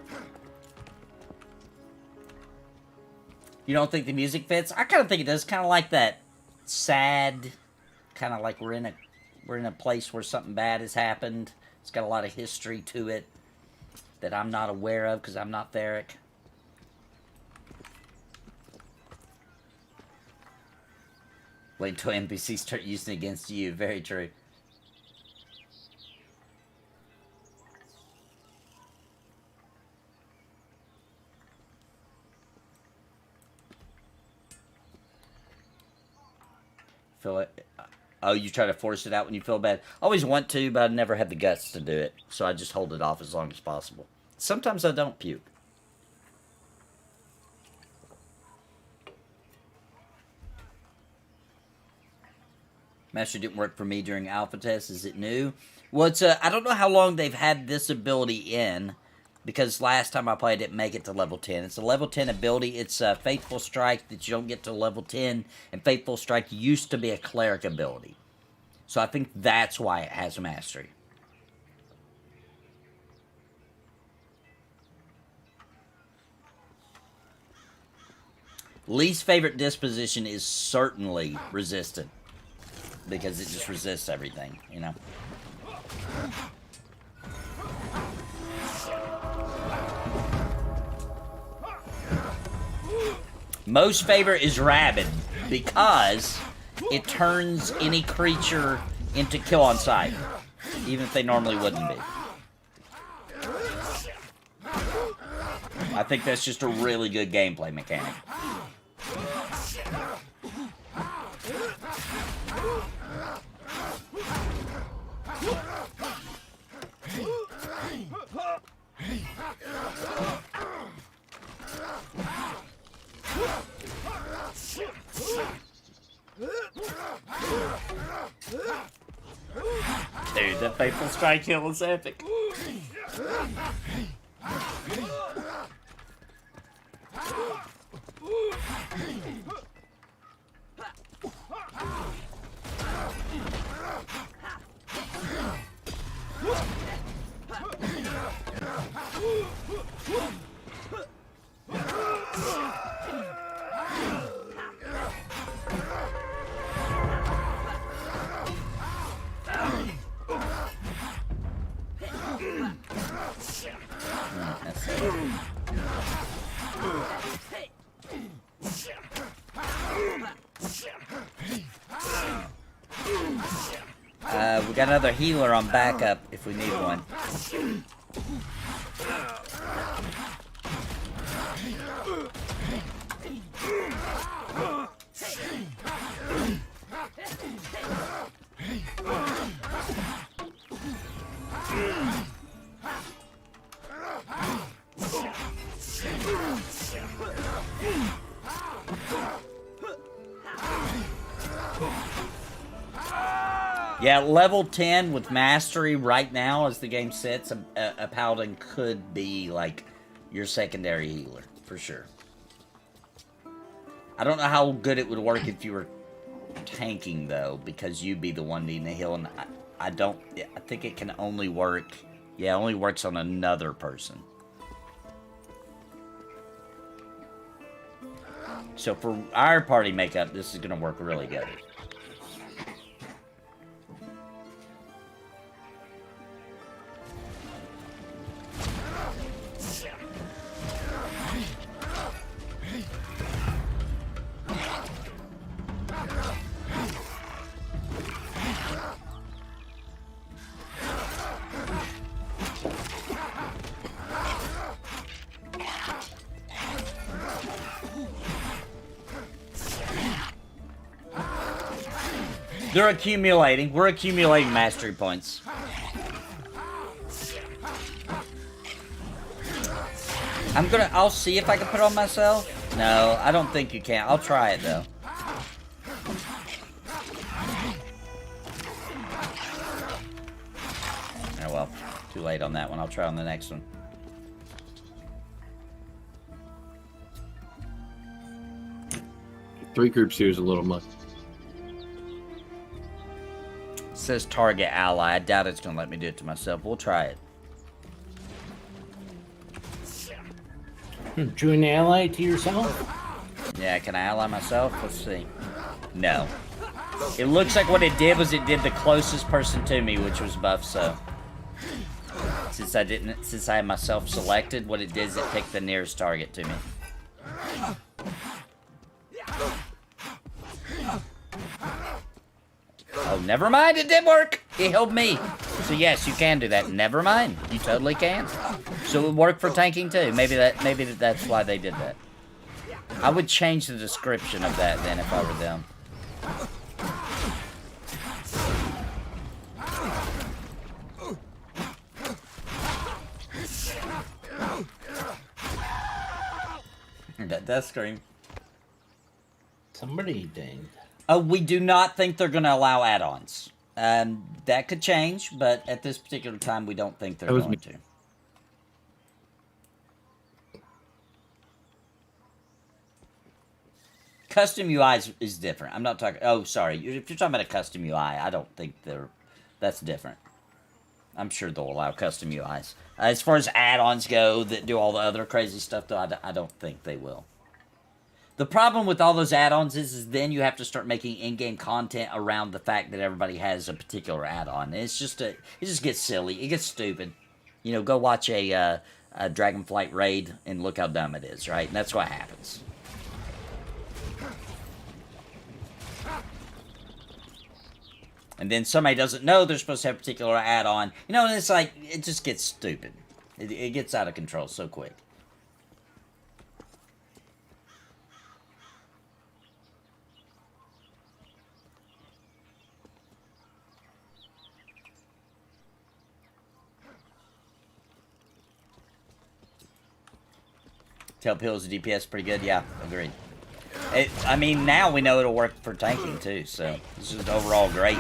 You don't think the music fits? I kind of think it does. Kind of like that sad, kind of like we're in a place where something bad has happened. It's got a lot of history to it that I'm not aware of because I'm not Theric. Wait until NPCs start using it against you. Very true. Feel it. Oh, you try to force it out when you feel bad. I always want to, but I never had the guts to do it. So I just hold it off as long as possible. Sometimes I don't puke. Master didn't work for me during alpha test. Is it new? Well, it's I don't know how long they've had this ability in. Because last time I played, it didn't make it to level 10. It's a level 10 ability. It's a Faithful Strike that you don't get to level 10. And Faithful Strike used to be a cleric ability. So I think that's why it has mastery. Least favorite disposition is certainly resistant. Because it just resists everything, you know. Most favorite is rabid. Because it turns any creature into kill on sight. Even if they normally wouldn't be. I think that's just a really good gameplay mechanic. Dude, that Faithful Strike kill is epic. We got another healer on backup if we need one. Yeah, level 10 with mastery right now as the game sits, a paladin could be like your secondary healer, for sure. I don't know how good it would work if you were tanking though, because you'd be the one needing a heal, and I think it can only work, yeah, it only works on another person. So for our party makeup, this is going to work really good. They're accumulating. We're accumulating mastery points. I'll see if I can put it on myself. No, I don't think you can. I'll try it though. Oh well, too late on that one. I'll try on the next one. Three groups here is a little much. Says target ally. I doubt it's gonna let me do it to myself. We'll try it. Join the ally to yourself? Yeah, can I ally myself? Let's see. No. It looks like what it did was it did the closest person to me, which was Buff, so. Since I had myself selected, what it did is it picked the nearest target to me. Oh, never mind, it did work! It helped me. So yes, you can do that. Never mind. You totally can. So it would work for tanking too. Maybe that's why they did that. I would change the description of that then if I were them. That death scream. Somebody dinged. We do not think they're going to allow add-ons. That could change, but at this particular time, we don't think they're going to. Custom UI is different. I'm not talking... Oh, sorry. If you're talking about a custom UI, I don't think that's different. I'm sure they'll allow custom UIs. As far as add-ons go that do all the other crazy stuff, though, I don't think they will. The problem with all those add-ons is then you have to start making in-game content around the fact that everybody has a particular add-on. It just gets silly. It gets stupid. You know, go watch a Dragonflight raid and look how dumb it is, right? And that's what happens. And then somebody doesn't know they're supposed to have a particular add-on. You know, and it's like, it just gets stupid. It gets out of control so quick. Tail Pill's DPS pretty good? Yeah, agreed. I mean, now we know it'll work for tanking, too, so this is overall great.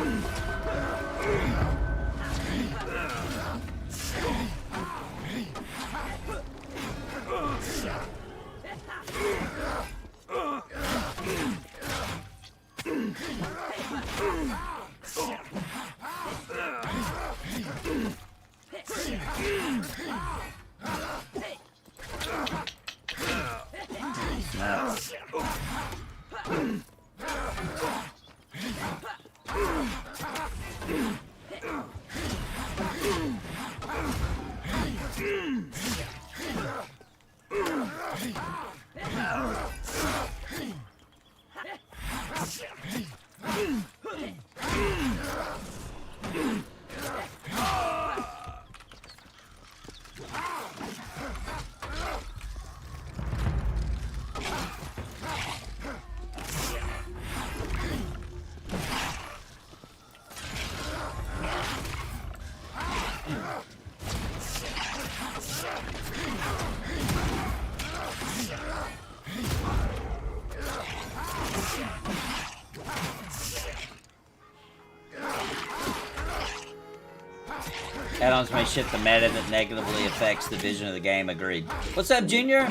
Add-ons may shift the meta that negatively affects the vision of the game. Agreed. What's up, Junior?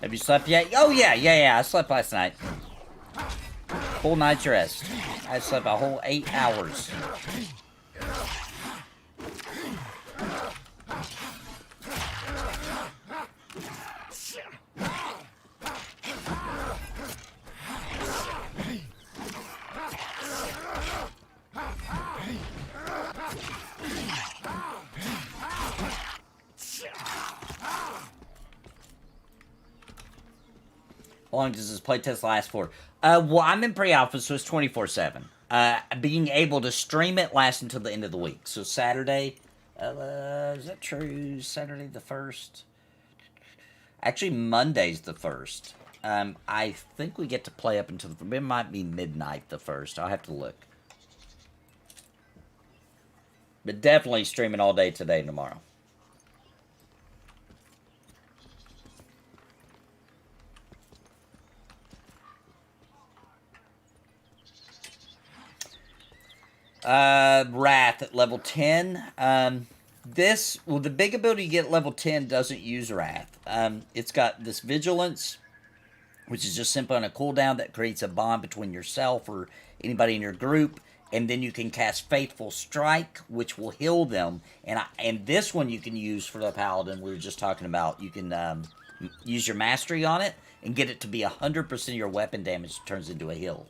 Have you slept yet? Oh, yeah. I slept last night. Full night's rest. I slept a whole 8 hours. How long does this playtest last for? Well, I'm in pre-alpha, so it's 24/7. Being able to stream it lasts until the end of the week. So Saturday, is that true? Saturday the 1st? Actually, Monday's the 1st. I think we get to play up until, it might be midnight the 1st. I'll have to look. But definitely streaming all day today and tomorrow. Wrath at level 10. The big ability you get at level 10 doesn't use Wrath. It's got this Vigilance, which is just simply on a cooldown that creates a bond between yourself or anybody in your group, and then you can cast Faithful Strike, which will heal them, and this one you can use for the Paladin we were just talking about. You can use your Mastery on it and get it to be 100% of your weapon damage turns into a heal.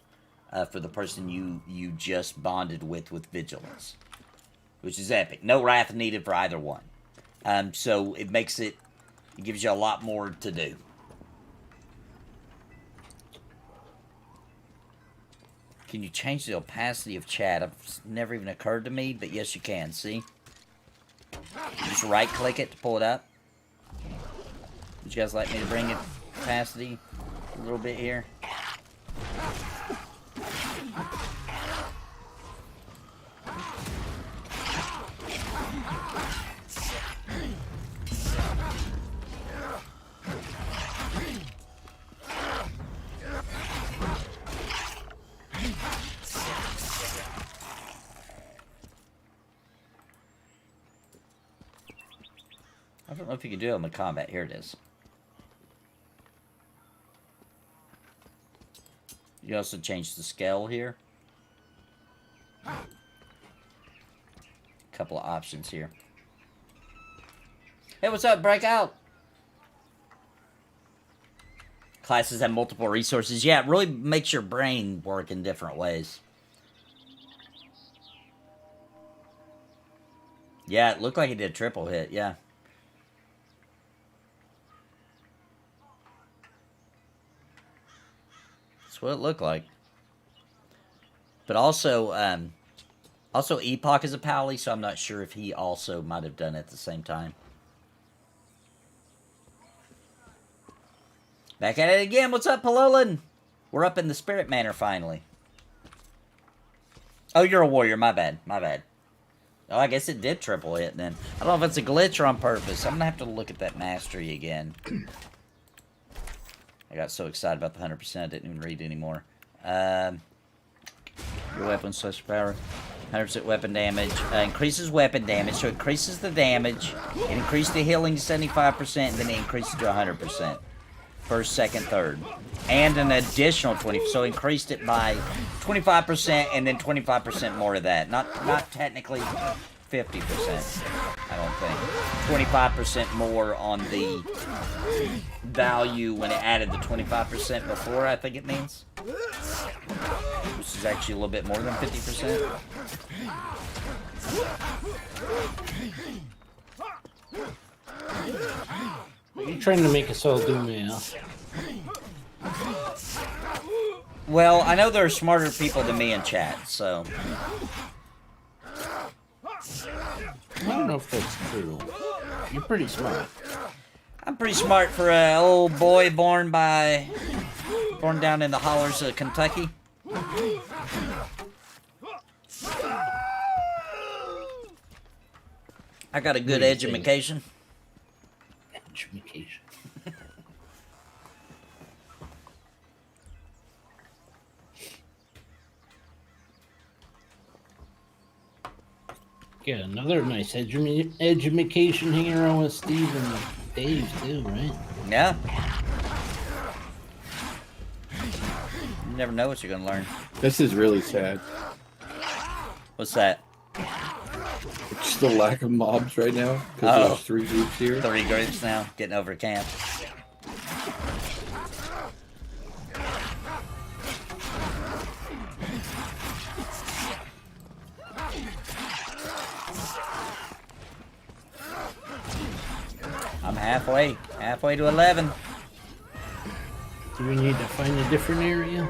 For the person you just bonded with Vigilance. Which is epic. No Wrath needed for either one. So it makes it It gives you a lot more to do. Can you change the opacity of chat? It's never even occurred to me, but yes, you can. See? Just right-click it to pull it up. Would you guys like me to bring it opacity a little bit here? I don't know if you can do it on the combat. Here it is. You also change the scale here. Couple of options here. Hey, what's up, Breakout? Classes have multiple resources. Yeah, it really makes your brain work in different ways. Yeah, it looked like it did triple hit, yeah. That's what it looked like. But also, Epoch is a pally, so I'm not sure if he also might have done it at the same time. Back at it again. What's up, Palolan? We're up in the Spirit Manor finally. Oh, you're a warrior. My bad. My bad. Oh, I guess it did triple hit then. I don't know if it's a glitch or on purpose. I'm going to have to look at that mastery again. I got so excited about the 100%, I didn't even read anymore. Your weapon slash power. 100% weapon damage. Increases weapon damage, so it increases the damage. It increased the healing to 75%, and then it increases to 100%. First, second, third. And an additional 20, so increased it by 25%, and then 25% more of that. Not technically 50%, I don't think. 25% more on the value when it added the 25% before, I think it means. Which is actually a little bit more than 50%. Are you trying to make us all do math? Well, I know there are smarter people than me in chat, so... I don't know if that's true. You're pretty smart. I'm pretty smart for an old boy born down in the hollers of Kentucky. I got a good education. Education. Yeah, another nice education hero with Steve and Dave too, right? Yeah. You never know what you're gonna learn. This is really sad. What's that? Just the lack of mobs right now. Because there's 3 groups here. 3 groups now, getting over camp. I'm halfway to 11. Do we need to find a different area?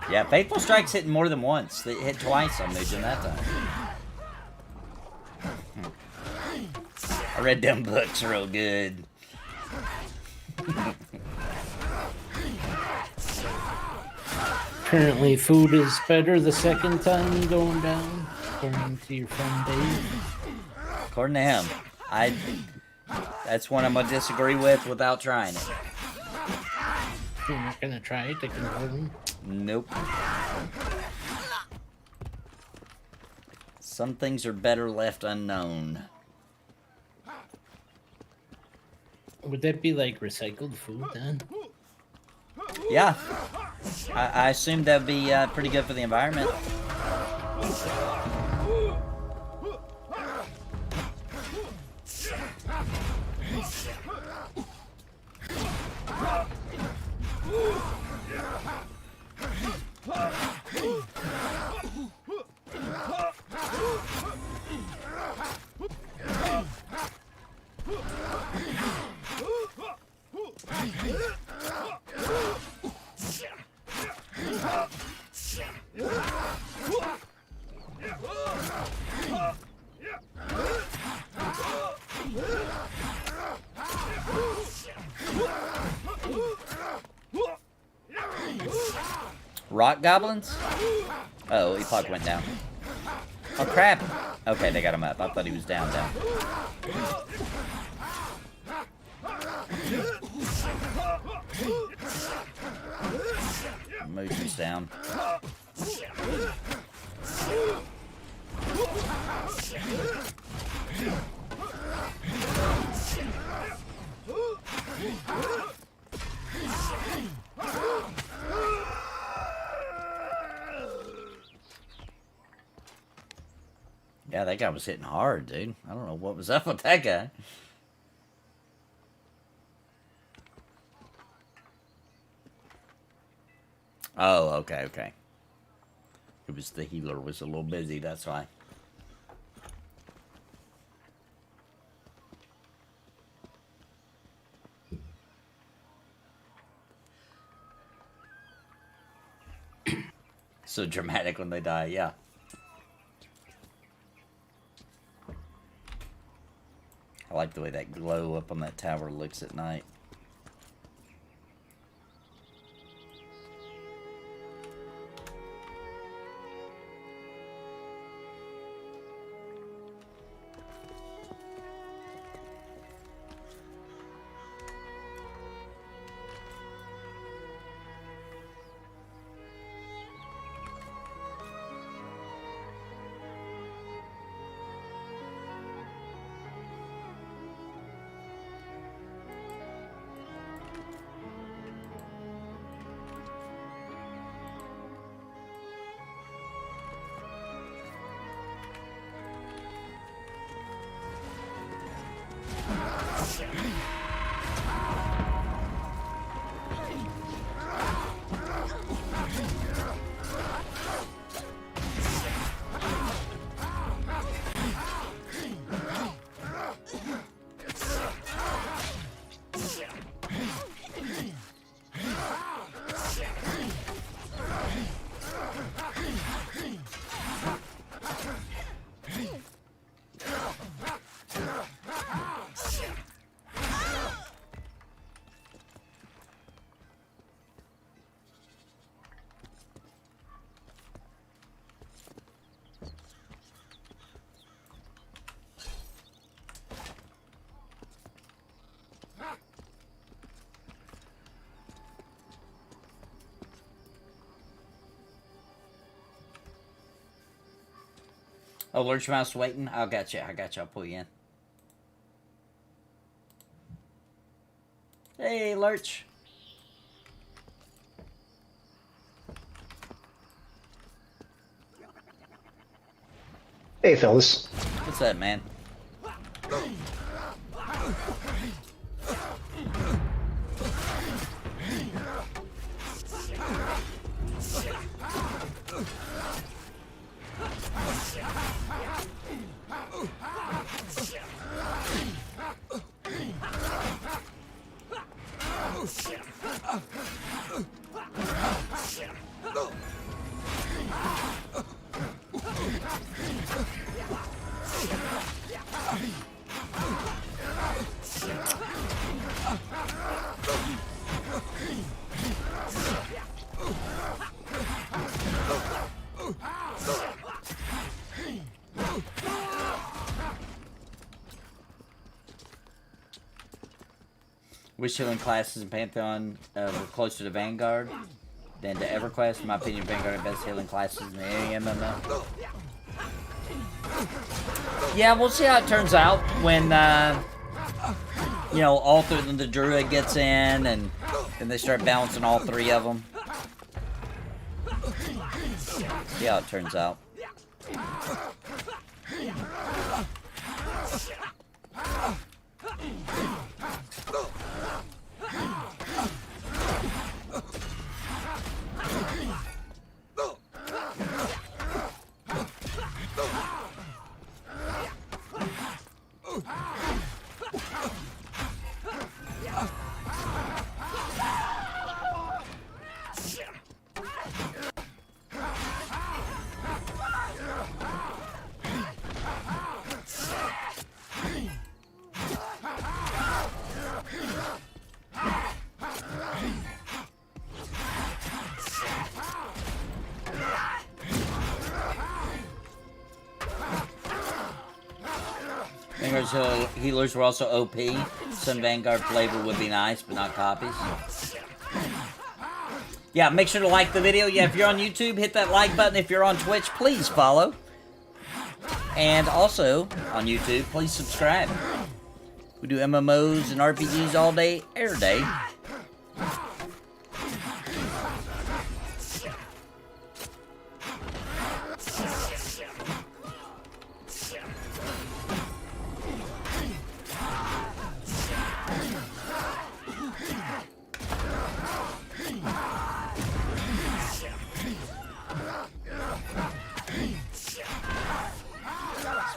Yeah, Faithful Strike's hitting more than once. They hit twice on Nugent that time. I read them books real good. Apparently food is better the second time going down, according to your friend Dave. According to him. That's one I'm going to disagree with without trying it. You're not going to try it to confirm? Nope. Some things are better left unknown. Would that be like recycled food then? Yeah. I assume that would be pretty good for the environment. Rock goblins? Oh, Epoch went down. Oh, crap. Okay, they got him up. I thought he was down. Motion's down. Yeah, that guy was hitting hard, dude. I don't know what was up with that guy. Oh, okay. It was the healer was a little busy, that's why. So dramatic when they die, yeah. I like the way that glow up on that tower looks at night. Oh, Lurch Mouse waiting? I got you. I'll pull you in. Hey, Lurch. Hey, fellas. What's up, man? Which healing classes in Pantheon were closer to Vanguard than to EverQuest? In my opinion, Vanguard are the best healing classes in any MMO. Yeah, we'll see how it turns out when, you know, all through the Druid gets in and then they start balancing all three of them. See how it turns out. Vanguard's healers were also OP. Some Vanguard flavor would be nice, but not copies. Yeah, make sure to like the video. Yeah, if you're on YouTube, hit that like button. If you're on Twitch, please follow. And also, on YouTube, please subscribe. We do MMOs and RPGs all day, every day.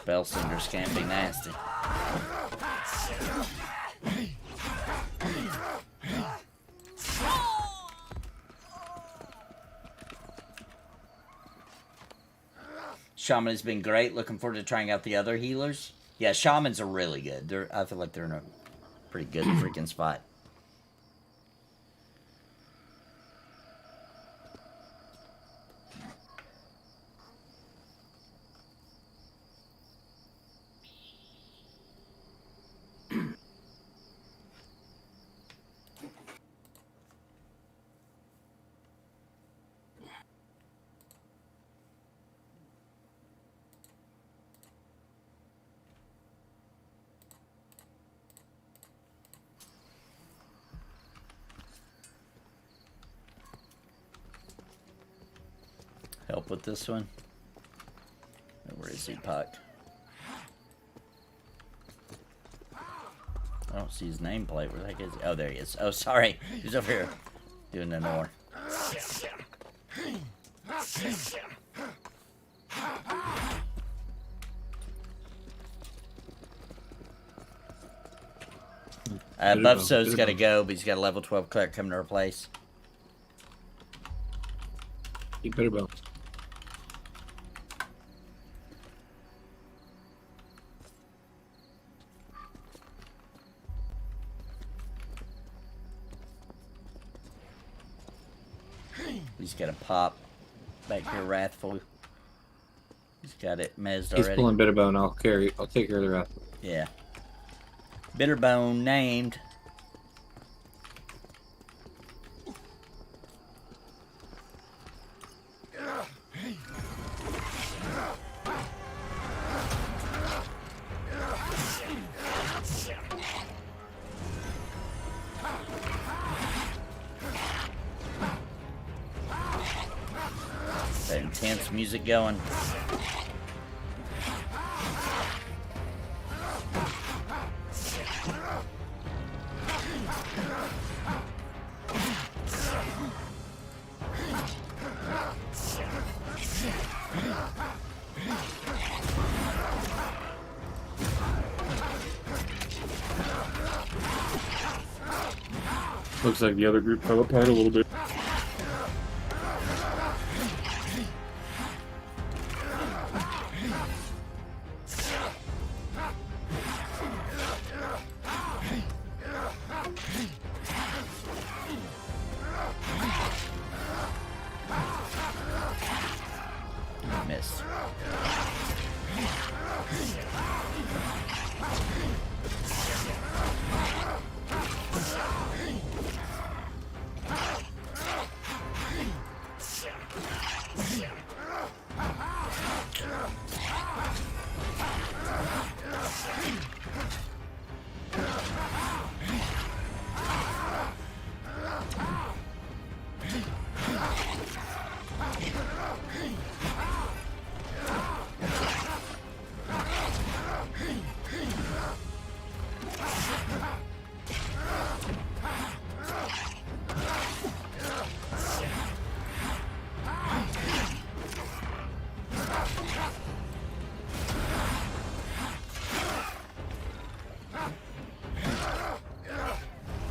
Spellsingers can be nasty. Shaman has been great. Looking forward to trying out the other healers. Yeah, shamans are really good. I feel like they're in a pretty good freaking spot. Help with this one. Where is he, Puck? I don't see his nameplate. Where the heck is he? Oh, there he is. Oh, sorry. He's over here doing an ore. Buffso's got to go, but he's got a level 12 cleric coming to replace. You better bounce. He's got a pop back here, Wrathful. He's got it mezzed He's already. pulling Bitterbone. I'll take care of the rest. Yeah. Bitterbone named. That intense music going. Looks like the other group fell apart a little bit. Miss.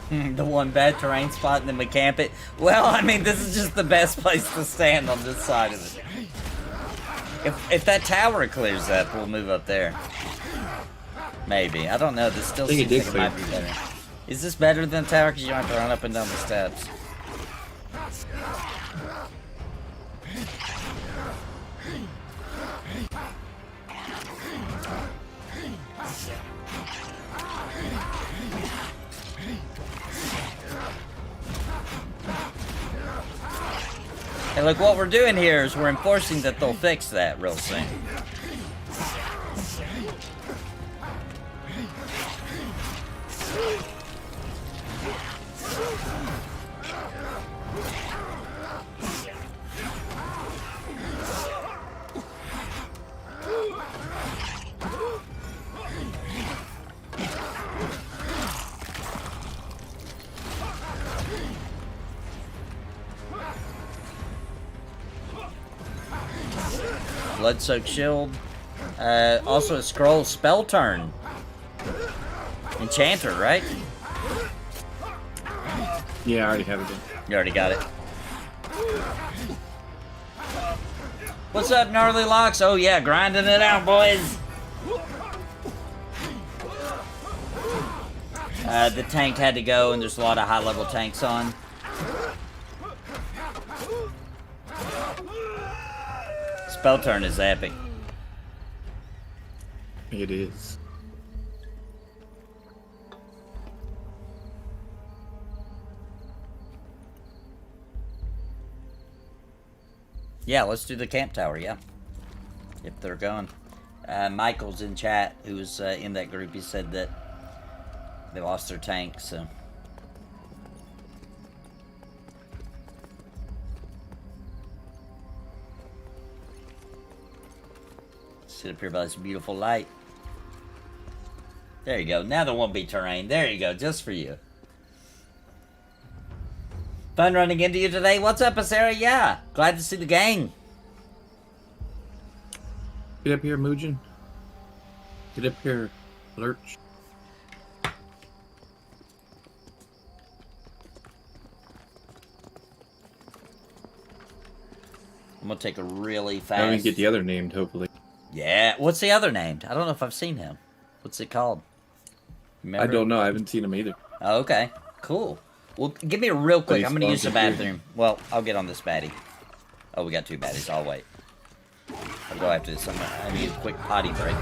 The one bad terrain spot and then we camp it. Well, I mean, this is just the best place to stand on this side of it. If that tower clears up, we'll move up there. Maybe. I don't know. This still seems like it might be better. Is this better than the tower? Because you don't have to run up and down the steps. Hey, look, what we're doing here is we're enforcing that they'll fix that real soon. Blood-soaked shield. Also a scroll spell turn. Enchanter, right? Yeah, I already have it. You already got it. What's up, Gnarly Locks? Oh yeah, grinding it out, boys. The tank had to go, and there's a lot of high-level tanks on. Spell turn is epic. It is. Yeah, let's do the camp tower, yeah. If they're going. Michael's in chat, who was in that group. He said that they lost their tank, so... Sit up here by this beautiful light. There you go. Now there won't be terrain. There you go, just for you. Fun running into you today. What's up, Sarah? Yeah, glad to see the gang. Get up here, Muujin. Get up here, Lurch. I'm gonna take a really I'm fast... gonna get the other named, hopefully. Yeah, what's the other named? I don't know if I've seen him. What's it called? Remember? I don't know. I haven't seen him either. Oh, okay, cool. Well, give me a real quick. Please, I'm gonna use the sponsor, bathroom. Well, I'll get on this baddie. Oh, we got 2 baddies. I'll wait. I'll go after this. I need a quick potty break.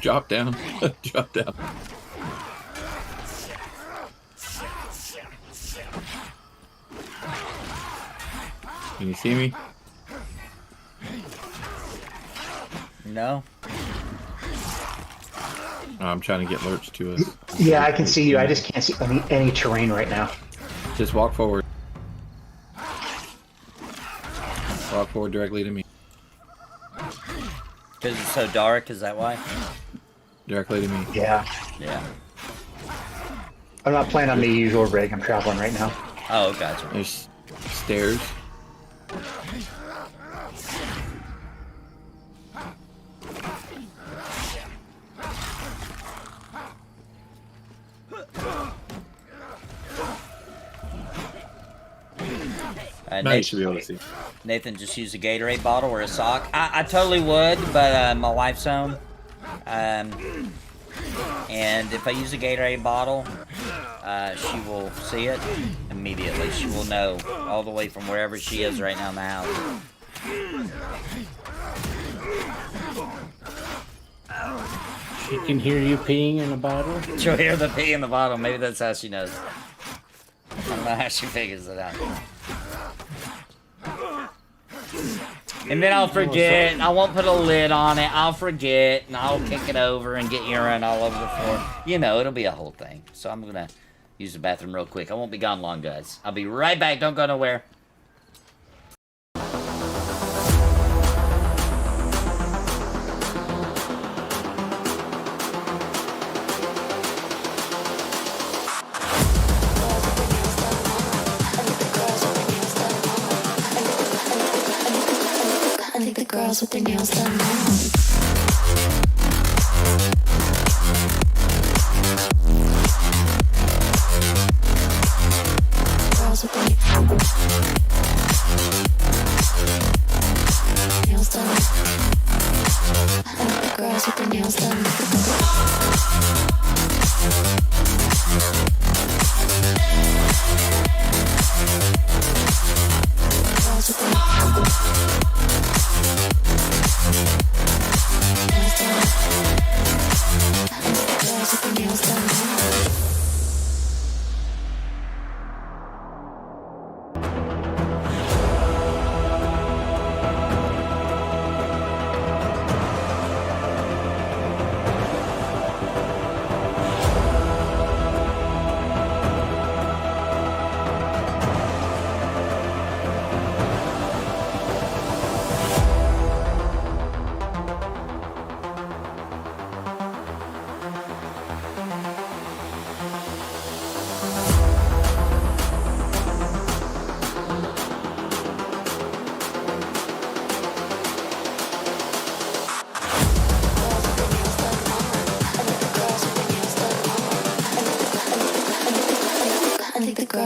Drop down. Drop down. Can you see me? No. Oh, I'm trying to get Lurch to us. Yeah, I can see you. I just can't see any terrain right now. Just walk forward. Walk forward directly to me. Because it's so dark, is that why? Directly to me. Yeah. Yeah. I'm not planning on the usual rig. I'm traveling right now. Oh, gotcha. There's stairs. Now you should be able to see. Nathan just used a Gatorade bottle or a sock. I totally would, but my wife's home. And if I use a Gatorade bottle, she will see it immediately. She will know all the way from wherever she is right now in the house. She can hear you peeing in a bottle? She'll hear the pee in the bottle. Maybe that's how she knows. I don't know how she figures it out. And then I'll forget. I won't put a lid on it. I'll forget, and I'll kick it over and get urine all over the floor. You know, it'll be a whole thing. So I'm gonna use the bathroom real quick. I won't be gone long, guys. I'll be right back. Don't go nowhere. I think the girls with their nails done now.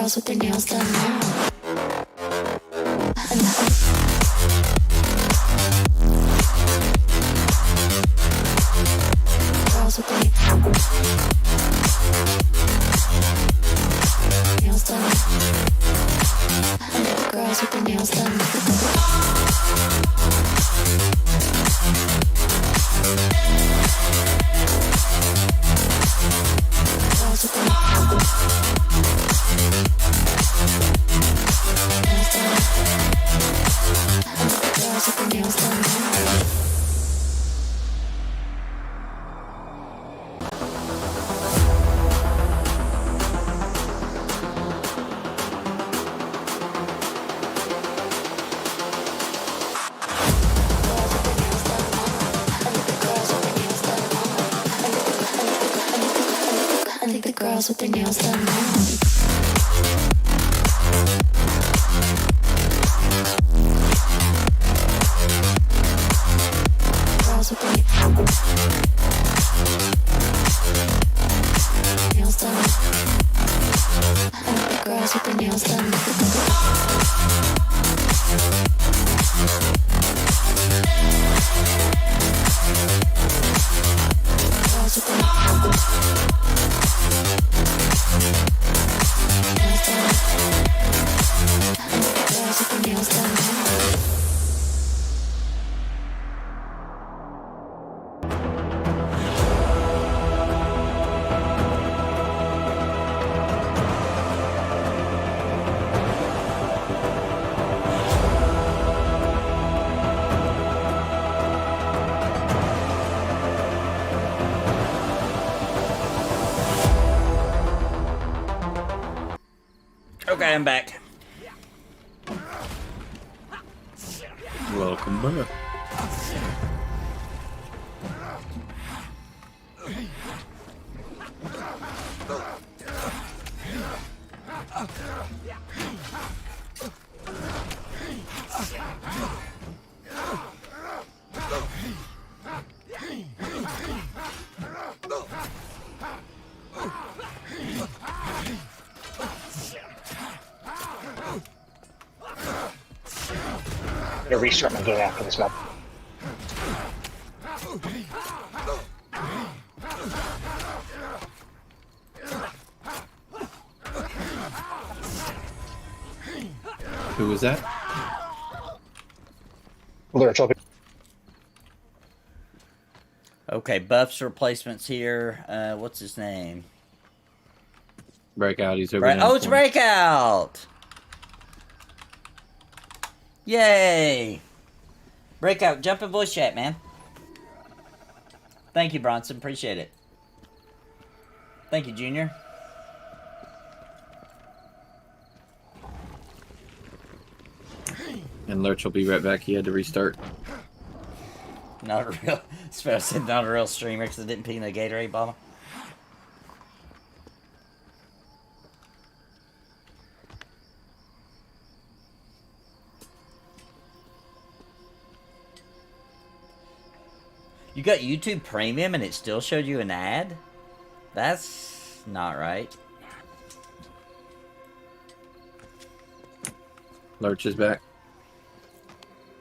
girls with their nails done now. Girls with their nails done. Girls with their nails done. Girls with their nails done. I think the girls with their nails done now. Girls with their nails done. I think the girls with their nails done. Girls with their nails done. Okay, I'm back. Welcome back. I'm gonna restart my game after this map. Who was that? Lurch, I'll be- Okay, buffs replacements here. What's his name? Breakout. He's over there. Oh, it's Breakout! Yay! Breakout, jump in voice chat, man. Thank you, Bronson. Appreciate it. Thank you, Junior. And Lurch will be right back. He had to restart. Not a real, especially not a real streamer because I didn't pee in the Gatorade bottle. You got YouTube Premium and it still showed you an ad? That's not right. Lurch is back.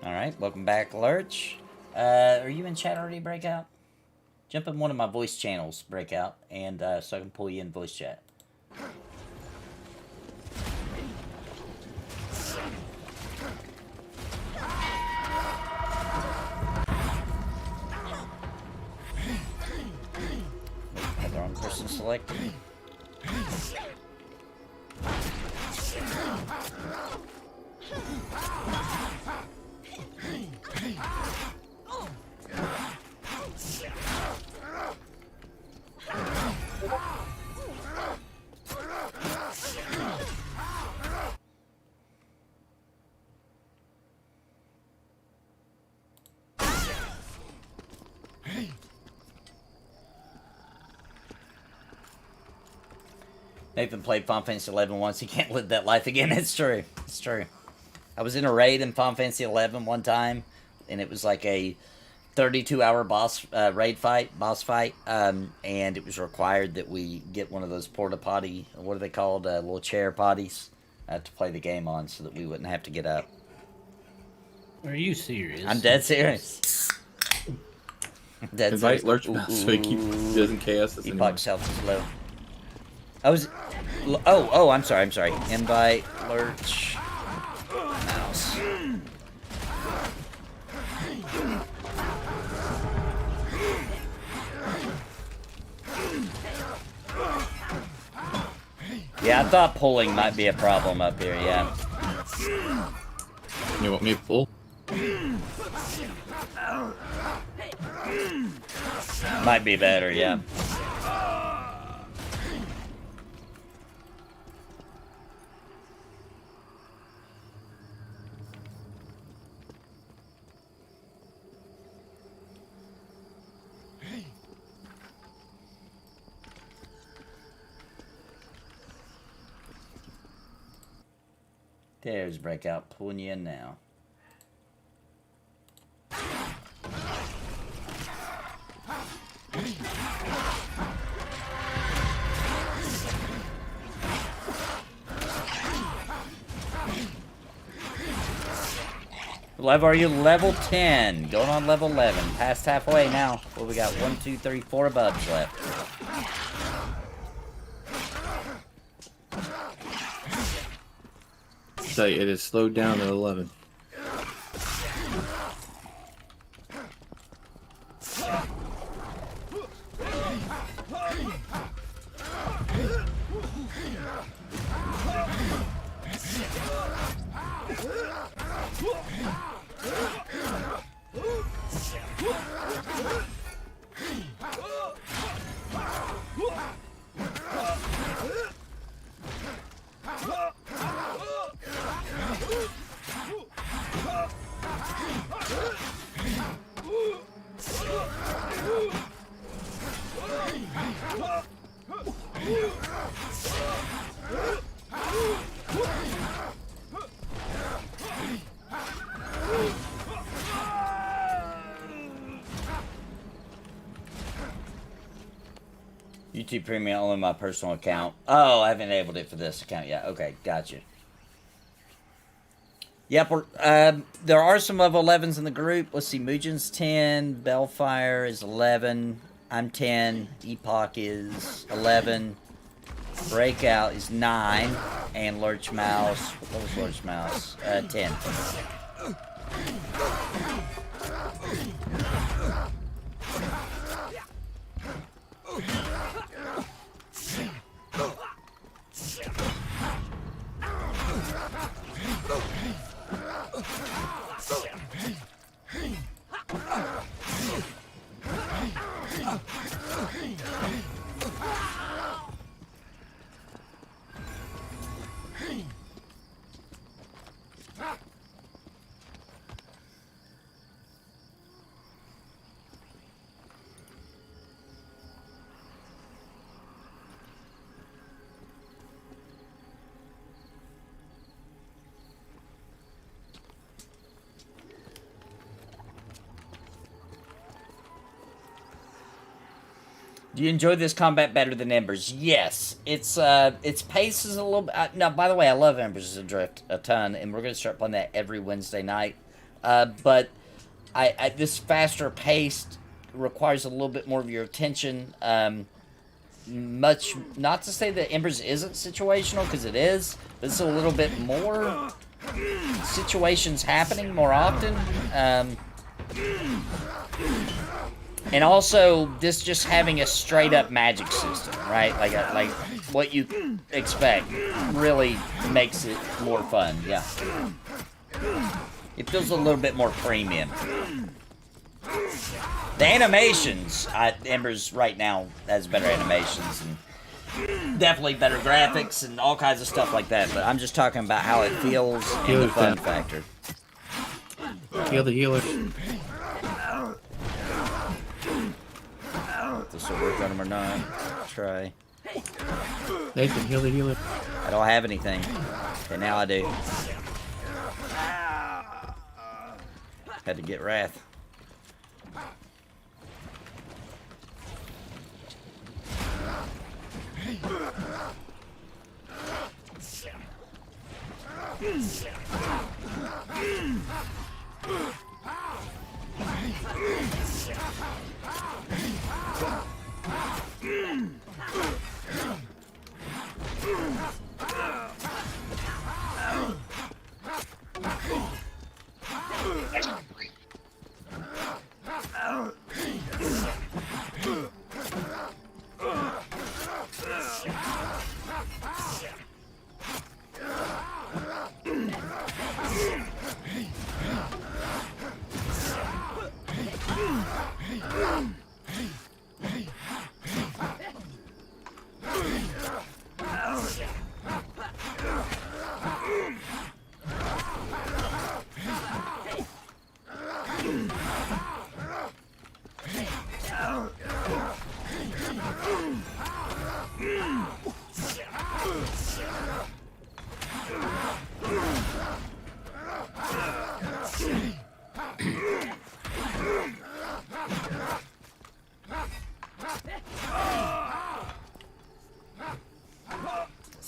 Alright, welcome back, Lurch. Are you in chat already, Breakout? Jump in one of my voice channels, Breakout, and so I can pull you in voice chat. Have the wrong person selected. Nathan played Final Fantasy 11 once. He can't live that life again. It's true. It's true. I was in a raid in Final Fantasy 11 one time, and it was like a 32-hour boss boss fight, and it was required that we get one of those porta potty, what are they called, little chair potties, to play the game on, so that we wouldn't have to get up. Are you serious? I'm dead serious. Dead Invite serious. Lurch Mouse so he doesn't chaos us anymore. Epoch's health is low. Oh, I'm sorry. Invite Lurch Mouse. Yeah, I thought pulling might be a problem up here, yeah. You want me to pull? Might be better, yeah. There's Breakout, pulling you in now. Are you level 10? Going on level 11. Past halfway now. Well, we got 1, 2, 3, 4 bugs left. So it is slowed down at 11. YouTube Premium only my personal account. Oh, I haven't enabled it for this account yet. Okay, gotcha. Yep, there are some level 11s in the group. Let's see, Mugen's 10, Bellfire is 11, I'm 10, Epoch is 11, Breakout is 9, and Lurch Mouse, what was Lurch Mouse? 10. Do you enjoy this combat better than Embers? Yes. Its pace is a little bit... no, by the way, I love Embers Adrift a ton, and we're going to start playing that every Wednesday night. But this faster pace requires a little bit more of your attention. Much... Not to say that Embers isn't situational, because it is, but it's a little bit more situations happening more often. And also, this just having a straight-up magic system, right? Like what you expect really makes it more fun, yeah. It feels a little bit more premium. The animations, Embers right now has better animations and definitely better graphics and all kinds of stuff like that, but I'm just talking about how it feels and the fun factor. Heal the healer. This will work on him or not. Try. Nathan, heal the healer. I don't have anything. Okay, now I do. Had to get Wrath.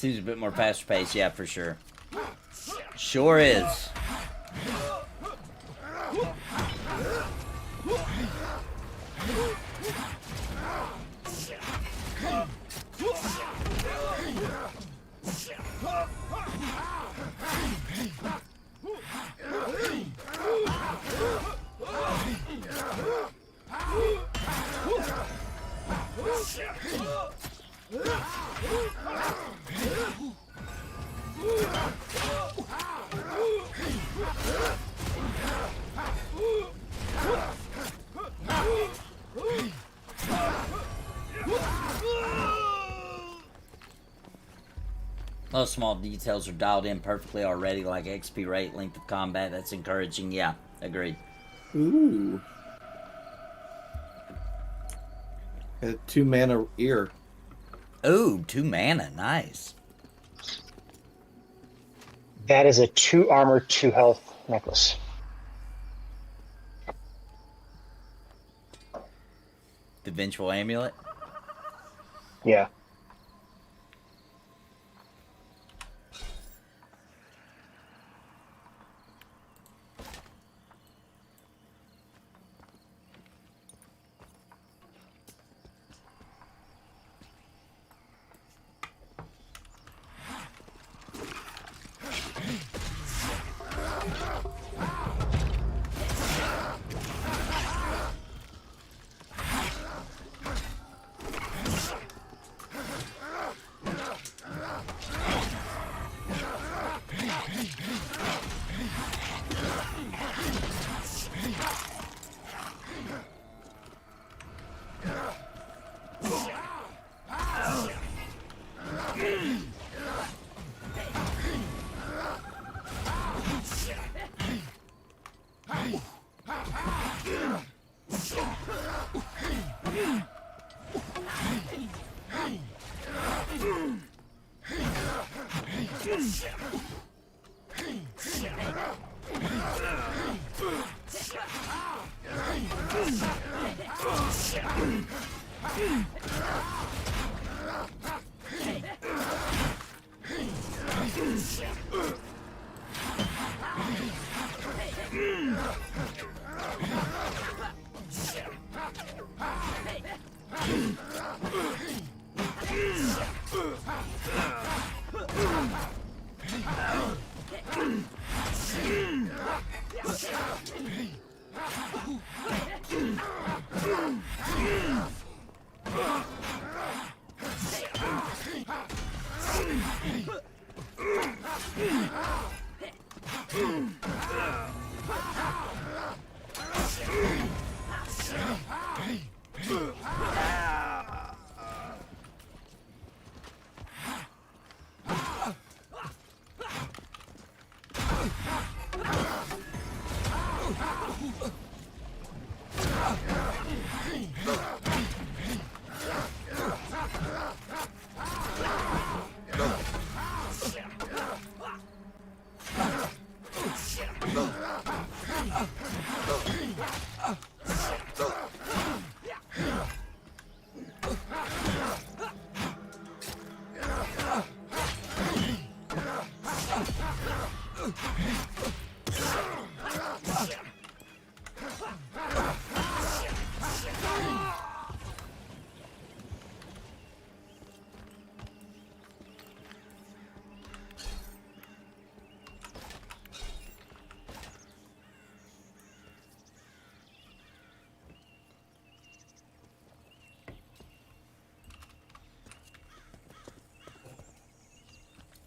Seems a bit more faster paced, yeah, for sure. Sure is. Those small details are dialed in perfectly already, like XP rate, length of combat. That's encouraging. Yeah, agreed. Ooh. A 2 mana ear. Ooh, 2 mana. Nice. That is a 2 armor, 2 health necklace. The Vengeful Amulet. Yeah.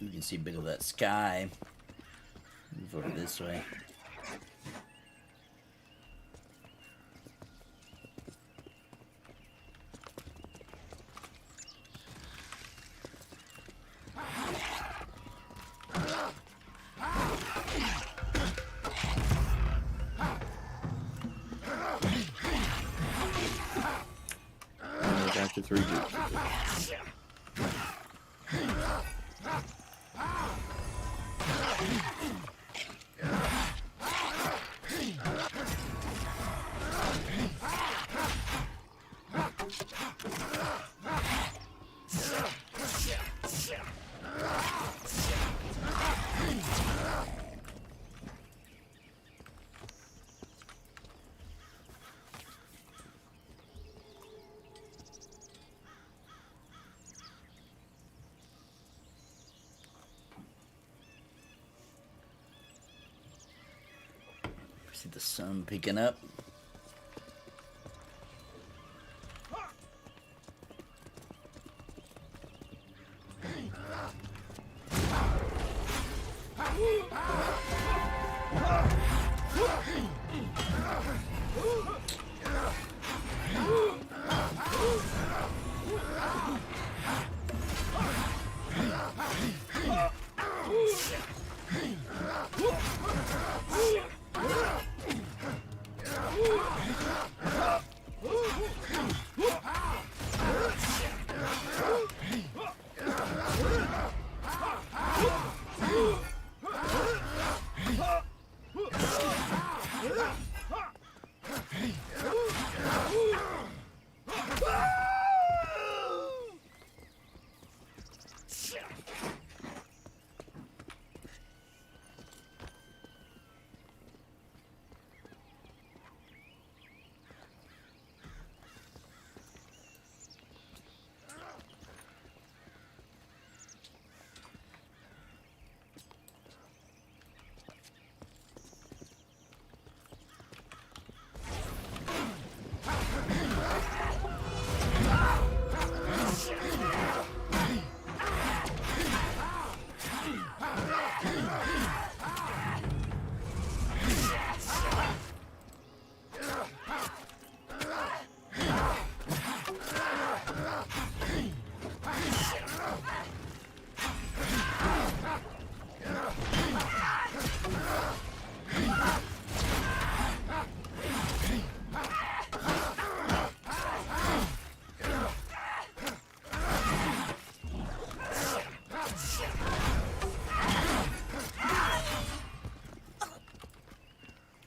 You can see a bit of that sky. Move over this way. Back to 3 groups. See the sun peeking up.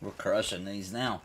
We're crushing these now.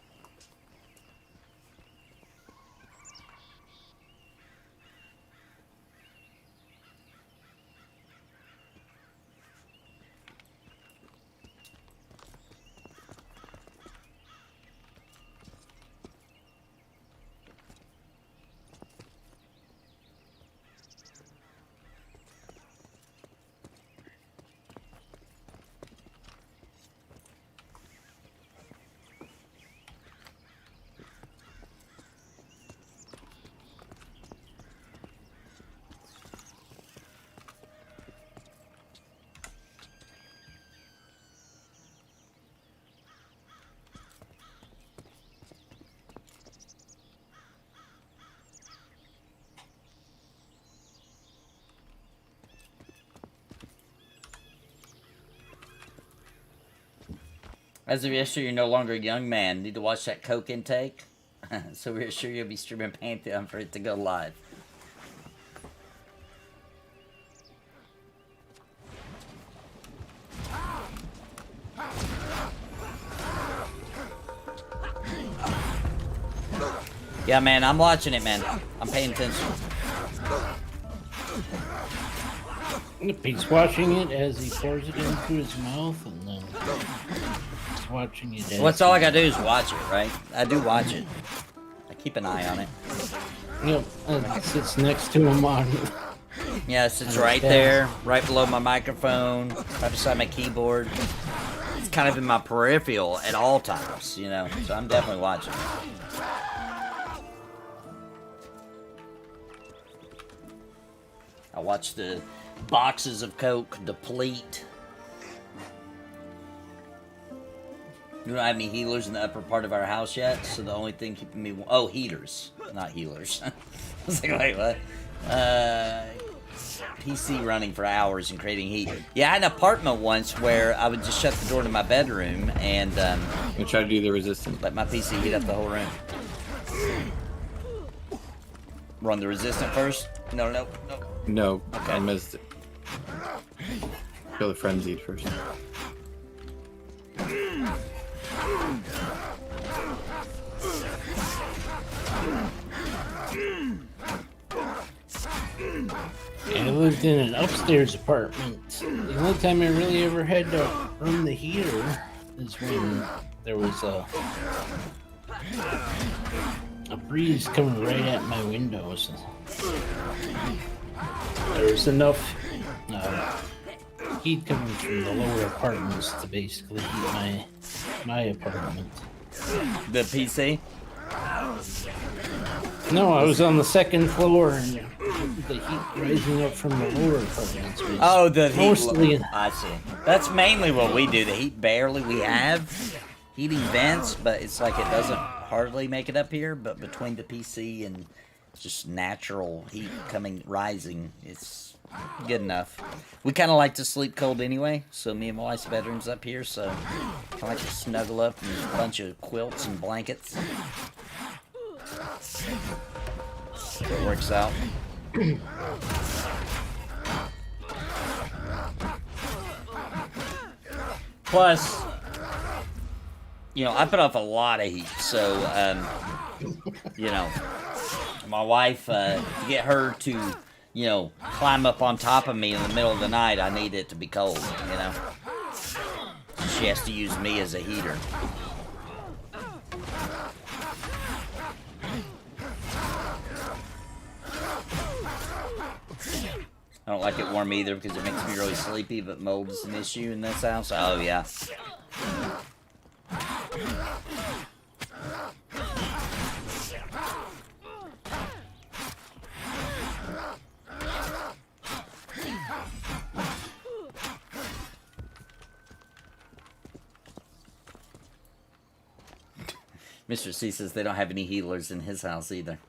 As of yesterday, you're no longer a young man. Need to watch that coke intake? So we're sure you'll be streaming Pantheon for it to go live. Yeah, man, I'm watching it, man. I'm paying attention. He's watching it as he pours it into his mouth, and then he's watching it. Well, that's all I gotta do is watch it, right? I do watch it. I keep an eye on it. Yep, it sits next to him on. Yeah, it sits right there, right below my microphone, right beside my keyboard. It's kind of in my peripheral at all times, you know. So I'm definitely watching it. I watch the Boxes of Coke deplete. We don't have any healers in the upper part of our house yet, so the only thing keeping me... Oh, heaters, not healers. I was like, wait, what? PC running for hours and creating heat. Yeah, I had an apartment once where I would just shut the door to my bedroom and try to do the resistance. Let my PC heat up the whole room. Run the resistant first? No. No, okay. I missed it. Kill the frenzied first. I lived in an upstairs apartment. The only time I really ever had to run the heater is when there was a breeze coming right at my windows. There was enough heat coming from the lower apartments to basically heat my apartment. The PC? No, I was on the second floor and the heat rising up from the lower apartments. Oh, the heat. Mostly. I see. That's mainly what we do. The heat barely we have heating vents, but it's like it doesn't hardly make it up here. But between the PC and just natural heat rising, it's good enough. We kind of like to sleep cold anyway, so me and my wife's bedroom's up here, so I like to snuggle up in a bunch of quilts and blankets. So it works out. Plus, I put off a lot of heat, so, my wife, to get her to, climb up on top of me in the middle of the night, I need it to be cold, She has to use me as a heater. I don't like it warm either because it makes me really sleepy, but mold is an issue in this house. Oh, yeah. Mr. C says they don't have any healers in his house either.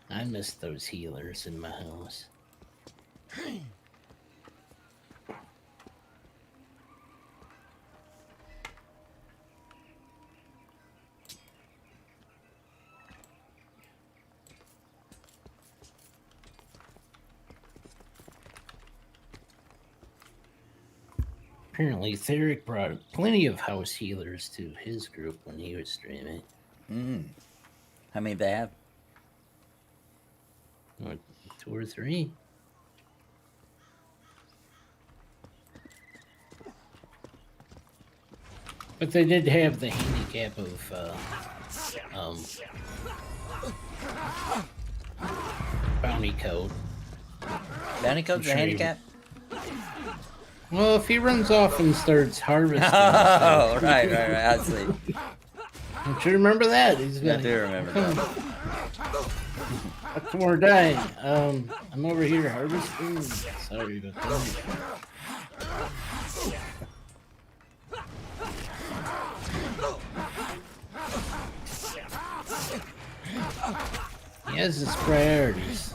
I miss those healers in my house. Apparently, Theric brought plenty of house healers to his group when he was streaming. How many they have? What, 2 or 3? But they did have the handicap of bounty code. Bounty code's a handicap? Well, if he runs off and starts harvesting... Oh, right, I see. Don't you remember that? He's I do remember that. Come or die. I'm over here harvesting. Sorry about that. He has his priorities.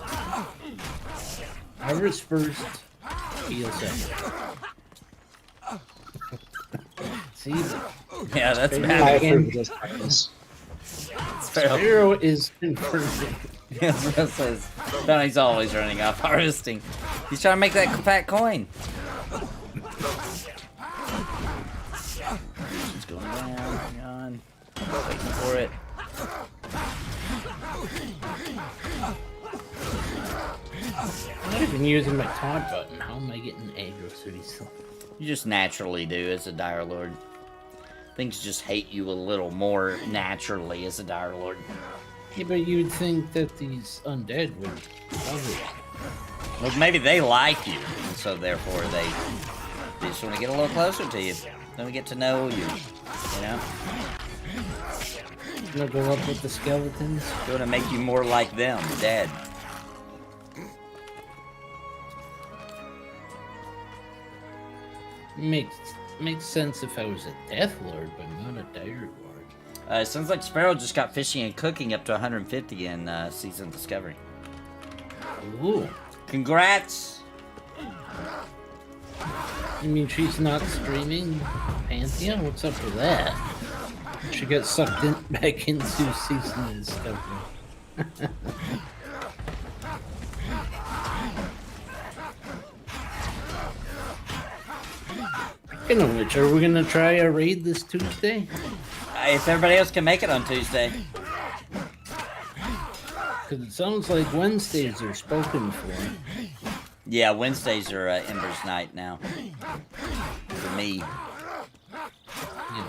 Harvest first, heal second. See? Yeah, that's I bad. approve this practice. Sparrow is converting. Says Bounty's always running off harvesting. He's trying to make that fat coin. He's going down, hang on. Waiting for it. I'm not even using my taunt button. How am I getting aggro through? You just naturally do as a Dire Lord. Things just hate you a little more naturally as a Dire Lord. Yeah, but you'd think that these undead would love it. Well, maybe they like you, and so therefore they just want to get a little closer to you. They want to get to know you, You know, go up with the skeletons. They want to make you more like them, dead. Makes sense if I was a Death Lord, but not a Dire Lord. It sounds like Sparrow just got fishing and cooking up to 150 in Season Discovery. Ooh. Congrats! You mean she's not streaming Pantheon? What's up with that? She got sucked back into Season Discovery. Speaking of which, are we gonna try a raid this Tuesday? If everybody else can make it on Tuesday. Because it sounds like Wednesdays are spoken for. Yeah, Wednesdays are Ember's night now. For me. Yeah.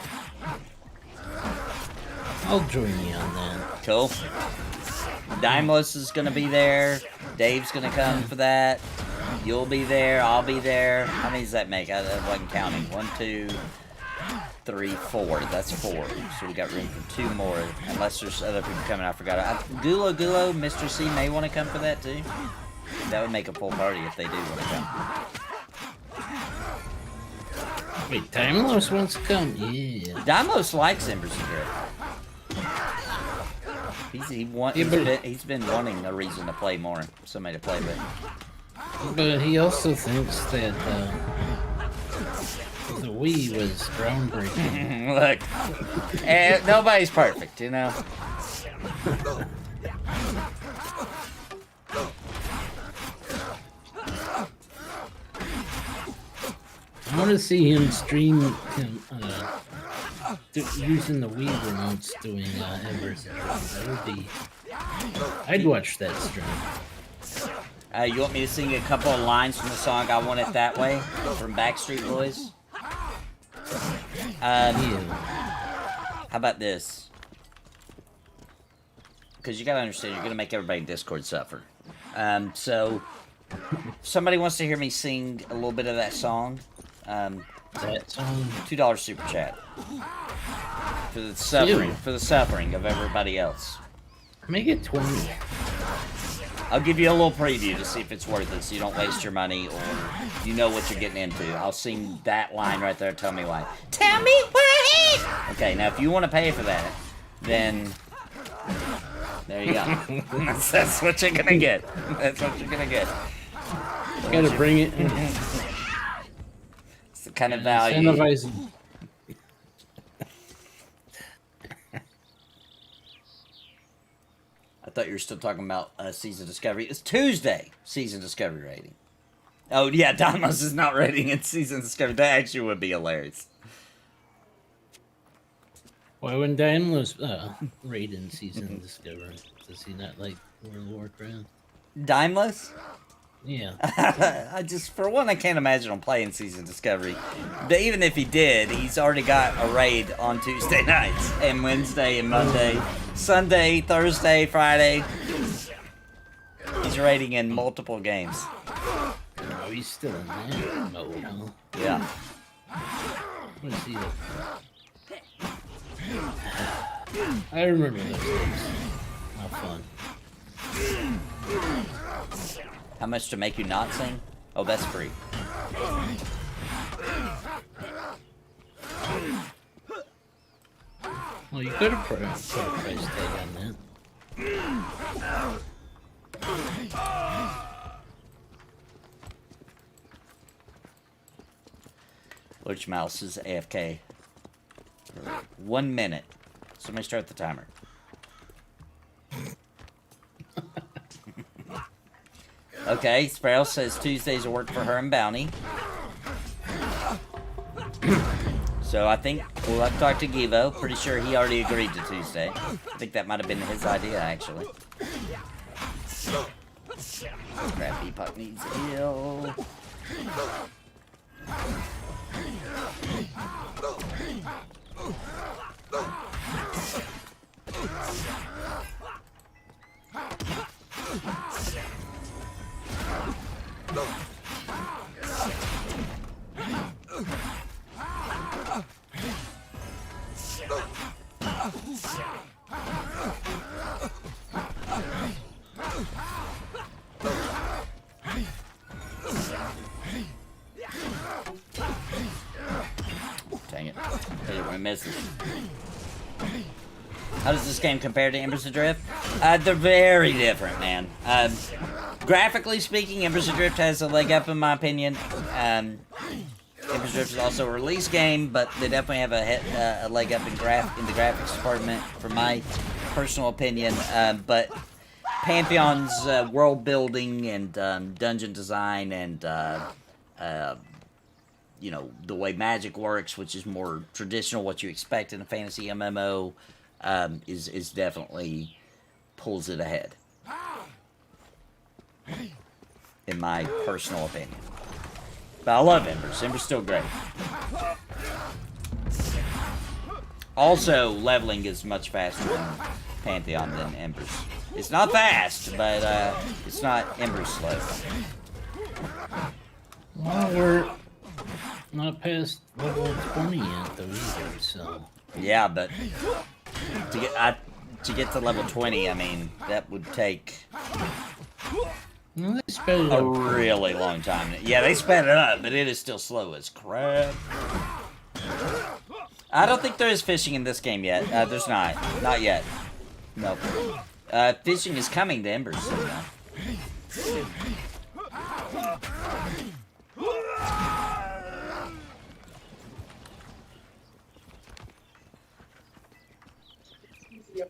I'll join you on that. Cool. Daimlos is gonna be there. Dave's gonna come for that. You'll be there. I'll be there. How many does that make? I wasn't counting. 1, 2, 3, 4. That's 4. So we got room for 2 more. Unless there's other people coming. I forgot. Gulo, Mr. C may want to come for that too. That would make a full party if they do want to come. Wait, Timeless wants to come? Yeah. Daimlos likes Embers and Grip. He's been wanting a reason to play more. Somebody to play with. But he also thinks that the Wii was groundbreaking. Look, nobody's perfect, you know? I want to see him stream him using the Wii remotes doing Embers. That would be... I'd watch that stream. You want me to sing a couple of lines from the song I Want It That Way from Backstreet Boys? How about this? Because you gotta understand, you're gonna make everybody in Discord suffer. So, if somebody wants to hear me sing a little bit of that song, $2 super chat. For the suffering of everybody else. Make it 20. I'll give you a little preview to see if it's worth it, so you don't waste your money or you know what you're getting into. I'll sing that line right there. Tell me why. Tell me why. Okay, now if you want to pay for that, then there you go. That's what you're gonna get. That's what you're gonna get. You gotta bring it. It's the kind of value. Incentivizing. I thought you were still talking about Season Discovery. It's Tuesday, Season Discovery rating. Oh, yeah, Daimos is not rating in Season Discovery. That actually would be hilarious. Why wouldn't Daimos raid in Season Discovery? Does he not like World of Warcraft? Daimos? Yeah. For one, I can't imagine him playing Season Discovery. But even if he did, he's already got a raid on Tuesday nights, and Wednesday, and Monday, Sunday, Thursday, Friday. He's raiding in multiple games. Oh, he's still in that mode, huh? Yeah. What is he like? I remember those days. How fun. How much to make you not sing? Oh, that's free. Well, you could have put a price tag on that. Which mouse is AFK? 1 minute. Somebody start the timer. Okay, Sproul says Tuesdays will work for her and Bounty. So I think we'll have to talk to Givo. Pretty sure he already agreed to Tuesday. I think that might have been his idea, actually. Crappy puck needs a heal. Dang it. I didn't miss it. How does this game compare to Embers Adrift? They're very different, man. Graphically speaking, Embers Adrift has a leg up in my opinion. Embers Adrift is also a release game, but they definitely have a leg up in the graphics department, from my personal opinion. But Pantheon's world building and dungeon design and you know, the way magic works, which is more traditional, what you expect in a fantasy MMO, is definitely pulls it ahead, in my personal opinion. But I love Embers. Embers still great. Also, leveling is much faster than Pantheon than Embers. It's not fast, but it's not Embers slow. Well, we're not past level 20 yet, though, either, so... Yeah, but to get to level 20, I mean, that would take Well, they sped it a up. really long time. Yeah, they sped it up, but it is still slow as crap. I don't think there is fishing in this game yet. There's not. Not yet. Nope. Fishing is coming to Embers soon, though.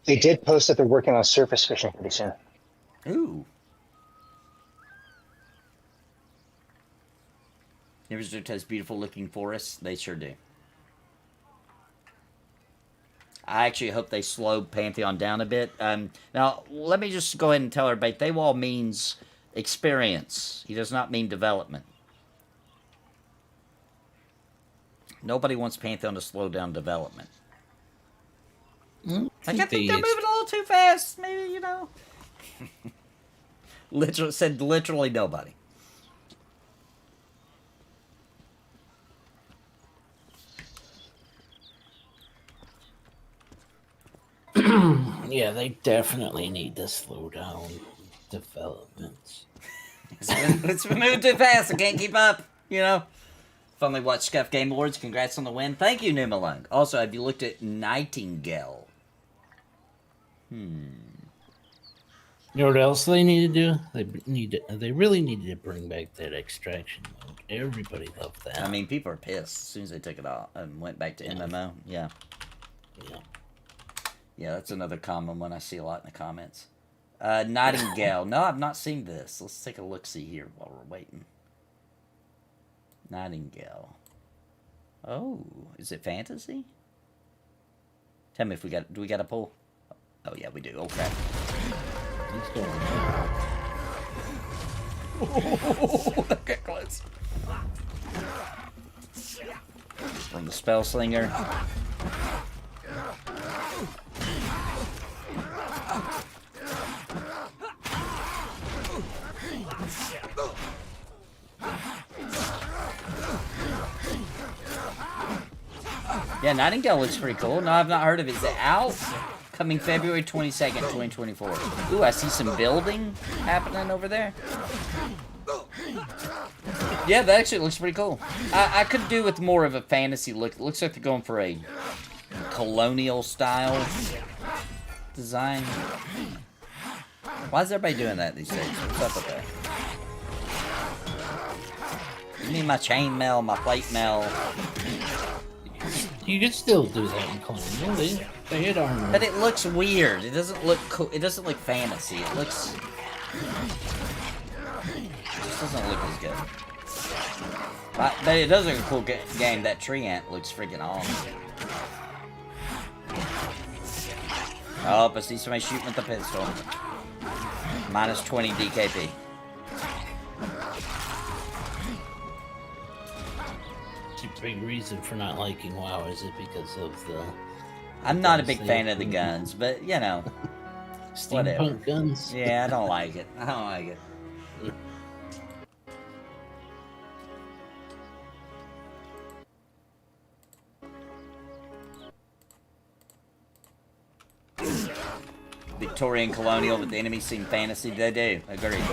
They did post that they're working on surface fishing pretty soon. Ooh. Embers Adrift has beautiful looking forests. They sure do. I actually hope they slowed Pantheon down a bit. Now, let me just go ahead and tell everybody, Thaywall means experience. He does not mean development. Nobody wants Pantheon to slow down development. I think they're moving a little too fast. Maybe, you know. Literally nobody. Yeah, they definitely need to slow down developments. It's been moving too fast. I can't keep up, you know. Finally watched Scuff Game Awards. Congrats on the win. Thank you, New Malone. Also, have you looked at Nightingale? You know what else they need to do? They really needed to bring back that extraction mode. Everybody loved that. I mean, people are pissed as soon as they took it off and went back to MMO. Yeah. Yeah. Yeah, that's another common one I see a lot in the comments. Nightingale. No, I've not seen this. Let's take a look-see here while we're waiting. Nightingale. Oh, is it fantasy? Tell me if do we got a pull? Oh, yeah, we do. Oh, crap. He's going Look at close. From the Spell Slinger. Yeah, Nightingale looks pretty cool. No, I've not heard of it. Is it out? Coming February 22nd, 2024. Ooh, I see some building happening over there. Yeah, that actually looks pretty cool. I could do with more of a fantasy look. It looks like they're going for a colonial style design. Why is everybody doing that these days? What's up with that? Give me my chainmail, my plate mail. You could still do that in Colonial. They hit armor. But it looks weird. It doesn't look cool. It doesn't look fantasy. It looks... It just doesn't look as good. But it does look a cool game. That tree ant looks freaking awesome. Oh, I see somebody shooting with the pistol. Minus 20 DKP. Big reason for not liking WoW, is it because of the... I'm not a big fan of the guns, but you know, whatever. Steampunk guns? Yeah, I don't like it. I don't like it. Victorian colonial, but the enemies seem fantasy. They do. Agreed.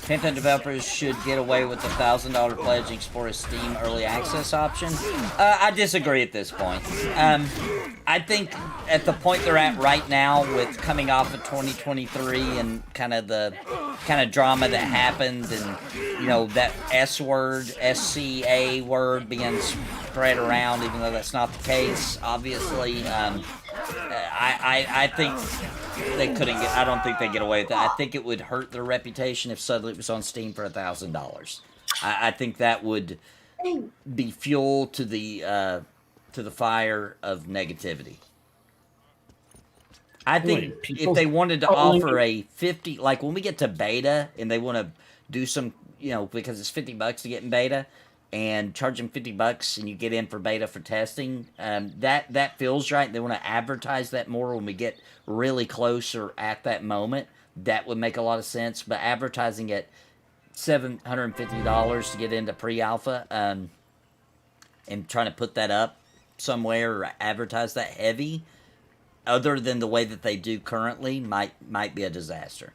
Pantheon developers should get away with the $1,000 pledge and explore a Steam early access option. I disagree at this point. I think at the point they're at right now, with coming off of 2023 and kind of the drama that happened, and you know that S word, SCA word being spread around, even though that's not the case, obviously. I think they couldn't get. I don't think they get away with that. I think it would hurt their reputation if suddenly it was on Steam for $1,000. I think that would be fuel to the fire of negativity. I think if they wanted to offer a 50, like when we get to beta and they want to do some, you know, because it's $50 to get in beta, and charge them $50 and you get in for beta for testing, that feels right. They want to advertise that more when we get really close or at that moment. That would make a lot of sense. But advertising at $750 to get into pre-alpha, and trying to put that up somewhere or advertise that heavy, other than the way that they do currently, might be a disaster.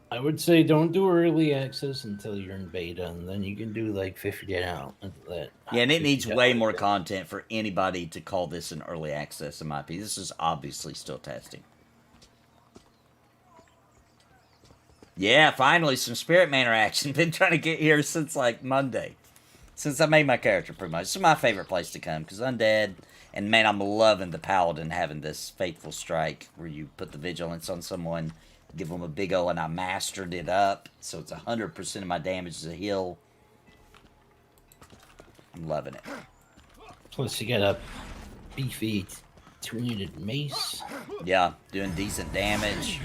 I would say don't do early access until you're in beta, and then you can do like 50 out. Yeah, and it needs way more content for anybody to call this an early access, in my opinion. This is obviously still testing. Yeah, finally, some Spirit Manor action. Been trying to get here since like Monday. Since I made my character, pretty much. This is my favorite place to come, because Undead, and man, I'm loving the Paladin having this Fateful Strike, where you put the Vigilance on someone, give them a big O, and I mastered it up, so it's 100% of my damage is a heal. I'm loving it. Plus you got a beefy 2-handed mace. Yeah, doing decent damage.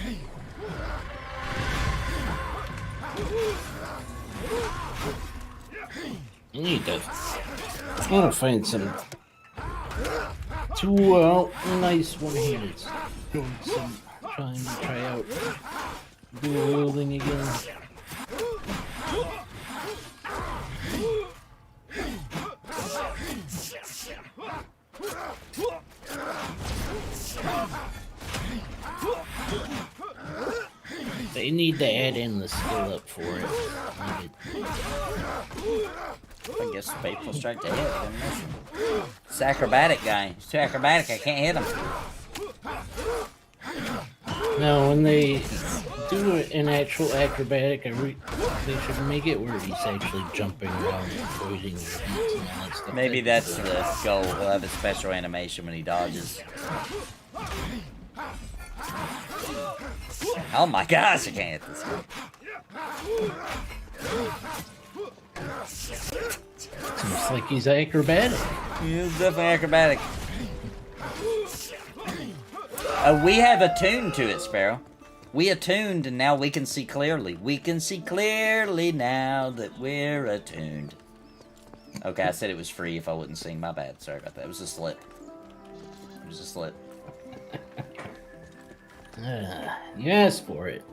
You need to. I want to find some two nice one-handeds. Doing some trying to try out dual wielding again. They need to add in the skill up for it. I guess Fateful Strike to hit. It's acrobatic guy. He's too acrobatic. I can't hit him. Now, when they do an actual acrobatic, they should make it where he's actually jumping around, avoiding your hits and all that stuff. Maybe that's the goal. We'll have a special animation when he dodges. Oh my gosh, I can't hit this guy. Seems like he's acrobatic. He's definitely acrobatic. We have attuned to it, Sparrow. We attuned, and now we can see clearly. We can see clearly now that we're attuned. Okay, I said it was free if I wouldn't sing. My bad. Sorry about that. It was a slip. It was a slip. You asked for it.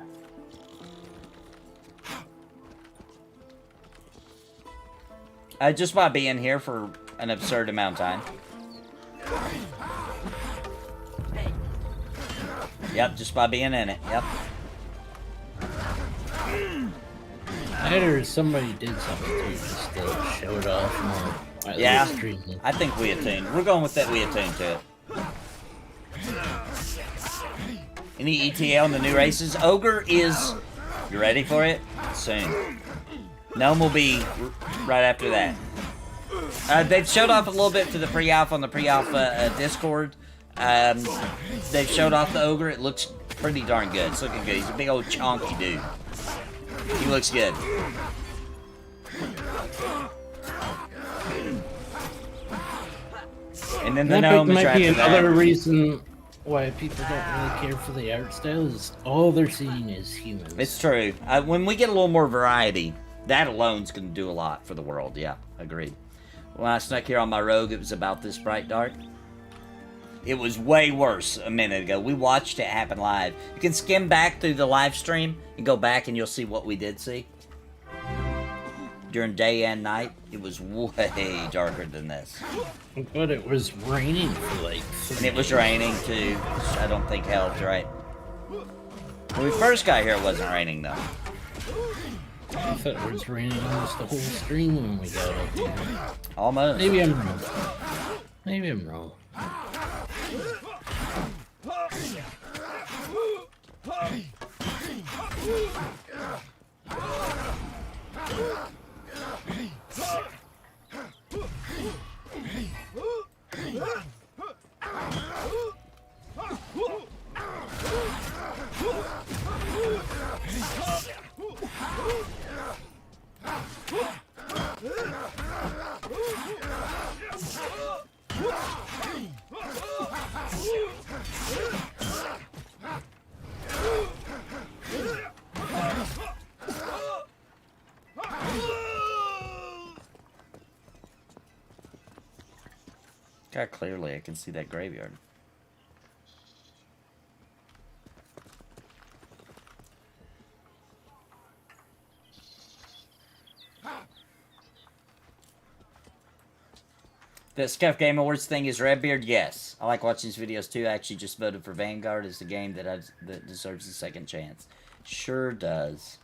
Just by being here for an absurd amount of time. Yep, just by being in it. Yep. Either somebody did something to just show it off more. Yeah, I think we attuned. We're going with that. We attuned to it. Any ETA on the new races? Ogre is... You ready for it? Soon. Gnome will be right after that. They've showed off a little bit to the pre-alpha on the pre-alpha Discord. They've showed off the Ogre. It looks pretty darn good. It's looking good. He's a big old chonky dude. He looks good. And then the gnome is right after that. Might be another reason why people don't really care for the art style is all they're seeing is humans. It's true. When we get a little more variety, that alone's going to do a lot for the world. Yeah, agreed. When I snuck here on my rogue, it was about this bright dark. It was way worse a minute ago. We watched it happen live. You can skim back through the live stream and go back and you'll see what we did see. During day and night, it was way darker than this. But it was raining for like 3 And it was raining too, which I don't think helped, right? When we first got here, it wasn't raining though. I thought it was raining almost the whole stream when we got up here. Almost. Maybe I'm wrong. Maybe I'm wrong. God, clearly I can see that graveyard. The Scuff Game Awards thing is Redbeard? Yes. I like watching these videos too. I actually just voted for Vanguard as the game that deserves a second chance. Sure does.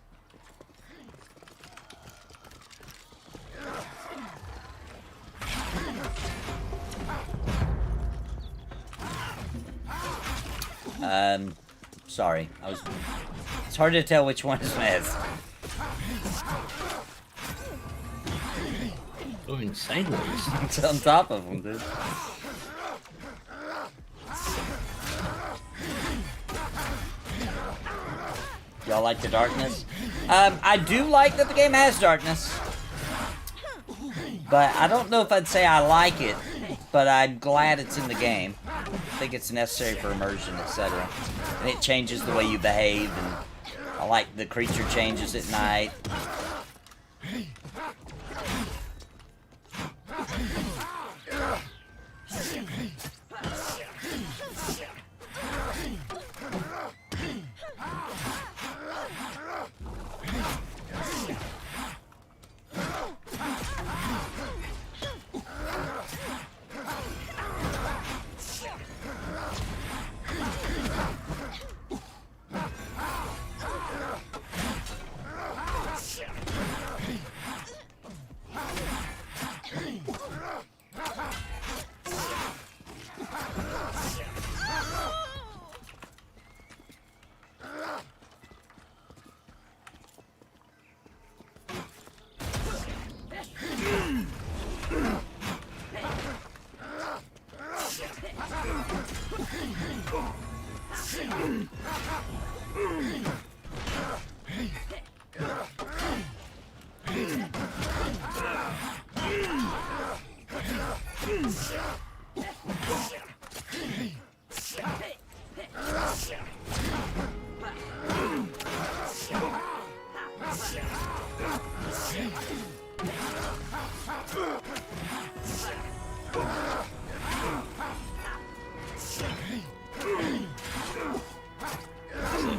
Sorry. It's hard to tell which one is Mez. Going sideways. It's on top of him, dude. Y'all like the darkness? I do like that the game has darkness. But I don't know if I'd say I like it. But I'm glad it's in the game. I think it's necessary for immersion, etc. And it changes the way you behave. And I like the creature changes at night.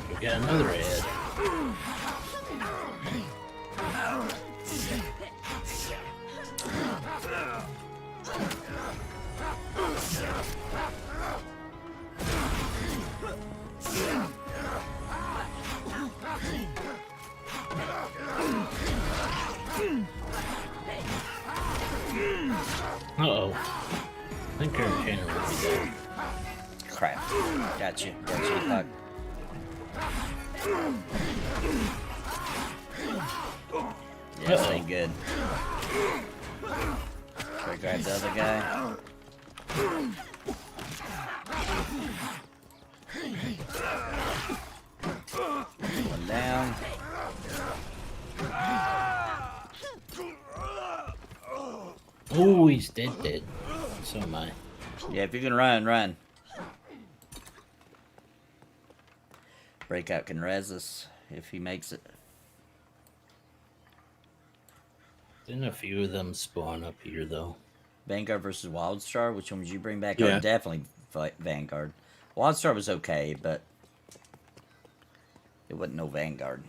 We got another ad. Uh-oh. I think our channel will be dead. Crap. Got you. Got you, Puck. Yeah, this ain't good. Try to grab the other guy. One down. Oh, he's dead. So am I. Yeah, if you can run, run. Breakout can res us if he makes it. Didn't a few of them spawn up here, though? Vanguard versus Wildstar, which one would you bring back? Yeah. Oh, definitely Vanguard. Wildstar was okay, but it wasn't no Vanguard.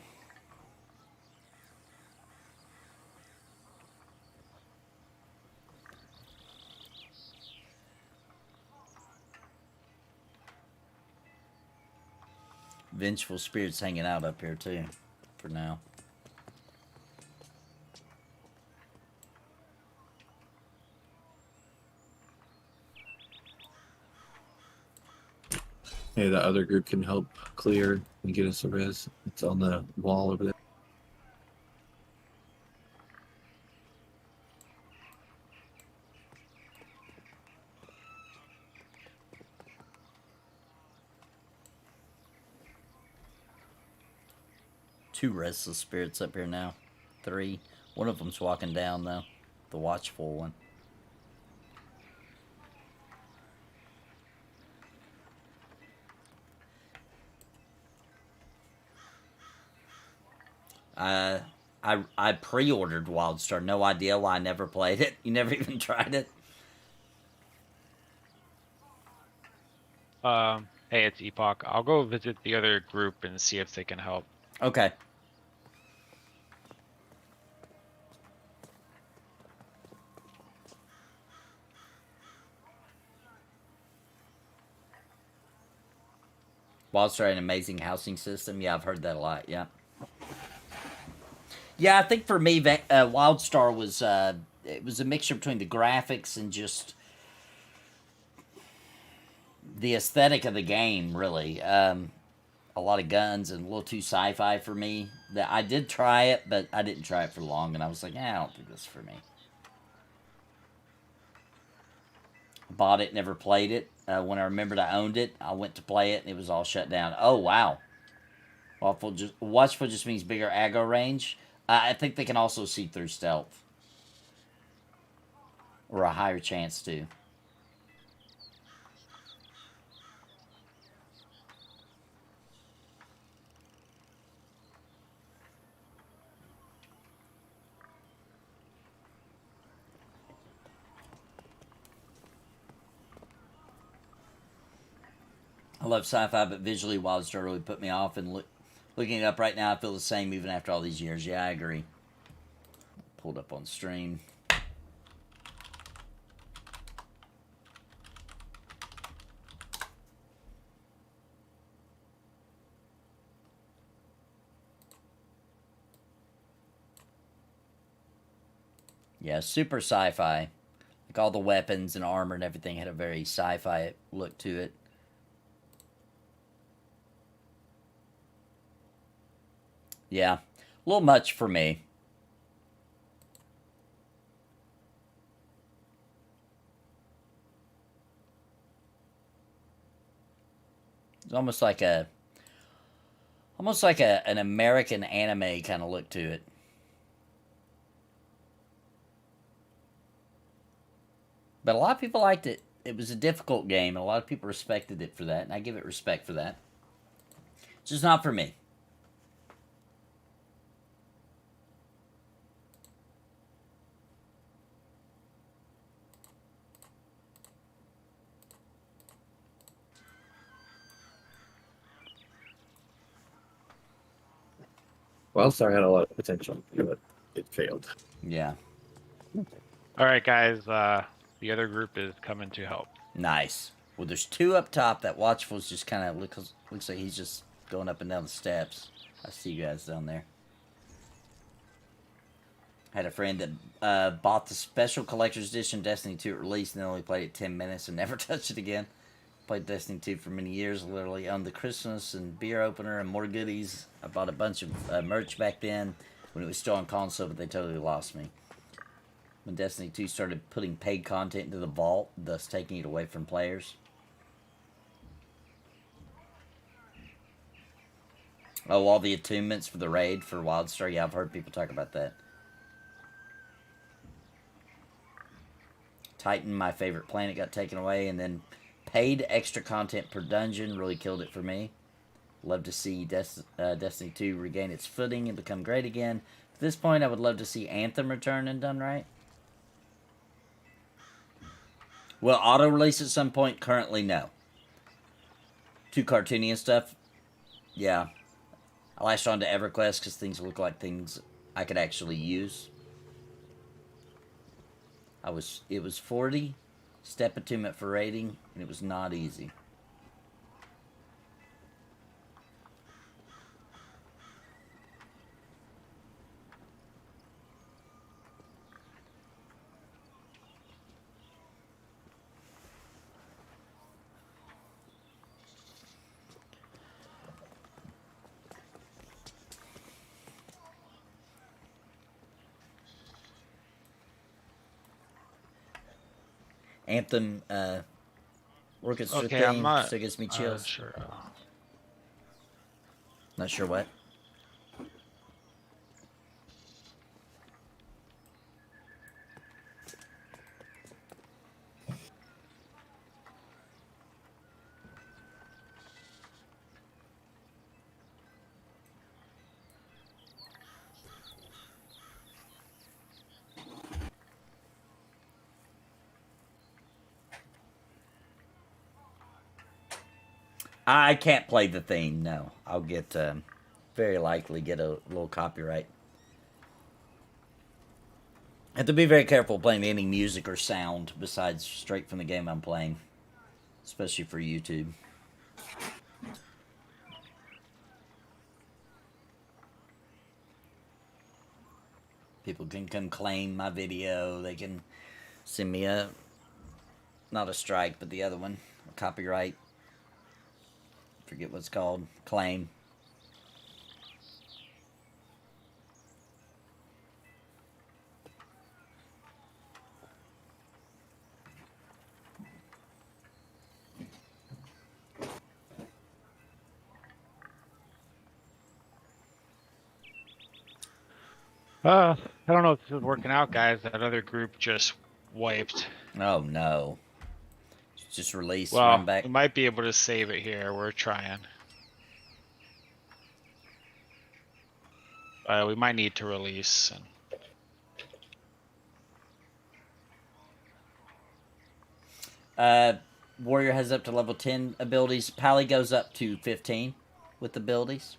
vengeful spirits hanging out up here too, for now. Hey, the other group can help clear and get us a res. It's on the wall over there. Two restless spirits up here now. 3. One of them's walking down though. The watchful one. I pre-ordered WildStar. No idea why I never played it. You never even tried it? Hey, it's Epoch. I'll go visit the other group and see if they can help. Okay. WildStar, an amazing housing system. Yeah, I've heard that a lot. Yeah. Yeah, I think for me, WildStar was it was a mixture between the graphics and just the aesthetic of the game. Really, a lot of guns and a little too sci-fi for me. That I did try it, but I didn't try it for long, and I was like, I don't think this is for me. Bought it, never played it. When I remembered I owned it, I went to play it, and it was all shut down. Oh wow! Watchful just means bigger aggro range. I think they can also see through stealth. Or a higher chance to. I love sci-fi, but visually WildStar really put me off, and looking it up right now, I feel the same even after all these years. Yeah, I agree. Pulled up on stream. Yeah, super sci-fi. Like all the weapons and armor and everything had a very sci-fi look to it. Yeah, a little much for me. It's almost like an American anime kind of look to it. But a lot of people liked it. It was a difficult game, and a lot of people respected it for that, and I give it respect for that. It's just not for me. WildStar had a lot of potential, but it failed. Yeah. All right, guys. The other group is coming to help. Nice. Well, there's 2 up top. That Watchful's just kind of looks like he's just going up and down the steps. I see you guys down there. I had a friend that bought the special collector's edition Destiny 2 at release and then only played it 10 minutes and never touched it again. Played Destiny 2 for many years, literally on the Christmas and beer opener and more goodies. I bought a bunch of merch back then when it was still on console, but they totally lost me. When Destiny 2 started putting paid content into the vault, thus taking it away from players. Oh, all the attunements for the raid for WildStar. Yeah, I've heard people talk about that. Titan, my favorite planet, got taken away, and then paid extra content per dungeon really killed it for me. Love to see Destiny 2 regain its footing and become great again. At this point, I would love to see Anthem return and done right. Will auto-release at some point? Currently, no. Too cartoony and stuff? Yeah. I latched on to EverQuest because things look like things I could actually use. It was 40 step attunement for raiding, and it was not easy. Anthem orchestra Okay, I'm theme not still gives me chills. sure. Not sure what. I can't play the theme. No, I'll get very likely get a little copyright. I have to be very careful playing any music or sound besides straight from the game I'm playing, especially for YouTube. People can come claim my video. They can send me a, not a strike, but the other one, a copyright. Forget what's called, claim. I don't know if this is working out, guys. That other group just wiped. Oh no. Just release, Well, run back. we might be able to save it here. We're trying. We might need to release. Warrior has up to level 10 abilities. Pally goes up to 15 with abilities.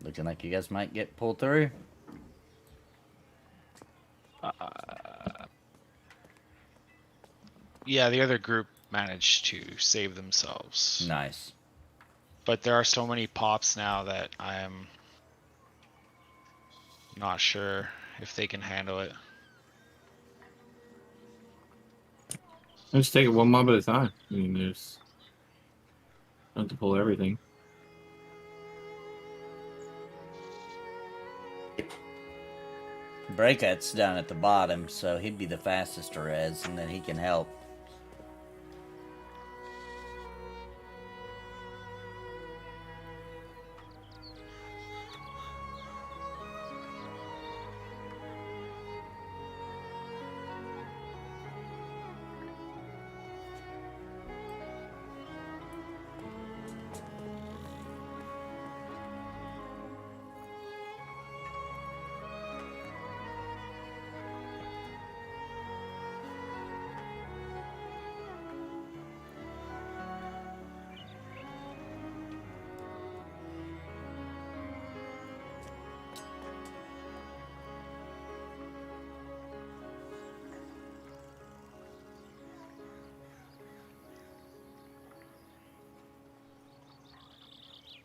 Looking like you guys might get pulled through. Yeah, the other group managed to save themselves. Nice. But there are so many pops now that I'm not sure if they can handle it. Let's take it one mob at a time. I mean, there's not to pull everything. Breakut's down at the bottom, so he'd be the fastest to res, and then he can help.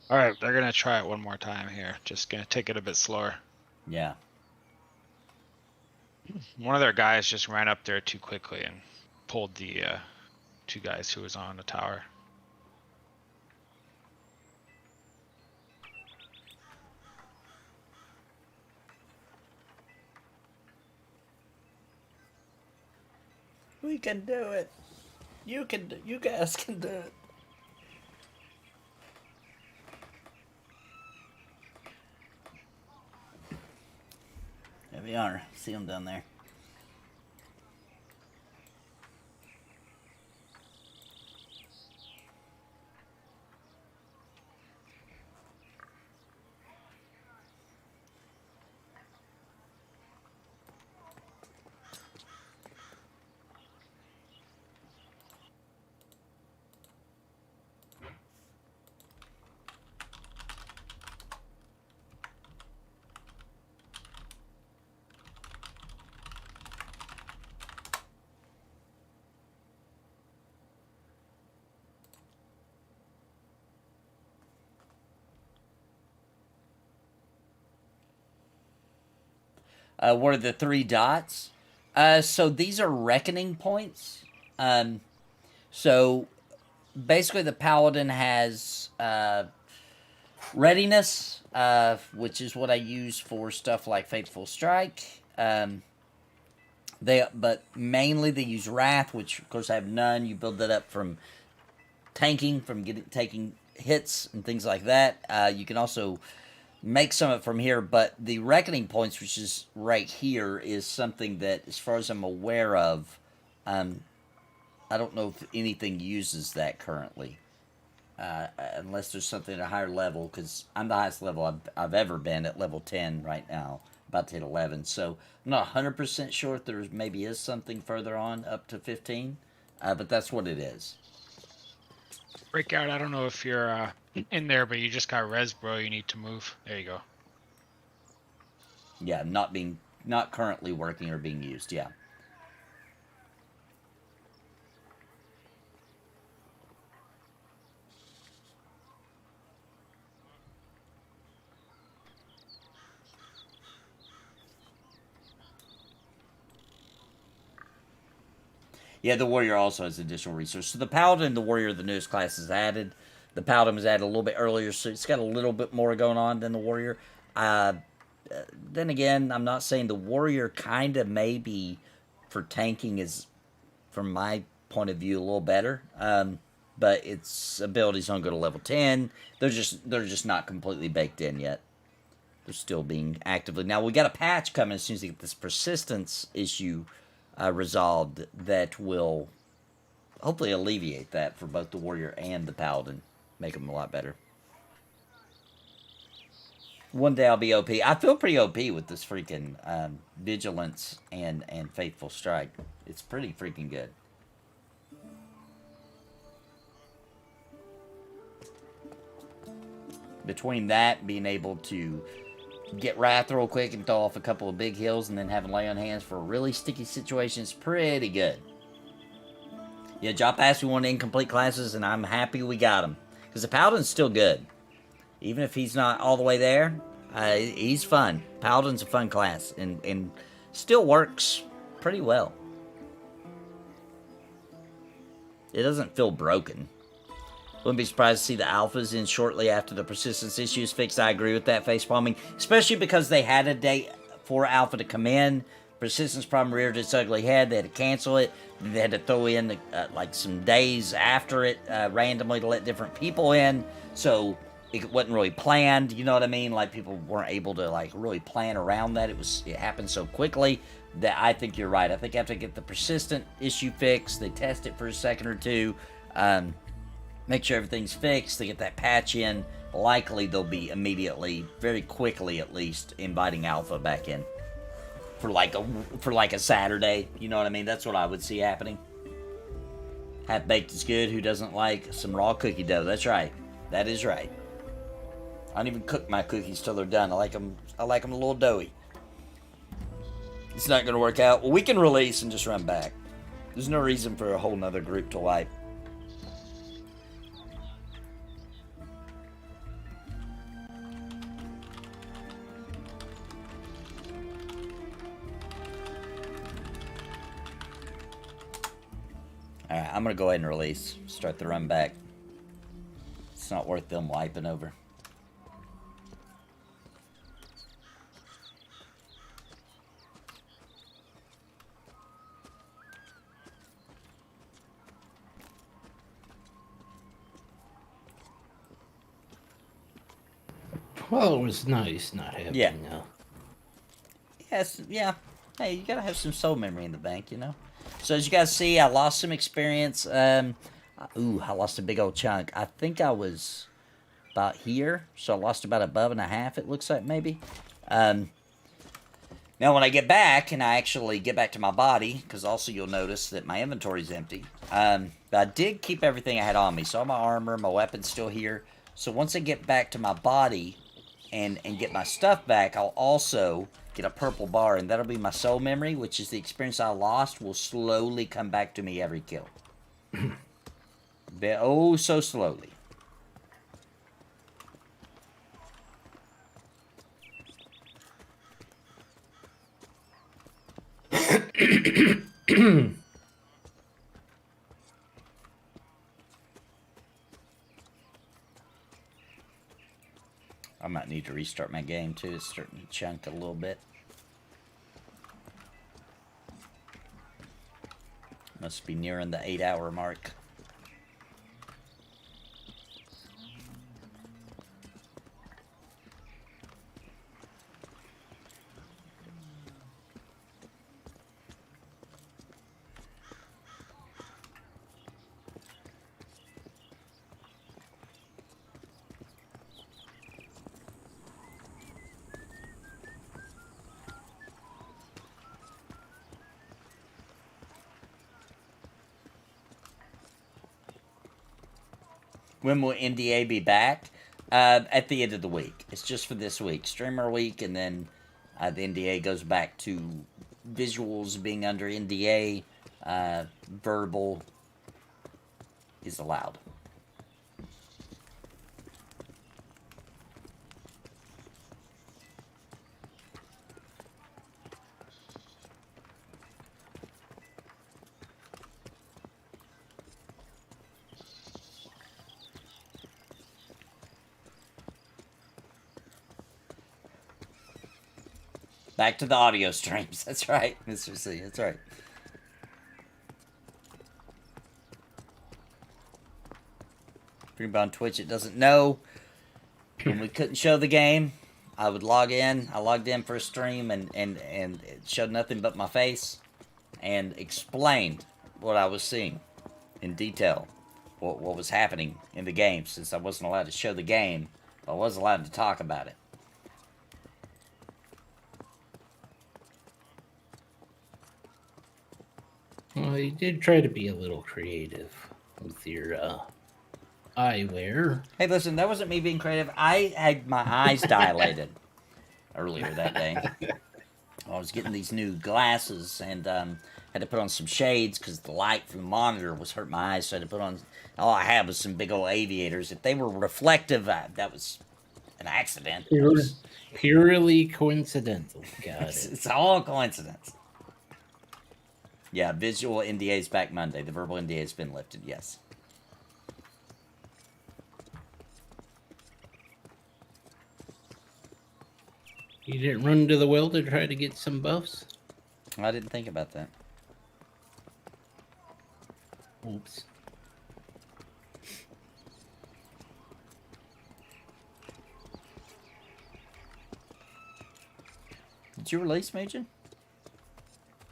All right, they're gonna try it one more time here. Just gonna take it a bit slower. Yeah. One of their guys just ran up there too quickly and pulled the two guys who was on the tower. We can do it. You guys can do it. There we are. See them down there. What are the 3 dots? So these are reckoning points. So basically the Paladin has readiness, which is what I use for stuff like Fateful Strike. But mainly they use Wrath, which of course I have none. You build that up from tanking, from taking hits and things like that. You can also make some of it from here, but the reckoning points, which is right here, is something that, as far as I'm aware of, I don't know if anything uses that currently, unless there's something at a higher level, because I'm the highest level I've ever been at level 10 right now, about to hit 11, so I'm not 100% sure if there maybe is something further on, up to 15, but that's what it is. Breakout, I don't know if you're in there, but you just got res, bro. You need to move. There you go. Yeah, not currently working or being used, yeah. Yeah, the Warrior also has additional resources. So the Paladin and the Warrior, the newest classes added. The Paladin was added a little bit earlier, so it's got a little bit more going on than the Warrior. Then again, I'm not saying the Warrior kind of maybe for tanking is, from my point of view, a little better. But its abilities don't go to level 10. They're just not completely baked in yet. They're still being actively. Now, we got a patch coming as soon as we get this persistence issue resolved that will hopefully alleviate that for both the Warrior and the Paladin. Make them a lot better. One day I'll be OP. I feel pretty OP with this freaking Vigilance and Faithful Strike. It's pretty freaking good. Between that, being able to get Wrath real quick and throw off a couple of big heals, and then having lay on hands for really sticky situations, pretty good. Yeah, Jop asked me one incomplete classes, and I'm happy we got him. Because the Paladin's still good. Even if he's not all the way there, he's fun. Paladin's a fun class, and still works pretty well. It doesn't feel broken. Wouldn't be surprised to see the alphas in shortly after the persistence issue is fixed. I agree with that facepalming, especially because they had a date for alpha to come in. Persistence problem reared its ugly head. They had to cancel it. They had to throw in like some days after it randomly to let different people in. So it wasn't really planned. You know what I mean? Like people weren't able to like really plan around that. It happened so quickly that I think you're right. I think after they get the persistent issue fixed, they test it for a second or two. Make sure everything's fixed, they get that patch in, likely they'll be immediately, very quickly at least, inviting alpha back in. For like a Saturday, you know what I mean? That's what I would see happening. Half-baked is good, who doesn't like some raw cookie dough? That's right, that is right. I don't even cook my cookies till they're done. I like them a little doughy. It's not gonna work out. Well, we can release and just run back. There's no reason for a whole nother group to wipe. Alright, I'm going to go ahead and release. Start the run back. It's not worth them wiping over. Well, it was nice not having Yes, yeah. Hey, you gotta have some soul memory in the bank, you know? So as you guys see, I lost some experience. I lost a big old chunk. I think I was about here, so I lost about above and a half, it looks like, maybe. Now, when I get back, and I actually get back to my body, because also you'll notice that my inventory's empty, but I did keep everything I had on me. So all my armor, my weapon's still here. So once I get back to my body and get my stuff back, I'll also get a purple bar, and that'll be my soul memory, which is the experience I lost will slowly come back to me every kill. Oh, so slowly. I might need to restart my game too. It's starting to chunk a little bit. Must be nearing the 8-hour mark. When will NDA be back? At the end of the week. It's just for this week. Streamer week, and then the NDA goes back to visuals being under NDA. Verbal is allowed. Back to the audio streams. That's right, Mr. C. That's right. For anybody on Twitch that doesn't know, when we couldn't show the game, I would log in. I logged in for a stream and it showed nothing but my face and explained what I was seeing in detail, what was happening in the game, since I wasn't allowed to show the game, but I was allowed to talk about it. Well, you did try to be a little creative with your eyewear. Hey, listen, that wasn't me being creative. I had my eyes dilated earlier that day. I was getting these new glasses and had to put on some shades because the light from the monitor was hurting my eyes. So I had to put on. All I had was some big old aviators. If they were reflective, that was an accident. Purely coincidental. Got it. It's all coincidence. Yeah, visual NDA is back Monday. The verbal NDA has been lifted, yes. You didn't run to the well to try to get some buffs? I didn't think about that. Oops. Did you release Major?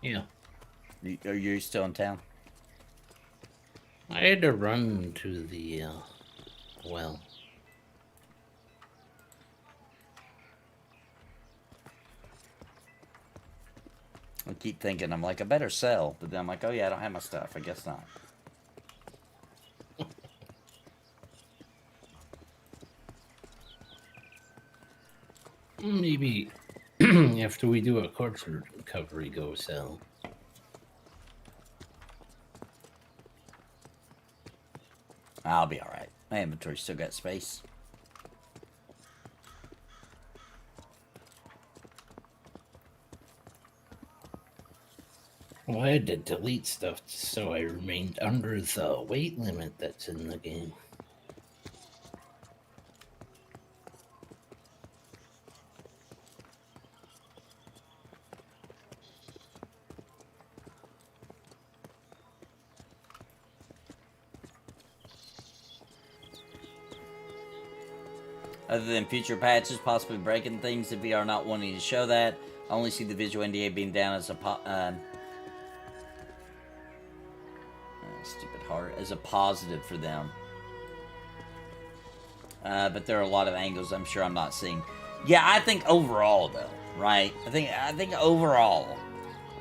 Yeah. Are you still in town? I had to run to the well. I keep thinking, I'm like, I better sell. But then I'm like, oh yeah, I don't have my stuff. I guess not. Maybe after we do a corpse recovery, go sell. I'll be alright. My inventory's still got space. Well, I had to delete stuff so I remained under the weight limit that's in the game. Other than future patches possibly breaking things, if we are not wanting to show that, I only see the visual NDA being down as a stupid heart, as a positive for them. But there are a lot of angles I'm sure I'm not seeing. Yeah, I think overall though, right? I think overall,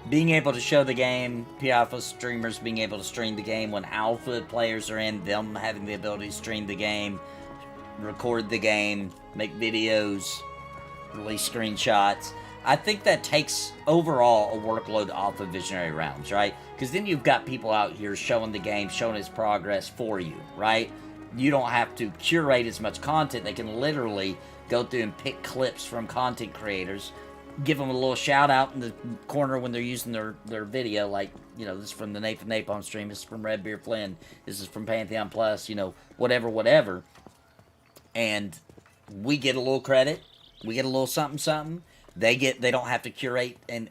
being able to show the game, PreAlpha streamers being able to stream the game when alpha players are in, them having the ability to stream the game, record the game, make videos, release screenshots. I think that takes overall a workload off of Visionary Realms, right? Because then you've got people out here showing the game, showing its progress for you, right? You don't have to curate as much content. They can literally go through and pick clips from content creators, give them a little shout out in the corner when they're using their video, like, you know, this is from the Nathan Napalm stream, this is from Red Beer Flynn, this is from Pantheon Plus, you know, whatever. And we get a little credit, we get a little something. They don't have to curate and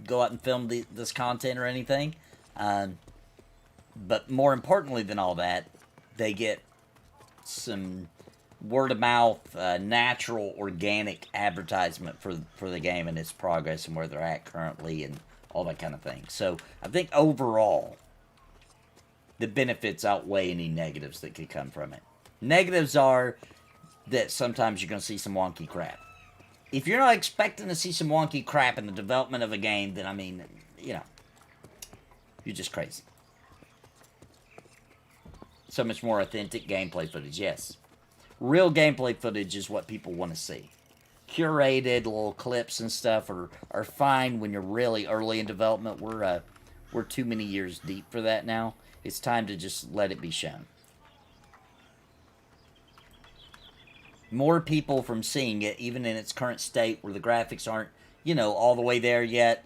go out and film this content or anything. But more importantly than all that, they get some word of mouth, natural, organic advertisement for the game and its progress and where they're at currently and all that kind of thing. So I think overall, the benefits outweigh any negatives that could come from it. Negatives are that sometimes you're going to see some wonky crap. If you're not expecting to see some wonky crap in the development of a game, then, I mean, you know, you're just crazy. So much more authentic gameplay footage, yes. Real gameplay footage is what people want to see. Curated little clips and stuff are fine when you're really early in development. We're too many years deep for that now. It's time to just let it be shown. More people from seeing it, even in its current state where the graphics aren't, you know, all the way there yet.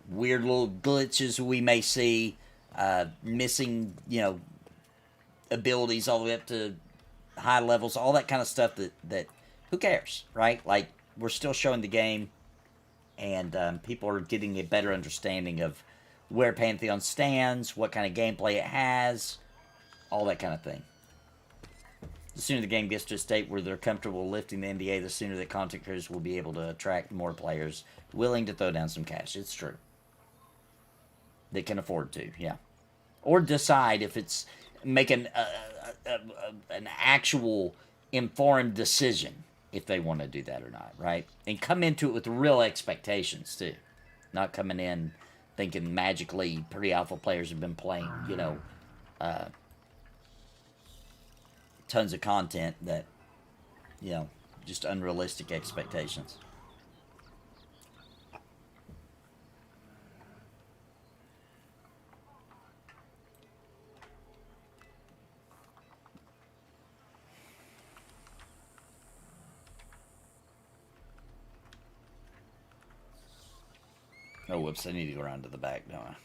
Weird little glitches we may see. Missing, you know, abilities all the way up to high levels, all that kind of stuff that who cares, right? Like, we're still showing the game, and people are getting a better understanding of where Pantheon stands, what kind of gameplay it has, all that kind of thing. The sooner the game gets to a state where they're comfortable lifting the NDA, the sooner that content creators will be able to attract more players willing to throw down some cash. It's true. They can afford to, yeah. Or decide if it's making an actual informed decision if they want to do that or not, right? And come into it with real expectations, too. Not coming in thinking magically pre-alpha players have been playing, you know, tons of content that, you know, just unrealistic expectations. Oh, whoops, I need to go around to the back, don't I?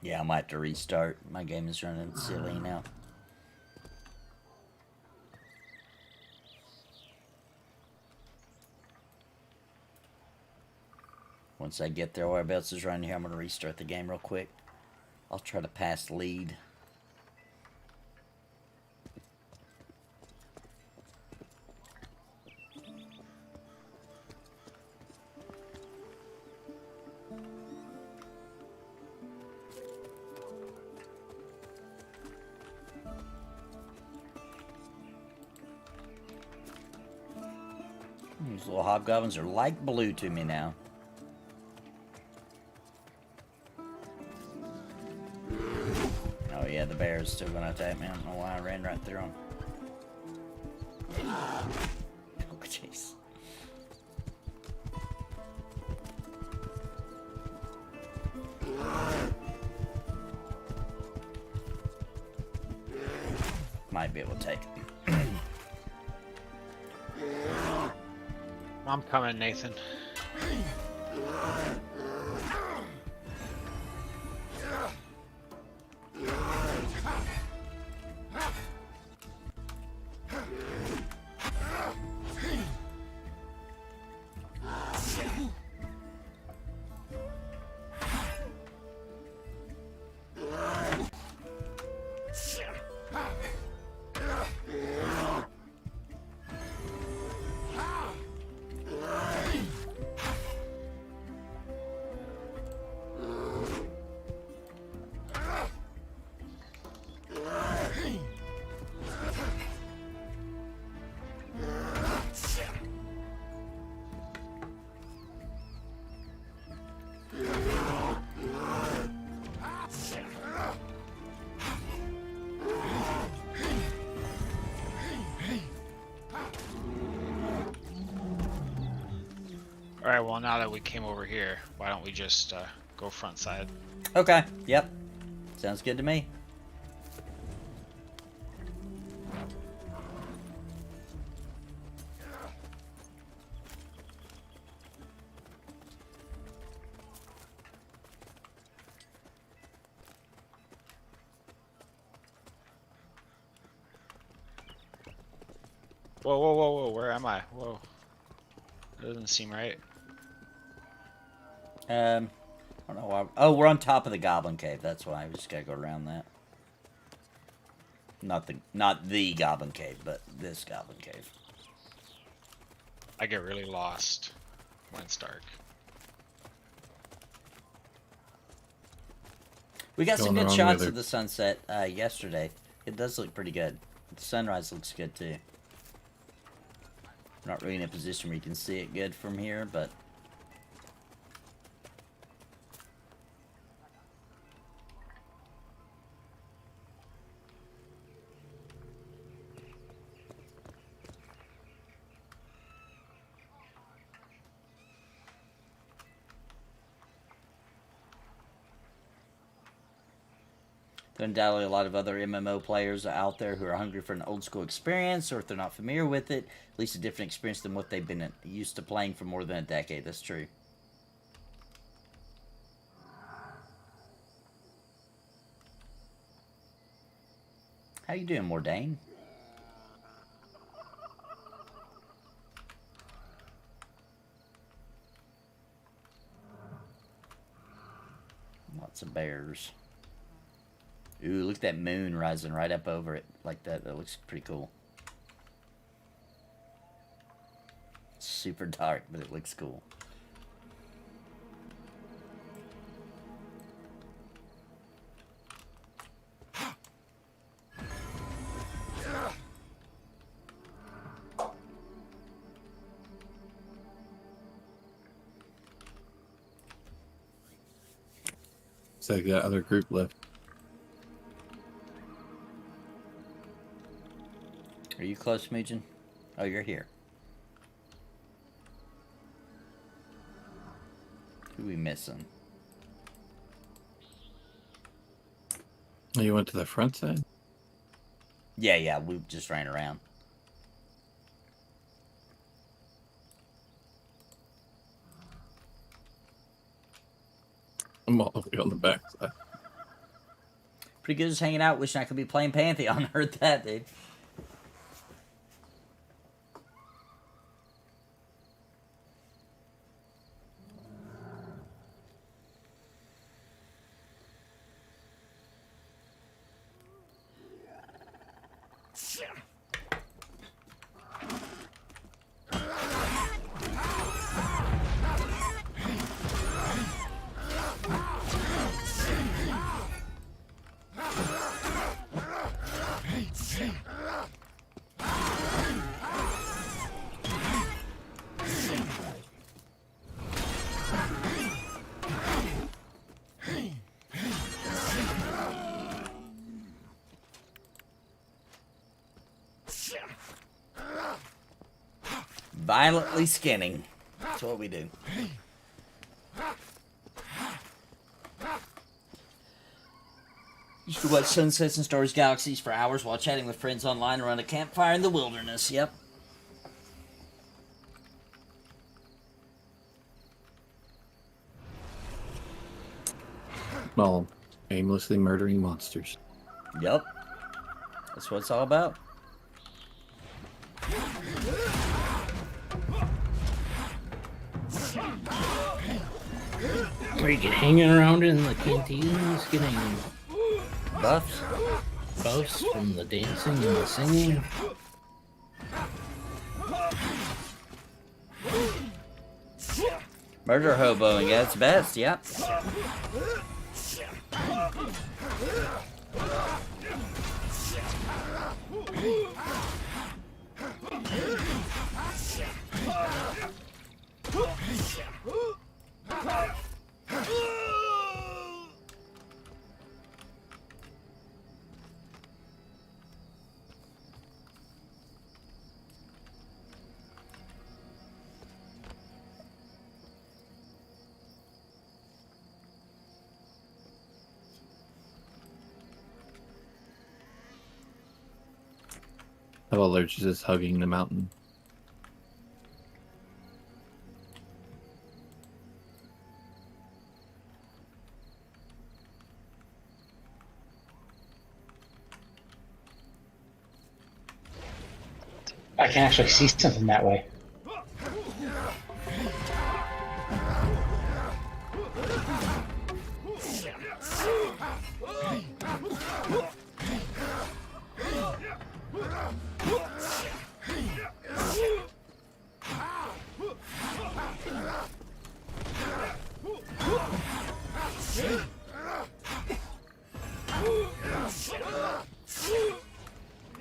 Yeah, I might have to restart. My game is running silly now. Once I get there, whereabouts is running here, I'm going to restart the game real quick. I'll try to pass lead. These little hobgoblins are like blue to me now. Oh yeah, the bear is still gonna attack me. I don't know why I ran right through him. Oh jeez. Might be able to take it. I'm coming, Nathan. All right. Well, now that we came over here, why don't we just go front side? Okay. Yep. Sounds good to me. Whoa, whoa, whoa, whoa! Where am I? Whoa. That doesn't seem right. I don't know why. Oh, we're on top of the Goblin Cave. That's why we just gotta go around that. Not the Goblin Cave, but this Goblin Cave. I get really lost when it's dark. We got some Going the good wrong shots way of the sunset yesterday. It does look pretty good. The sunrise looks good too. Not really in a position where you can see it good from here, but there are undoubtedly a lot of other MMO players out there who are hungry for an old school experience, or if they're not familiar with it, at least a different experience than what they've been used to playing for more than a decade. That's true. How you doing, Mordain? Lots of bears. Ooh, look at that moon rising right up over it like that. That looks pretty cool. It's super dark, but it looks cool. It's like that other group left. Are you close, Mugen? Oh, you're here. Who we missing? Oh, you went to the front side? Yeah, we just ran around. I'm all the way on the back side. Pretty good just hanging out. Wishing I could be playing Pantheon. Heard that, dude. Violently skinning. That's what we do. Used to watch sunsets and stars, galaxies for hours while chatting with friends online around a campfire in the wilderness. Yep. Well, aimlessly murdering monsters. Yep. That's what it's all about. Are you hanging around in the canteens getting Buffs? buffs from the dancing and the singing? Murder hoboing at its best, yep. How about Lurch is just hugging the mountain? I can actually see something that way.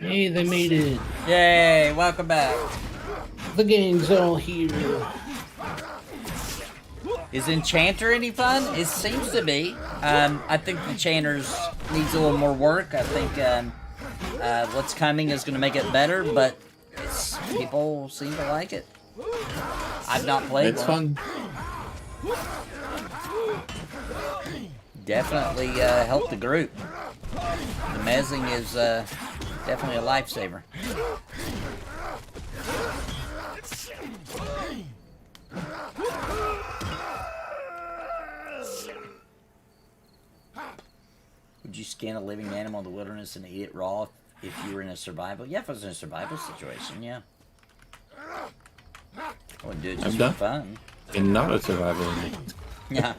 Hey, they made it. Yay, welcome back. The gang's all here. Is Enchanter any fun? It seems to be. I think Enchanter's needs a little more work. I think what's coming is going to make it better, but people seem to like it. I've not played It's one. fun. Definitely help the group. The mezzing is definitely a lifesaver. Would you skin a living animal in the wilderness and eat it raw if you were in a survival? Yeah, if I was in a survival situation, yeah. I wouldn't do it just for fun. And not a survival. Yeah.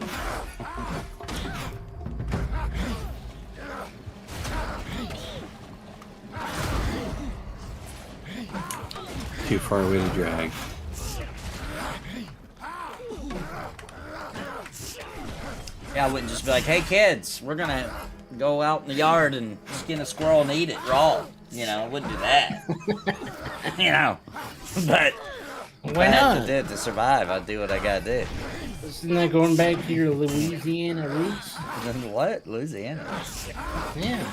Too far away to drag. Yeah, I wouldn't just be like, hey kids, we're gonna go out in the yard and skin a squirrel and eat it raw. You know, I wouldn't do that. You know, but Why I have not? to do it to survive. I'd do what I gotta do. Isn't that going back to your Louisiana roots? What? Louisiana? Yeah.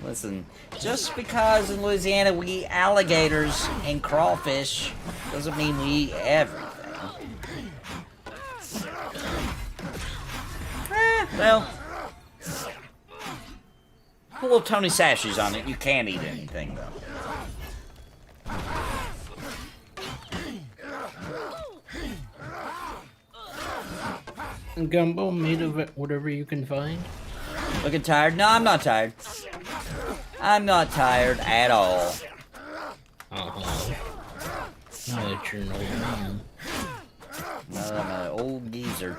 Listen, just because in Louisiana we eat alligators and crawfish doesn't mean we eat everything. Well, put a little Tony Sashes on it. You can't eat anything, though. Gumbo made of whatever you can find. Looking tired? No, I'm not tired. I'm not tired at all. Uh-huh. Now that you're an old man. No, I'm an old geezer.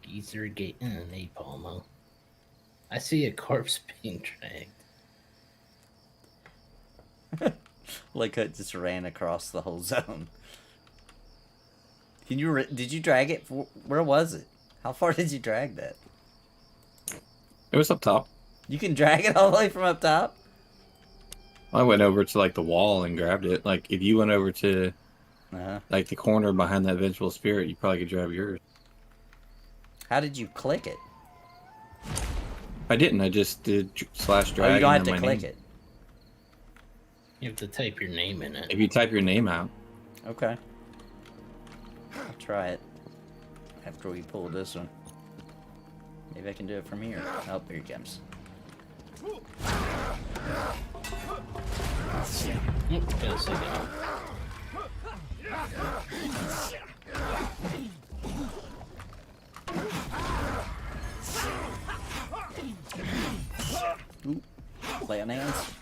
Geezer getting a napalm, huh? I see a corpse being dragged. Like it just ran across the whole zone. Did you drag it? Where was it? How far did you drag that? It was up top. You can drag it all the way from up top? I went over to like the wall and grabbed it. Like if you went over to like the corner behind that vengeful spirit, you probably could grab yours. How did you click it? I didn't. I just did slash drag. Oh, you don't have and to then my click name. it. You have to type your name in it. If you type your name out. Okay. I'll try it. After we pull this one. Maybe I can do it from here. Oh, here he comes. Yep, got a second. Ooh. Play on hands.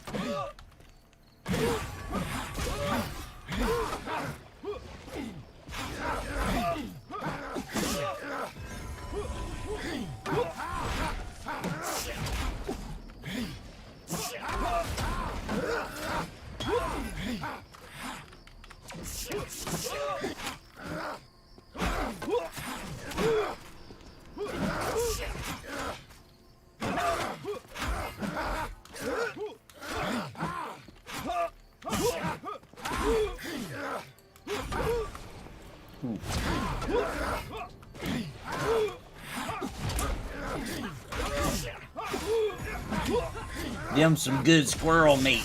Them some good squirrel meat.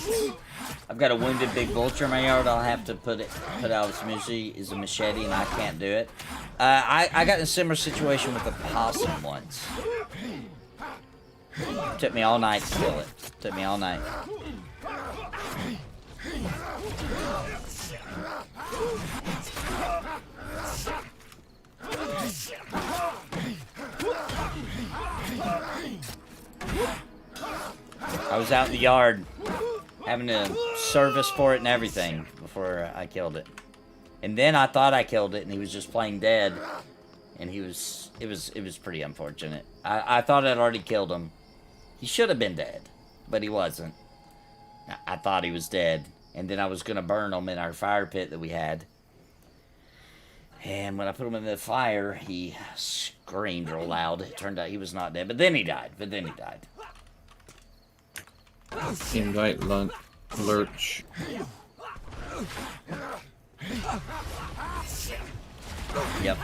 I've got a wounded big vulture in my yard. I'll have to put out as machete and I can't do it. I got in a similar situation with a possum once. Took me all night to kill it. Took me all night. I was out in the yard having a service for it and everything before I killed it. And then I thought I killed it and he was just plain dead. And it was pretty unfortunate. I thought I'd already killed him. He should have been dead, but he wasn't. I thought he was dead. And then I was going to burn him in our fire pit that we had. And when I put him in the fire, he screamed real loud. It turned out he was not dead, but then he died. Invite Lurch. Yep.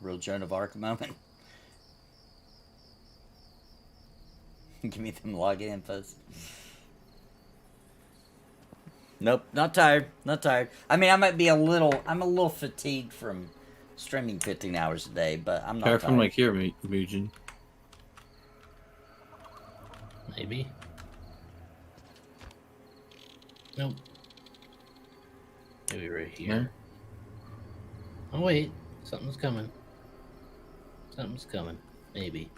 Real Joan of Arc moment. Give me them login infos. Nope, not tired. I mean, I might be I'm a little fatigued from streaming 15 hours a day, but I'm not Far tired. from like here, Mugen. Maybe. Nope. Maybe right here. Oh wait, something's coming. Maybe.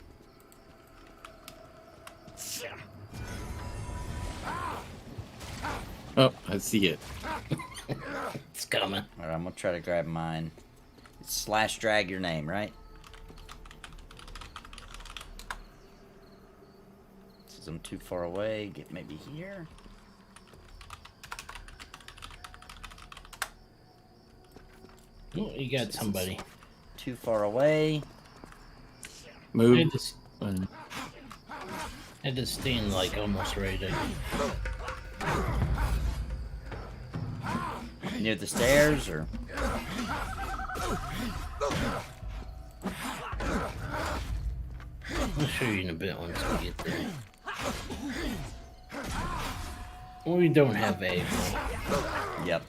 Oh, I see it. It's coming. Alright, I'm gonna try to grab mine. It's / drag your name, right? Says I'm too far away. Get maybe here. Oh, you got somebody. Too far away. Move. I had to stand like almost right there. Near the stairs, or? I'll show you in a bit once we get there. We don't have a. Yep.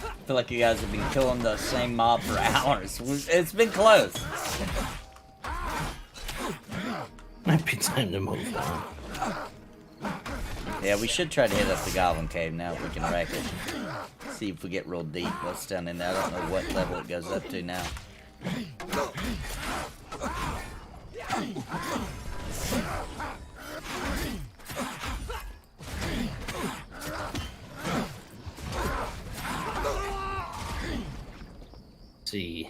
I feel like you guys have been killing the same mob for hours. It's been close. Might be time to move on. Yeah, we should try to hit up the Goblin Cave now if we can wreck it. See if we get real deep. What's down in there? I don't know what level it goes up to now. See,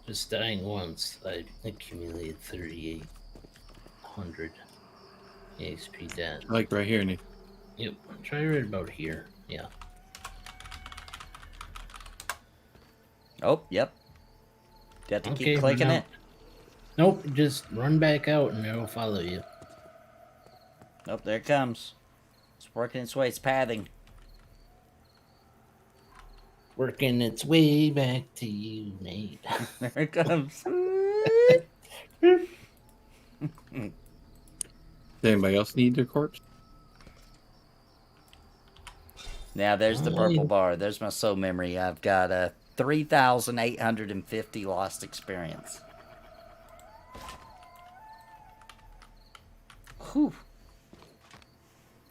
just dying once, I accumulated 3,800 EXP debt. Like right here, Nick. Yep, try right about here. Yeah. Oh, yep. You have to Okay, keep clicking run it. out. Nope, just run back out and it'll follow you. Nope, there it comes. It's working its way. It's pathing. Working its way back to you, mate. There it comes. Does anybody else need their corpse? Now, there's the purple bar. There's my soul memory. I've got a 3,850 lost experience. Whew.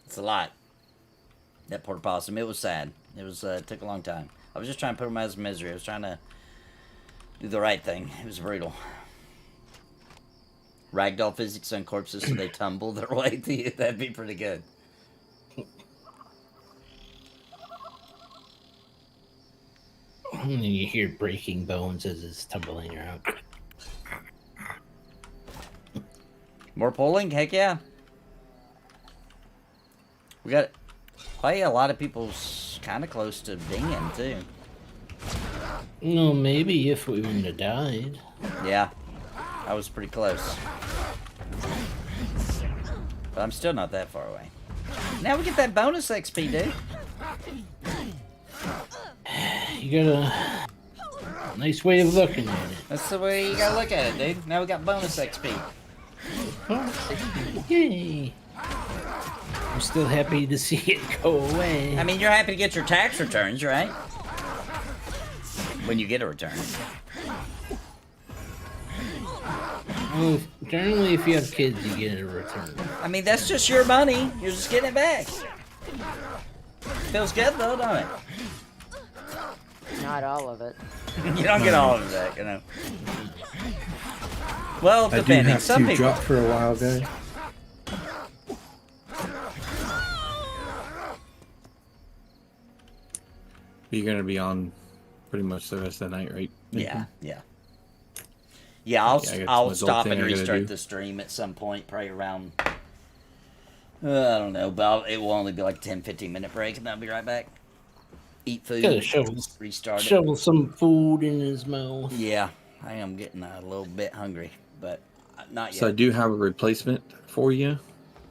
It's a lot. That porta possum. It was sad. It was it took a long time. I was just trying to put him out of his misery. I was trying to do the right thing. It was brutal. ragdoll physics on corpses so they tumble their way to you. That'd be pretty good. And then you hear breaking bones as it's tumbling around. More polling? Heck yeah. We got probably a lot of people's kind of close to dinging too. No, maybe if we wouldn't have died. Yeah, I was pretty close. But I'm still not that far away. Now we get that bonus XP, dude. You got a nice way of looking at it. That's the way you gotta look at it, dude. Now we got bonus XP. Yay! I'm still happy to see it go away. I mean, you're happy to get your tax returns, right? When you get a return. Well, generally, if you have kids, you get a return. I mean, that's just your money. You're just getting it back. Feels good, though, don't it? Not all of it. You don't get all of it back, you know. Well, I do depending. have Some to people. drop for a while, guys. You're gonna be on pretty much the rest of the night, right? Yeah, yeah. Yeah, I'll Yeah, I got I'll some stop adult and thing I gotta restart do. the stream at some point, probably around. I don't know, but it will only be like a 10-15 minute break, and I'll be right back. Eat food, Gotta shovel, restart it. shovel some food in his mouth. Yeah, I am getting a little bit hungry, but not yet. So I do have a replacement for you,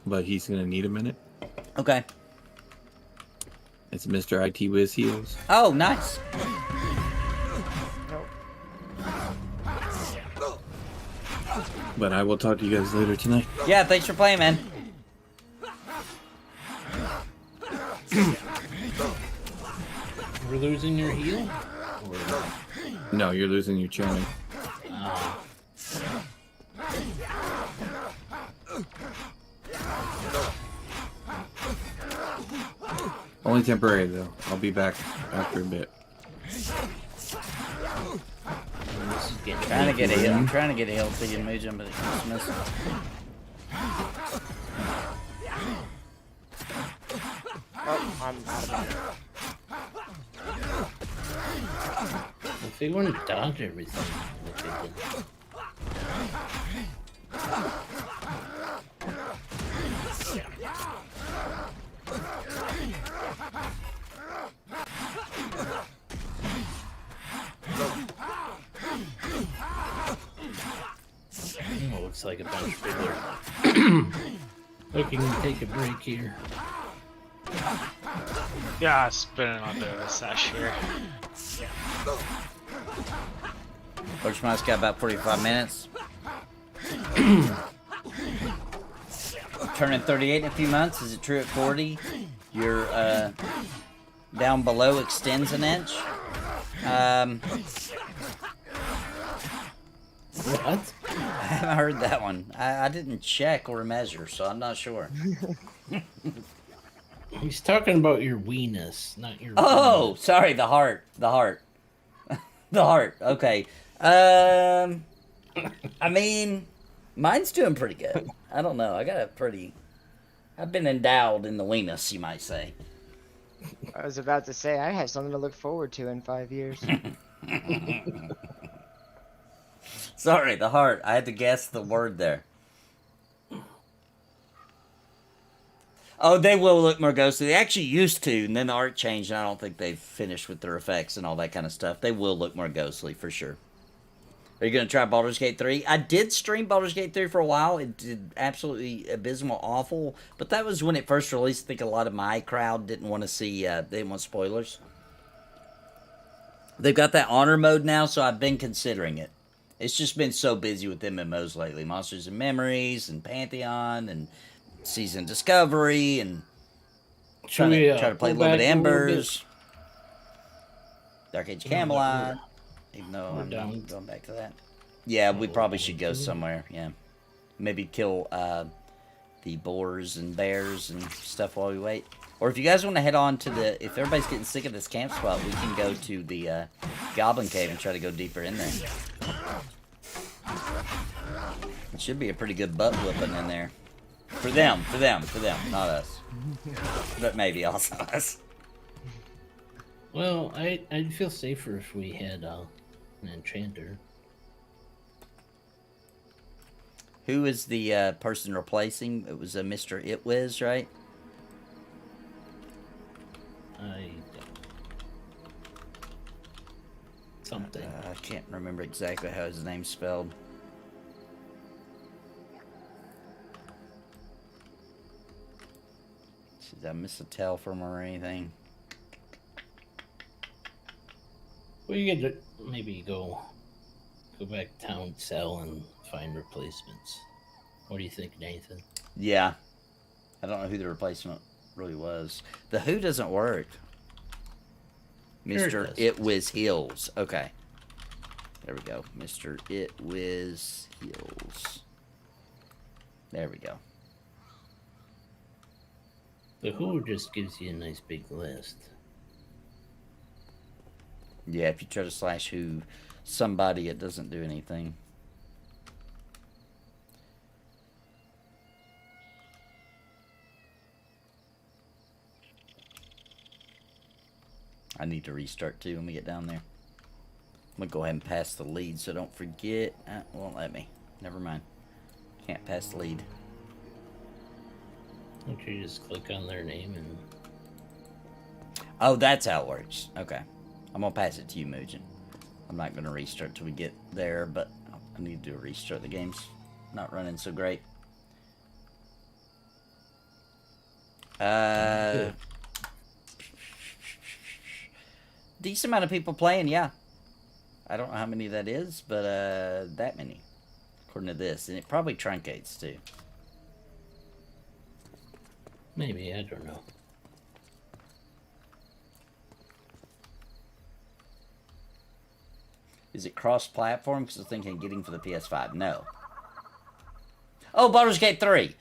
but he's gonna need a minute. Okay. It's Mr. IT Wiz Heels. Oh, nice. But I will talk to you guys later tonight. Yeah, thanks for playing, man. We're losing your heal? No, you're losing your channel. Only temporary though. I'll be back after a bit. Trying to get a heal. I'm trying to get a heal to you, Mujan, but it keeps missing. Oh, I'm out of it. If they want to dodge everything, what they did. Oh, looks like a bunch of people are looking to take a break here. Yeah, it's been on a bit of a sesh here. Coach Mouse got about 45 minutes. Turning 38 in a few months. Is it true at 40? Your down below extends an inch. What? I haven't heard that one. I didn't check or measure, so I'm not sure. He's talking about your weenus, not your. Oh, sorry, the heart. The heart. The heart. Okay. I mean, mine's doing pretty good. I don't know. I got a pretty. I've been endowed in the weenus, you might say. I was about to say, I have something to look forward to in 5 years. Sorry, the heart. I had to guess the word there. Oh, they will look more ghostly. They actually used to, and then the art changed, and I don't think they've finished with their effects and all that kind of stuff. They will look more ghostly, for sure. Are you going to try Baldur's Gate 3? I did stream Baldur's Gate 3 for a while. It did absolutely abysmal, awful. But that was when it first released. I think a lot of my crowd didn't want to see, they didn't want spoilers. They've got that honor mode now, so I've been considering it. It's just been so busy with MMOs lately. Monsters and Memories, and Pantheon, and Season Discovery, and trying to play a little bit of Embers. Dark Age Camelot. Even though I'm not going back to that. Yeah, we probably should go somewhere, yeah. Maybe kill the boars and bears and stuff while we wait. Or if you guys want to head on to the... If everybody's getting sick of this camp spot, we can go to the Goblin Cave and try to go deeper in there. It should be a pretty good butt whooping in there. For them, not us. But maybe also us. Well, I'd feel safer if we had an enchanter. Who is the person replacing? It was a Mr. Itwiz, right? Something. I can't remember exactly how his name's spelled. Did I miss a tell from her or anything? Well, you could maybe go back town, sell, and find replacements. What do you think, Nathan? Yeah. I don't know who the replacement really was. The who doesn't work. Sure Mr. It Whiz Hills. Okay. There we go. Mr. It Whiz Hills. There we go. The who just gives you a nice big list. Yeah, if you try to slash who somebody, it doesn't do anything. I need to restart too when we get down there. I'm gonna go ahead and pass the lead so don't forget. Won't let me. Never mind. Can't pass the lead. Don't you just click on their name and... Oh, that's how it works. Okay. I'm gonna pass it to you, Mugen. I'm not gonna restart till we get there, but I need to do a restart. The game's not running so great. Decent amount of people playing, yeah. I don't know how many that is, but that many, according to this. And it probably truncates, too. Maybe, I don't know. Is it cross-platform? Because I was thinking of getting for the PS5. No. Oh, Baldur's Gate 3.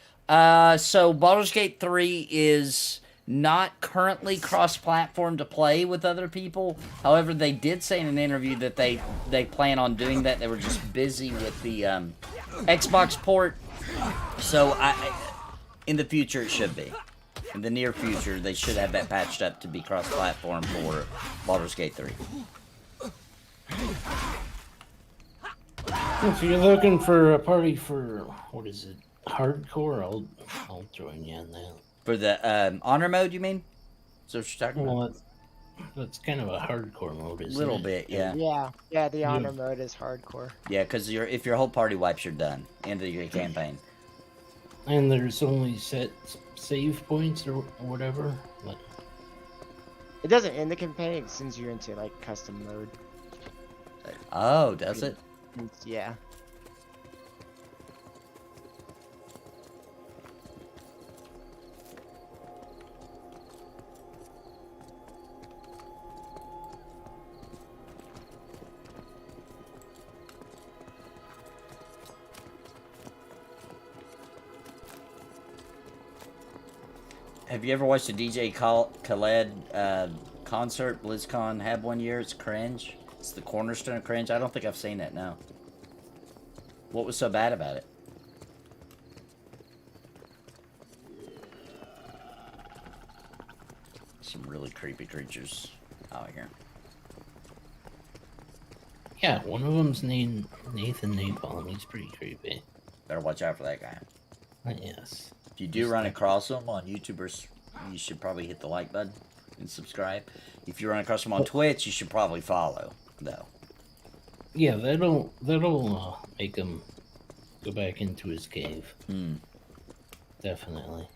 So Baldur's Gate 3 is not currently cross-platform to play with other people. However, they did say in an interview that they plan on doing that. They were just busy with the Xbox port. So in the future, it should be. In the near future, they should have that patched up to be cross-platform for Baldur's Gate 3. If you're looking for a party for, what is it, hardcore, I'll join you on that. For the honor mode, you mean? So what you're talking about? Well, that's kind of a hardcore mode, isn't it? Little bit, yeah. Yeah, the honor mode is hardcore. Yeah, because if your whole party wipes, you're done. End of your campaign. And there's only set save points or whatever. But... It doesn't end the campaign, it sends you into, like, custom mode. Oh, does it? Yeah. Have you ever watched a DJ Khaled concert? BlizzCon had one year. It's cringe. It's the cornerstone of cringe. I don't think I've seen it, no. What was so bad about it? Some really creepy creatures out here. Yeah, one of them's named Nathan Napalm. He's pretty creepy. Better watch out for that guy. Yes. If you do run across them on YouTubers, you should probably hit the like button and subscribe. If you run across them on Twitch, you should probably follow, though. Yeah, that'll make him go back into his cave. Definitely.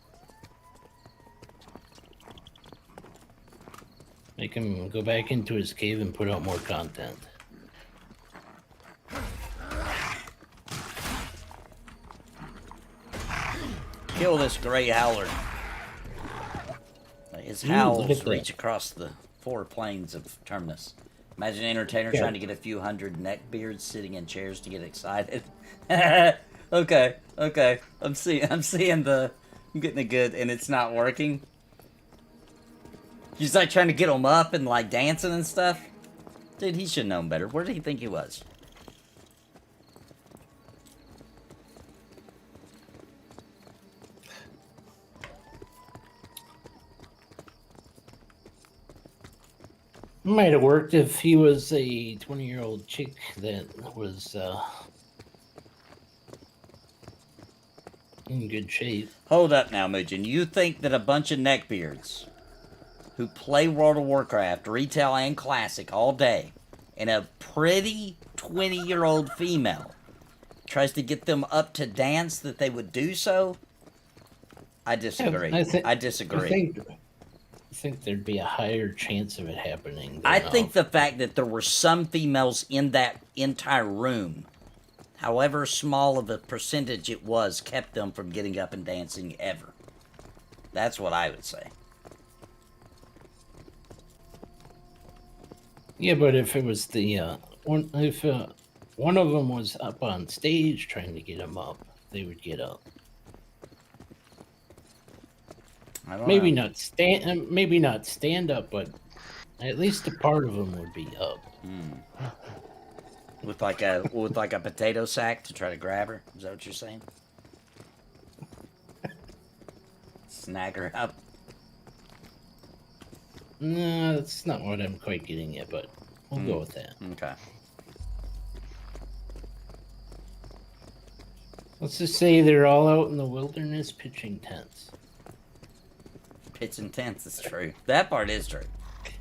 Make him go back into his cave and put out more content. Kill this gray howler. His howls reach across the 4 planes of Terminus. Imagine an entertainer trying to get a few hundred neckbeards sitting in chairs to get excited. Okay. I'm getting the good, and it's not working. He's like trying to get them up and like dancing and stuff. Dude, he should have known better. Where did he think he was? Might have worked if he was a 20-year-old chick that was in good shape. Hold up now, Mujin. You think that a bunch of neckbeards who play World of Warcraft, retail and classic all day, and a pretty 20-year-old female tries to get them up to dance that they would do so? I disagree. I disagree. I think there'd be a higher chance of it happening. I think the fact that there were some females in that entire room, however small of a percentage it was, kept them from getting up and dancing ever. That's what I would say. Yeah, but if it was the one of them was up on stage trying to get them up, they would get up. I don't Maybe know. not stand up, but at least a part of them would be up. With like a potato sack to try to grab her. Is that what you're saying? Snag her up. No, that's not what I'm quite getting at, but we'll go with that. Okay. Let's just say they're all out in the wilderness pitching tents. Pitch and tents is true. That part is true.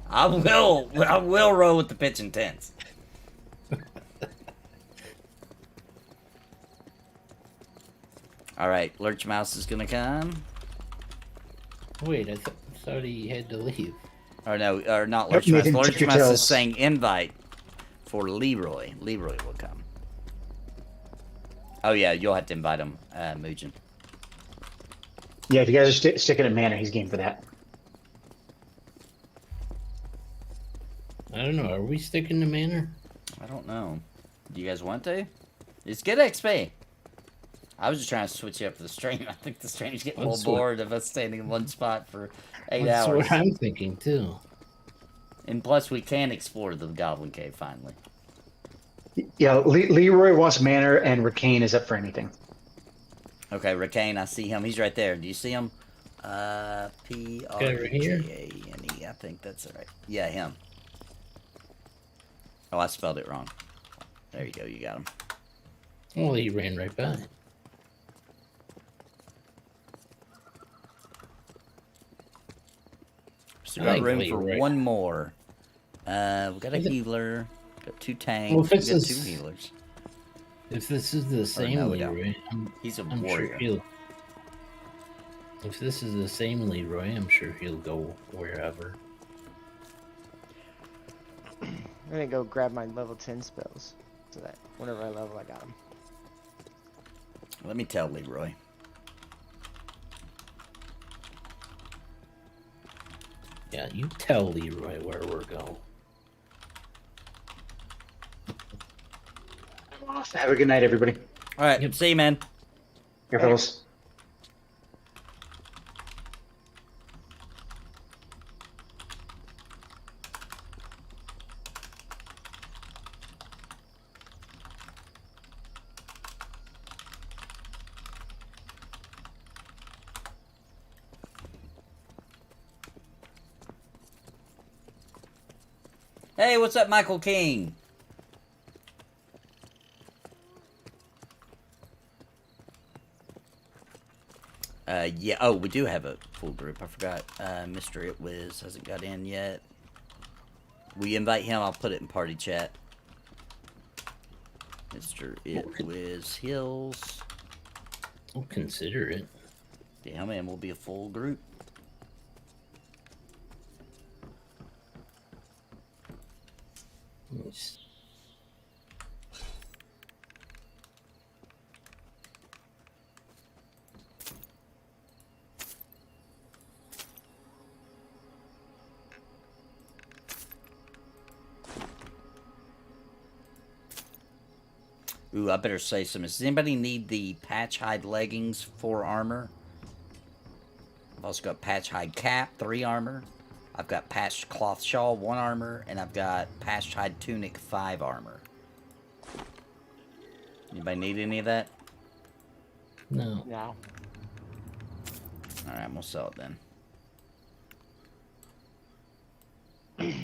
I will roll with the pitch and tents. All right, Lurch Mouse is gonna come. Wait, I thought he had to leave. Or no, or not Lurch Mouse. Lurch Mouse is saying invite for Leroy. Leroy will come. Oh yeah, you'll have to invite him, Mujin. Yeah, if you guys are sticking at Manor, he's game for that. I don't know. Are we sticking to Manor? I don't know. Do you guys want to? It's good XP. I was just trying to switch you up for the stream. I think the stream's getting a little bored of us standing in one spot for 8 That's hours. what I'm thinking too. And plus, we can explore the Goblin Cave finally. Yeah, Leroy wants Manor, and Ricane is up for anything. Okay, Ricane, I see him. He's right there. Do you see him? P-R-J-A-N-E. I think that's right. Yeah, him. Oh, I spelled it wrong. There you go. You got him. Well, he ran right by. Still got room for one more. We got a healer. Got 2 tanks. Well, We got 2 healers. If this is the same Leroy, he's a I'm warrior. Sure if this is the same Leroy, I'm sure he'll go wherever. I'm gonna go grab my level 10 spells, so that whenever I level, I got them. Let me tell Leroy. Yeah, you tell Leroy where we're going. Have a good night, everybody. All right, see you, man. Here, fellas. Hey, what's up, Michael King? Yeah, oh, we do have a full group. I forgot. Mr. Itwiz hasn't got in yet. Will you invite him? I'll put it in party chat. Mr. Itwiz Hills. I'll consider it. Yeah, man, we'll be a full group. Nice. Ooh, I better say something. Does anybody need the patch hide leggings 4 armor? I've also got patch hide cap 3 armor. I've got patched cloth shawl 1 armor, and I've got patched hide tunic 5 armor. Anybody need any of that? No. No. Alright, we'll sell it then.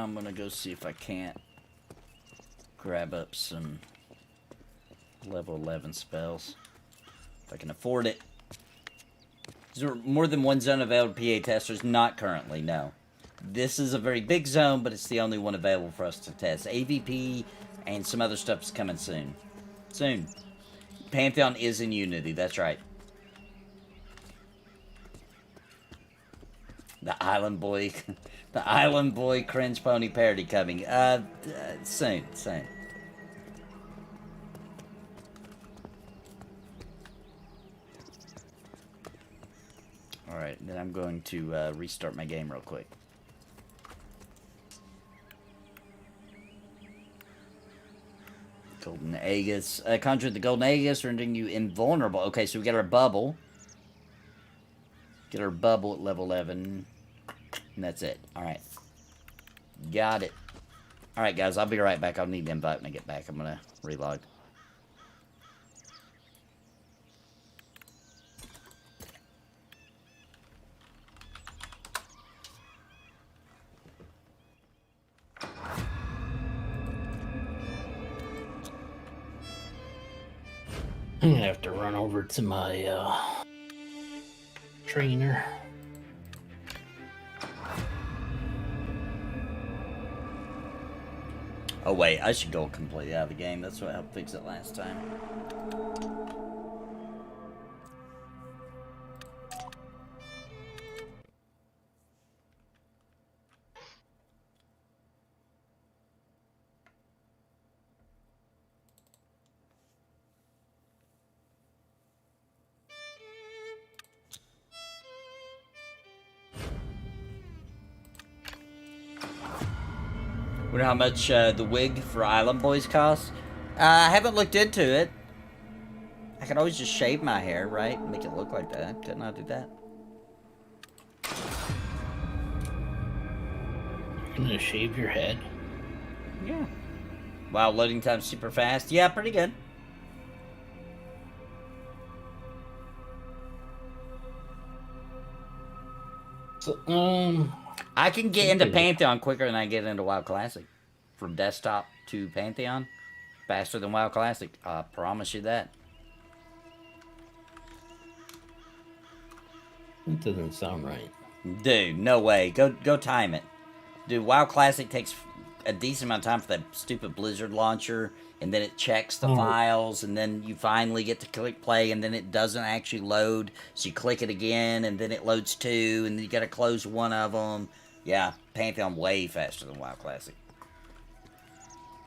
I'm gonna go see if I can't grab up some level 11 spells. If I can afford it. Is there more than one zone available to PA testers? Not currently, no. This is a very big zone, but it's the only one available for us to test. AVP and some other stuff is coming soon. Soon. Pantheon is in Unity, that's right. The Island Boy, the Island Boy cringe pony parody coming. Soon. Alright, then I'm going to restart my game real quick. Golden Aegis. Conjure the Golden Aegis, rendering you invulnerable. Okay, so we got our bubble. Get our bubble at level 11. And that's it. Alright. Got it. Alright, guys, I'll be right back. I'll need the invite when I get back. I'm going to relog. I'm gonna have to run over to my trainer. Oh wait, I should go completely out of the game. That's what helped fix it last time. Wonder how much the wig for Island Boys costs? I haven't looked into it. I can always just shave my hair, right? Make it look like that. Couldn't I do that? You're gonna shave your head? Yeah. Wow, loading time's super fast. Yeah, pretty good. So, I can get into Pantheon quicker than I get into WoW Classic. From desktop to Pantheon. Faster than WoW Classic. I promise you that. That doesn't sound right. Dude, no way. Go time it. Dude, WoW Classic takes a decent amount of time for that stupid Blizzard launcher, and then it checks the files, and then you finally get to click play, and then it doesn't actually load, so you click it again, and then it loads two, and then you gotta close one of them. Yeah, Pantheon way faster than WoW Classic.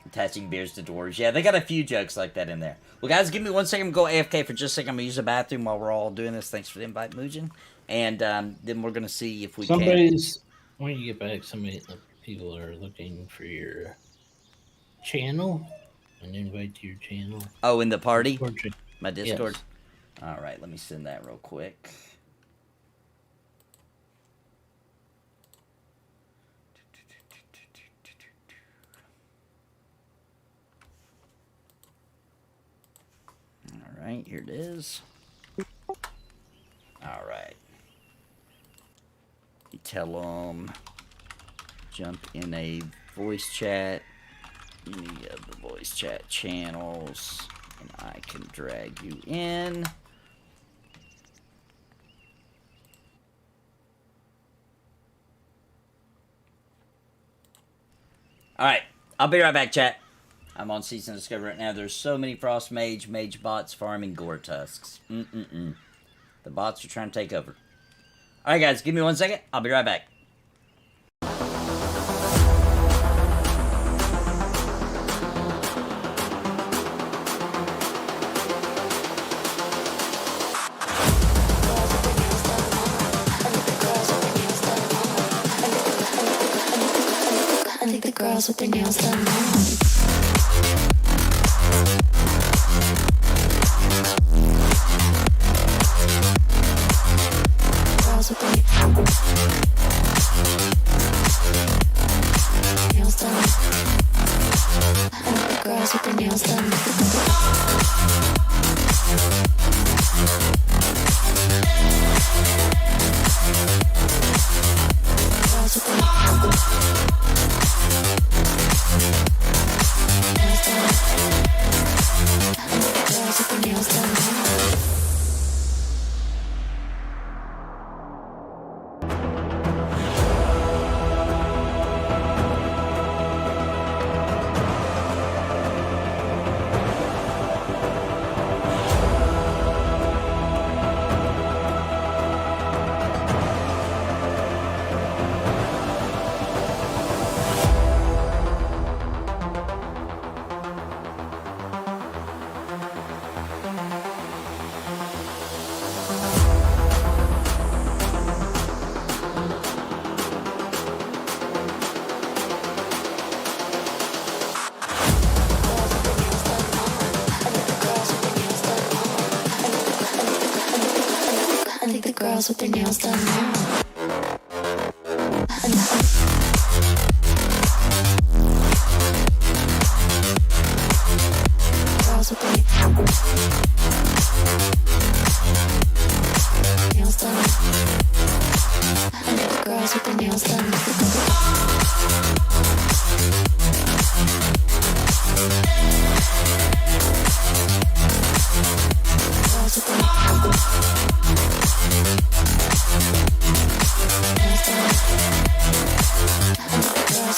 Attaching beers to dwarves. Yeah, they got a few jokes like that in there. Well, guys, give me 1 second. Go AFK for just a second. I'm going to use the bathroom while we're all doing this. Thanks for the invite, Muujin. And then we're going to see if we can... When you get back, people are looking for your channel. An invite to your channel. Oh, in the party? Discord. My Discord? Yes. All right, let me send that real quick. Alright, here it is. Alright. You tell them, jump in a voice chat, any of the voice chat channels, and I can drag you in. Alright, I'll be right back, chat. I'm on Season Discovery right now. There's so many Frost Mage bots farming gore tusks. The bots are trying to take over. Alright guys, give me 1 second. I'll be right back. I think the girls with their nails done now. Girls with their nails done. I think the girls with their nails done. Girls with their girls with their nails done now. Girls with their nails done. I like the girls with their nails done. Girls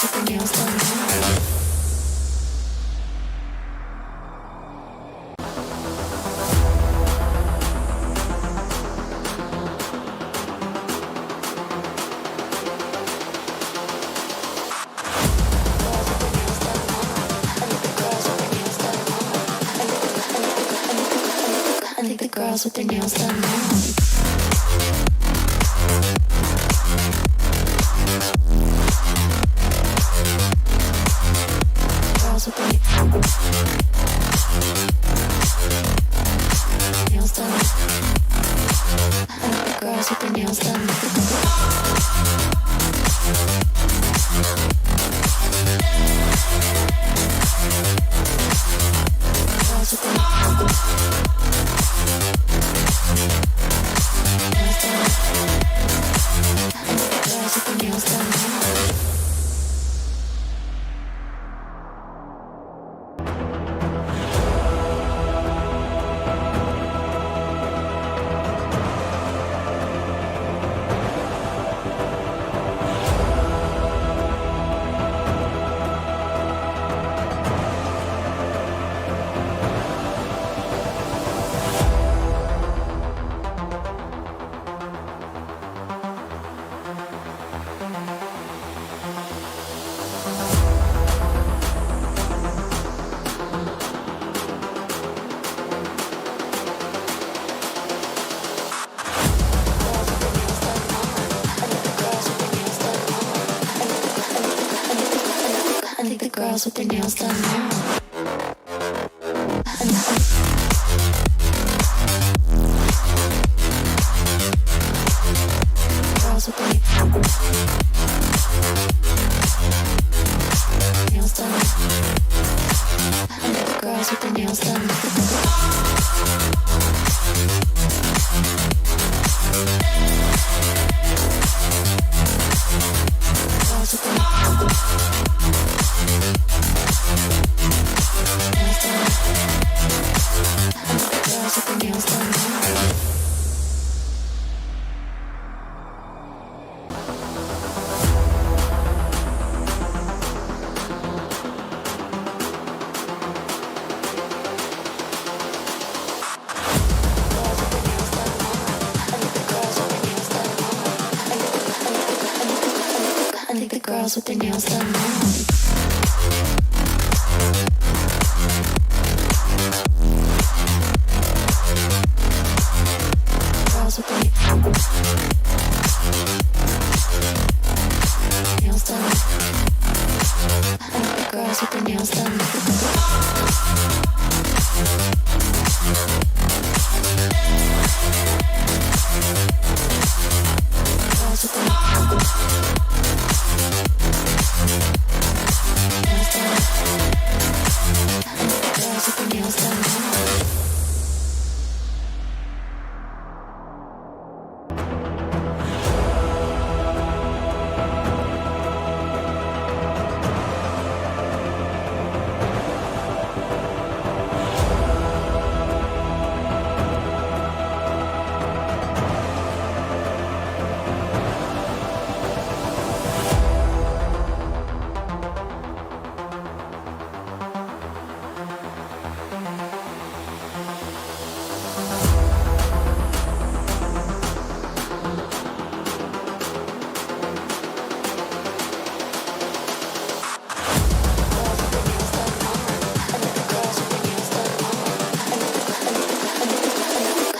with their nails done. I think the girls with their nails done now. Girls with their nails done. I like the girls with their nails done. Girls with their nails done. I like the girls with their nails done. I think the girls with their nails done now. Girls with their nails done. I think the girls with their nails done. Girls with their girls with their nails done now. I think the girls with their nails done now. Girls with their nails done. I like the girls with their nails done. Girls with their nails done. I like the girls with their nails done now.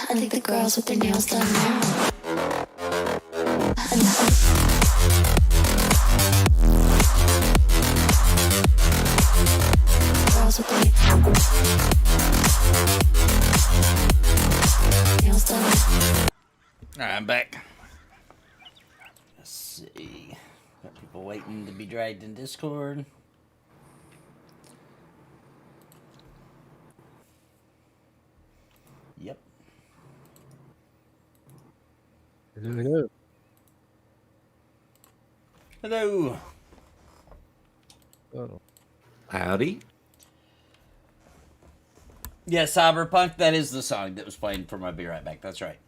I think the girls with their nails done now. Girls with their nails done. Alright, I'm back. Let's see. Got people waiting to be dragged in Discord. Yep. Hello. Hello. Oh. Howdy. Yeah, Cyberpunk, that is the song that was playing for my Be Right Back. That's right.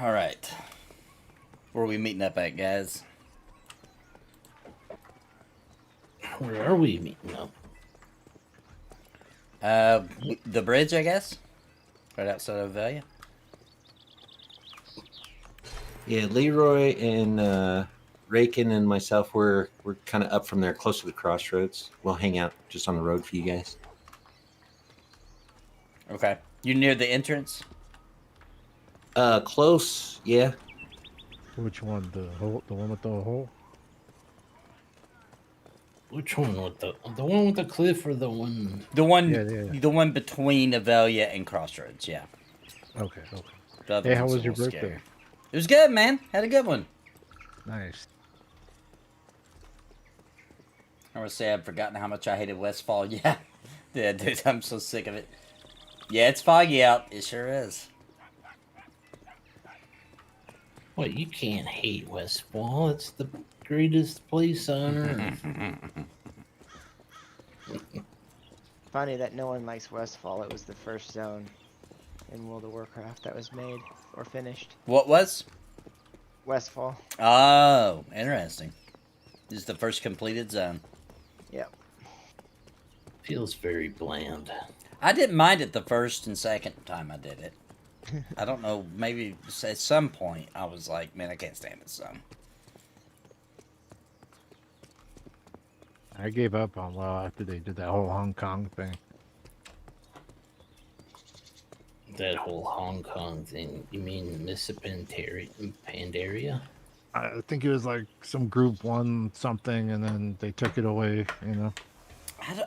Alright. Where are we meeting up at, guys? Where are we meeting up? The bridge, I guess? Right outside of Valia. Yeah, Leroy and Rakin and myself, we're kind of up from there, close to the crossroads. We'll hang out just on the road for you guys. Okay. You near the entrance? Close, yeah. Which one? The one with the hole? Which one with the one with the cliff or the one? The one, Yeah. the one between Avelia and Crossroads. Yeah. Okay. The other Hey, how one's a was your little birthday? scary. It was good, man. Had a good one. Nice. I want to say I've forgotten how much I hated Westfall. Yeah, yeah, dude, I'm so sick of it. Yeah, it's foggy out. It sure is. What, you can't hate Westfall. It's the greatest place on earth. Funny that no one likes Westfall. It was the first zone in World of Warcraft that was made or finished. What was? Westfall. Oh, interesting. This is the first completed zone. Yep. Feels very bland. I didn't mind it the first and second time I did it. I don't know, maybe at some point I was like, man, I can't stand this zone. I gave up on WoW after they did that whole Hong Kong thing. That whole Hong Kong thing. You mean Miss Pandaria? I think it was like some group won something and then they took it away, you know?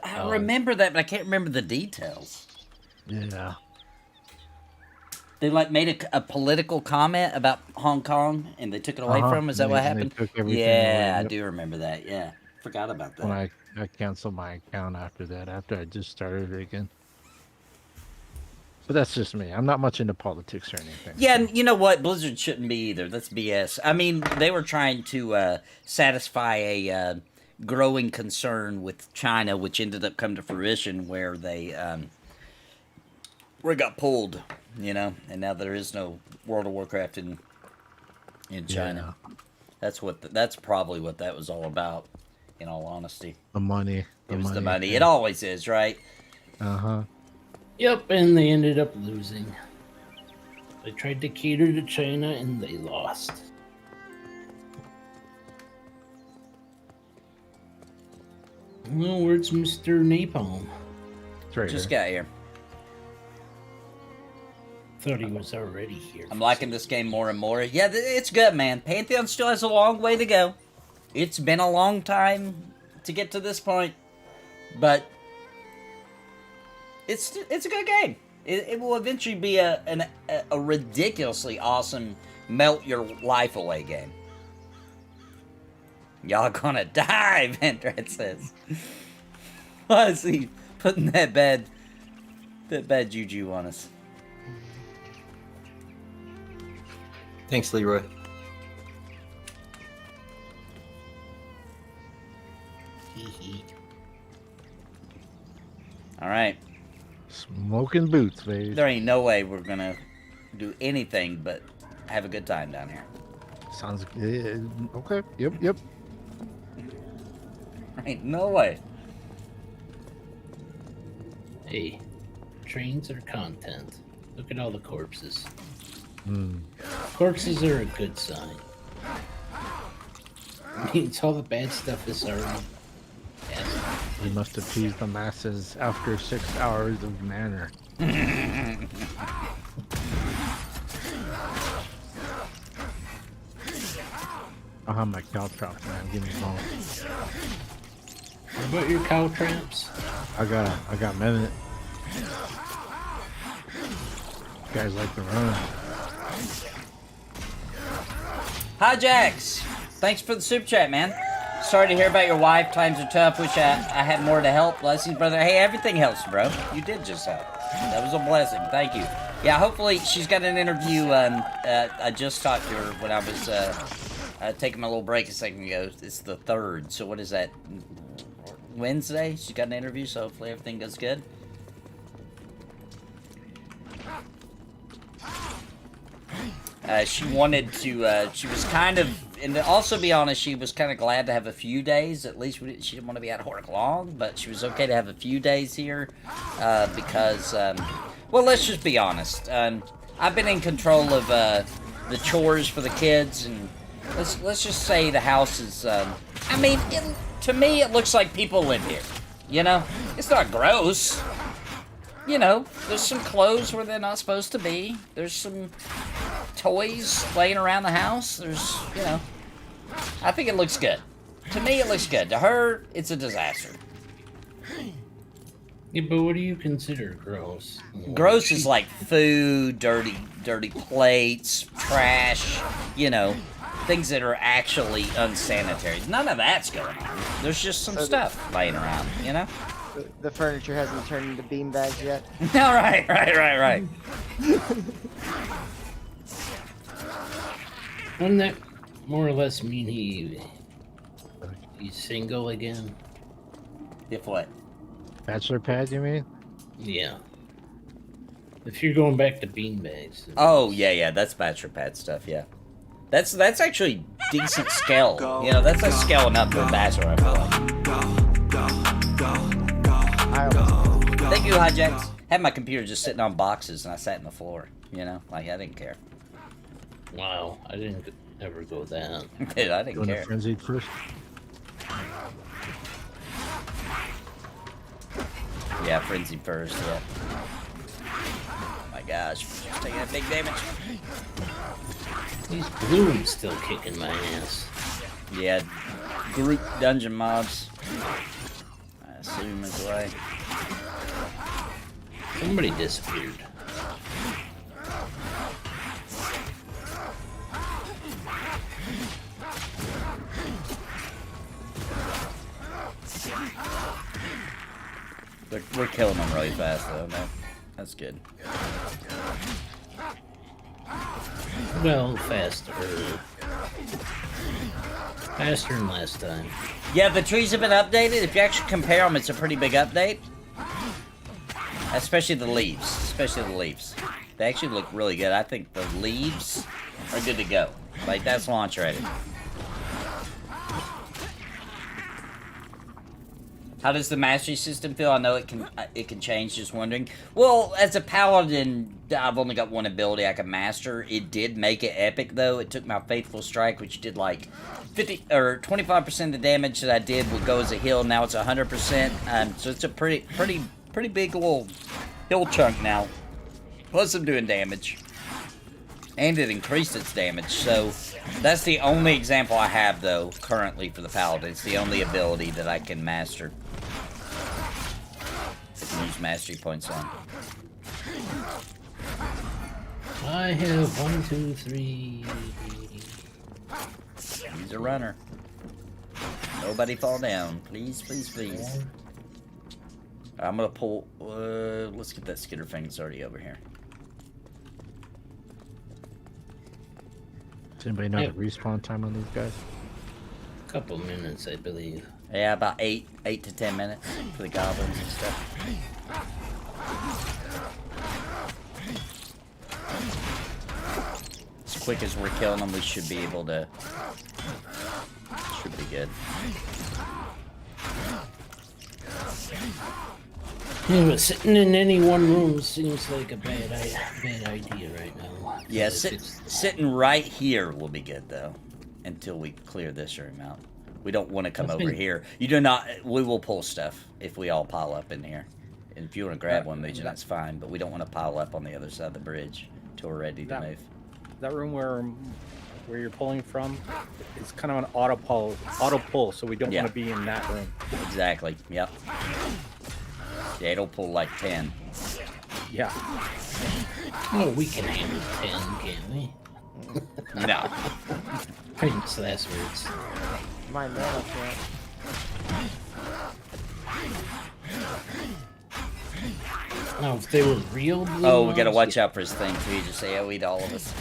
I remember that, but I can't remember the details. Yeah. They like made a political comment about Hong Kong and they took it away from them? Is that what happened? Yeah, I do remember that. Yeah. Forgot about that. When I canceled my account after that, after I just started it again. But that's just me. I'm not much into politics or anything. Yeah, and you know what? Blizzard shouldn't be either. That's BS. I mean, they were trying to satisfy a growing concern with China, which ended up coming to fruition where they where it got pulled, you know, and now there is no World of Warcraft in China. Yeah. That's probably what that was all about, in all honesty. The money. It was the money. It always is, right? Uh-huh. Yep, and they ended up losing. They tried to cater to China and they lost. Well, where's Mr. Napalm? Right Just got here. Thought he was already here. I'm liking this game more and more. Yeah, it's good, man. Pantheon still has a long way to go. It's been a long time to get to this point, but it's a good game. It will eventually be a ridiculously awesome melt your life away game. Y'all gonna die, Vendred says. Why is he putting that bad juju on us? Thanks, Leroy. All right. Smoking boots, baby. There ain't no way we're gonna do anything but have a good time down here. Sounds good. Okay. Yep. Ain't no way. Hey, trains are content. Look at all the corpses. Corpses are a good sign. Means all the bad stuff is already. We must appease the masses after 6 hours of Manor. I'll have my cow traps, man. Give me a moment. What about your cow traps? I got a minute. Guys like to run. Hi, Jax. Thanks for the super chat, man. Sorry to hear about your wife. Times are tough. Wish I had more to help. Blessings, brother. Hey, everything helps, bro. You did just help. That was a blessing. Thank you. Yeah, hopefully she's got an interview. I just talked to her when I was taking my little break a second ago. It's the 3rd. So what is that? Wednesday? She's got an interview, so hopefully everything goes good. She wanted to, she was kind of, and to also be honest, she was kind of glad to have a few days. At least she didn't want to be out of work long, but she was okay to have a few days here because, well, let's just be honest. I've been in control of the chores for the kids, and let's just say the house is, I mean, to me, it looks like people live here. You know? It's not gross. You know, there's some clothes where they're not supposed to be. There's some toys laying around the house. There's, you know, I think it looks good. To me, it looks good. To her, it's a disaster. Yeah, but what do you consider gross? Gross is like food, dirty plates, trash, you know, things that are actually unsanitary. None of that's going on. There's just some stuff laying around, you know? The furniture hasn't turned into beanbags yet. No, right. Wouldn't that more or less mean he's single again? If what? Bachelor pad, you mean? Yeah. If you're going back to beanbags. Oh, yeah, that's bachelor pad stuff, yeah. That's actually decent scale. You know, that's a scaling up for a bachelor, I feel like. Thank you, Hijax. Had my computer just sitting on boxes and I sat on the floor, you know? Like, I didn't care. Wow, I didn't ever go that. Dude, I didn't care. Frenzied first? Yeah, frenzied first, yeah. Oh my gosh, just taking a big damage. These balloons still kicking my ass. Yeah, group dungeon mobs. I assume is the way. Somebody disappeared. We're killing them really fast though, man. That's good. Well, faster. Faster than last time. Yeah, the trees have been updated. If you actually compare them, it's a pretty big update. Especially the leaves. They actually look really good. I think the leaves are good to go. Like, that's launch ready. How does the mastery system feel? I know it can change, just wondering. Well, as a paladin, I've only got one ability I can master. It did make it epic, though. It took my Faithful Strike, which did like 50 or 25% of the damage that I did would go as a heal. Now it's 100%. So it's a pretty big little heal chunk now. Plus I'm doing damage. And it increased its damage, so that's the only example I have, though, currently for the Paladin. It's the only ability that I can master. I can use mastery points on. I have 1, 2, 3. He's a runner. Nobody fall down. Please, please, please. I'm gonna pull... let's get that skitter thing that's already over here. Does anybody know the respawn time on these guys? Couple minutes, I believe. Yeah, about 8 to 10 minutes for the goblins and stuff. As quick as we're killing them, we should be able to... Should be good. Yeah, but sitting in any one room seems like a bad idea right now. Yeah, sitting right here will be good, though, until we clear this room out. We don't want to come over here. You do not... We will pull stuff if we all pile up in here. And if you want to grab one, Legion, that's fine, but we don't want to pile up on the other side of the bridge until we're ready to move. That room where you're pulling from, it's kind of an auto pull, so we don't want to be in that room. Exactly, yep. Yeah, it'll pull like 10. Yeah. Oh, we can handle 10, can't we? No. Famous last words. My mana can't. Now, if they were real blue Oh, we gotta ones, watch out for his thing too. He just AoE'd all of us.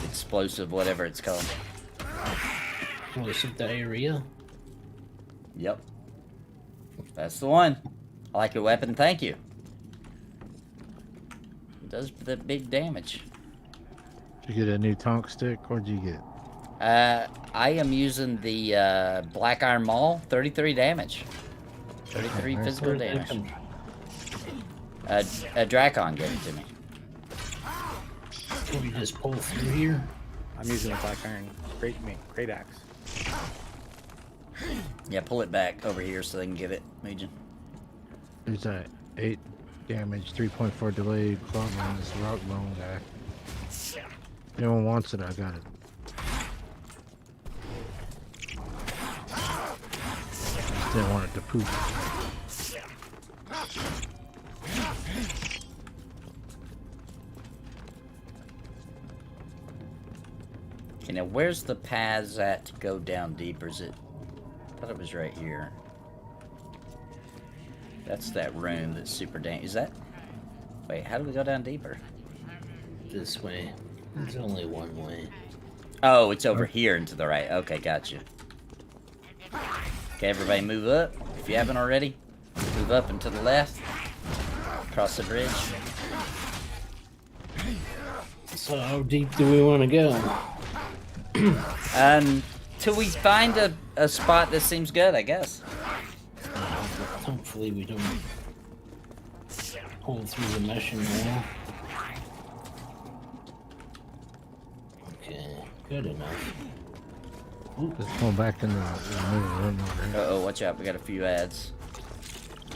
Explosive, whatever it's called. explosive diarrhea. Yep. That's the one. I like your weapon, thank you. It does the big damage. Did you get a new tonk stick? What'd you get? I am using the Black Iron Maul, 33 damage. 33 Okay, physical damage. A Drakon gave it to me. Can we just pull through here? I'm using a black iron great axe. Yeah, pull it back over here so they can get it, Legion. There's that 8 damage, 3.4 delayed claw on this rock bone guy. If anyone wants it, I got it. Just didn't want it to poop. Okay, now where's the paths at to go down deeper? Is it? I thought it was right here. That's that room that's super dangerous. Is that? Wait, how do we go down deeper? This way. There's only one way. Oh, it's over here and to the right. Okay, gotcha. Okay, everybody move up. If you haven't already, move up and to the left. Across the bridge. So how deep do we want to go? Till we find a spot that seems good, I guess. Hopefully we don't pull through the meshing wall. Okay, good enough. Let's go back in the middle room over here. Uh-oh, watch out, we got a few ads.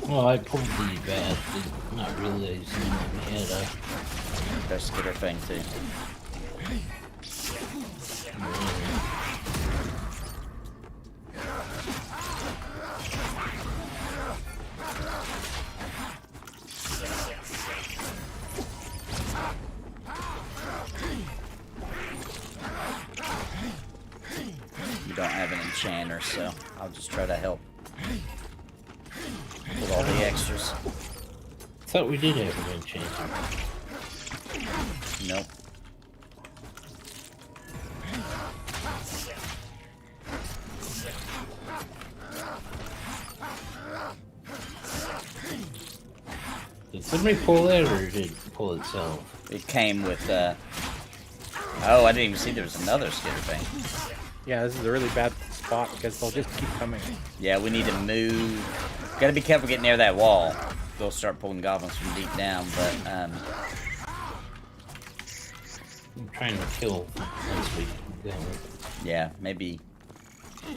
Well, I pulled the bat, did not realizing that we had a... Best get our thing, too. You don't have an enchanter, so I'll just try to help with all the extras. Thought we did have an enchanter. Nope. Did somebody pull that, or did it pull itself? It came with, Oh, I didn't even see there was another skitter thing. Yeah, this is a really bad spot because they'll just keep coming. Yeah, we need to move. Gotta be careful getting near that wall. They'll start pulling goblins from deep down, but, I'm trying to kill once we go. yeah, maybe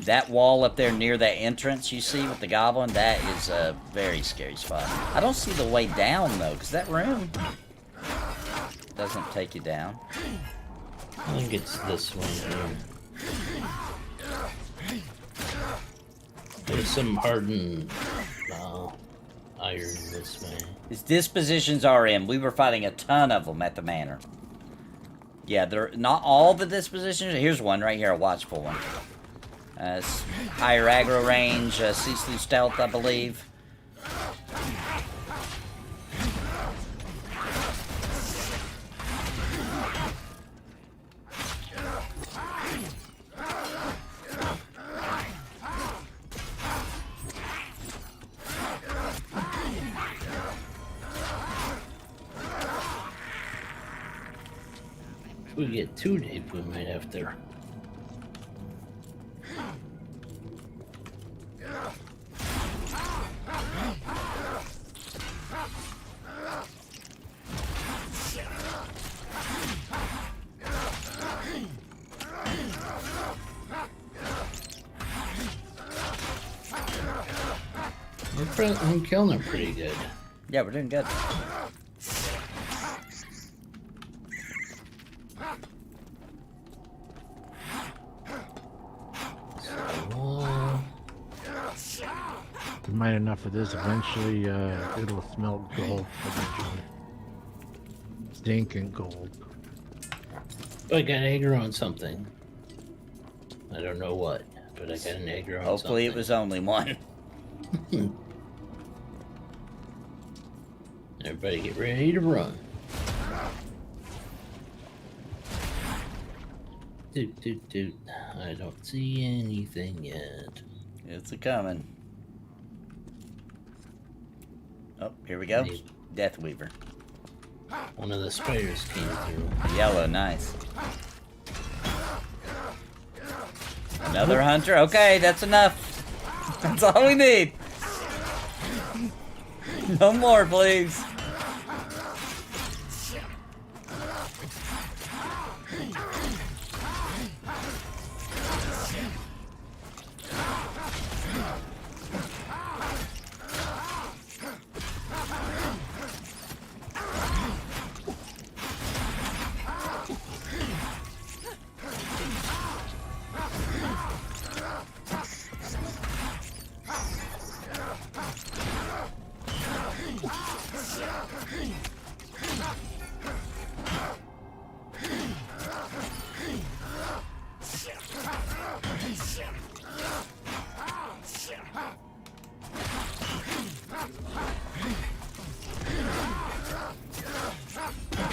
that wall up there near that entrance you see with the goblin, that is a very scary spot. I don't see the way down, though, because that room doesn't take you down. I think it's this one here. There's some hardened iron this way. His dispositions are in. We were fighting a ton of them at the manor. Yeah, they're not all the dispositions. Here's one right here, a watchful one. Higher aggro range, sees through stealth, I believe. If we get too deep, we might have to... We're killing them pretty good. Yeah, we're doing good. You mine enough of this, eventually it'll smell gold. Eventually. Stinking gold. I got aggro on something. I don't know what, but I got an aggro on Hopefully something. it was only one. Everybody get ready to run. Doot, doot, doot. I don't see anything yet. It's a coming. Oh, here we go. Deathweaver. One of the spiders came through. Yellow, nice. Another hunter? Okay, that's enough. That's all we need. No more, please.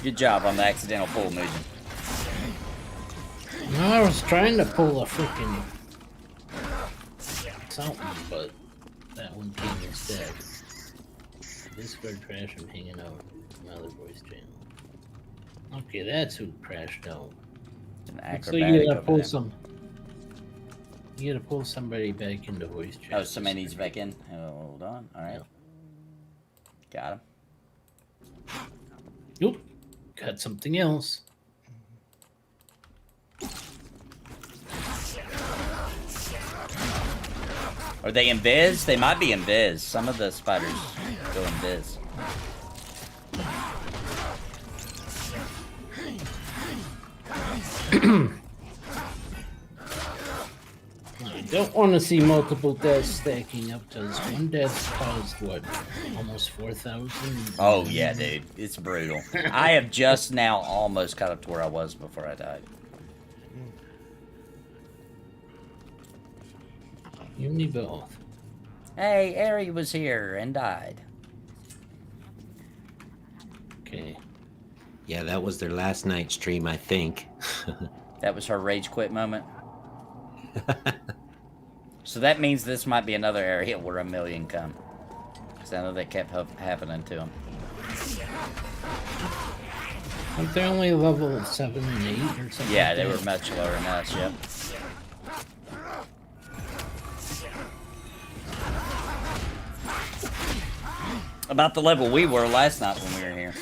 Good job on the accidental pull, Mugen. No, I was trying to pull a freaking something, but that one came instead. Discord trash, I'm hanging out. My other voice channel. Okay, that's who crashed out. So you gotta pull some. You gotta pull somebody back into voice chat. Oh, somebody needs back in. Hold on. All right. Got him. Nope. Got something else. Are they invis? They might be invis. Some of the spiders go invis. I don't want to see multiple deaths stacking up because one death caused what? Almost 4,000? Oh, yeah, dude. It's brutal. I have just now almost caught up to where I was before I died. You and me both. Hey, Ari was here and died. Okay. Yeah, that was their last night stream, I think. That was her rage quit moment. So that means this might be another area where a million come. Because I know that kept happening to them. Aren't they only level 7 and 8 or something? Yeah, like they that? were much lower than us, yep. About the level we were last night when we were here.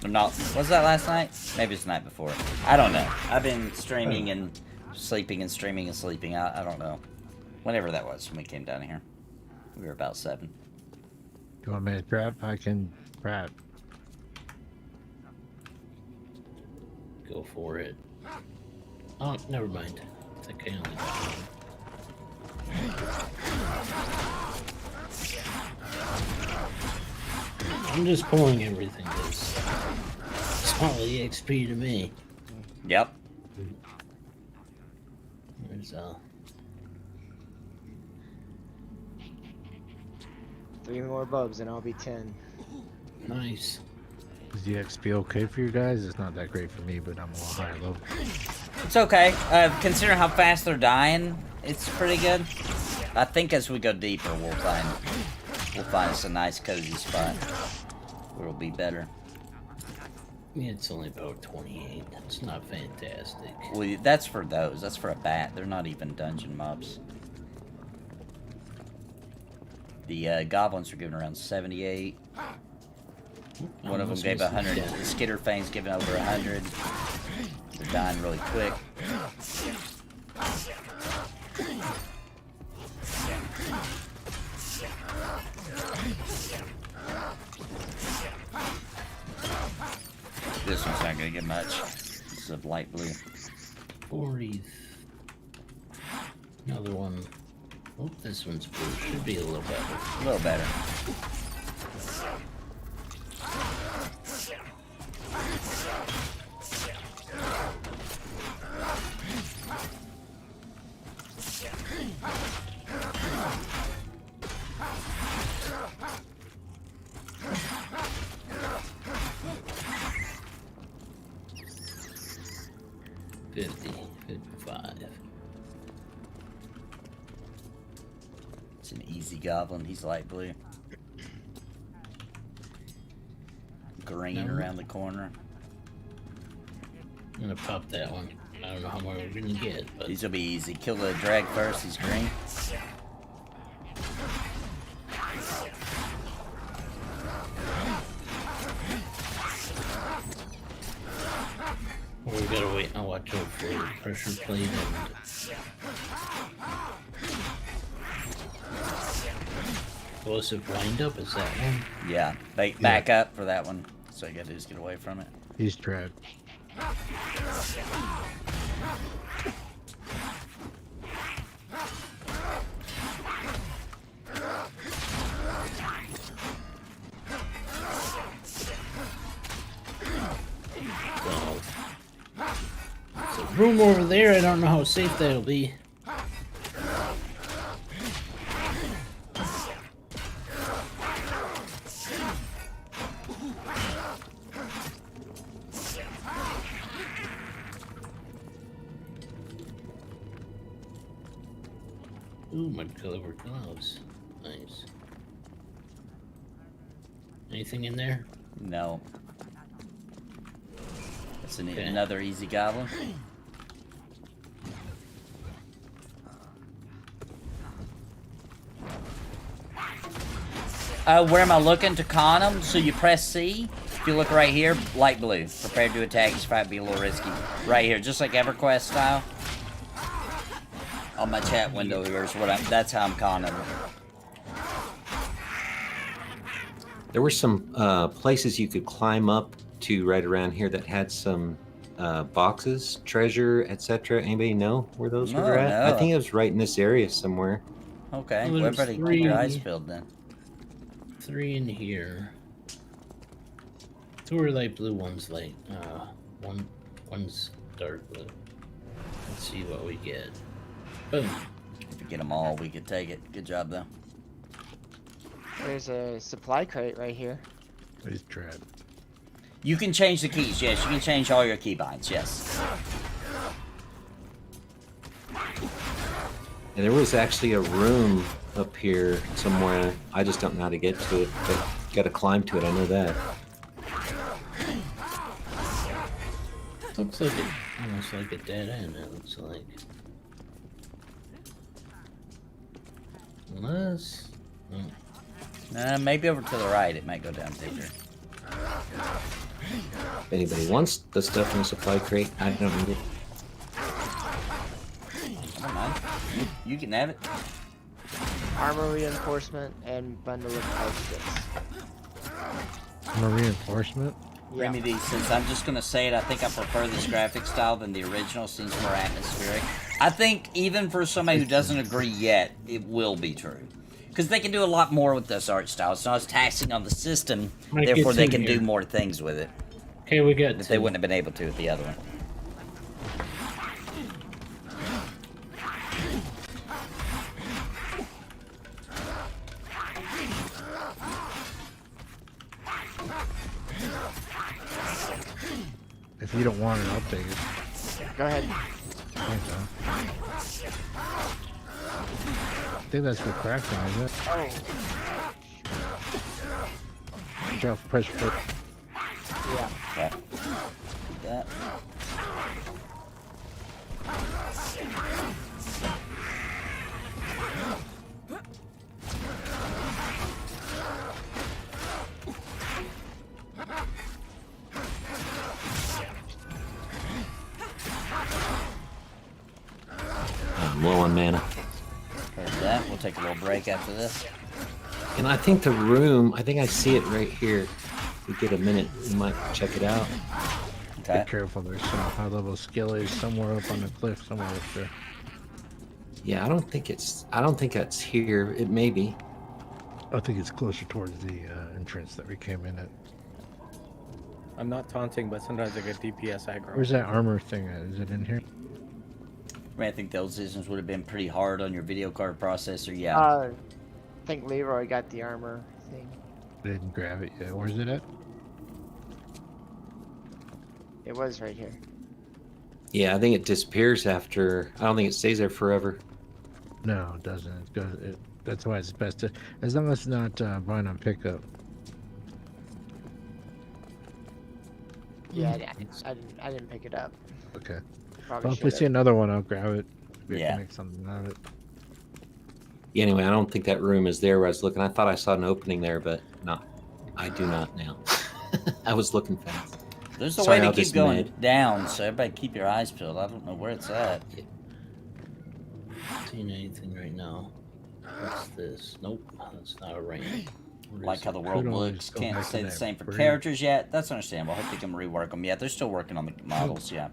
Or not, was that last night? Maybe it's the night before. I don't know. I've been streaming and sleeping and streaming and sleeping. I don't know. Whenever that was when we came down here. We were about 7. You want me to prep? I can prep. Go for it. Oh, never mind. I think I only got one. I'm just pulling everything. It's all EXP to me. Yep. There's 3 more bubs and I'll be 10. Nice. Is the XP okay for you guys? It's not that great for me, but I'm a little higher level. It's okay. Considering how fast they're dying, it's pretty good. I think as we go deeper, we'll find us a nice cozy spot where it'll be better. Yeah, it's only about 28. It's not fantastic. Well, that's for those. That's for a bat. They're not even dungeon mobs. The goblins are giving around 78. One of them gave 100. The Skitterfane's giving over 100. They're dying really quick. This one's not gonna get much. This is a light blue. 40. Another one. Oh, this one's blue. Should be a little better. A little better. It's an easy goblin. He's light blue. Green around the corner. I'm gonna pop that one. I don't know how much we're gonna get, but these will be easy. Kill the drag first. He's green. we gotta wait and watch out for pressure plate and explosive wind up. Is that one? Yeah. Back up for that one. So you gotta do is get away from it. He's trapped. There's a room over there. I don't know how safe that'll be. Ooh, mud-colored gloves. Nice. Anything in there? No. That's another easy goblin. Where am I looking? To con him? So you press C. If you look right here, light blue. Prepared to attack. He's probably be a little risky. Right here, just like EverQuest style. On my chat window here is what that's how I'm conning him. There were some places you could climb up to right around here that had some boxes, treasure, etc. Anybody know where those were at? No. I think it was right in this area somewhere. Okay, Well, well, everybody keep your eyes peeled then. 3 in here. 2 are light blue, one's light. One's dark blue. Let's see what we get. Boom. If we get them all, we could take it. Good job, though. There's a supply crate right here. He's trapped. You can change the keys, yes. You can change all your keybinds, yes. And there was actually a room up here somewhere. I just don't know how to get to it, but got to climb to it. I know that. Looks like it, almost like a dead end. It looks like. Unless. Maybe over to the right, it might go down deeper. If anybody wants the stuff in the supply crate, I don't need it. I don't mind. You can have it. Armor reinforcement and bundle of ice sticks. Armor reinforcement? Yeah. Bring me these, since I'm just gonna say it, I think I prefer this graphic style than the original, seems more atmospheric. I think even for somebody who doesn't agree yet, it will be true. Because they can do a lot more with this art style. It's not as taxing on the system, therefore they can do more things with it. Okay, we got that they wouldn't have been able to with the other one. If you don't want it, I'll take it. Go ahead. Thanks, man. I think that's for crafting, isn't it? Oh. Drop pressure foot. Yeah. Okay. That. I'm low on mana. Heard that. We'll take a little break after this. And I think the room, I think I see it right here. If we get a minute, we might check it out. Okay. Be careful, there's some high level skillies somewhere up on the cliff somewhere up there. Yeah, I don't think that's here. It may be. I think it's closer towards the entrance that we came in at. I'm not taunting, but sometimes I get DPS aggro. Where's that armor thing at? Is it in here? I mean, I think those decisions would have been pretty hard on your video card processor. Yeah. I think Leroy got the armor thing. I didn't grab it yet. Where's it at? It was right here. Yeah, I think it disappears after. I don't think it stays there forever. No, it doesn't. It goes. That's why it's best to, as long as it's not buying on pickup. Yeah, I didn't pick it up. Okay. Probably Well, if we see another one, I'll grab it. We Yeah. can make something out of it. Yeah, anyway, I don't think that room is there where I was looking. I thought I saw an opening there, but not. I do not now. I was looking fast. There's a Sorry, way how to keep this going made. down, so everybody keep your eyes peeled. I don't know where it's at. Not seeing anything right now. What's this? Nope, that's not a rain. Like how the world Could always looks. go Can't back to say the that same for brain. characters yet. That's understandable. I hope they can rework them. Yeah, they're still working on the models. Yeah.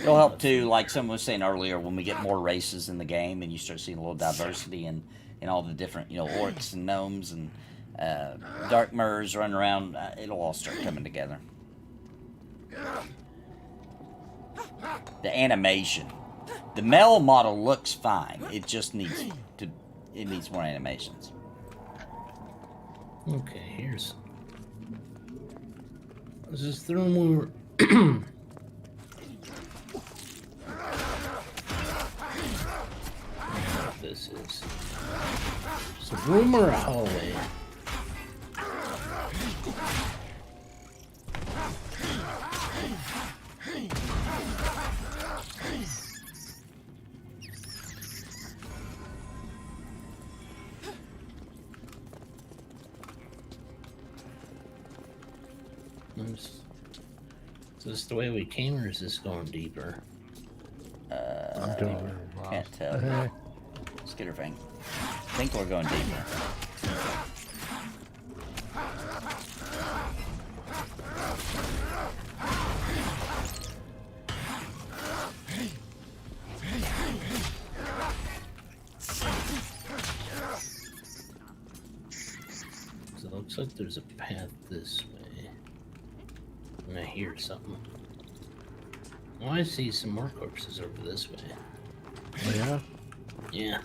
It'll help too, like someone was saying earlier, when we get more races in the game and you start seeing a little diversity in all the different, orcs and gnomes and dark murs running around. It'll all start coming together. The animation. The Mel model looks fine. It just needs more animations. Okay, here's. Let's just throw more. What this is. It's a room or a hallway? Is this the way we came, or is this going deeper? I'm doing it. Can't tell. Skitterfang. I think we're going deeper. So it looks like there's a path this way. And I hear something. Oh, I see some more corpses over this way. Oh, yeah? Yeah.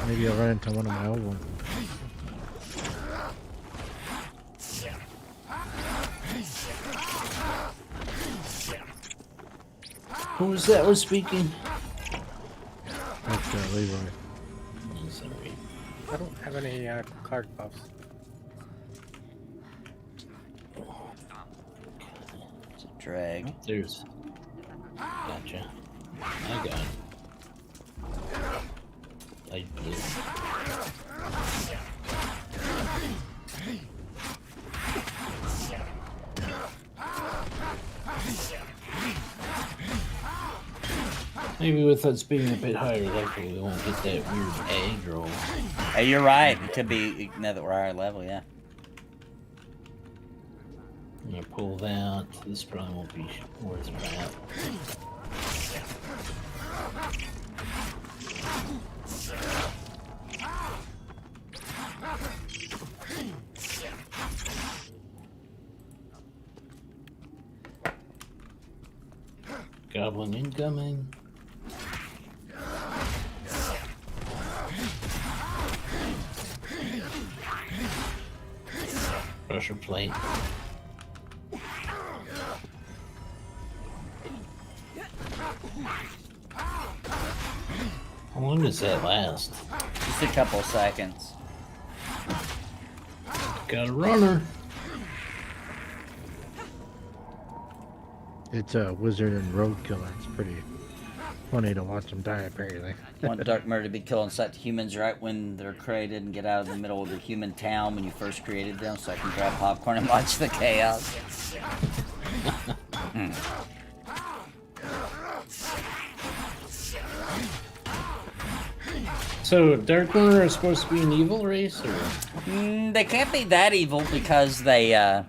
Maybe I'll run into one of my old ones. Who was that was speaking? That's Leroy. Oh, sorry. I don't have any card buffs. It's a drag. There's. Gotcha. I got it. Light blue. Maybe with us being a bit higher level, we won't get that weird aggro. Hey, you're right. It could be, now that we're higher level, yeah. I'm gonna pull that. This probably won't be worth that. Goblin incoming. Pressure plate. How long does that last? Just a couple seconds. Got a runner. It's a wizard and rogue killer. It's pretty funny to watch them die, apparently. Want dark murder to be killing such humans right when they're created and get out of the middle of the human town when you first created them, so I can grab popcorn and watch the chaos. So, Dark Runner is supposed to be an evil race, or? They can't be that evil because they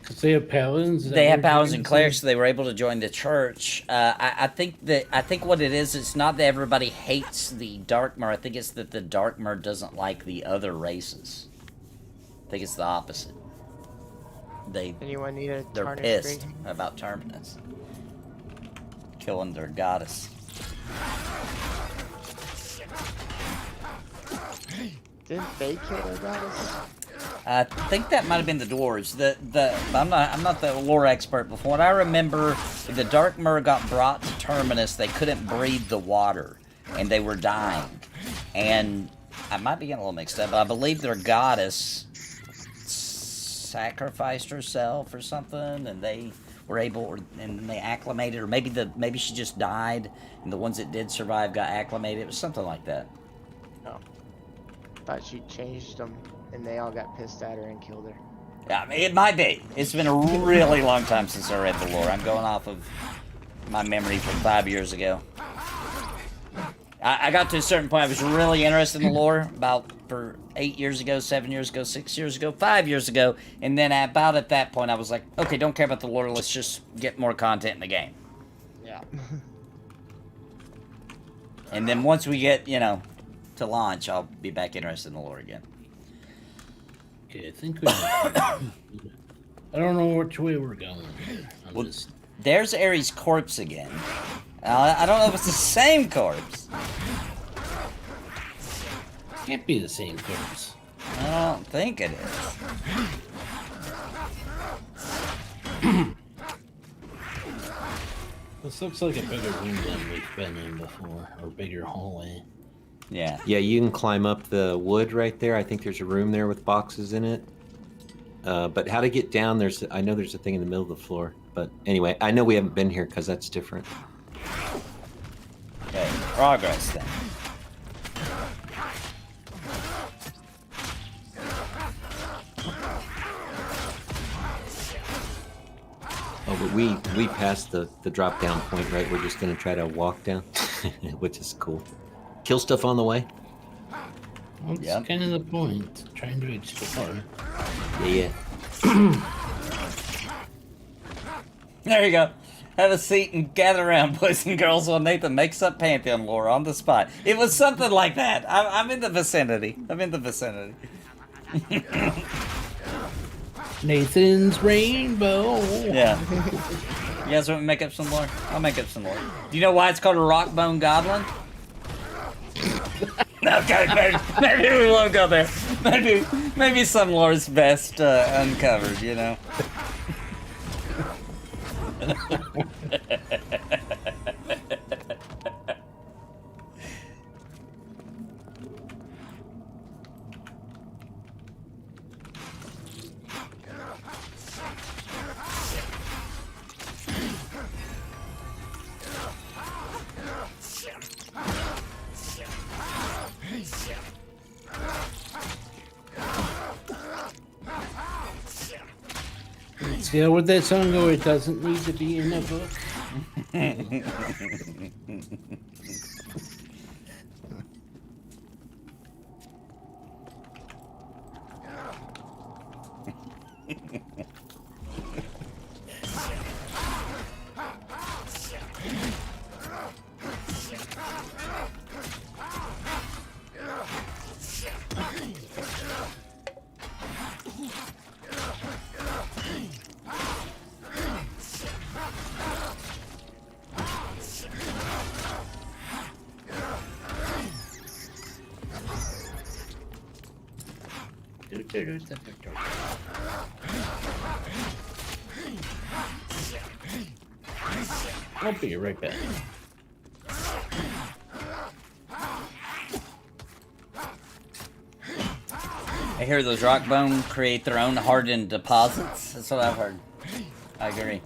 Because they have paladins. They have paladins and clerics, so they were able to join the church. I think what it is, it's not that everybody hates the Darkmer. I think it's that the Darkmer doesn't like the other races. I think it's the opposite. Anyone need a They're tarnished pissed great? about Terminus killing their goddess. Didn't they kill their goddess? I think that might have been the dwarves. I'm not the lore expert, but from what I remember, when the Darkmer got brought to Terminus, they couldn't breathe the water, and they were dying. And I might be getting a little mixed up, but I believe their goddess sacrificed herself or something, and they were able, and they acclimated, or maybe she just died, and the ones that did survive got acclimated. It was something like that. Oh. Thought she changed them, and they all got pissed at her and killed her. Yeah, I mean, it might be. It's been a really long time since I read the lore. I'm going off of my memory from 5 years ago. I got to a certain point. I was really interested in the lore for 8 years ago, 7 years ago, 6 years ago, 5 years ago, and then about at that point, I was like, okay, don't care about the lore. Let's just get more content in the game. Yeah. And then once we get, to launch, I'll be back interested in the lore again. Okay, I think we. I don't know which way we're going. Well, there's Ares' corpse again. I don't know if it's the same corpse. Can't be the same corpse. I don't think it is. This looks like a bigger room than we've been in before, or bigger hallway. Yeah. Yeah, you can climb up the wood right there. I think there's a room there with boxes in it. But how to get down, I know there's a thing in the middle of the floor. But anyway, I know we haven't been here because that's different. Okay, progress then. Oh, but we passed the drop down point, right? We're just gonna try to walk down, which is cool. Kill stuff on the way. Well, that's kind of the point. Trying to explore. Yeah. There you go. Have a seat and gather around, boys and girls, while Nathan makes up Pantheon lore on the spot. It was something like that. I'm in the vicinity. Nathan's rainbow. Yeah. You guys want to make up some lore? I'll make up some lore. Do you know why it's called a rock bone goblin? Okay, maybe we won't go there. Maybe some lore is best uncovered, See how would that song go? It doesn't need to be in a book. I'll be right back. I hear those rock bone create their own hardened deposits. That's what I've heard. I agree.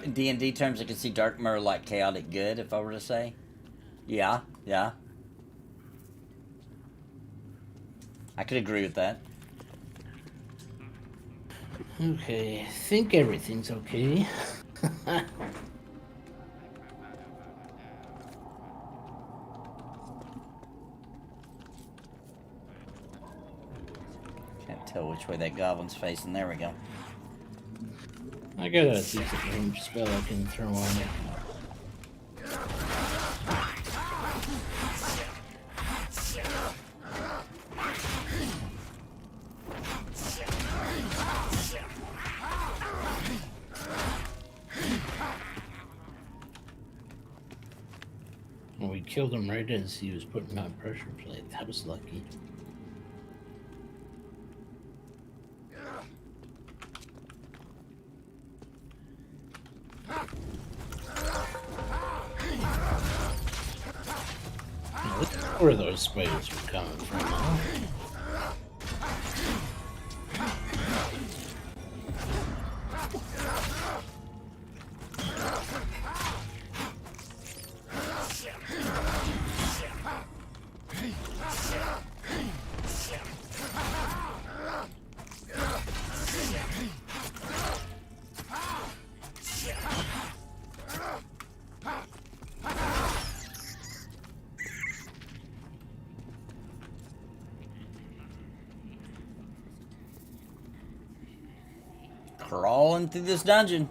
In D&D terms, I can see Dark Mirror like chaotic good, if I were to say. Yeah, yeah. I could agree with that. Okay, I think everything's okay. Can't tell which way that goblin's facing. There we go. I got a decent range spell I can throw on it. Well, we killed him right as he was putting on pressure plate. That was lucky. Where those spiders were coming from, huh? Crawling through this dungeon.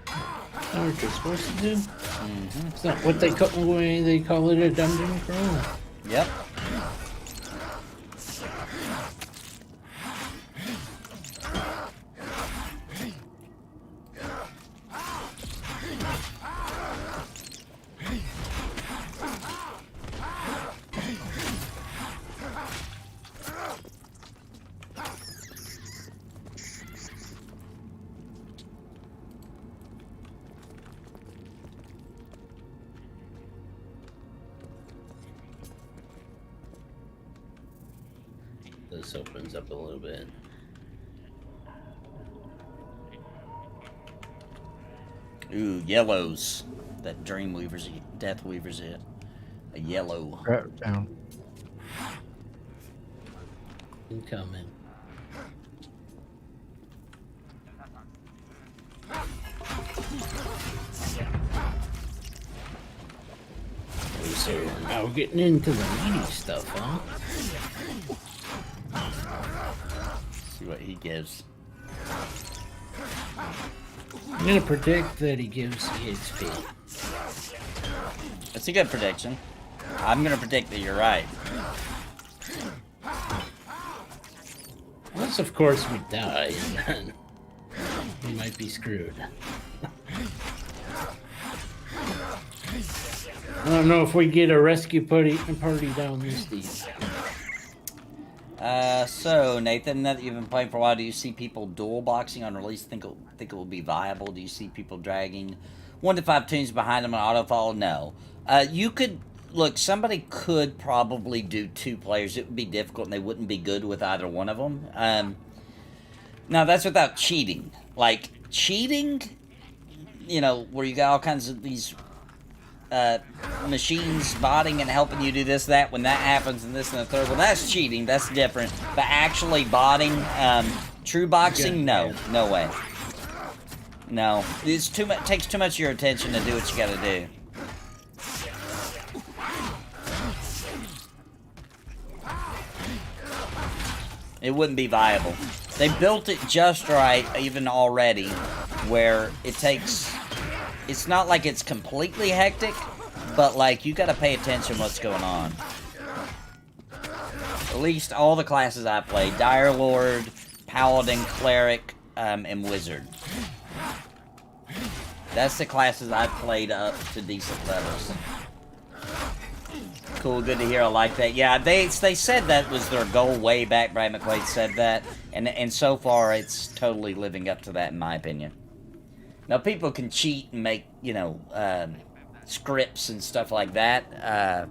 That's what you're supposed to do? Mm-hmm. It's not what they call it a dungeon crawl. Yep. This opens up a little bit. Ooh, yellows. That Dreamweaver's, Deathweaver's it. A yellow. Right down. Incoming. So now we're getting into the meaty stuff, huh? See what he gives. I'm gonna predict that he gives EXP. That's a good prediction. I'm gonna predict that you're right. Unless, of course, we die, and then we might be screwed. I don't know if we get a rescue party down this deep. So Nathan, now that you've been playing for a while, do you see people dual boxing on release? Think it will be viable? Do you see people dragging 1 to 5 tunes behind them on auto follow? No. You could look. Somebody could probably do 2 players. It would be difficult, and they wouldn't be good with either one of them. Now that's without cheating. Like cheating, you know, where you got all kinds of these machines botting and helping you do this, that, when that happens, and this and the third. Well, that's cheating. That's different. But actually botting, true boxing, no way. No, it's too much. Takes too much of your attention to do what you gotta do. It wouldn't be viable. They built it just right, even already, where it takes... It's not like it's completely hectic, but, like, you gotta pay attention to what's going on. At least all the classes I played. Dire Lord, Paladin, Cleric, and Wizard. That's the classes I've played up to decent levels. Cool, good to hear. I like that. Yeah, they said that was their goal way back. Brad McQuaid said that, and so far it's totally living up to that in my opinion. Now people can cheat and make, you know, scripts and stuff like that,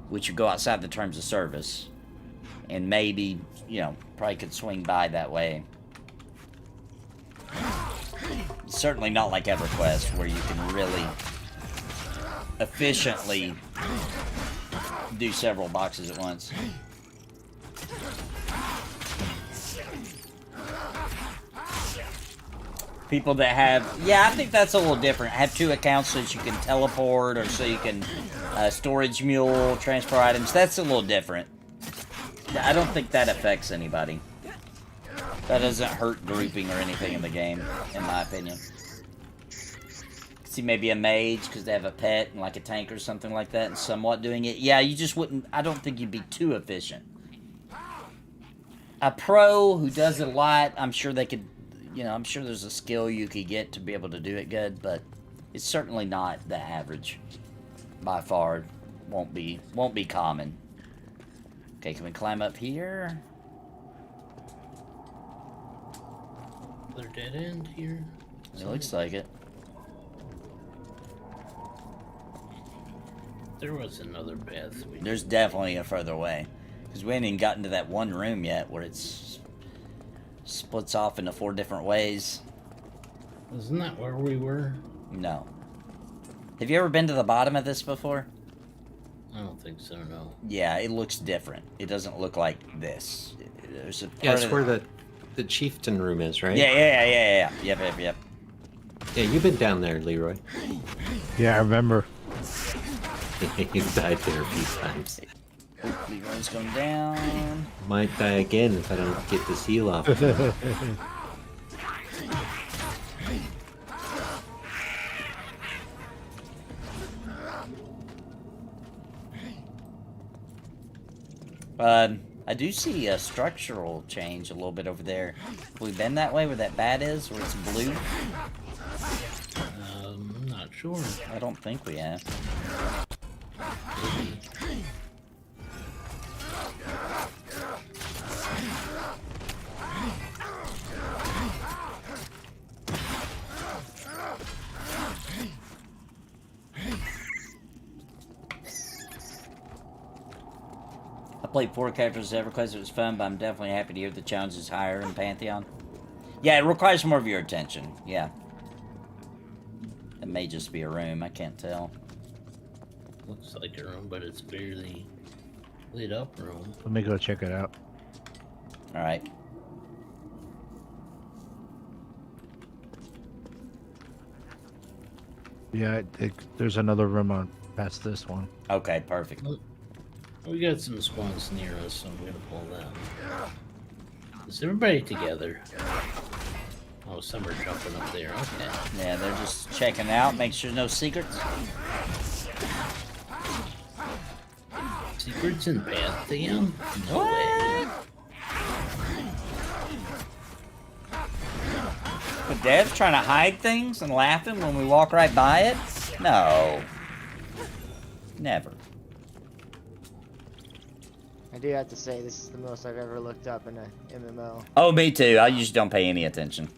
which would go outside the terms of service, and maybe, you know, probably could swing by that way. Certainly not like EverQuest, where you can really efficiently do several boxes at once. People that have... Yeah, I think that's a little different. Have 2 accounts so that you can teleport, or so you can storage mule, transfer items. That's a little different. I don't think that affects anybody. That doesn't hurt grouping or anything in the game, in my opinion. See, maybe a mage, because they have a pet, and like a tank or something like that, and somewhat doing it. Yeah, you just wouldn't... I don't think you'd be too efficient. A pro who does it a lot, I'm sure they could... You know, I'm sure there's a skill you could get to be able to do it good, but it's certainly not the average. By far, won't be common. Okay, can we climb up here? Another dead end here? It looks like it. There was another path. There's definitely a further way. Because we ain't even gotten to that one room yet where it's splits off into 4 different ways. Isn't that where we were? No. Have you ever been to the bottom of this before? I don't think so, no. Yeah, it looks different. It doesn't look like this. There's a Yeah, it's where the chieftain room is, right? Yeah. Yep. Yeah, you've been down there, Leroy. Yeah, I remember. You've died there a few times. Oh, Leroy's going down. Might die again if I don't get the seal off. I do see a structural change a little bit over there. Have we been that way where that bat is, where it's blue? I'm not sure. I don't think we have. I played 4 characters at EverQuest. It was fun, but I'm definitely happy to hear the challenge is higher in Pantheon. Yeah, it requires more of your attention. Yeah. It may just be a room. I can't tell. Looks like a room, but it's barely lit up room. Let me go check it out. Alright. Yeah, there's another room on past this one. Okay, perfect. We got some spawns near us, so I'm gonna pull them. Is everybody together? Oh, some are jumping up there. Okay. Yeah, they're just checking out, make sure no secrets. Secrets in Pantheon? No way. But Dev's trying to hide things and laughing when we walk right by it? No. Never. I do have to say, this is the most I've ever looked up in a MMO. Oh, me too. I usually don't pay any attention.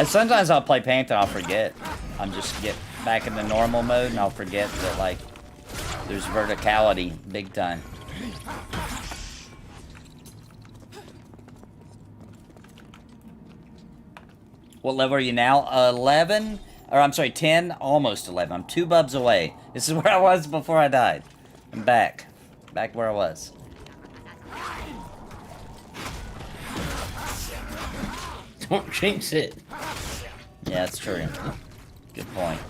Sometimes I'll play Pantheon, I'll forget. I'm just get back in the normal mode and I'll forget that, like, there's verticality big time. What level are you now? 11? Or I'm sorry, 10? Almost 11. I'm 2 bubs away. This is where I was before I died. I'm back. Back where I was. Don't jinx it. Yeah, that's true. Good point.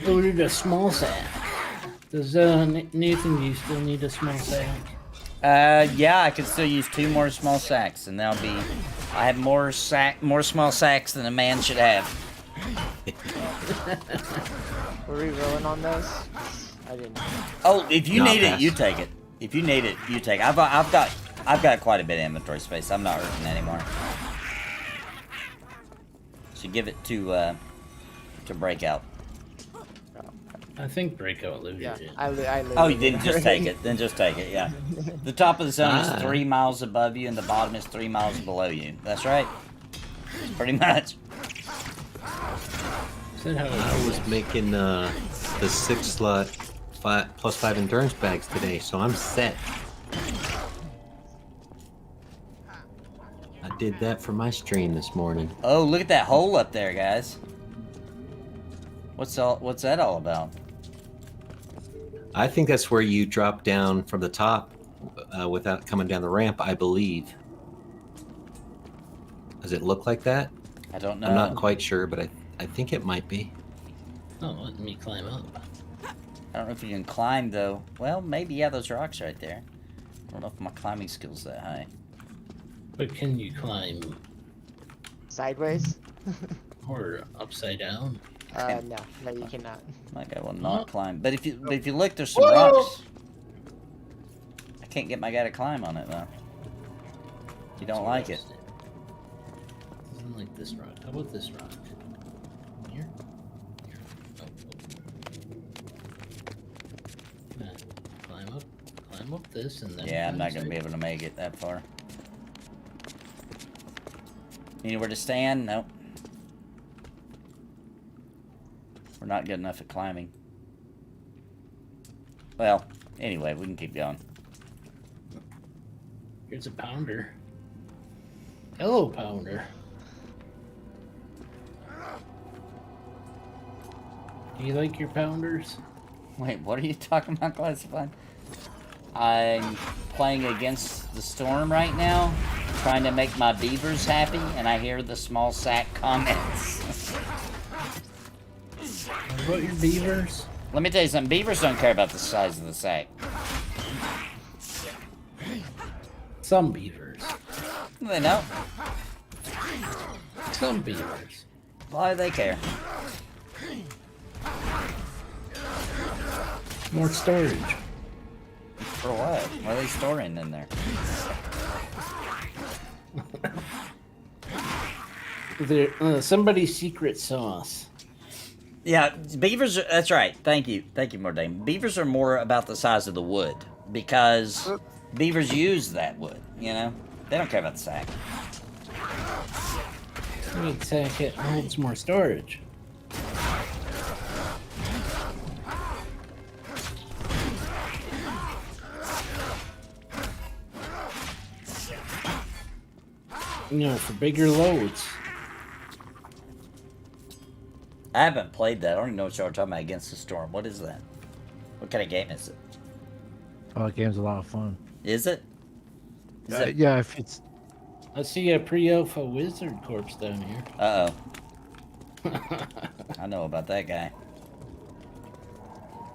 Ordered a small sack. Does Nathan, do you still need a small sack? Yeah, I could still use 2 more small sacks, and that'll be. I have more small sacks than a man should have. Were we rolling on those? I didn't. Oh, if you Not need it, fast. you take it. If you need it, you take it. I've got quite a bit of inventory space. I'm not hurting anymore. So give it to Breakout. I think Breakout looted Yeah, it. I Oh, you didn't just take it. Then just take it, yeah. The top of the zone is 3 miles above you, and the bottom is 3 miles below you. That's right. Pretty much. Is that how I was making the 6 slot +5 endurance bags today, so I'm set. I did that for my stream this morning. Oh, look at that hole up there, guys. What's that all about? I think that's where you drop down from the top without coming down the ramp, I believe. Does it look like that? I don't know. I'm not quite sure, but I think it might be. Oh, let me climb up. I don't know if you can climb, though. Well, maybe, yeah, those rocks right there. I don't know if my climbing skill's that high. But can you climb Sideways? or upside down? No, you cannot. My guy will not climb. But if you look, there's some rocks. I can't get my guy to climb on it, though. You don't like it. Doesn't like this rock. How about this rock? Here? Climb up this and then... Yeah, I'm not going to be able to make it that far. Anywhere to stand? Nope. We're not good enough at climbing. Well, anyway, we can keep going. Here's a pounder. Hello, pounder. Do you like your pounders? Wait, what are you talking about, Classified? I'm playing against the storm right now, trying to make my beavers happy, and I hear the small sack comments. What about your beavers? Let me tell you something, beavers don't care about the size of the sack. Some beavers. They know. Some beavers. Why do they care? More storage. For what? What are they storing in there? Somebody's secret sauce. Yeah, beavers are, that's right. Thank you, Mordane. Beavers are more about the size of the wood, because beavers use that wood, you know? They don't care about the sack. The sack it holds more storage. You know, for bigger loads. I haven't played that. I don't even know what y'all are talking about, Against the Storm. What is that? What kind of game is it? Oh, that game's a lot of fun. Is it? Is it? Yeah, if it's... I see a pre-alpha wizard corpse down here. Uh-oh. I know about that guy.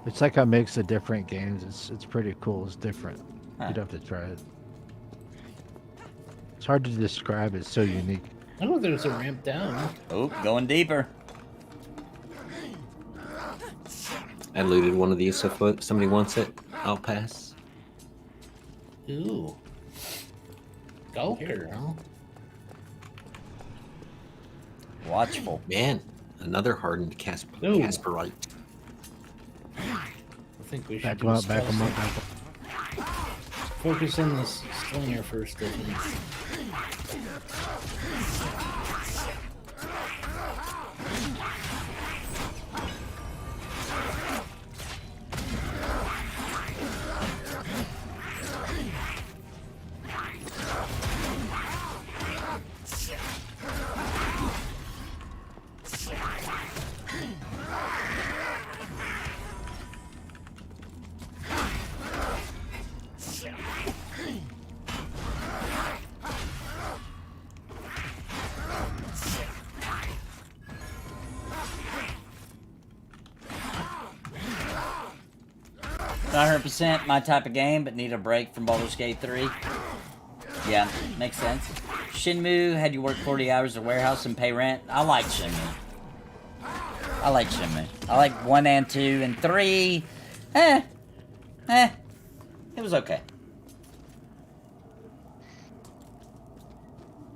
It's like a mix of different games. It's pretty cool. It's different. Huh. You'd have to try it. It's hard to describe. It's so unique. Oh, there's a ramp down. Oh, going deeper. I looted one of these, so if somebody wants it, I'll pass. Ooh. Gulker, huh? Watchful. Man, another hardened Ooh. Casperite. I think we should Back do them a up, back them up, stealth. back them up. Focus on this slinger first, I think. Not 100% my type of game, but need a break from Baldur's Gate 3. Yeah, makes sense. Shenmue had you work 40 hours at a warehouse and pay rent. I like Shenmue. I like Shenmue. I like 1 and 2 and 3. It was okay.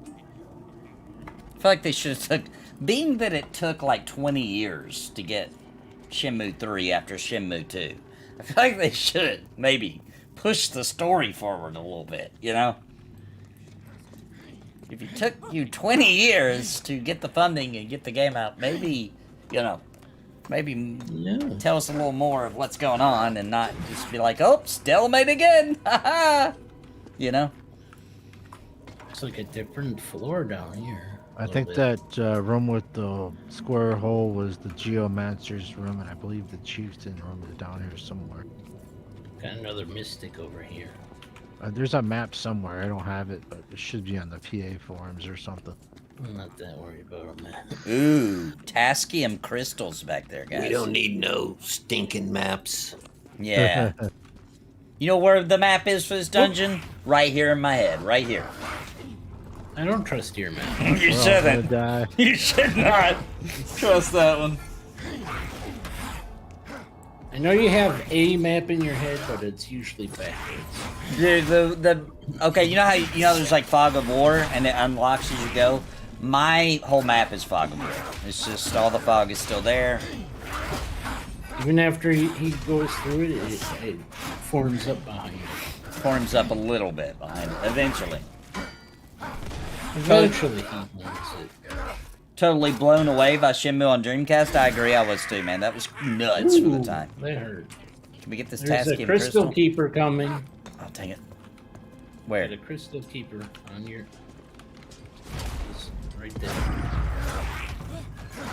I feel like they should have took... Being that it took like 20 years to get Shenmue 3 after Shenmue 2, I feel like they should maybe push the story forward a little bit, you know? If it took you 20 years to get the funding and get the game out, maybe, you know, maybe tell us a little more of what's going on and not just be like, oh, stalemate again, haha, you know? It's like a different floor down here. I think that room with the square hole was the Geomancer's room, and I believe the Chieftain room is down here somewhere. Got another mystic over here. There's a map somewhere. I don't have it, but it should be on the PA forums or something. I'm not that worried about them. Ooh, Tascium crystals back there, guys. We don't need no stinking maps. Yeah. You know where the map is for this dungeon? Right here in my head, right here. I don't trust your map. You shouldn't. You should not trust that one. I know you have a map in your head, but it's usually backwards. Dude, okay, you know how there's like Fog of War and it unlocks as you go? My whole map is Fog of War. It's just all the fog is still there. Even after he goes through it, it forms up behind you. Forms up a little bit behind it, eventually. Eventually he wants it. Totally blown away by Shenmue on Dreamcast. I agree, I was too, man. That was nuts for the time. They hurt. Can we get this There's Tascium a crystal keeper coming. Oh, dang it. Where? The crystal keeper on your... Right there.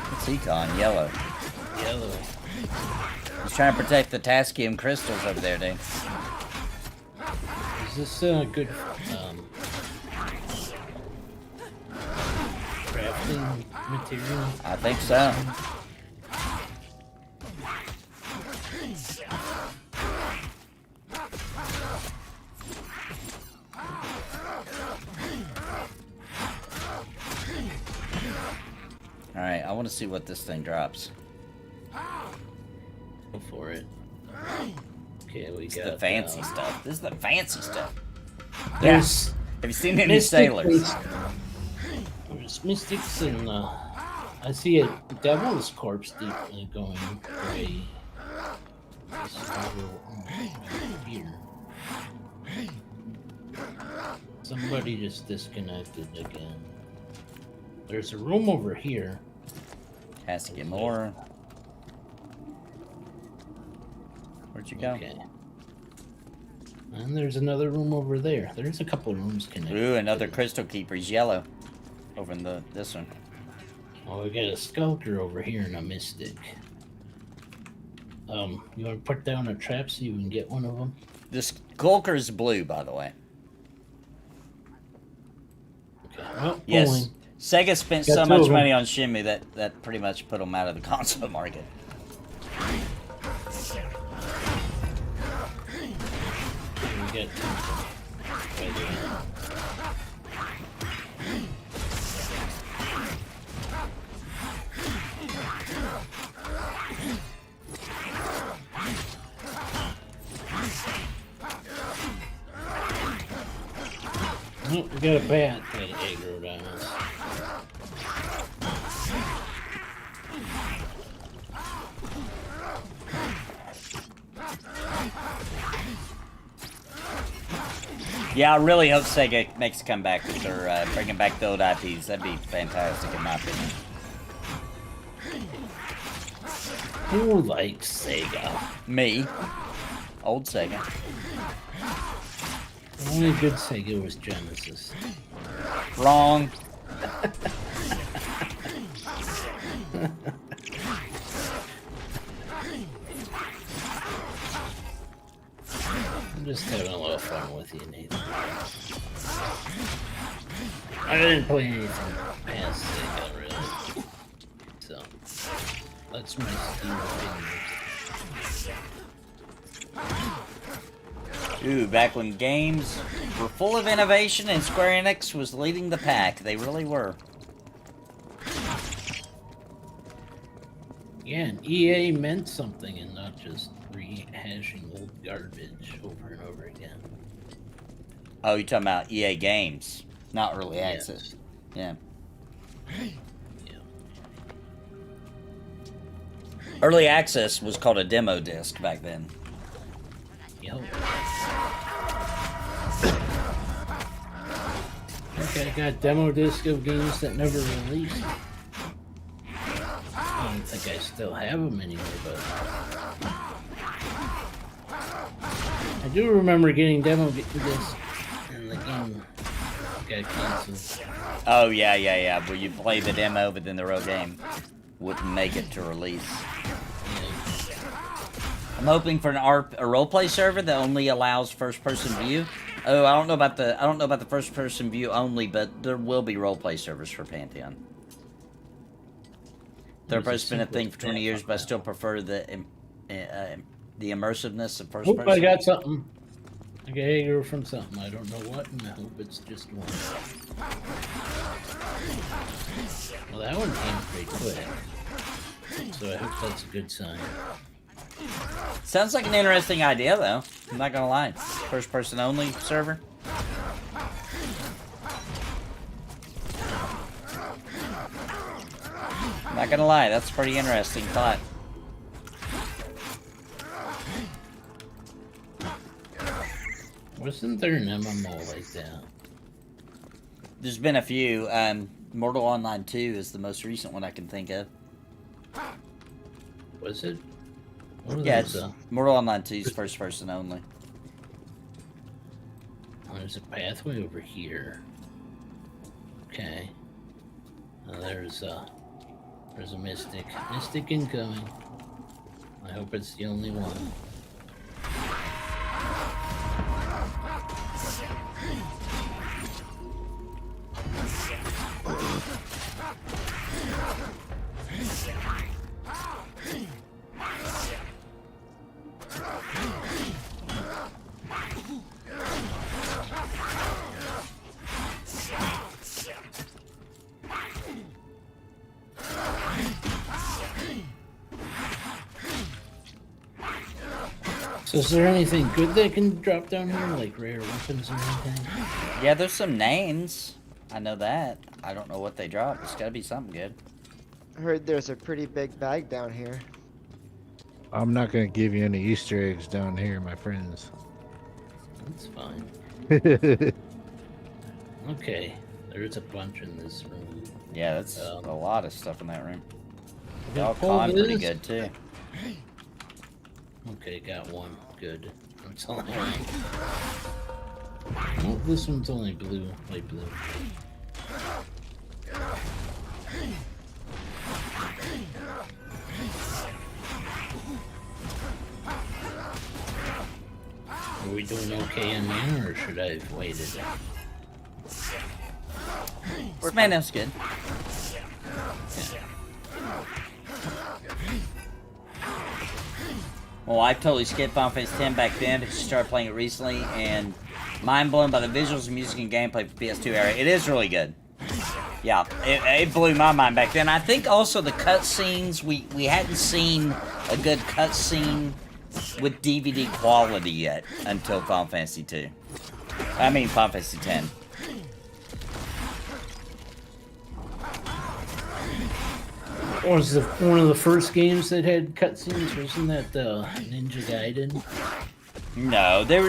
What's he calling? Yellow. Yellow. He's trying to protect the Tascium crystals over there, dude. Is this a good crafting material? I think so. Alright, I want to see what this thing drops. Go for it. Okay, we It's got the fancy stuff. This is the fancy stuff. There's Have you seen any sailors? There's mystics and I see a devil's corpse going gray. Here. Somebody just disconnected again. There's a room over here. Has to get more. Where'd you go? Okay. And there's another room over there. There's a couple rooms connected. Ooh, another crystal keeper's yellow. Over in this one. Oh, we got a sculptor over here and a mystic. You want to put down a trap so you can get one of them? The skulker's blue, by the way. Okay. Well, yes. pulling. Sega spent Got so two much of 'em. money on Shenmue that pretty much put them out of the console market. We got right here. Oh, we got a bat that aggroed on us. Yeah, I really hope Sega makes a comeback with their bringing back the old IPs. That'd be fantastic in my opinion. Who likes Sega? Me. Old Sega. The only good Sega was Genesis. Wrong. I'm just having a little fun with you, Nathan. I didn't play anything past Sega, really. So, that's my Steam opinion. Ooh, back when games were full of innovation and Square Enix was leading the pack. They really were. Yeah, and EA meant something and not just rehashing old garbage over and over again. Oh, you're talking about EA Games, not early access. Yeah. Early access was called a demo disc back then. Yep. Okay, I got demo disc of games that never released. I don't think I still have them anymore, but I do remember getting demo disc and the game got canceled. Oh, yeah. Where you play the demo, but then the real game wouldn't make it to release. I'm hoping for a roleplay server that only allows first-person view. Oh, I don't know about the first-person view only, but there will be roleplay servers for Pantheon. Third-person's been a thing for 20 years, but I still prefer the immersiveness of first-person. Hope I got something. I got aggro from something. I don't know what, and I hope it's just one. Well, that one came pretty quick, so I hope that's a good sign. Sounds like an interesting idea, though. I'm not gonna lie. First person only server. I'm not gonna lie, that's a pretty interesting thought. Wasn't there an MMO like that? There's been a few. Mortal Online 2 is the most recent one I can think of. Was it? Yeah, it's Mortal Online 2 is first person only. Oh, there's a pathway over here. Okay. There's a mystic. Mystic incoming. I hope it's the only one. So is there anything good that can drop down here, like rare weapons or anything? Yeah, there's some names. I know that. I don't know what they drop. It's gotta be something good. I heard there's a pretty big bag down here. I'm not gonna give you any Easter eggs down here, my friends. That's fine. Okay, there's a bunch in this room. Yeah, that's a lot of stuff in that room. They Yeah, all pull climb pretty this. good too. Okay, got one. Good. That's all I need. Oh, this one's only blue, light blue. Are we doing okay in Manor, or should I have waited? Manor's good. Well, I totally skipped Final Fantasy X back then, but started playing it recently, and mind blown by the visuals, music, and gameplay for PS2 era. It is really good. Yeah, it blew my mind back then. I think also the cutscenes, we hadn't seen a good cutscene with DVD quality yet until Final Fantasy 2. I mean Final Fantasy X. Was one of the first games that had cutscenes? Wasn't that Ninja Gaiden? No, there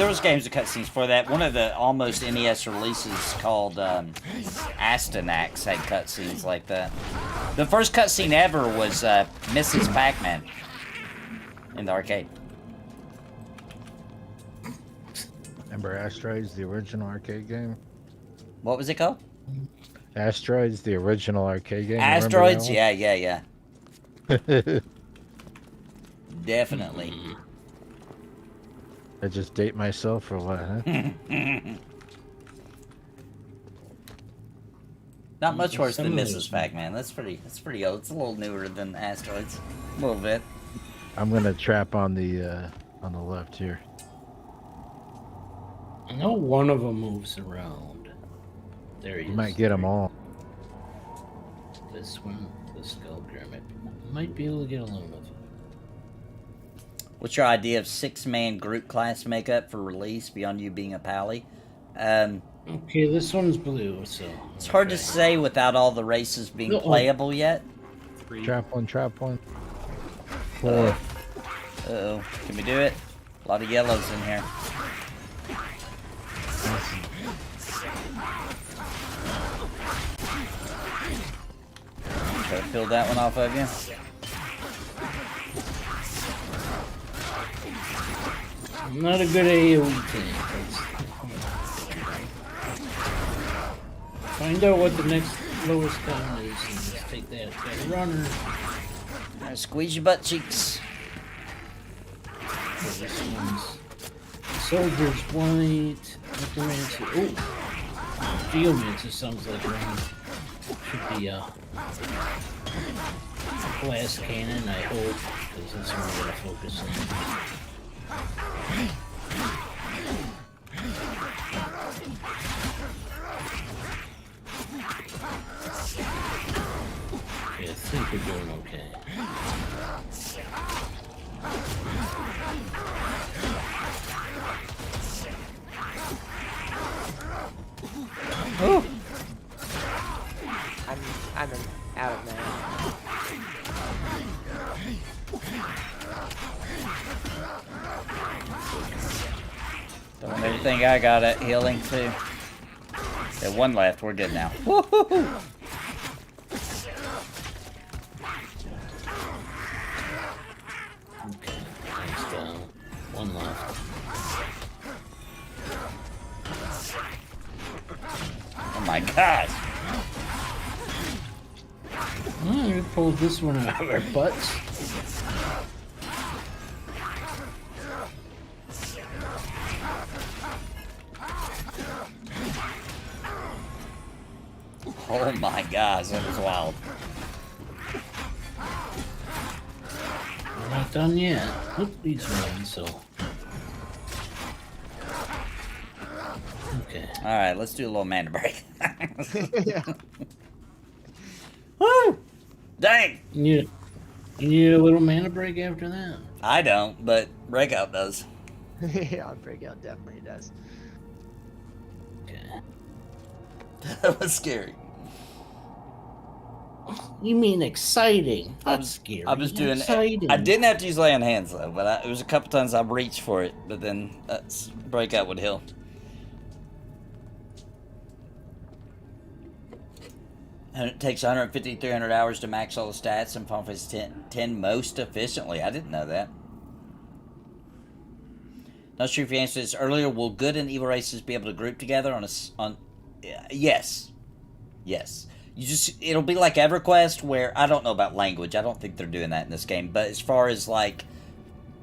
was games with cutscenes for that. One of the almost NES releases called Astanax had cutscenes like that. The first cutscene ever was Mrs. Pac-Man in the arcade. Remember Asteroids, the original arcade game? What was it called? Asteroids, the original arcade game. Asteroids? Yeah. Definitely. I just date myself or what, huh? Not much worse than Some of Mrs. those- Pac-Man. That's pretty old. It's a little newer than Asteroids. A little bit. I'm gonna trap on the left here. know one of them moves around. There he is. You might get them all. This one, the sculptor, might be able to get along with it. What's your idea of 6-man group class makeup for release beyond you being a pally? Okay, this one's blue, so... It's hard to say without all the races being playable yet. Trap one, trap one. 4. Uh-oh. Can we do it? A lot of yellows in here. Try to peel that one off of you. I'm not a good AoE tank. Find out what the next lowest down is and just take that runner. Alright, squeeze your butt cheeks. So this one's Soldier's white. Necromancer. Oh! Geomancer sounds like rain. Should be a glass cannon, I hope, because that's what we're going to focus on. Okay, I think we're doing okay. Oh! I'm out of mana. Throwing everything I got at healing too. Got one left, we're good now. Woohoo! Okay, that's down. One left. Oh my gosh! Oh, we pulled this one out of our butts. Oh my gosh, that was wild. We're not done yet. Oop, these running, so. Okay. Alright, let's do a little mana break. Yeah. Woo! Dang! You need a little mana break after that? I don't, but Breakout does. Yeah, Breakout definitely does. Okay. That was scary. You mean exciting? That's scary. I was doing exciting. I didn't have to use lay on hands though, but it was a couple times I reached for it, but then Breakout would heal. And it takes 150 to 300 hours to max all the stats in Final Fantasy 10 most efficiently. I didn't know that. Not sure if you answered this earlier. Will good and evil races be able to group together on yes. Yes. It'll be like EverQuest, where I don't know about language. I don't think they're doing that in this game. But as far as like,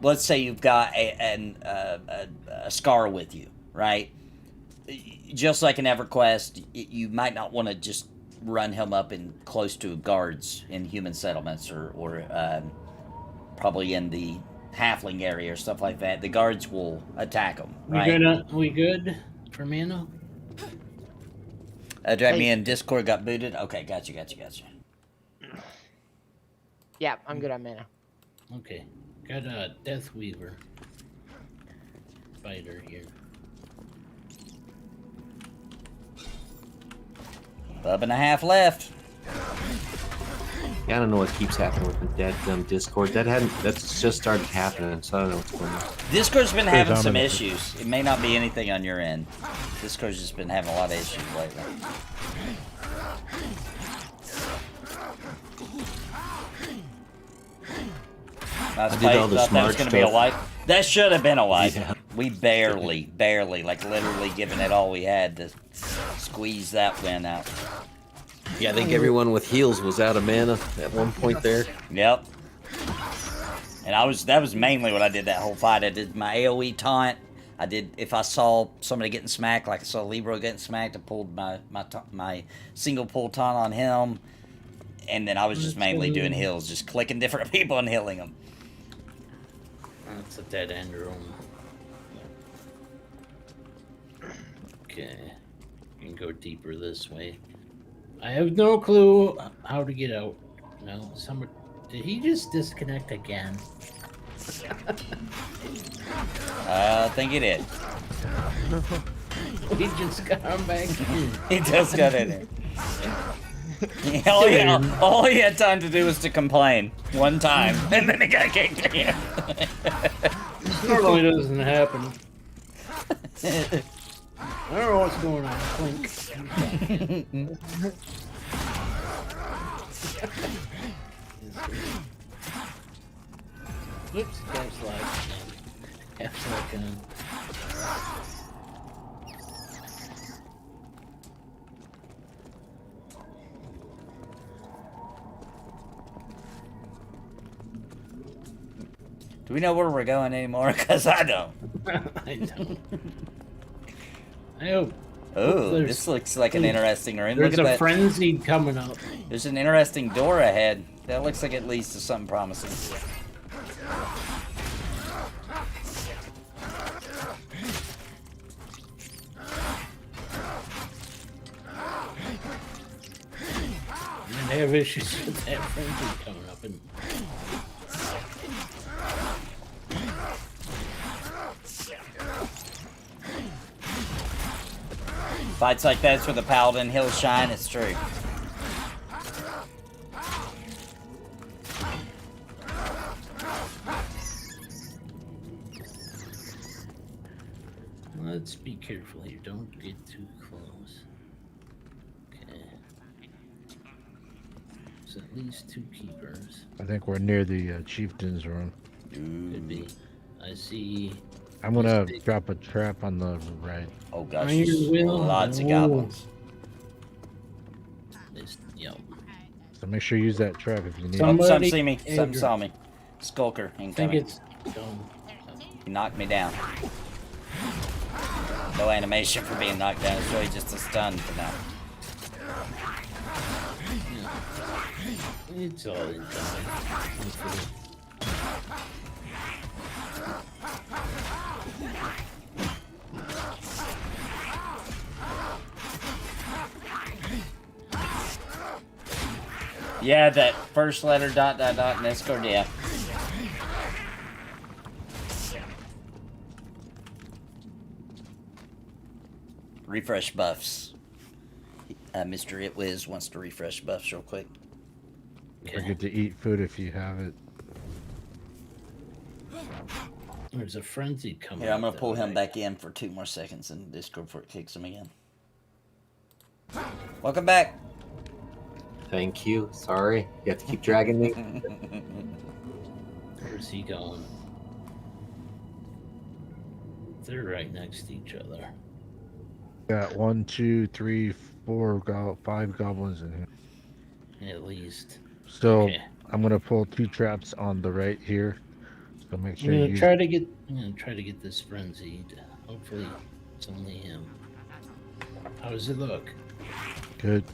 let's say you've got a Scar with you, right? Just like in EverQuest, you might not want to just run him up in close to guards in human settlements or probably in the halfling area or stuff like that. The guards will attack him. Right? We good for mana? Drag me in. Discord got booted. Okay, gotcha. Yeah, I'm good on mana. Okay. Got a Death Weaver fighter here. Bub and a half left. Yeah, I don't know what keeps happening with the dead Discord. That's just started happening, so I don't know what's going on. Discord's been having some issues. It may not be anything on your end. Discord's just been having a lot of issues lately. I did all the thought that smart was going to be a stuff. wipe. That should have been a wipe. Yeah. We barely, like literally giving it all we had to squeeze that win out. Yeah, I think everyone with heals was out of mana at one point there. Yep. And that was mainly what I did that whole fight. I did my AoE taunt. If I saw somebody getting smacked, like I saw Libro getting smacked, I pulled my single pull taunt on him. And then I was just mainly doing heals, just clicking different people and healing them. That's a dead end room. Okay. You can go deeper this way. I have no clue how to get out. No, someone... Did he just disconnect again? I think he did. He just got him back in. He just got in there. All he had time to do was to complain one time, and then he got kicked in. Normally doesn't happen. I don't know what's going on. Clink. Oops, caps lock. Caps lock on. Do we know where we're going anymore? Because I don't. I don't. I hope. Oh, this looks like an interesting room. There's Look at a that. frenzy coming up. There's an interesting door ahead. That looks like it leads to something promising. I have issues with that frenzy coming up. And Fights like that's where the Paladin he'll shine, it's true. let's be careful here. Don't get too close. Okay. There's at least 2 keepers. I think we're near the chieftain's room. Could be. I see. I'm gonna drop a trap on the right. Oh gosh, lots of goblins. Yep. So make sure you use that trap if you need Some it. see me. Some saw me. Skulker incoming. it's done. He knocked me down. No animation for being knocked down. It's really just a stun for now. It's all in time. Yeah, that first letter ... in Discord, yeah. Refresh buffs. Mr. Itwiz wants to refresh buffs real quick. Don't forget to eat food if you have it. There's a frenzy coming. Here, I'm gonna pull him back in for 2 more seconds in Discord before it kicks him again. Welcome back. Thank you. Sorry. You have to keep dragging me. Where's he going? They're right next to each other. Got 1, 2, 3, 4, 5 goblins in here. At least. So Okay. I'm gonna pull 2 traps on the right here. So make sure I'm you gonna try to get this frenzied. Hopefully, it's only him. How does it look? good.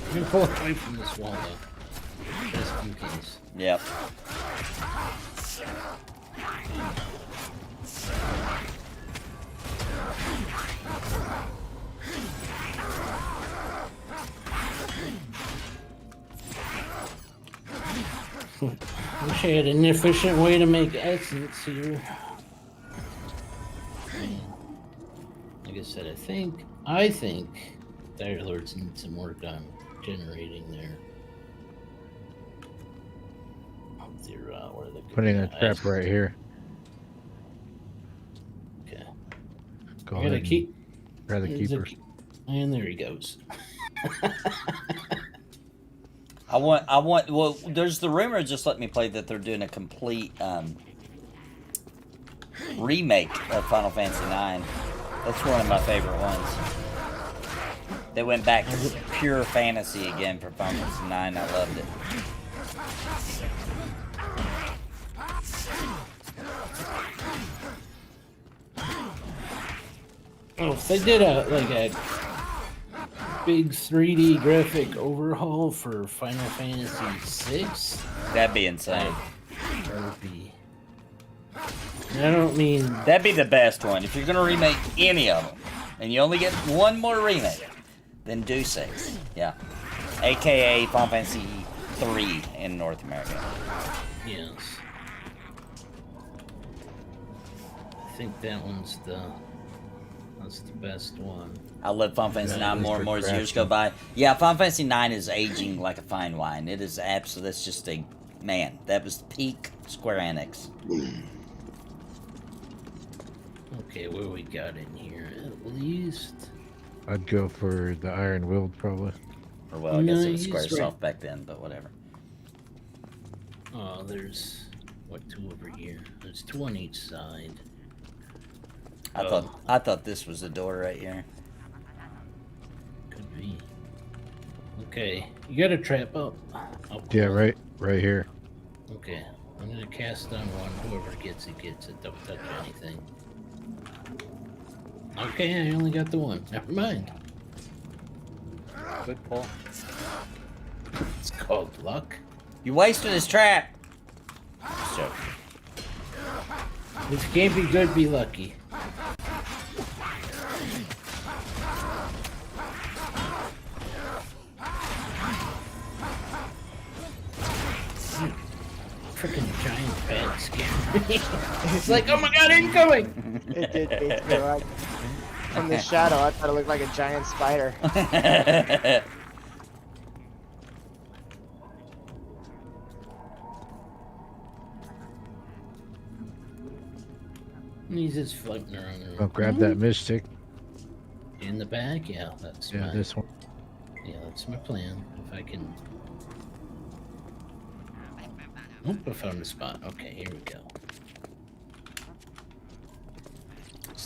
I'm gonna pull away from this wall though, just in case. Yep. Wish I had an efficient way to make essence here. Like I said, I think Dire Lords need some work on generating their where they Putting a trap right here. Okay. Go I gotta ahead. keep. Grab the There's a- keepers. And there he goes. I want. Well, there's the rumor. Just let me play that they're doing a complete remake of Final Fantasy IX. That's one of my favorite ones. They went back to pure fantasy again for Final Fantasy IX. I loved it. Oh, if they did a big 3D graphic overhaul for Final Fantasy VI, that'd be insane. That would be I don't mean... That'd be the best one. If you're gonna remake any of them, and you only get one more remake, then do 6. Yeah. AKA Final Fantasy 3 in North America. Yes. I think that's the best one. I love Final Fantasy 9 more and more as years go by. Yeah, Final Fantasy 9 is aging like a fine wine. It is absolutely, that's just a, man, that was peak Square Enix. Okay, what we got in here? At least... I'd go for the Iron Will, probably. Or well, I guess it was he's Squaresoft right. back then, but whatever. Oh, there's... What, 2 over here? There's 2 on each side. I thought this was the door right here. Could be. Okay, you got a trap up. Yeah, right here. Okay, I'm gonna cast on one. Whoever gets it, gets it. Don't touch anything. Okay, I only got the one. Never mind. Good pull. It's called luck. You wasted his trap. So, If you can't be good, be lucky. Freaking giant bat scared me. It's like, oh my god, incoming! It did basically like from the shadow. I thought it looked like a giant spider. He's just floating around the room. I'll grab that mystic. In the back? Yeah, that's Yeah, this one. Yeah, that's my plan. If I can... Oh, I found the spot. Okay, here we go.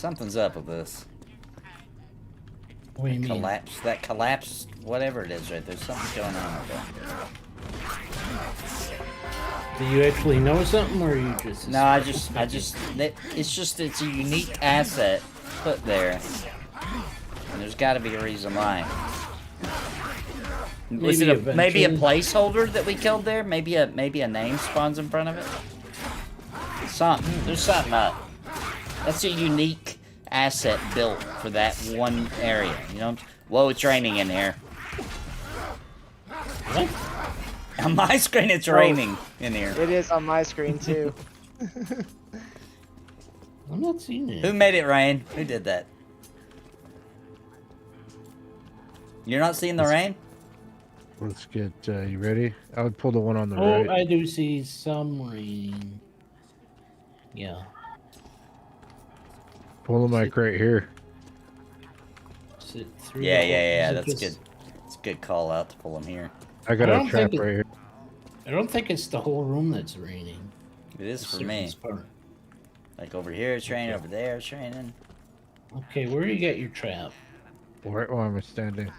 something's up with this. What do you mean? Collapse, that collapse, whatever it is right there. Something's going on with that. Do you actually know something, or are you just... No, it's a unique asset put there. And there's got to be a reason why. Was it maybe a placeholder that we killed there? Maybe a name spawns in front of it? There's something up. That's a unique asset built for that one area, you know? Whoa, it's raining in here. What? On my screen, it's raining in here. It is on my screen, too. I'm not seeing it. Who made it rain? Who did that? You're not seeing the rain? Let's get, you ready? I would pull the one on the Oh, right. I do see some rain. Yeah. Pull the mic right here. Sit through Yeah. the- That's good. It's a good call out to pull them here. I got a trap right here. I don't think it's the whole room that's raining. It is It's for me. surface part. Like over here it's raining, over there it's raining. Okay, where do you get your trap? Right where I'm standing.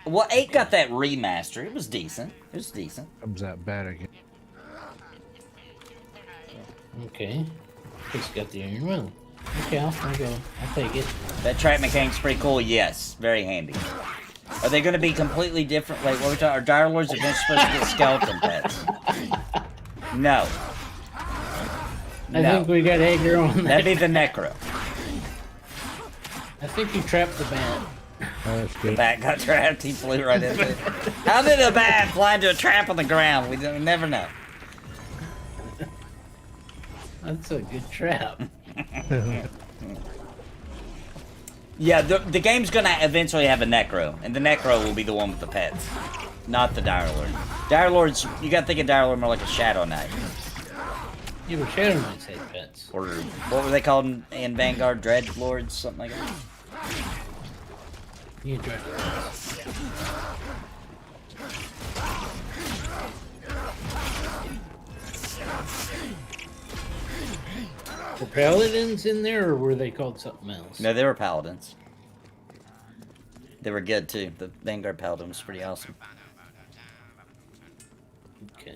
Well, 8 got that remaster. It was decent. It was decent. Comes that bad again. Okay. Just got the iron will. Okay, I'll go. I'll take it. That trap mechanic's pretty cool, yes. Very handy. Are they going to be completely different? Like, what we're talking, are Dire Lords eventually supposed to get skeleton pets? No. I think we got Hager on that. That'd be the Necro. I think you trapped the bat. Oh, that's The good. bat got trapped, he flew right into it. How did a bat fly into a trap on the ground? We never know. That's a good trap. Yeah, the game's gonna eventually have a Necro, and the Necro will be the one with the pets, not the Dire Lord. Dire Lords, you gotta think of Dire Lord more like a Shadow Knight. Yeah, but Shadow Knights hate pets. Or, what were they called in Vanguard? Dread Lords? Something like that? You dread pets. Were paladins in there, or were they called something else? No, they were Paladins. They were good, too. The Vanguard Paladin was pretty awesome. Okay.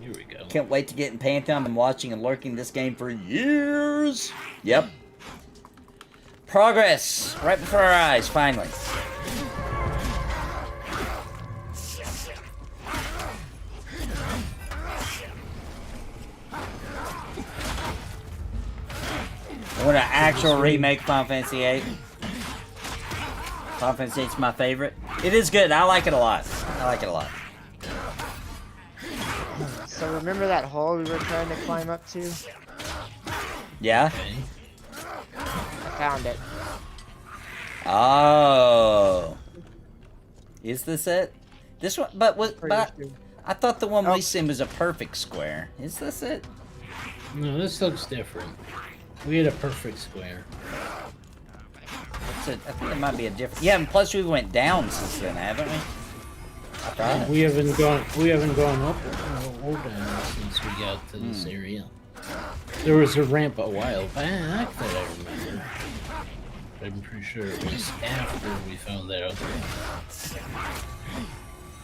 Here we go. Can't wait to get in Pantheon. Been watching and lurking this game for years. Yep. Progress! Right before our eyes, finally. actual remake Final Fantasy VIII. Final Fantasy VIII's my favorite. It is good. I like it a lot. I like it a lot. So remember that hole we were trying to climb up to? Yeah? I found it. Oh. Is this it? This one, but Sure. I thought the one we seen was a perfect square. Is this it? No, this looks different. We had a perfect square. I think it might be a different. Yeah, and plus we went down since then, haven't we? I thought. We haven't gone up or down since we got to this area. There was a ramp a while back that I remember. I'm pretty sure it was after we found that other one.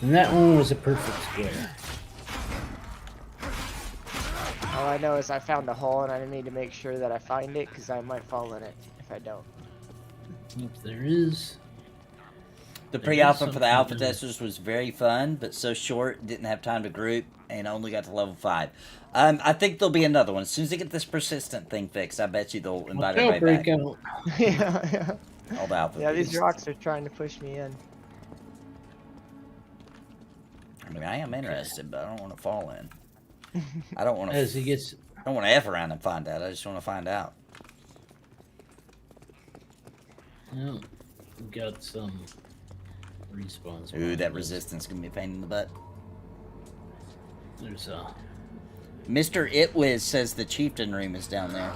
And that one was a perfect square. All I know is I found a hole and I need to make sure that I find it because I might fall in it if I don't. If there is. The pre-alpha for the alpha testers was very fun, but so short, didn't have time to group, and only got to level 5. I think there'll be another one. As soon as they get this persistent thing fixed, I bet you they'll invite everybody back. Yeah. All the alpha. Yeah, these rocks are trying to push me in. I mean, I am interested, but I don't want to fall in. I don't want to. As he gets. I don't want to F around and find out. I just want to find out. Well, we got some respawns. Ooh, that resistance can be a pain in the butt. There's a. Mr. Itwiz says the chieftain room is down there.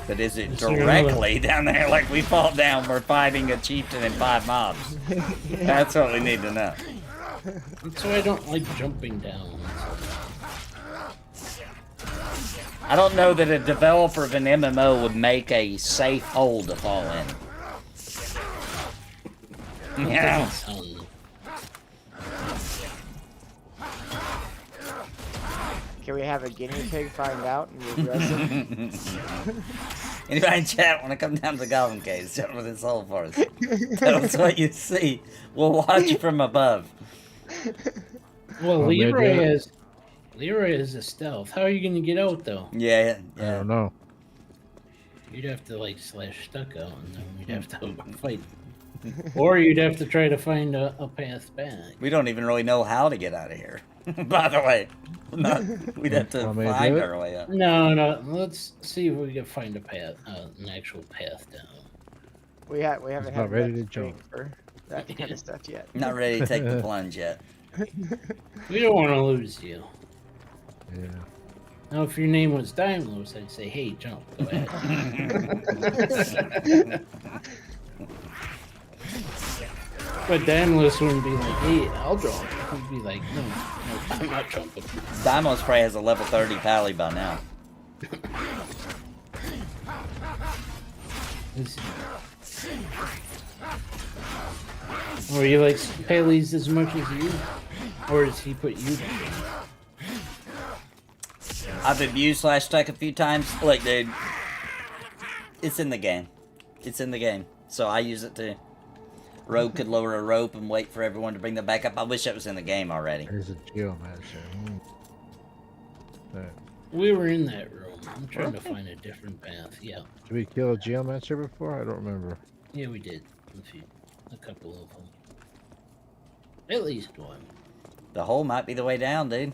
But is it directly down there? Like we fall down, we're fighting a chieftain and 5 mobs. That's what we need to know. That's why I don't like jumping down. I don't know that a developer of an MMO would make a safe hole to fall in. Yeah. Can we have a guinea pig find out and we'll dress him? Anybody in chat want to come down to the Goblin Cave? Tell me this hole for us. Tell us what you see. We'll watch you from above. Well, Leroy has a stealth. How are you gonna get out though? Yeah. I don't know. You'd have to like slash stucco and then we'd have to fight. Or you'd have to try to find a path back. We don't even really know how to get out of here. By the way, we'd have to find our way up. No. Let's see if we can find a path, an actual path down. We haven't had ready to enough jump for that kind of stuff yet. Not ready to take the plunge yet. We don't want to lose you. Yeah. Now, if your name was Daimlos, I'd say, hey, jump. Go ahead. But Daimlos wouldn't be like, hey, I'll jump. He'd be like, no, I'm not jumping. Daimos probably has a level 30 pally by now. Or he likes Paley's as much as you? Or does he put you down? I've abused slash stuck a few times. Look, dude. It's in the game. It's in the game. So I use it too. Rogue could lower a rope and wait for everyone to bring them back up. I wish that was in the game already. There's a geomancer. We were in that room. I'm trying to find a different path. Yeah. Did we kill a geomancer before? I don't remember. Yeah, we did. A couple of them. At least one. The hole might be the way down, dude.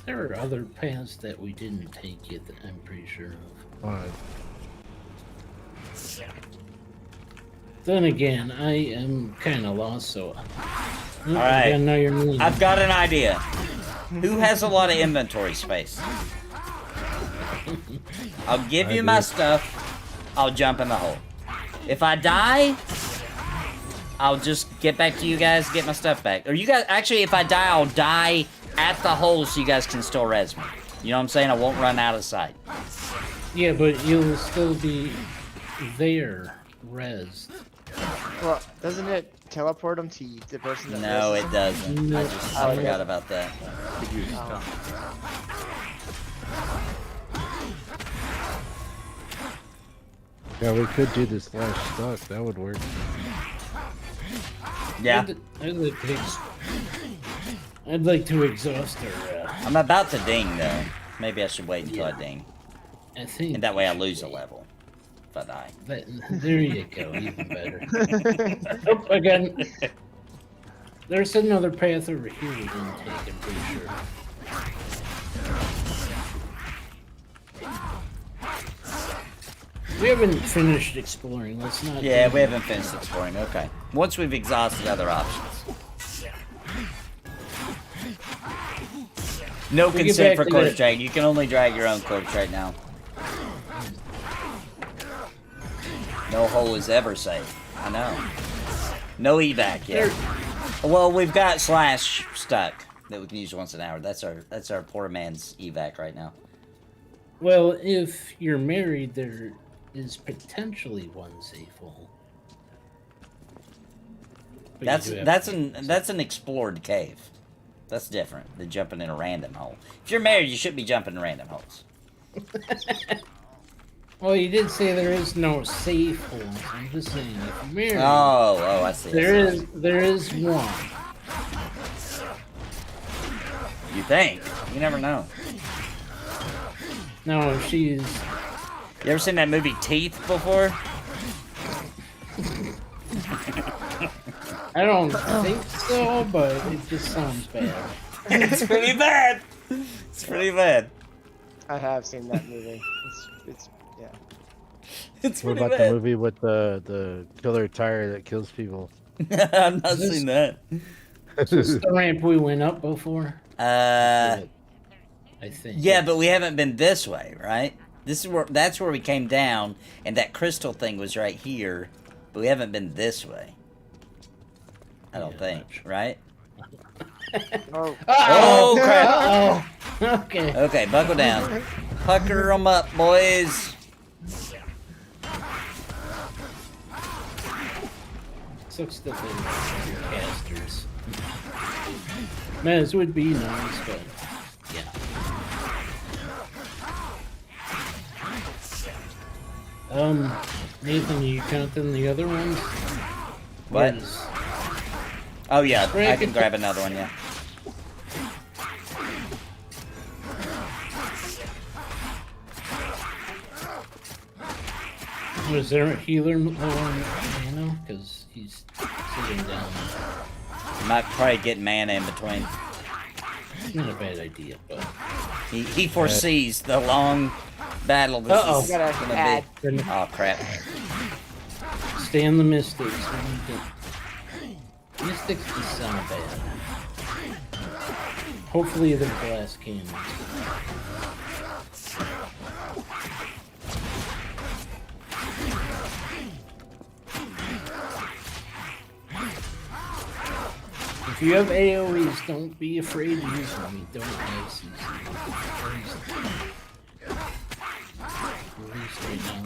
There are other paths that we didn't take yet that I'm pretty sure of. Fine. Then again, I am kind of lost, so... Alright. Now you're moving. I've got an idea. Who has a lot of inventory space? I'll give you my stuff. I'll jump in the hole. If I die, I'll just get back to you guys, get my stuff back. Or you guys, actually, if I die, I'll die at the hole so you guys can still res me. You know what I'm saying? I won't run out of sight. Yeah, but you'll still be there, rezzed. Well, doesn't it teleport them to the person that No, rezzes it them? doesn't. I forgot about that. Yeah, we could do this last stuck. That would work. Yeah. And the pigs. I'd like to exhaust our. I'm about to ding though. Maybe I should wait until I ding. I think. And that way I lose a level if I die. There you go. Even better. Oh, again. There's another path over here we didn't take. I'm pretty sure. We haven't finished exploring. Let's not. Yeah, we haven't finished exploring. Okay. Once we've exhausted other options. No consent for corpse drag. You can only drag your own corpse right now. No hole is ever safe. I know. No evac yet. Well, we've got slash stuck that we can use once an hour. That's our poor man's evac right now. Well, if you're married, there is potentially one safe hole. But That's an explored cave. That's different than jumping in a random hole. If you're married, you shouldn't be jumping in random holes. Well, you did say there is no safe holes. I'm just saying, if you're married. Oh, I see. There is one. You think? You never know. No, she's. You ever seen that movie Teeth before? I don't think so, but it just sounds bad. It's pretty bad. It's pretty bad. I have seen that movie. It's yeah. It's What pretty about bad. the movie with the killer tire that kills people? I've not seen that. Is this the ramp we went up before? I think. Yeah, but we haven't been this way, right? That's where we came down, and that crystal thing was right here, but we haven't been this way. I don't think, right? Oh crap! Oh, okay. Okay, buckle down. Pucker 'em up, boys. Sucks that they're casters. Mez would be nice, but yeah. Nathan, you counting the other ones? What? Yes. Oh yeah, I can grab another one, yeah. Was there a healer on Manor? Because he's sitting down. Might probably get mana in between. It's not a bad idea, but he foresees the long battle this is Gotta gonna add. be. Oh crap! stay on the mystics. Mystics just sound bad. Hopefully they're glass cannons. If you have AoEs, don't be afraid to use them. You don't have CC. At least right now.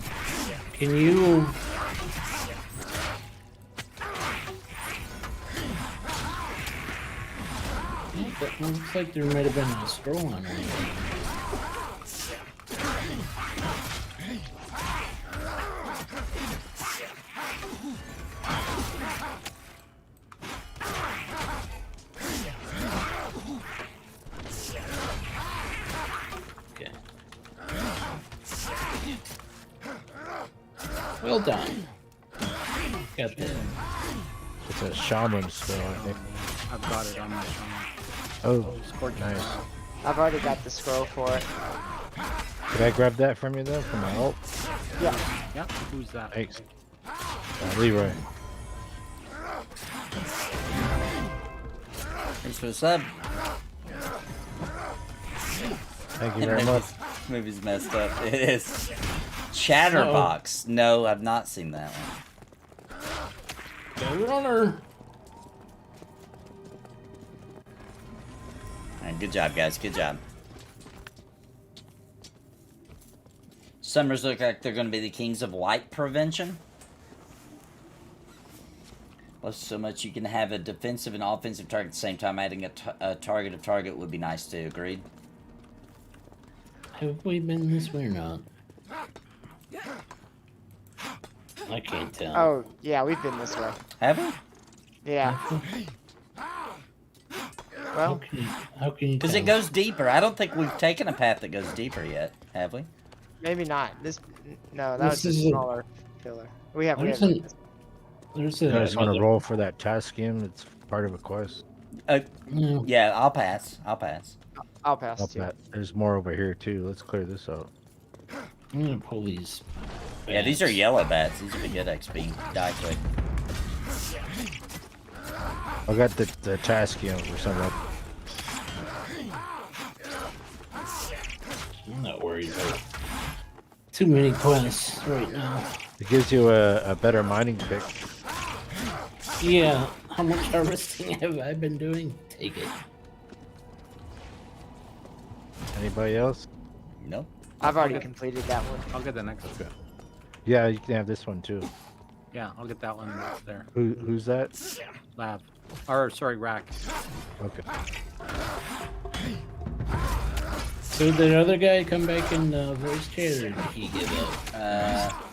Can you... That looks like there might have been a scroll on it. Well done. Got that. It's a shaman spell, I think. I've got it on my phone. Oh, nice. I've already got the scroll for it. Did I grab that from you though, from my ult? Yeah. Yep. Who's that? Thanks. Leroy. Thanks for the sub. Thank you very much. This movie's messed up. It is. Chatterbox. No, I've not seen that one. The runner. Alright, good job, guys. Good job. Summers look like they're going to be the kings of light prevention. Plus, so much you can have a defensive and offensive target at the same time. Adding a target of target would be nice too. Agreed? Have we been this way or not? I can't tell. Oh, yeah, we've been this way. Have we? Yeah. Well, How can you? Because it goes deeper. I don't think we've taken a path that goes deeper yet, have we? maybe not. No, that was This a is a- smaller filler. We have. There's You guys want to another- roll for that task scheme? It's part of a quest. Yeah, I'll pass. I'll pass. I'll pass Up too. that. There's more over here too. Let's clear this out. I'm gonna pull these. Yeah, these are yellow bats. These would be good XP. Die quick. I got the task scheme for some of. I'm not worried about too many quests right now. It gives you a better mining pick. Yeah, how much harvesting have I been doing? Take it. Anybody else? Nope. I've already completed that one. I'll get the next one. Yeah, you can have this one too. Yeah, I'll get that one there. Who's that? Lab. Or, sorry, rack. Okay. So did the other guy come back in voice chat, or did he give up?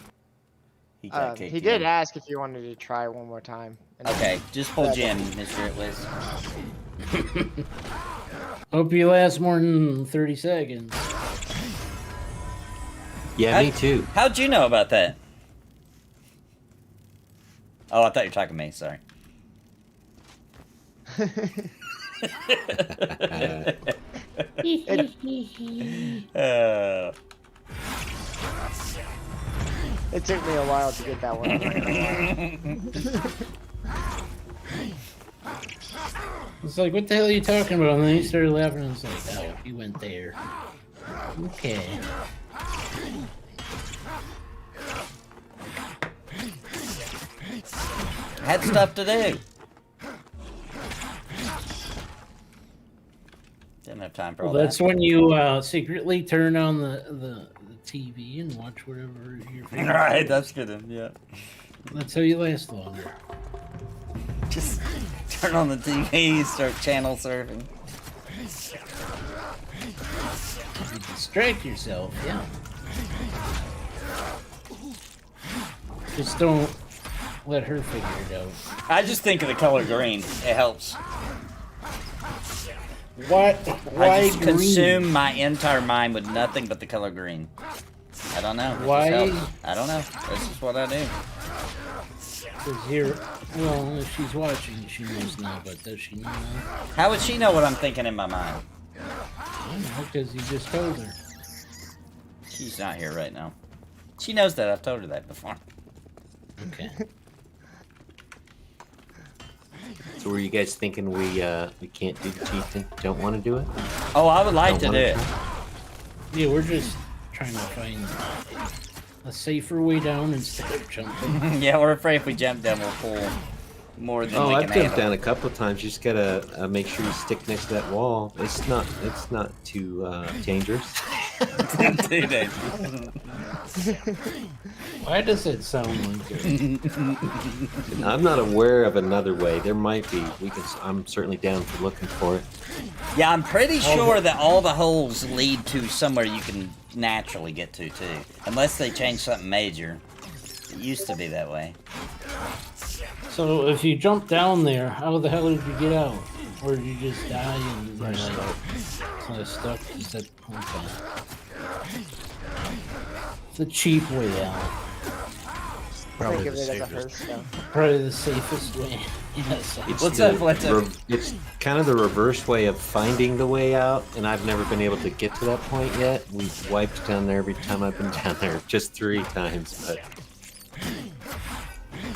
He got kicked He did in. ask if you wanted to try one more time. and then- Okay, just pull Jim, Mr. Atlas. Hope you last more than 30 seconds. Yeah, me too. How'd you know about that? Oh, I thought you were talking to me. Sorry. It took me a while to get that one. I'm not gonna lie. It's like, what the hell are you talking about? And then he started laughing, and it's like, oh, he went there. Okay. Had stuff to do. Didn't have time for all Well, that's that. when you secretly turn on the TV and watch whatever you're Right, that's good. Yeah. That's how you last longer. Just turn on the TV, start channel surfing. You distract yourself, yeah. Just don't let her figure it out. I just think of the color green. It helps. Why I just green? consume my entire mind with nothing but the color green. I don't know. It just Why? helps. I don't know. That's just what I do. Because here, well, if she's watching, she knows now, but does she know now? How would she know what I'm thinking in my mind? I don't know, because you just told her. She's not here right now. She knows that. I've told her that before. Okay. So were you guys thinking we can't do the chieftain? Don't want to do it? Oh, I would like Don't to do wanna it. Yeah, we're just trying to find a safer way down instead of jumping. Yeah, we're afraid if we jump down, we'll pull more than Oh, we I've can jumped handle. down a couple of times. You just gotta make sure you stick next to that wall. It's not too dangerous. Too dangerous. Why does it sound like it? I'm not aware of another way. There might be. I'm certainly down for looking for it. Yeah, I'm pretty sure that all the holes lead to somewhere you can naturally get to, too. Unless they change something major. It used to be that way. So if you jump down there, how the hell did you get out? Or did you just die and like, kind of stuck? Is that okay? The cheap way out. Think of it as a Hearthstone. Probably the safest way. Yes. It's What's the up? What's up? It's kind of the reverse way of finding the way out, and I've never been able to get to that point yet. We've wiped down there every time I've been down there, just 3 times.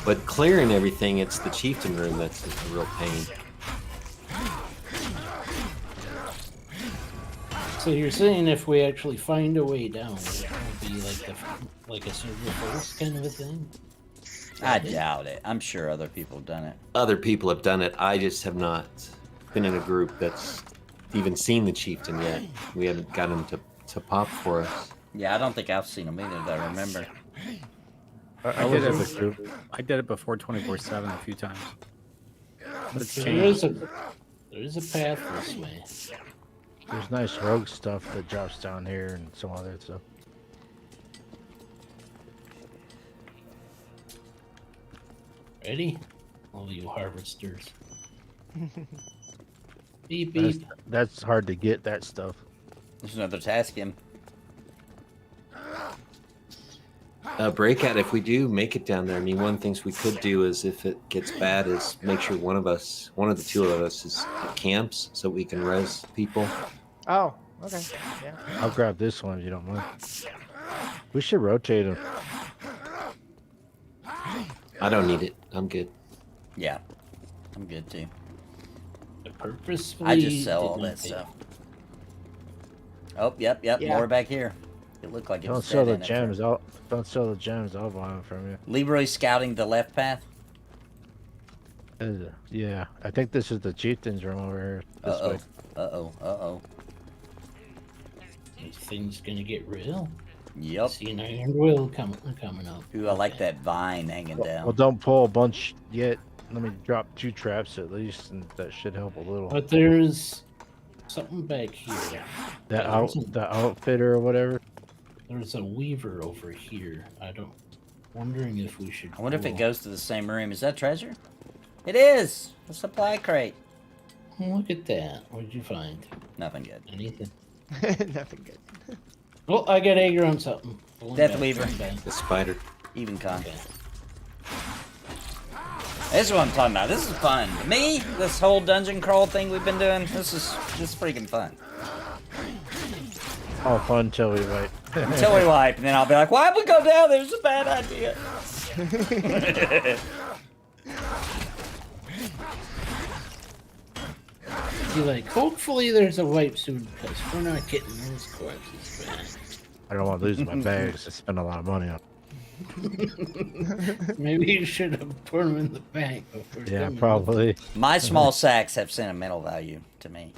But clearing everything, it's the chieftain room that's a real pain. So you're saying if we actually find a way down, it will be like a server first kind of a thing? I doubt it. I'm sure other people have done it. Other people have done it. I just have not been in a group that's even seen the chieftain yet. We haven't got him to pop for us. Yeah, I don't think I've seen them either, that I remember. I did it before 24/7 a few times. But it's There changed. is a path this way. There's nice rogue stuff that drops down here and some other stuff. Ready? All you harvesters. Beep beep. That's hard to get that stuff. There's another task in. Breakout, if we do make it down there, I mean, one of the things we could do is if it gets bad is make sure one of the two of us is at camps so we can res people. Oh, okay. Yeah. I'll grab this one if you don't mind. We should rotate them. I don't need it. I'm good. Yeah, I'm good too. Purposefully. I just sell all didn't that think- stuff. Oh, yep. Yeah. More back here. It looked like it Don't was sell dead the in it. gems. Don't sell the gems. I'll buy them from you. Leroy scouting the left path. Yeah, I think this is the chieftain's room over here. This way. Uh-oh. This thing's gonna get real. Yep. See an iron will coming up. Ooh, I like that vine hanging Well, down. don't pull a bunch yet. Let me drop 2 traps at least, and that should help a little. But there's something back here. The outfitter or whatever. There's a weaver over here. Wondering if we should. I wonder if it pull. goes to the same room. Is that treasure? It is! A supply crate. Look at that. What'd you find? Nothing good. Anything? Nothing good. Oh, I got egg on something. Pulling Death back, Weaver. pulling back. The spider. Even con. Okay. This is what I'm talking about. This is fun. Me, this whole dungeon crawl thing we've been doing, this is freaking fun. Oh, fun until we wait. Until we wipe, and then I'll be like, why'd we go down there? It's a bad idea. You're like, hopefully there's a wipe soon because we're not getting those corpses back. I don't want to lose my bags. I spend a lot of money on. Maybe you should have put them in the bank. Before Yeah, coming. probably. My small sacks have sentimental value to me.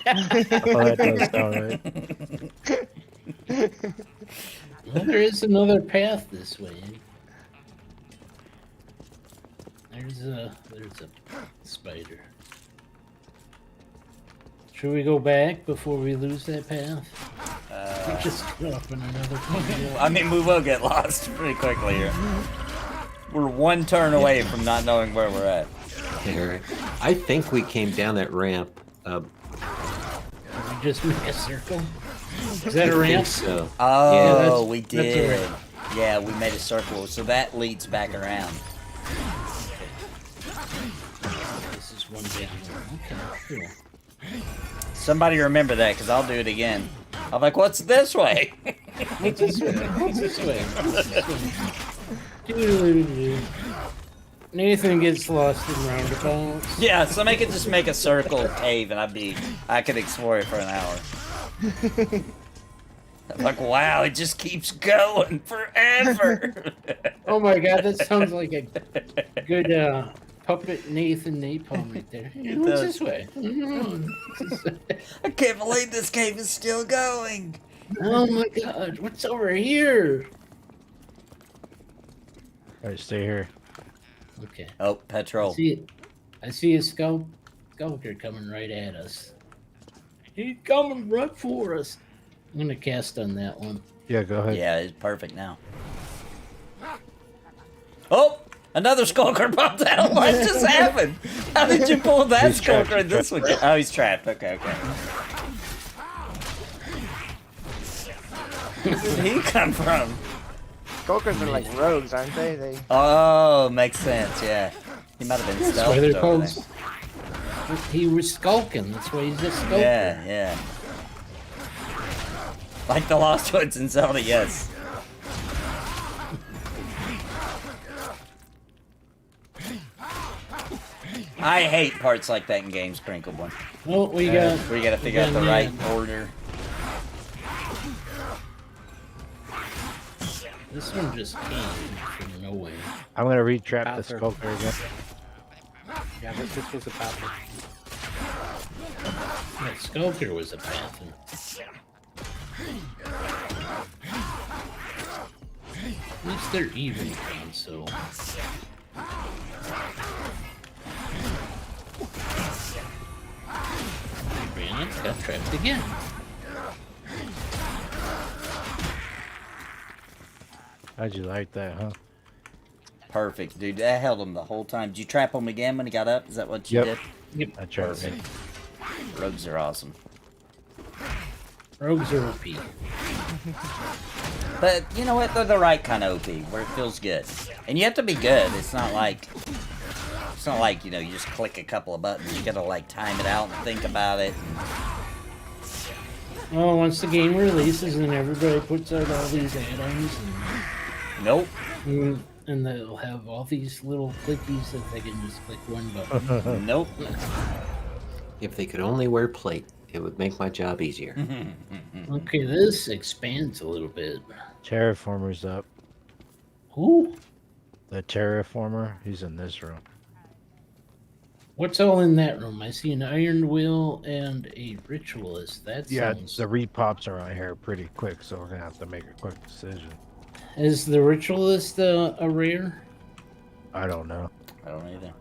Oh, that does sound right. Well, there is another path this way. There's a spider. Should we go back before we lose that path? Just go up in another point. I mean, we will get lost pretty quickly here. We're one turn away from not knowing where we're at. There. I think we came down that ramp. We just make a circle. Is that a ramp? So. Oh, Yeah, we that's a did. ramp. Yeah, we made a circle, so that leads back around. This is one down. Okay, cool. Somebody remember that, because I'll do it again. I'm like, what's this way? What's this way? What's this way? What's this way? Doo-doo-doo-doo. Nathan gets lost in roundabouts. Yeah, somebody could just make a circle cave, and I could explore it for an hour. I'm like, wow, it just keeps going forever. Oh my god, that sounds like a good puppet Nathan napalm right there. Hey, what's does. this way? I can't believe this cave is still going. Oh my god, what's over here? Alright, stay here. Okay. Oh, petrol. I see a skulker coming right at us. He's coming right for us. I'm gonna cast on that one. Yeah, go ahead. Yeah, it's perfect now. Oh, another skulker popped out. What just happened? How did you pull that He's trapped, skulker in this one? Oh, he's trapped. Okay. Where did he come from? Skulkers are like rogues, aren't they? Oh, makes sense. Yeah, he might have been That's why they're stealthed over called. there. He was skulking. That's why he's a skulker. Yeah. Like the Lost Woods in Zelda, yes. I hate parts like that in games, Crinkle One. Well, we got. Where you gotta figure out the right order. This one just came from nowhere. I'm gonna retrap the Bastard. skulker again. Yeah, but this was a panther. That skulker was a panther. At least they're even, so. Ran it, got trapped again. How'd you like that, huh? Perfect, dude. That held him the whole time. Did you trap him again when he got up? Is that what you did? Yep. I tried to Perfect. Rogues are awesome. Rogues are OP. But you know what? They're the right kind of OP, where it feels good. And you have to be good. It's not like you know, you just click a couple of buttons. You gotta like time it out and think about it. Well, once the game releases and everybody puts out all these add-ons, Nope. And they'll have all these little clickies that they can just click one button. Nope. If they could only wear plate, it would make my job easier. Okay, this expands a little bit. Terraformer's up. Who? The Terraformer, he's in this room. What's all in that room? I see an iron will and a ritualist. That sounds... the repops are on here pretty quick, so we're gonna have to make a quick decision. Is the ritualist a rare? I don't know. I don't either.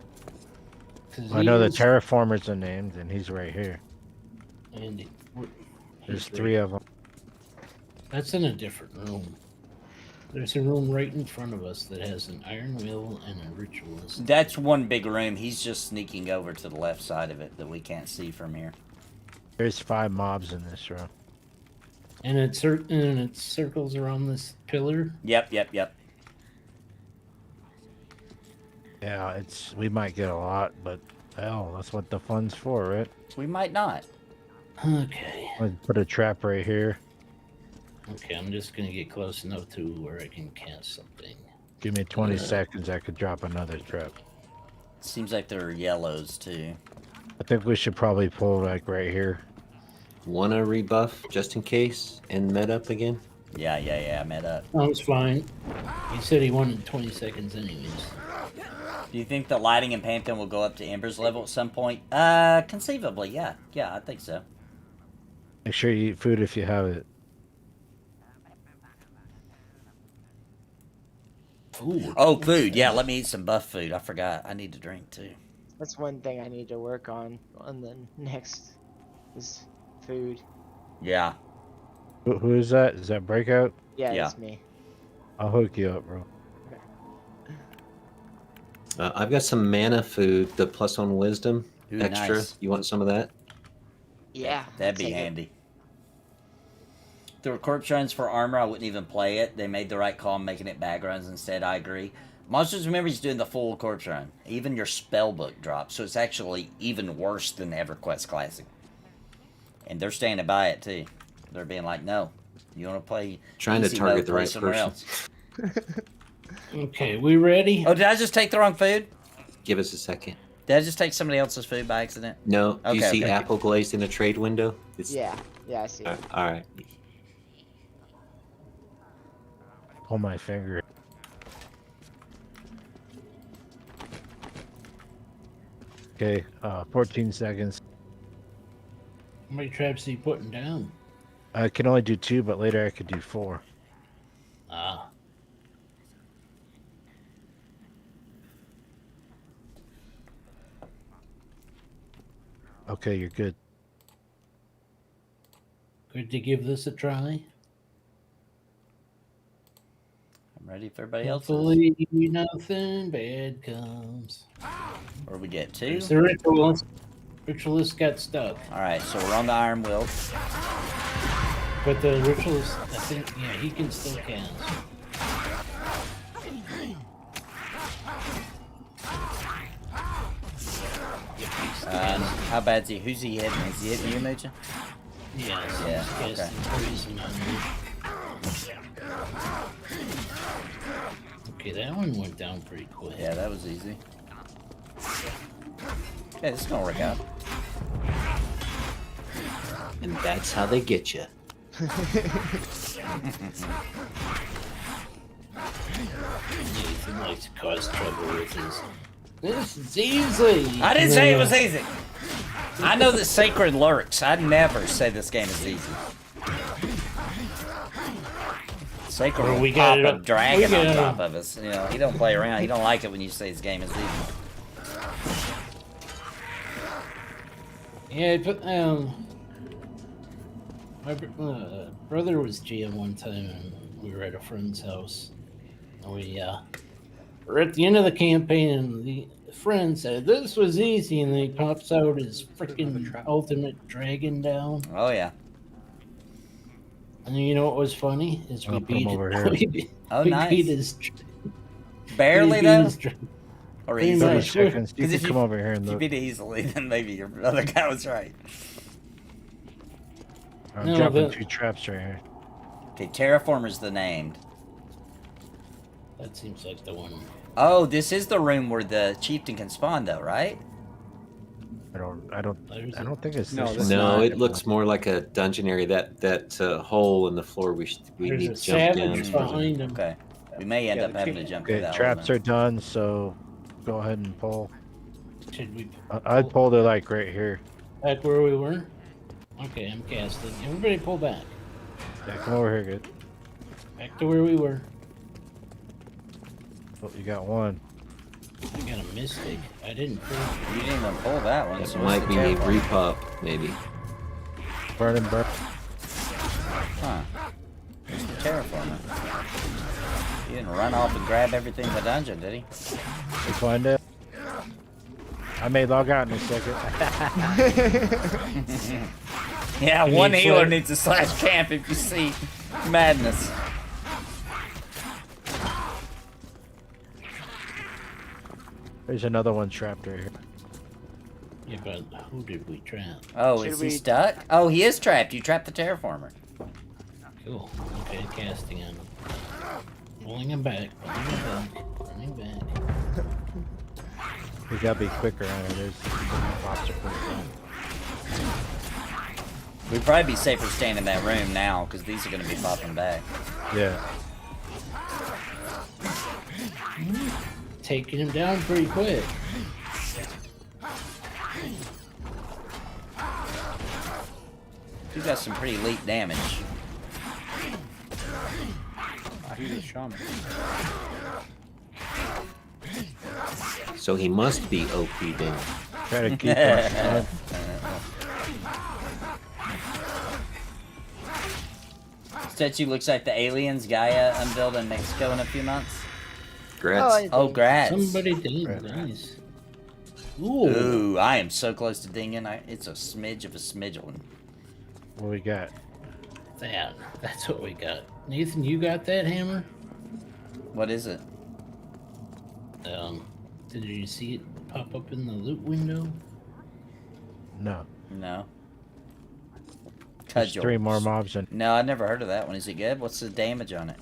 I know the Terraformer's are named, and he's right here. And There's 3 of them. That's in a different room. There's a room right in front of us that has an iron will and a ritualist. That's one big room. He's just sneaking over to the left side of it that we can't see from here. There's 5 mobs in this room. And it circles around this pillar. Yep. Yeah, we might get a lot, but hell, that's what the fun's for, right? We might not. Okay. I'll put a trap right here. Okay, I'm just gonna get close enough to where I can cast something. Give me 20 seconds, I could drop another trap. Seems like there are yellows too. I think we should probably pull like right here. Wanna rebuff just in case and med up again? Yeah, met up. Sounds fine. He said he wanted 20 seconds anyways. Do you think the lighting in Pantheon will go up to Ember's level at some point? Conceivably, yeah. Yeah, I think so. Make sure you eat food if you have it. Food. Oh, food. Yeah, let me eat some buff food. I forgot. I need to drink too. That's one thing I need to work on the next is food. Yeah. Who is that? Is that Breakout? Yeah, that's me. I'll hook you up, bro. I've got some mana food, the plus on wisdom Ooh, extra. nice. You want some of that? Yeah. That'd be handy. If there were corpse runs for armor, I wouldn't even play it. They made the right call making it bag runs instead, I agree. Monsters Remember is doing the full corpse run. Even your spellbook drops, so it's actually even worse than the EverQuest Classic. And they're standing by it too. They're being like, no, you want to play Trying to easy target mode, the play right somewhere person. else. Okay, we ready? Oh, did I just take the wrong food? Give us a second. Did I just take somebody else's food by accident? No, do you Okay, see okay. apple glazed in a trade window? It's, Yeah, I see it. All right. Pull my finger. Okay, 14 seconds. How many traps are you putting down? I can only do 2, but later I could do 4. Ah. Okay, you're good. Good to give this a try. I'm ready if everybody else is. Hopefully nothing bad comes. Or we get 2. There's the ritualist. Ritualist got stuck. Alright, so we're on the Iron Will. But the ritualist, I think, yeah, he can still cast. How bad's he? Who's he hitting? Is he hitting you, Moocha? Yes. Yeah, Yes, okay. poison on you. Okay, that one went down pretty quick. Yeah, that was easy. Okay, this is gonna work out. And that's how they get you. Nathan likes to cause trouble with his. This is easy. I didn't say it was easy. I know that Sacred lurks. I'd never say this game is easy. Sacred Well, will we pop got it a up- dragon we on got- top of us. You know, he don't play around. He don't like it when you say his game is easy. Yeah, but my brother was GM one time, and we were at a friend's house. And we were at the end of the campaign, and friend said this was easy, and then he pops out his freaking ultimate dragon down. Oh yeah. And you know what was funny is we I'll put beat him over it. here. Oh, we nice. beat his, Barely we beat though, his or pretty easily. much. Seconds. You 'Cause can if come over here and If you look. beat it easily, then maybe your other guy was right. I'm No, dropping but- 2 traps right here. Okay, Terraformer's the named. That seems like the one. Oh, this is the room where the chieftain can spawn, though, right? I don't think it's No, this this one. No, it looks more like a dungeon area. That hole in the floor we There's need a to jump down. savage behind him. Okay. We may end Yeah, up the having to jump through Okay, that traps hole. are done, so go ahead and pull. Should we I'd pull to like right here. back where we were? Okay, I'm casting. Everybody pull back. Yeah, come over here, good. Back to where we were. Oh, you got one. I got a mystic. I didn't pull. You didn't even pull that one. That So what's might the be a Terraformer? repop, maybe. Burn and burn. Huh. Where's the Terraformer? He didn't run off and grab everything in the dungeon, did he? You find it? I may log out in a second. Yeah, You one need healer flare? needs to slash camp if you see madness. There's another one trapped right here. Yeah, but who did we trap? Oh, Should is he we- stuck? Oh, he is trapped. You trapped the Terraformer. Cool. Okay, casting him. Pulling him back. Pulling him back. Pulling back. We gotta be quicker on it. There's obstacles. We'd probably be safer staying in that room now, because these are going to be popping back. Yeah. Taking him down pretty quick. You got some pretty elite damage. He's a shaman. So he must be OP then. Try to keep that. Statue looks like the aliens Gaia unveiled in Mexico in a few months. Grats. Oh, grats. Somebody did. Nice. Ooh. Ooh, I am so close to dinging. It's a smidge of a smidgelin. What we got? That's what we got. Nathan, you got that hammer? What is it? Did you see it pop up in the loot window? No. No. There's Cudgel. 3 more mobs in. No, I never heard of that one. Is it good? What's the damage on it?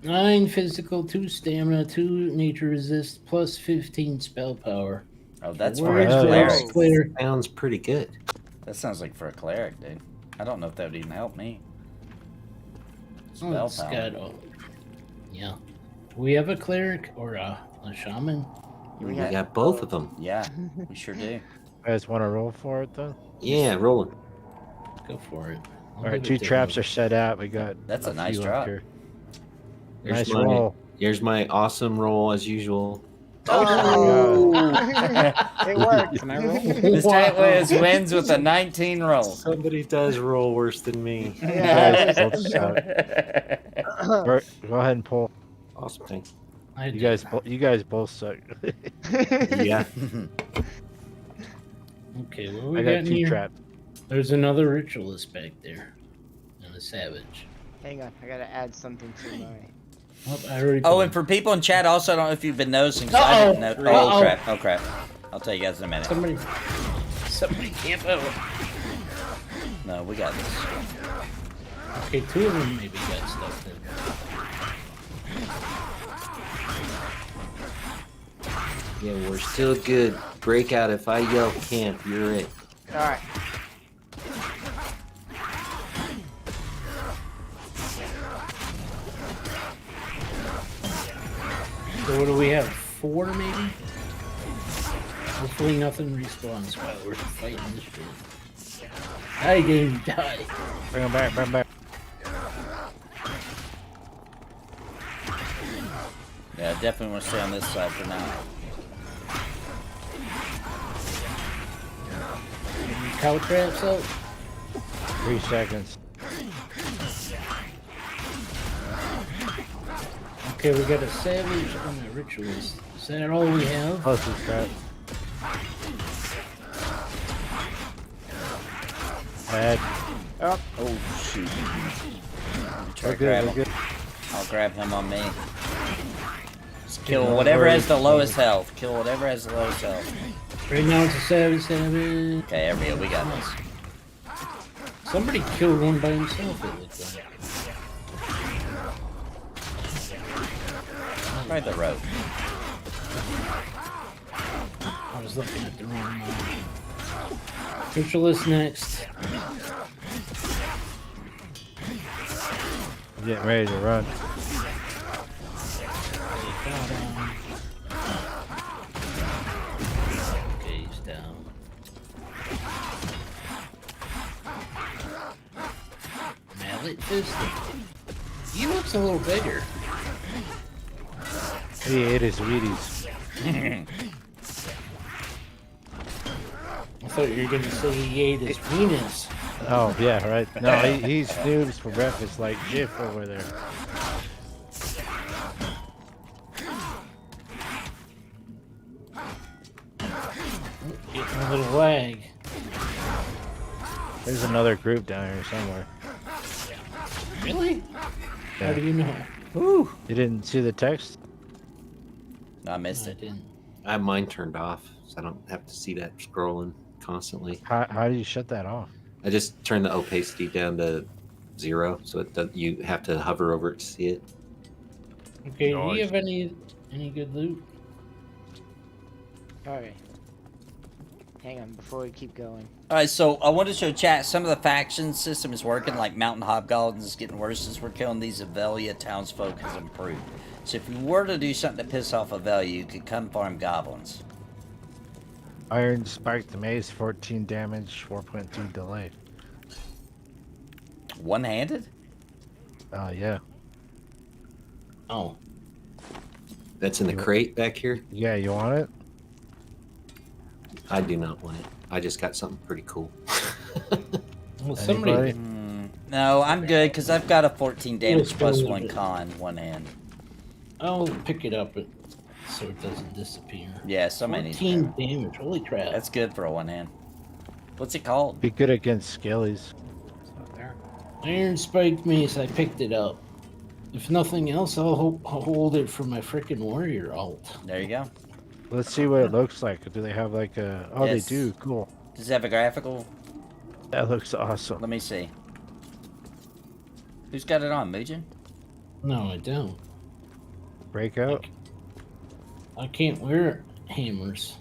9 physical, 2 stamina, 2 nature resist, plus 15 spell power. Oh, that's Where for a is the cleric. clear? Sounds pretty good. That sounds like for a cleric, dude. I don't know if that would even help me. Oh, Spell it's power. got, yeah. We have a cleric or a shaman. We got both of them. Yeah, we sure do. You guys want to roll for it though? Yeah, rolling. Go for it. All right, 2 traps are set out. We got. That's a nice few up drop. here. Here's Nice my, roll. Here's my awesome roll as usual. Oh! It worked. Can I roll? Mr. Atlas wins with a 19 roll. Somebody does roll worse than me. Yeah. Both suck. Bert, go ahead and pull. Awesome, thanks. You guys both suck. Yeah. Okay, what we I got got in 2 here? traps. There's another ritualist back there. And a savage. Hang on, I gotta add something to my. Oh, I already Oh, pulled and for people in chat, also, I don't know if you've been noticing. 'Cause I didn't know. Uh-oh. Oh, crap. Oh, crap. I'll tell you guys in a minute. Somebody camp out. No, we got this. Okay, 2 of them maybe got stuff in. Yeah, we're still good. Breakout. If I yell camp, you're it. Alright. So what do we have? 4 maybe? Hopefully nothing respawns while we're fighting this shit. I didn't die. Bring 'em back. Bring 'em back. Yeah, I definitely want to stay on this side for now. Cow traps up. 3 seconds. Okay, we got a savage and a ritualist Is that all we have? Plus it's crap. Bad. Oh, shoot. Try We're to grab good, we're him. I'll grab him on me. Just Kill kill whatever has the whatever- lowest health. Kill whatever has the lowest health. Right now it's a 7-7. Okay, there we go. We got this. Somebody killed one by himself, it looks like. Try the rope. I was looking at the wrong one. Crucialist next. I'm getting ready to run. Okay, he's down. Mallet Fist. He looks a little bigger. He ate his Wheaties. I thought you were gonna say he ate his penis. Oh, yeah, right. No, he snoops for breakfast like Jif over there. Getting a little lag. There's another group down here somewhere. Really? How Yeah. do you know? Woo! You didn't see the text? I missed it. I have mine turned off, so I don't have to see that scrolling constantly. How do you shut that off? I just turn the opacity down to 0, so it does, you have to hover over it to see it. Okay, do you have any good loot? alright. Hang on, before we keep going. Alright, so I want to show chat some of the faction system is working, like Mountain Hobgoblins is getting worse as we're killing these Avelia townsfolk has improved. So if you were to do something to piss off Avelia, you could come farm goblins. Iron spiked mace, 14 damage, 4.2 delay. One-handed? Yeah. Oh. That's in the crate back here? Yeah, you want it? I do not want it. I just got something pretty cool. Well, somebody. No, I'm good, because I've got a 14 damage Let's plus go 1 with it. con, one hand. I'll pick it up so it doesn't disappear. Yeah, somebody needs 14 damage. Holy crap. That's good for a one hand. What's it called? Be good against skellies. Iron spiked mace. I picked it up. If nothing else, I'll hold it for my frickin' warrior alt. There you go. Let's see what it looks like. Do they have like a... Oh, Yes. they do. Cool. Does it have a graphical? That looks awesome. Let me see. Who's got it on, Mugen? No, I don't. Breakout? I can't wear hammers.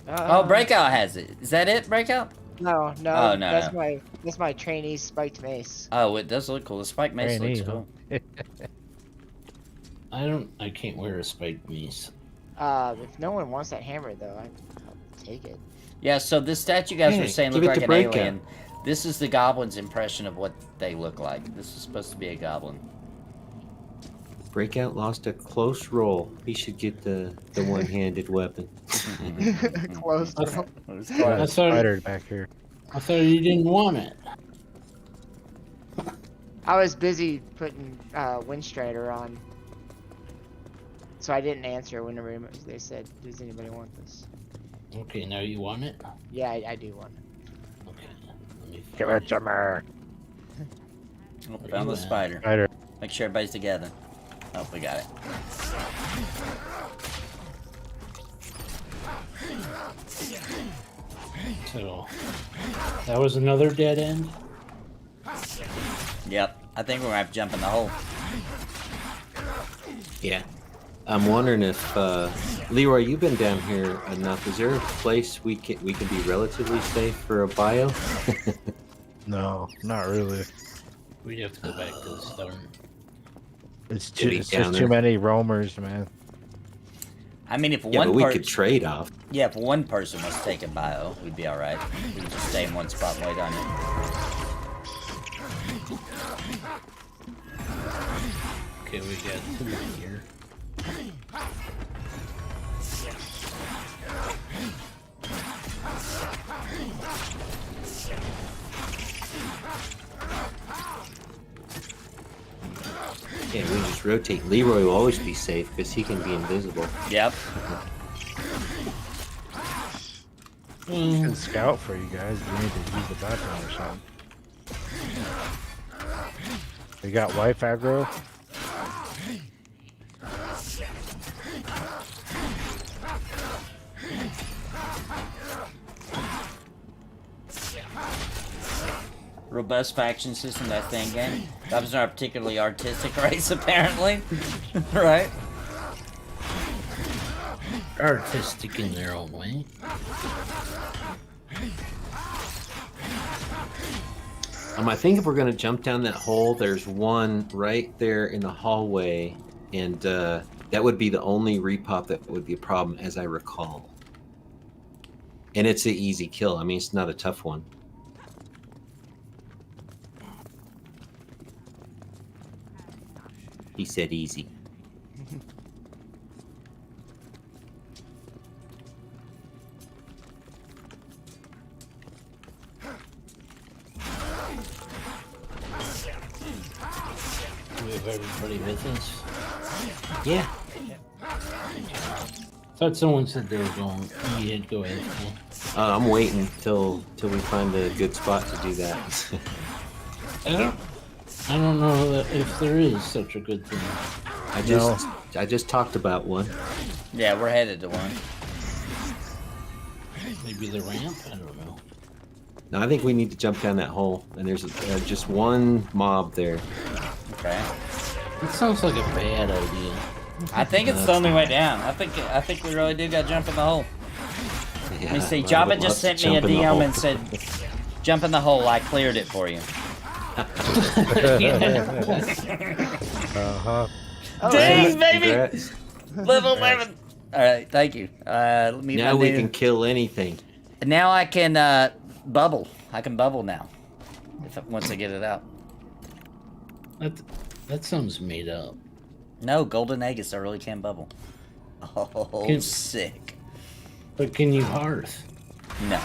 Oh, Breakout has it. Is that it, Breakout? No, no. Oh, no, that's no. my trainee spiked mace. Oh, it does look cool. The spike mace looks Trainee, cool. I can't wear a spiked mace. If no one wants that hammer though, I'll take it. Yeah, so this statue you guys were Hey, saying give looked it like to an Breakout. alien. This is the goblin's impression of what they look like. This is supposed to be a goblin. Breakout lost a close roll. He should get the one-handed weapon. Close. I Got thought- a spider back here. I thought you didn't want it. I was busy putting Windstrider on, so I didn't answer whenever they said, "Does anybody want this?" Okay, now you want it? Yeah, I do want it. Okay. Let me Give it to me. Oh, found the spider. Spider. Make sure everybody's together. Oh, we got it. So, that was another dead end? Yep. I think we're gonna have to jump in the hole. Yeah. I'm wondering if Leroy, you've been down here enough. Is there a place we can be relatively safe for a bio? No, not really. We'd have to go back to the start. It's Could be just down too there. many roamers, man. I mean, if Yeah, one but we person, could trade off. yeah, if one person was taking bio, we'd be all right. We could just stay in one spot and wait on it. Okay, we got 2 here. Yeah, we just rotate. Leroy will always be safe because he can be invisible. Yep. I can scout for you guys if you need to use the bathroom or something. You got wife aggro? Robust faction system, that thing game. That was not a particularly artistic race, apparently. Right? Artistic in their own way. I think if we're gonna jump down that hole, there's one right there in the hallway, and that would be the only repop that would be a problem, as I recall. And it's an easy kill. I mean, it's not a tough one. He said easy. Do we have everybody with us? Yeah. Thought someone said they were going. You had to go ahead. I'm waiting till we find a good spot to do that. I don't know if there is such a good thing. I just talked about one. Yeah, we're headed to one. Maybe the ramp? I don't know. No, I think we need to jump down that hole, and there's just one mob there. Okay. It sounds like a bad idea. I think it's the only way down. I think we really do got to jump in the hole. Yeah, Let me see. I Jabba would just love sent to me a jump in the hole. DM and said, "Jump in the hole. I cleared it for you." Uh-huh. Dang, baby! Congrats. Level 11. All right, thank you. Let me. Now we can kill anything. Now I can bubble. I can bubble now. Once I get it out. That sounds made up. No, golden Aegis. I really can bubble. Oh, sick. But can you hearth? No.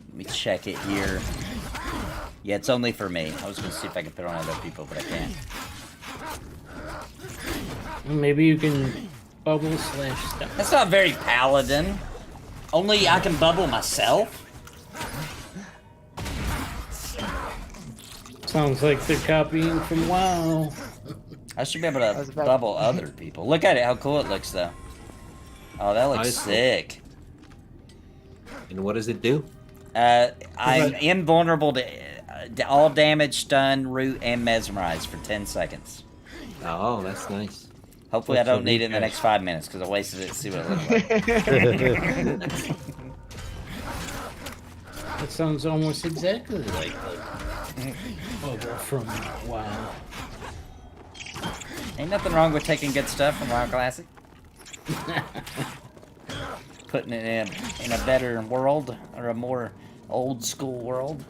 Let me check it here. Yeah, it's only for me. I was gonna see if I can put it on other people, but I can't. Maybe you can bubble / stuff. That's not very paladin. Only I can bubble myself. Sounds like they're copying from WoW. I should be able to bubble other people. Look at it, how cool it looks, though. Oh, that looks sick. And what does it do? I'm invulnerable to all damage, stun, root, and mesmerize for 10 seconds. Oh, that's nice. Hopefully I don't need it in the next 5 minutes, because I wasted it to see what it looks like. That sounds almost exactly like the bubble from WoW. Ain't nothing wrong with taking good stuff from WoW Classic. Putting it in a better world, or a more old school world.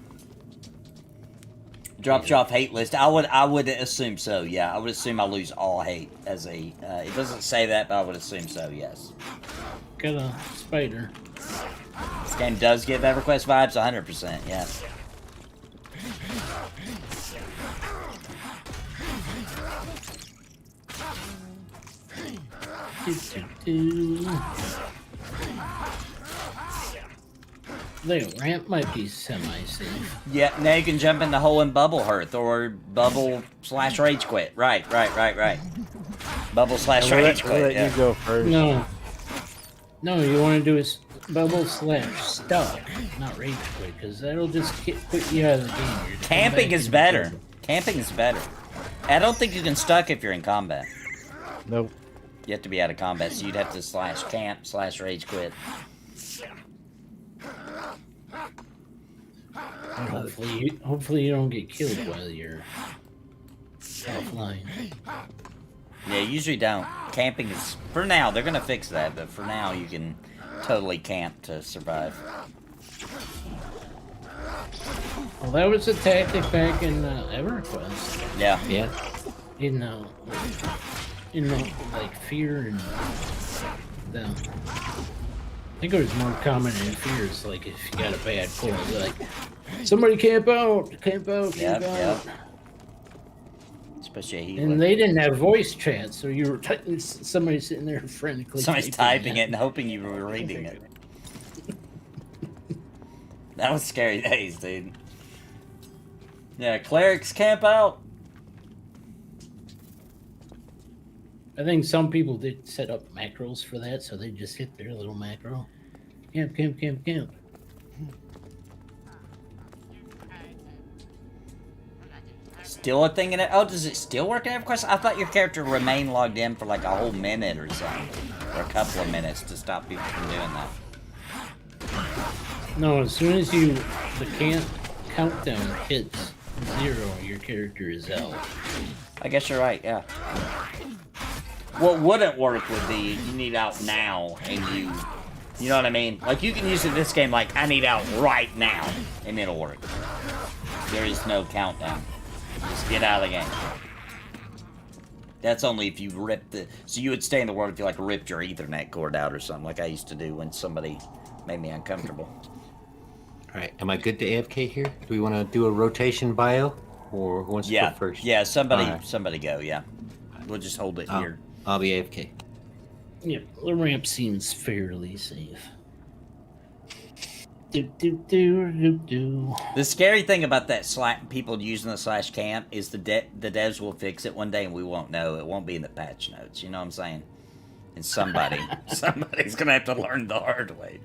Drops you off hate list. I would assume so. Yeah, I would assume I lose all hate as a. It doesn't say that, but I would assume so. Yes. Got a spider. This game does give EverQuest vibes, 100%. Yes. The ramp might be semi-safe. Yeah, now you can jump in the hole and bubble hearth, or bubble / rage quit. Right. Bubble / rage quit. We'll let Yeah. you go first. No, you want to do is bubble / stuck, not rage quit, because that'll just put you out of the game. Camping is better. Camping is better. I don't think you can stuck if you're in combat. Nope. You have to be out of combat, so you'd have to /camp / rage quit. Hopefully you don't get killed while you're offline. Yeah, usually don't. Camping is, for now, they're gonna fix that, but for now you can totally camp to survive. Well, that was a tactic back in EverQuest. Yeah. Yeah. In like fear and the. I think it was more common in fears, like if you got a bad pull, like Somebody camp out! Camp out! Yep, Camp yep. out! Especially a healer. And they didn't have voice chat, so you were somebody sitting there frantically. Somebody's typing it and hoping you were reading it. That was scary days, dude. Yeah, clerics camp out. I think some people did set up macros for that, so they just hit their little macro. Camp, camp, camp, camp. Still a thing in it? Oh, does it still work in EverQuest? I thought your character remained logged in for like a whole minute or something. Or a couple of minutes to stop people from doing that. No, as soon as the countdown hits 0, your character is out. I guess you're right, yeah. What wouldn't work would be you need out now and you know what I mean? Like you can use it in this game like I need out right now and it'll work. There is no countdown. Just get out of the game. That's only if you rip the... So you would stay in the world if you like ripped your Ethernet cord out or something like I used to do when somebody made me uncomfortable. Alright, am I good to AFK here? Do we want to do a rotation bio? Or who wants to go first? Yeah, somebody go, yeah. We'll just hold it here. I'll be AFK. Yeah, the ramp seems fairly safe. The scary thing about that people using the /camp is the devs will fix it one day and we won't know. It won't be in the patch notes. You know what I'm saying? And somebody's gonna have to learn the hard way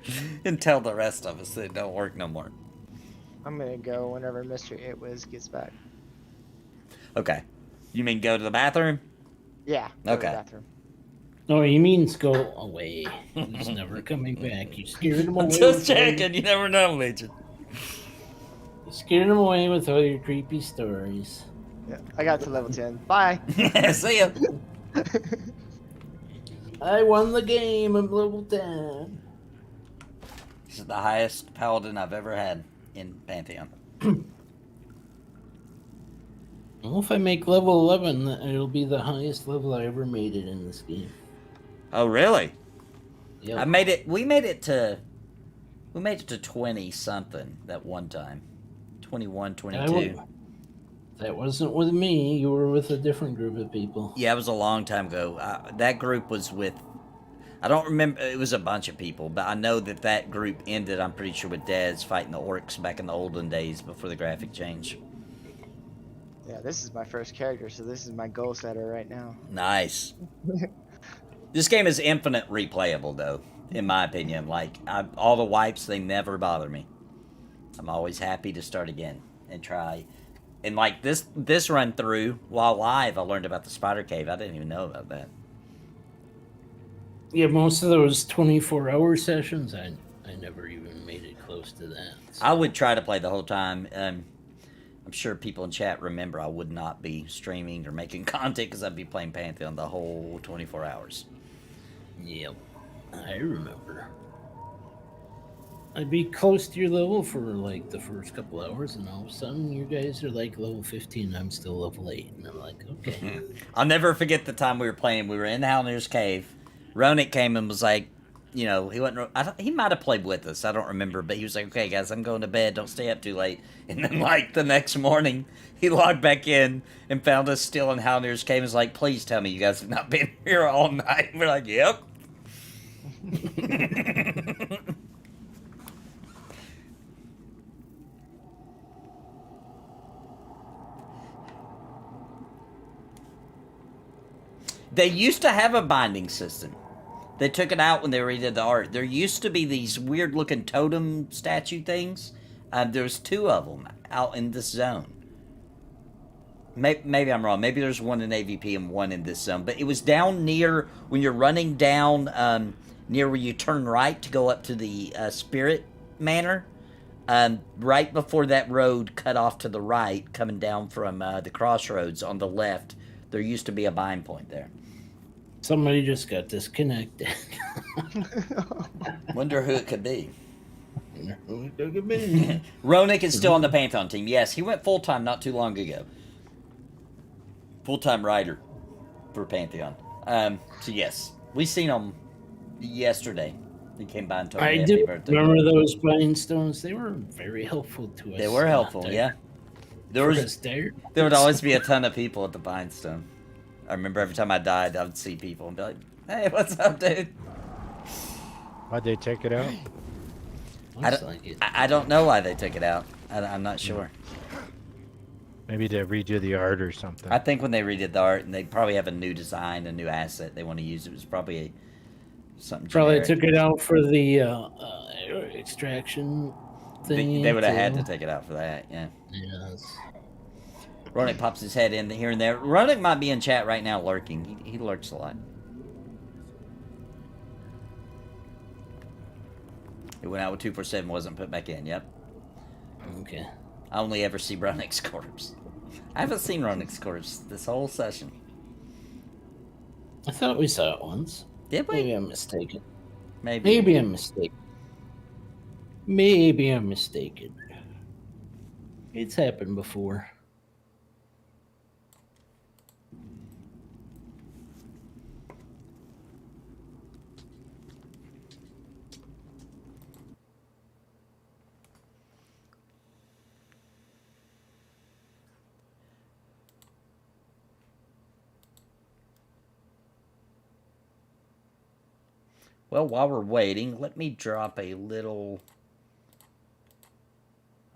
and tell the rest of us that it don't work no more. I'm gonna go whenever Mr. Itwiz gets back. Okay. You mean go to the bathroom? Yeah. Go to the Okay. bathroom. No, he means go away. He's never coming back. You scared him away. I'm just checking. You never know, Legion. You scared him away with all your creepy stories. Yeah, I got to level 10. Bye. See ya. I won the game. I'm level 10. This is the highest paladin I've ever had in Pantheon. Well, if I make level 11, it'll be the highest level I ever made it in this game. Oh, really? Yeah. We made it to 20 something that one time. 21, 22. That wasn't with me. You were with a different group of people. Yeah, it was a long time ago. That group was with, I don't remember, it was a bunch of people, but I know that group ended, I'm pretty sure, with Dez fighting the orcs back in the olden days before the graphic change. Yeah, this is my first character, so this is my goal setter right now. Nice. This game is infinite replayable, though, in my opinion. Like, all the wipes, they never bother me. I'm always happy to start again and try. And, like, this run through, while live, I learned about the spider cave. I didn't even know about that. Yeah, most of those 24-hour sessions, I never even made it close to that. So. I would try to play the whole time. I'm sure people in chat remember I would not be streaming or making content because I'd be playing Pantheon the whole 24 hours. Yep, I remember. I'd be close to your level for like the first couple hours, and all of a sudden you guys are like level 15, I'm still level 8, and I'm like, okay. I'll never forget the time we were playing. We were in Halnir's cave. Ronik came and was like, you know, he might have played with us. I don't remember, but he was like, okay, guys, I'm going to bed. Don't stay up too late. And then, like, the next morning, he logged back in and found us still in Halnir's cave and was like, please tell me you guys have not been here all night. We're like, yep. They used to have a binding system. They took it out when they redid the art. There used to be these weird-looking totem statue things. There's 2 of them out in this zone. Maybe I'm wrong. Maybe there's one in AVP and one in this zone. But it was down near, when you're running down near where you turn right to go up to the Spirit Manor. Right before that road cut off to the right, coming down from the crossroads on the left, there used to be a bind point there. Somebody just got disconnected. Wonder who it could be. Ronik is still on the Pantheon team. Yes, he went full-time not too long ago. Full-time writer for Pantheon. So yes, we seen him yesterday He came by and told me I happy do birthday. remember those pine stones. They were very helpful to us. They were helpful, yeah. There would always be a ton of people at the Bindstone. I remember every time I died, I would see people and be like, "Hey, what's up, dude?" Why'd they take it out? I don't know why they took it out. I'm not sure. Maybe they redo the art or something. I think when they redid the art, and they probably have a new design, a new asset they want to use. It was probably something. Probably generic. took it out for the extraction thing. They would have had to take it out for that, yeah. Yes. Ronick pops his head in here and there. Ronick might be in chat right now lurking. He lurks a lot. It went out with 247, wasn't put back in, yep. Okay. I only ever see Ronick's corpse. I haven't seen Ronick's corpse this whole session. I thought we saw it once. Did we? Maybe I'm mistaken. Maybe I'm mistaken. Maybe I'm mistaken. It's happened before. Well, while we're waiting, let me drop a little...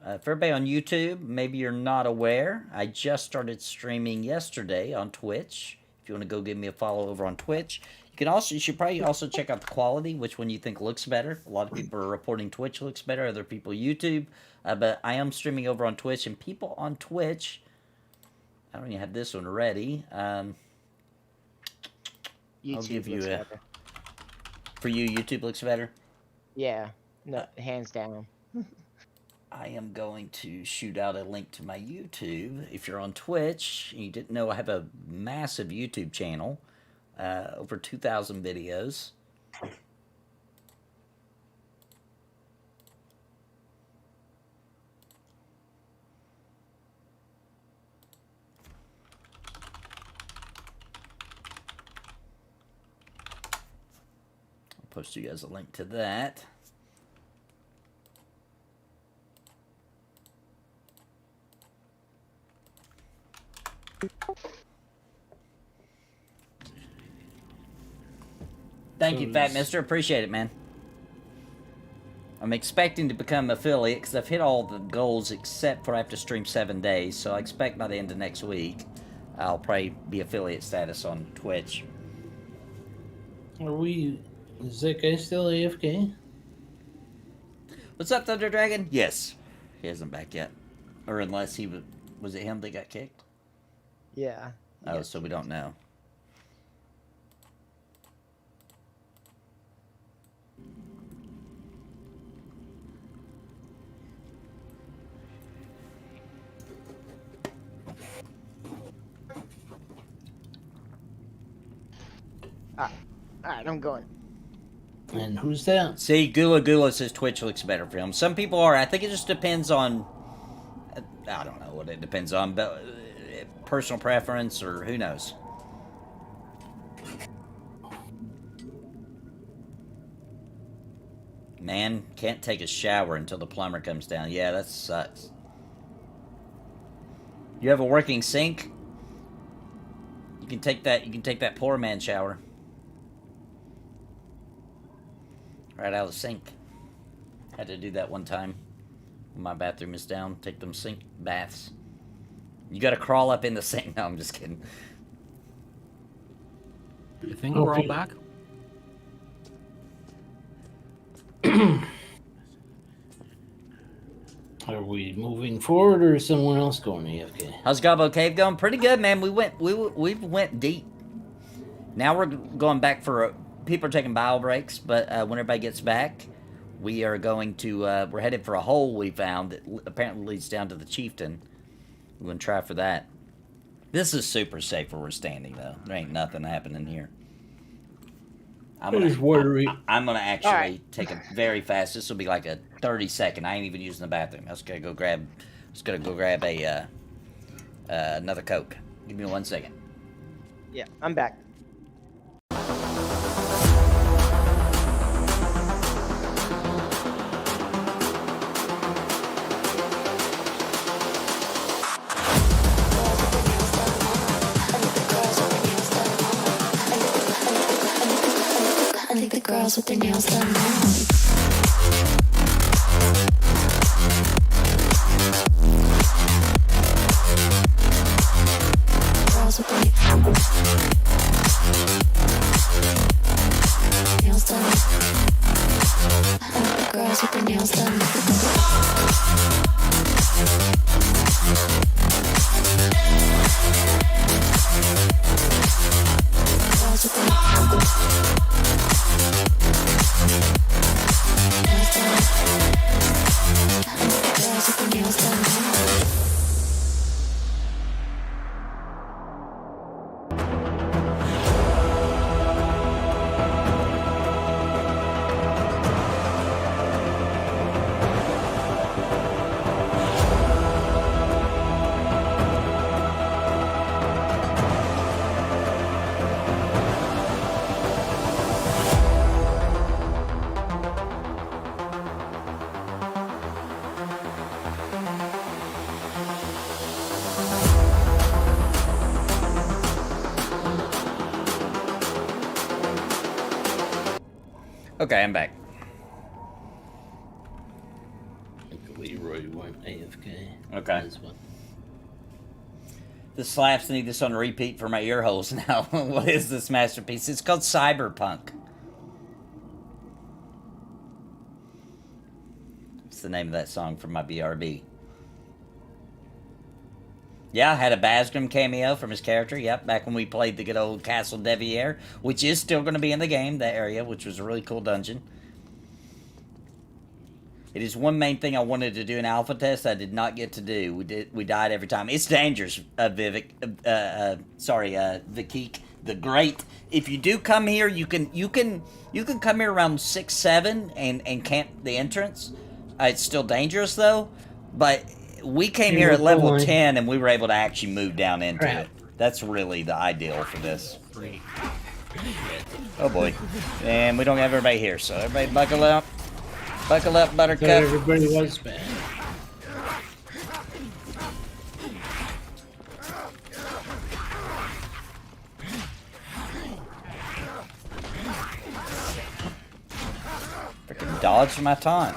for everybody on YouTube, maybe you're not aware, I just started streaming yesterday on Twitch. If you want to go give me a follow over on Twitch. You should probably also check out the quality, which one you think looks better. A lot of people are reporting Twitch looks better, other people YouTube. But I am streaming over on Twitch, and people on Twitch... I don't even have this one ready. YouTube I'll give you looks a... better. For you, YouTube looks better? Yeah, no, hands down. I am going to shoot out a link to my YouTube. If you're on Twitch, and you didn't know, I have a massive YouTube channel. Over 2,000 videos. Post you guys a link to that. Thank you, Fat Mister. Appreciate it, man. I'm expecting to become affiliate because I've hit all the goals except for I have to stream 7 days. So I expect by the end of next week, I'll probably be affiliate status on Twitch. Is that guy still AFK? What's up, Thunder Dragon? Yes. He hasn't back yet. Or unless he was it him that got kicked? Yeah. Oh, so we don't know. Alright, I'm going. And who's that? See, Gula says Twitch looks better for him. Some people are. I think it just depends on... I don't know what it depends on, but personal preference or who knows. Man, can't take a shower until the plumber comes down. Yeah, that sucks. You have a working sink? You can take that poor man shower. Right out of the sink. Had to do that one time when my bathroom is down. Take them sink baths. You gotta crawl up in the sink. No, I'm just kidding. I think we're all back. Are we moving forward or is someone else going AFK? How's Gobbo Cave going? Pretty good, man. We went deep. Now we're going back for people are taking bio breaks, but when everybody gets back, we are going to we're headed for a hole we found that apparently leads down to the Chieftain. We're gonna try for that. This is super safe where we're standing though. There ain't nothing happening here. I'm gonna actually take it very fast. This will be like a 30-second. I ain't even using the bathroom. I was gonna go grab a another Coke. Give me 1 second. Yeah, I'm back. girls with their nails done now. Girls with their nails done. Girls with their nails done. Girls with their nails done. Okay, I'm back. I think Leroy went AFK. Okay. The slaps need this on repeat for my ear holes now. What is this masterpiece? It's called Cyberpunk. It's the name of that song from my BRB. Yeah, I had a Basgrim cameo from his character. Yep, back when we played the good old Castle Deviere, which is still going to be in the game, that area, which was a really cool dungeon. It is one main thing I wanted to do in alpha test I did not get to do. We died every time. It's dangerous, Vikik, the Great. If you do come here, you can come here around 6, 7 and camp the entrance. It's still dangerous though, but we came here at level 10 and we were able to actually move down into it. That's really the ideal for this. Oh boy. And we don't have everybody here, so everybody buckle up. Buckle up, Buttercup. Everybody was bad. Freaking dodged my taunt.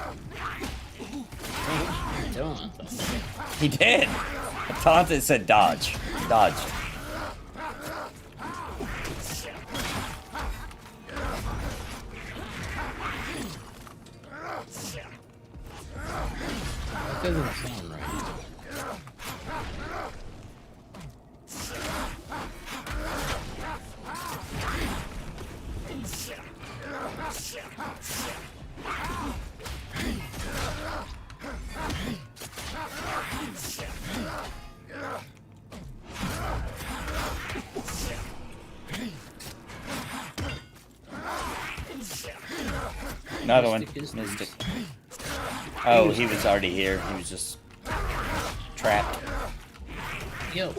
He did. A taunt that said dodge. Dodge. That doesn't sound right. Another one. Missed it. Oh, he was already here. He was just trapped. Yo.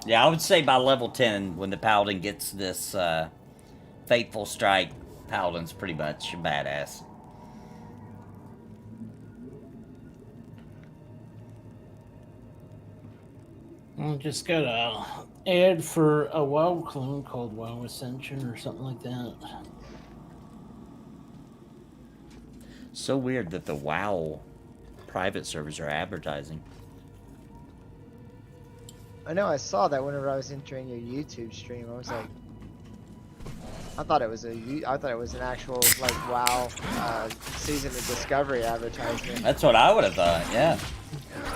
Yeah, I would say by level 10, when the Paladin gets this Fateful Strike, Paladin's pretty much a badass. I just got a ad for a WoW clone called WoW Ascension or something like that. So weird that the WoW private servers are advertising. I know, I saw that whenever I was entering your YouTube stream. I was like, I thought it was an actual like WoW Season of Discovery advertisement. That's what I would have thought. Yeah.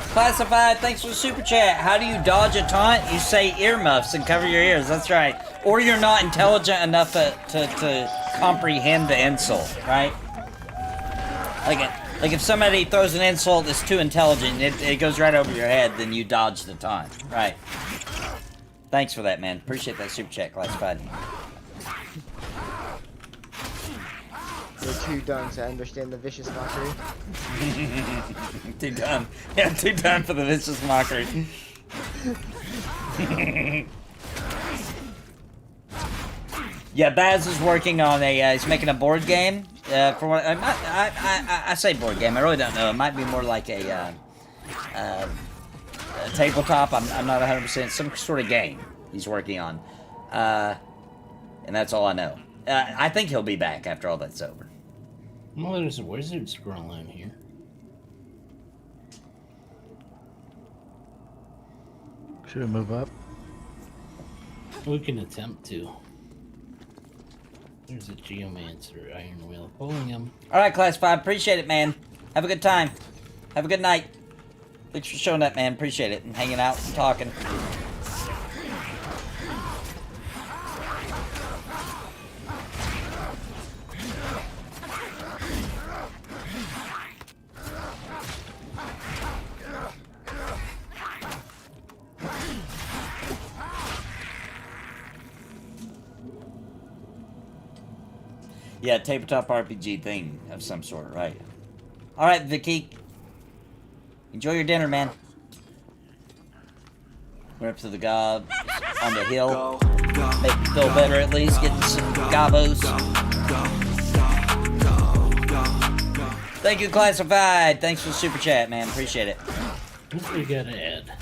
Classified, thanks for the super chat. How do you dodge a taunt? You say earmuffs and cover your ears. That's right. Or you're not intelligent enough to comprehend the insult, right? Like if somebody throws an insult that's too intelligent, it goes right over your head, then you dodge the taunt. Right. Thanks for that, man. Appreciate that super chat, Classified. You're too dumb to understand the vicious mockery. Too dumb. Yeah, too dumb for the vicious mockery. Yeah, Baz is working on a. He's making a board game. For what I say, board game. I really don't know. It might be more like a tabletop. I'm not 100%. Some sort of game he's working on, and that's all I know. I think he'll be back after all that's over. Well, there's a wizard scroll in here. Should we move up? We can attempt to. There's a geomancer, iron wheel, pulling him. All right, Class 5. Appreciate it, man. Have a good time. Have a good night. Thanks for showing up, man. Appreciate it. And hanging out and talking. Yeah, tabletop RPG thing of some sort, right? All right, Vicky. Enjoy your dinner, man. We're up to the gob on the hill. Make me feel better at least, getting some gobos. Thank you, Classified. Thanks for the super chat, man. Appreciate it. What we gotta add?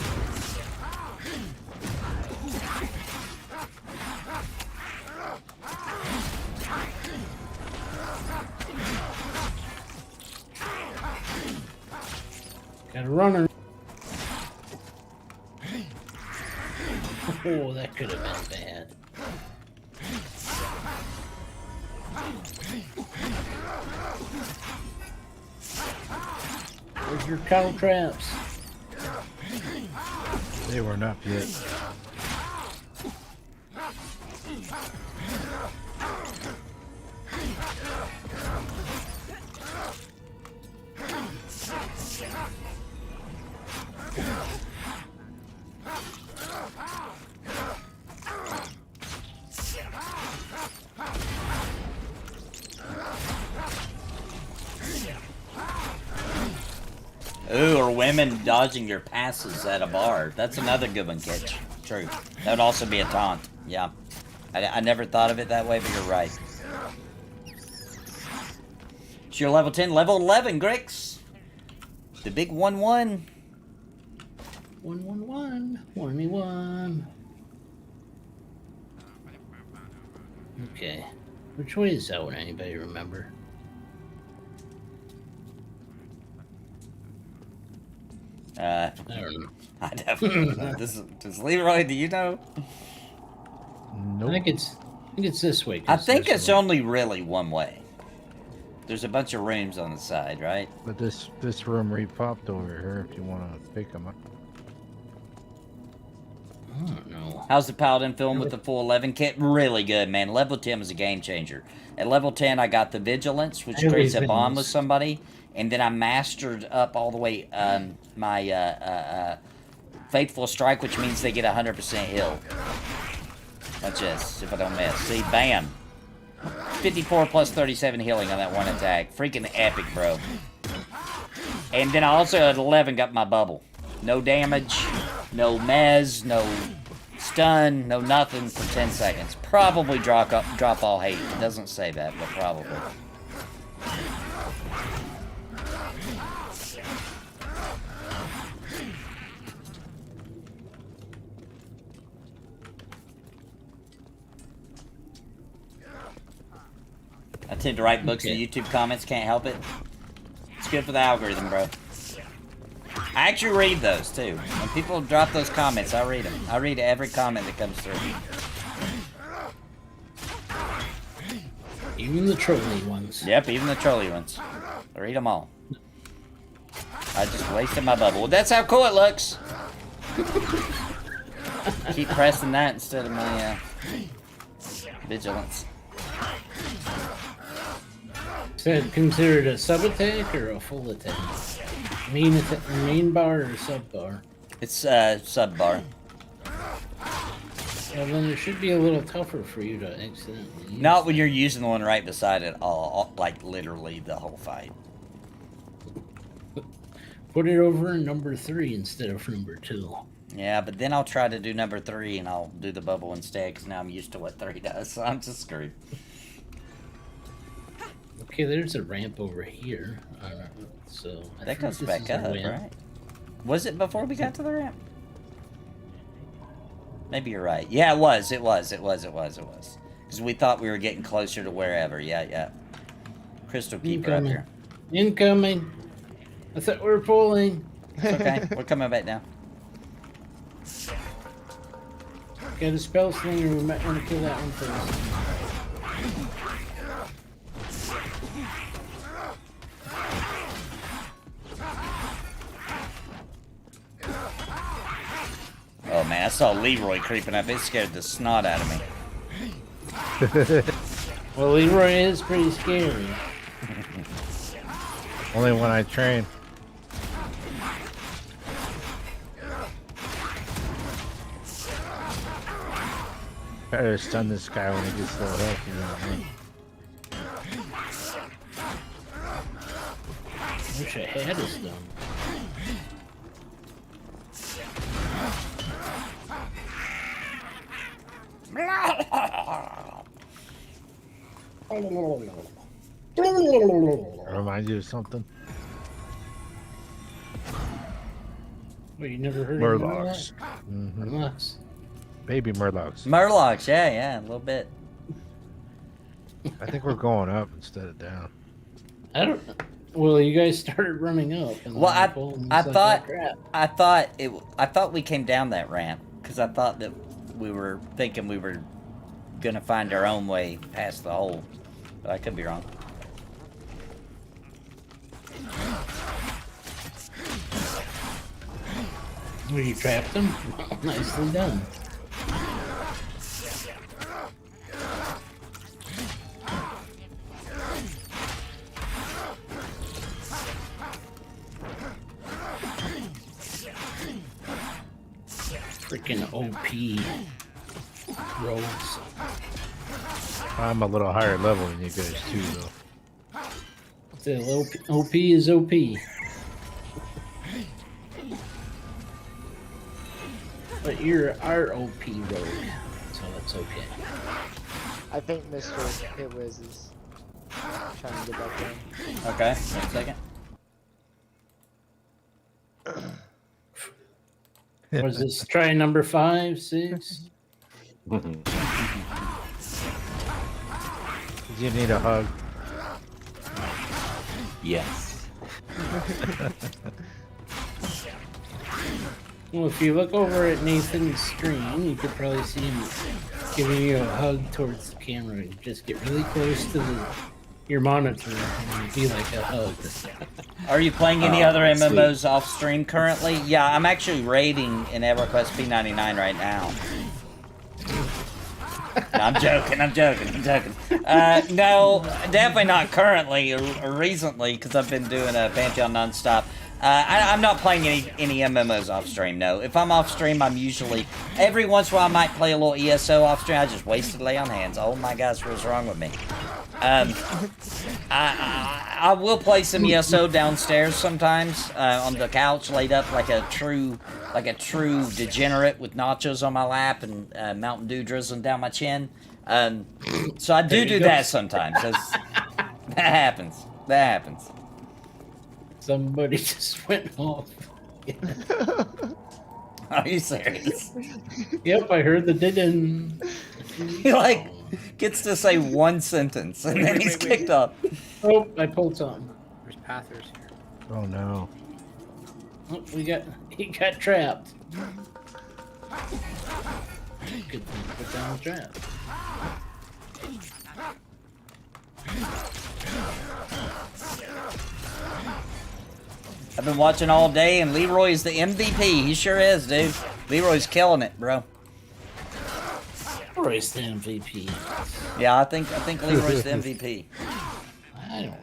Got a runner. Oh, that could have been bad. Where's your cow traps? They weren't up yet. Ooh, or women dodging your passes at a bar. That's another good one, Kitch. True. That would also be a taunt. Yeah. I never thought of it that way, but you're right. So you're level 10. Level 11, Grix. The big 1-1. 1-1-1. 1-1. Okay. Which way is that one? Anybody remember? I don't know. I definitely don't know. Does Leroy, do you know? Nope. I think it's this way. I think it's only really one way. There's a bunch of rooms on the side, right? But this room repopped over here if you want to pick them up. I don't know. How's the Paladin film with the full 11 kit? Really good, man. Level 10 was a game changer. At level 10, I got the Vigilance, which creates a bond with somebody. And then I mastered up all the way my Faithful Strike, which means they get 100% heal. That's just, if I don't miss. See, bam. 54 plus 37 healing on that one attack. Freaking epic, bro. And then I also at 11 got my bubble. No damage, no mez, no stun, no nothing for 10 seconds. Probably drop all hate. It doesn't say that, but probably. I tend to write books in YouTube comments, can't help it. It's good for the algorithm, bro. I actually read those, too. When people drop those comments, I read them. I read every comment that comes through. Even the trolly ones. Yep, even the trolly ones. I read them all. I just wasted my bubble. Well, that's how cool it looks. Keep pressing that instead of my Vigilance. Is that considered a sub attack or a full attack? Main bar or sub bar? It's sub bar. Well, then it should be a little tougher for you to accidentally use Not when you're using the one right beside it, all like literally the whole fight. Put it over in number 3 instead of number 2. Yeah, but then I'll try to do number 3 and I'll do the bubble instead because now I'm used to what 3 does, so I'm just screwed. Okay, there's a ramp over here. So That goes back up, right? Was it before we got to the ramp? Maybe you're right. Yeah, it was. Because we thought we were getting closer to wherever. Yeah. Crystal Keeper up here. Incoming. I thought we were pulling. It's okay. We're coming back down. Got a spell slinger. We might want to kill that one first. Oh man, I saw Leroy creeping up. It scared the snot out of me. Well, Leroy is pretty scary. Only when I train. Try to stun this guy when he gets low health, you know what I mean? Wish I had a stun. Remind you of something? Well, you never heard Murlocs. of Murlocs? Baby Murlocs. Murlocs, yeah, a little bit. I think we're going up instead of down. I don't. Well, you guys started running up. And Well, I thought thought we came down that ramp because I thought that we were thinking we were gonna find our own way past the hole, but I could be wrong. Well, you trapped them. Nicely done. Freaking OP rogues. I'm a little higher level than you guys too, though. Still, OP is OP. But you're our OP rogue, so that's okay. I think Mr. It Wiz is trying to get back in. Okay, wait a second. Was this try number 5, 6? Do you need a hug? Yes. Well, if you look over at Nathan's screen, you could probably see him giving you a hug towards the camera. You just get really close to your monitor and it'd be like a hug. Are you playing any other MMOs off stream currently? Yeah, I'm actually raiding in EverQuest P99 right now. No, I'm joking. No, definitely not currently or recently because I've been doing a Pantheon nonstop. I'm not playing any MMOs off stream, no. If I'm off stream, I'm usually... Every once in a while, I might play a little ESO off stream. I just wasted Lay on Hands. Oh my gosh, what's wrong with me? I will play some ESO downstairs sometimes on the couch, laid up like a true degenerate with nachos on my lap and Mountain Dew drizzling down my chin. So I do that sometimes. That happens. Somebody just went off. Are you serious? Yep, I heard the didn't. He like gets to say one sentence and then he's kicked off. Oh, I pulled something. There's Pathers here. Oh no. Oh, he got trapped. Good thing to put down the trap. I've been watching all day and Leroy's the MVP. He sure is, dude. Leroy's killing it, bro. Leroy's the MVP. Yeah, I think Leroy's the MVP. I don't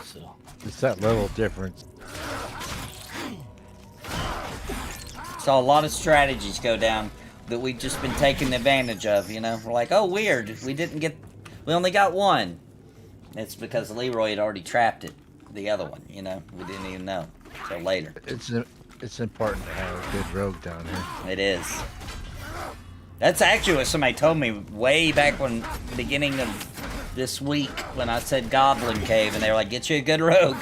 So It's that level difference. So a lot of strategies go down that we've just been taking advantage of, you know? We're like, oh, weird. We only got one. It's because Leroy had already trapped it, the other one, you know? We didn't even know until later. It's important to have a good rogue down here. It is. That's actually what somebody told me way back when, beginning of this week, when I said Goblin Cave, and they were like, get you a good rogue.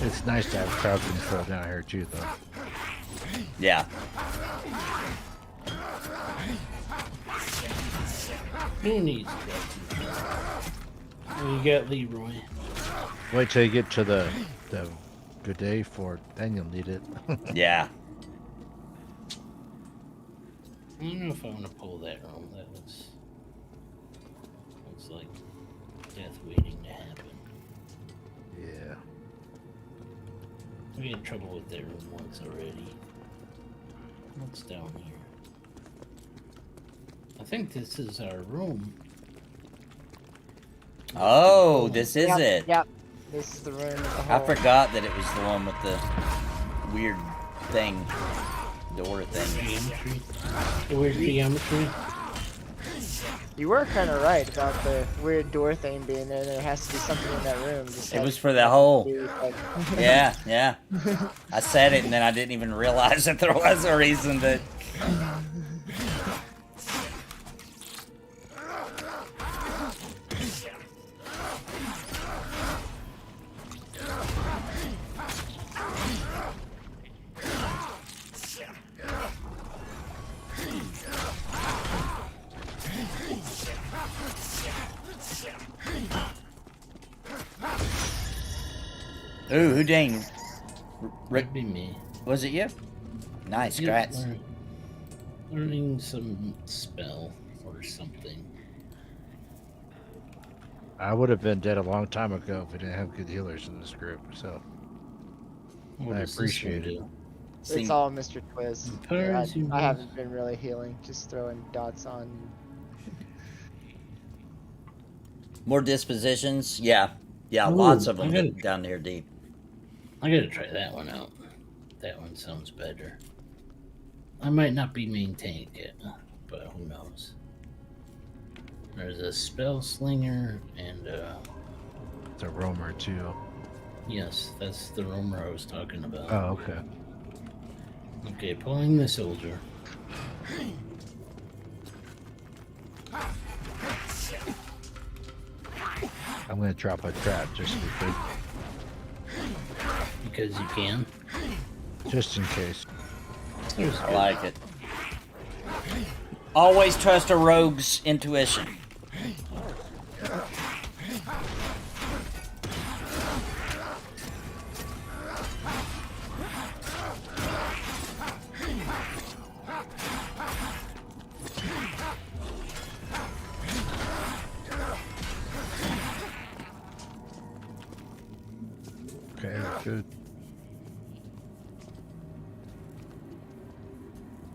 It's nice to have crowd control down here too, though. Yeah. Who needs that? You got Leroy. Wait till you get to the good day fort, then you'll need it. Yeah. I don't know if I want to pull that room. That looks like death waiting to happen. Yeah. We had trouble with that room once already. What's down here? I think this is our room. Oh, this is it. Yep. This is the room. I forgot that it was the one with the weird thing. Door thing. Geometry. The weird geometry. You were kind of right about the weird door thing being there. There has to be something in that room. It was for the hole. Like... Yeah, yeah. I said it and then I didn't even realize that there was a reason that... Ooh, who dang? Would be me. Was it you? Nice, congrats. Learning some spell or something. I would have been dead a long time ago if we didn't have good healers in this group, so I appreciate it. It's all Mr. Twiz. I haven't been really healing, just throwing dots on. More dispositions? Yeah. Yeah, Ooh, lots of them down there deep. I gotta try that one out. That one sounds better. I might not be maintaining it, but who knows. There's a spell slinger and it's a roamer too. Yes, that's the roamer I was talking about. Oh, okay. Okay, pulling the soldier. I'm gonna drop a trap just because. Because you can? Just in case. I like it. Always trust a rogue's intuition. Okay, good.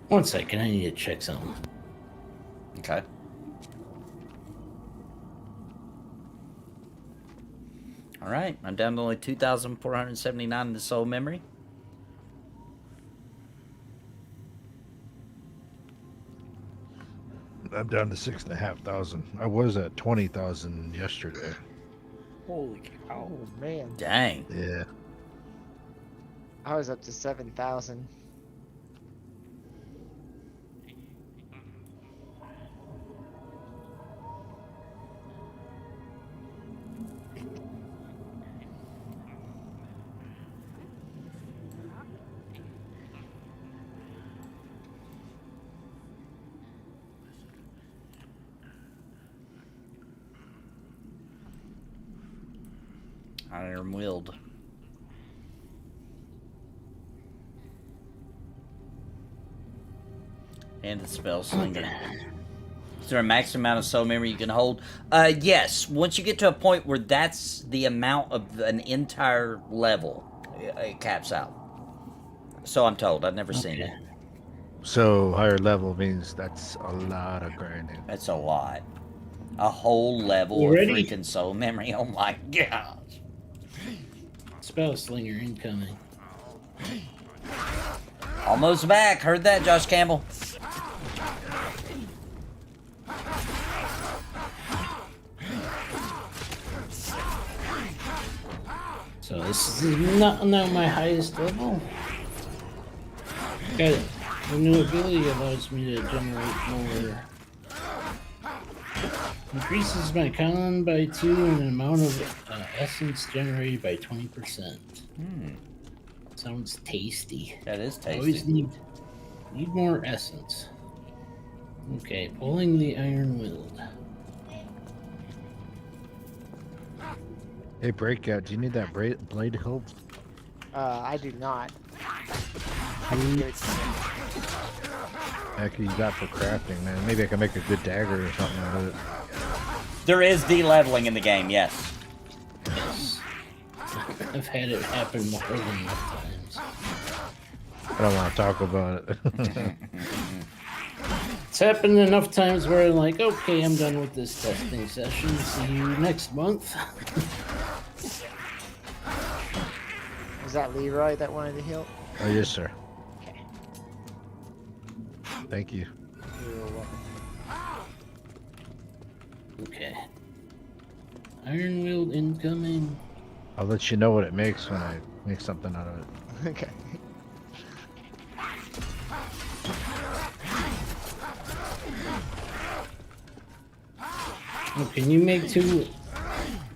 One second, I need to check something. Okay. All right, I'm down to only 2,479 in the soul memory. I'm down to 6,500. I was at 20,000 yesterday. Holy cow! Oh man. Dang. Yeah. I was up to 7,000. Iron willed. And the spell slinger. Is there a max amount of soul memory you can hold? Yes. Once you get to a point where that's the amount of an entire level, it caps out. So I'm told. I've never seen it. So higher level means that's a lot of grinding. That's a lot. A whole level You of ready? freaking soul memory. Oh my gosh. Spell slinger incoming. Almost back. Heard that, Josh Campbell? So this is not my highest level. Got it. The new ability allows me to generate more. Increases my con by 2 and an amount of essence generated by 20%. Sounds tasty. That is tasty. Always need more essence. Okay, pulling the iron willed. Hey, Breakout, do you need that blade help? I do not. I can give it to you. Heck, you got for crafting, man. Maybe I can make a good dagger or something out of it. There is de-leveling in the game, yes. Yes. I've had it happen more than enough times. I don't want to talk about it. It's happened enough times where I'm like, okay, I'm done with this testing session. See you next month. Was that Leroy that wanted to heal? Oh, yes, sir. Thank you. You're welcome. Okay. Iron willed incoming. I'll let you know what it makes when I make something out of it. Okay. Oh, can you make 2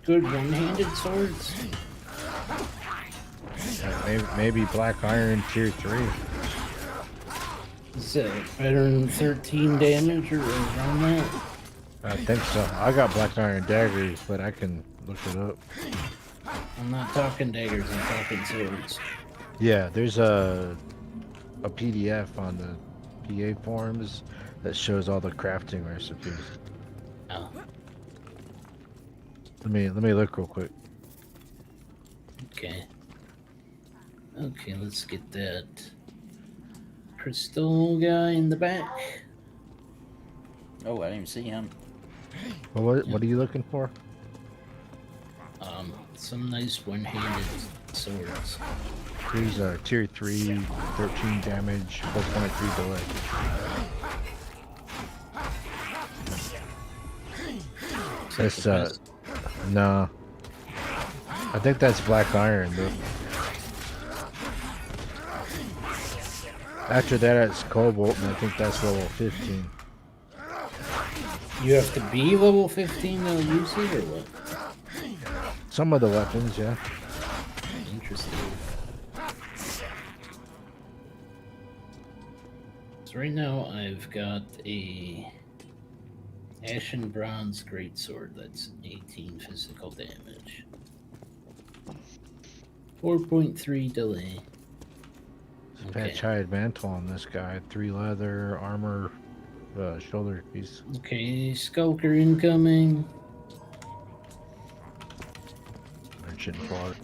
good one-handed swords? Maybe black iron tier 3. Is it better than 13 damage or around that? I think so. I got black iron daggers, but I can look it up. I'm not talking daggers, I'm talking swords. Yeah, there's a PDF on the PA forums that shows all the crafting recipes. Oh. Let me look real quick. Okay. Okay, let's get that crystal guy in the back. Oh, I didn't even see him. Well, what are you looking for? Some nice one-handed swords. Here's a tier 3, 13 damage, 4.3 delay. It's no. I think that's black iron, though. After that, it's cobalt, and I think that's level 15. You have to be level 15 to use it, or what? Some of the weapons, yeah. Interesting. So right now I've got a Ashen Bronze Greatsword that's 18 physical damage. 4.3 delay. Patch hide mantle on this guy. 3 leather, armor, shoulder piece. Okay, Skulker incoming. Merchant fought.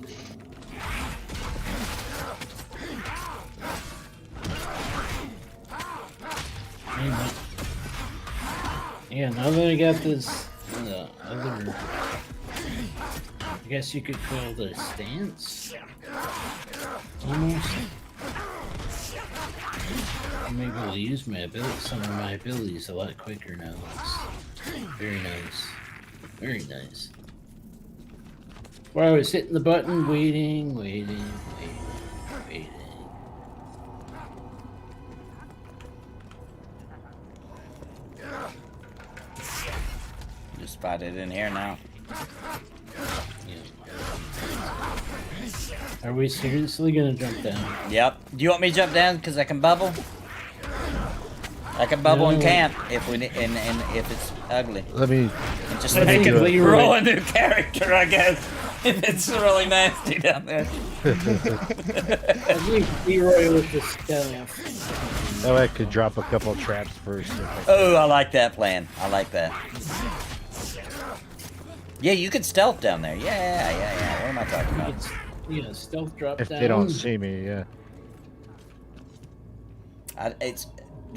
Yeah, now that I got this other, I guess you could call it a stance, almost. I'm able to use some of my abilities a lot quicker now. It's very nice, very nice. Where I was hitting the button, waiting. Just spotted in here now. Are we seriously gonna jump down? Yep. Do you want me to jump down because I can bubble? I can bubble in camp if we and if it's ugly. Let me. And just make it grow a new character, I guess. If it's really nasty down there. Leroy with the stuff. Oh, I could drop a couple traps first. Oh, I like that plan. I like that. Yeah, you could stealth down there. Yeah. What am I talking about? Yeah, stealth drop if down. they don't see me, yeah.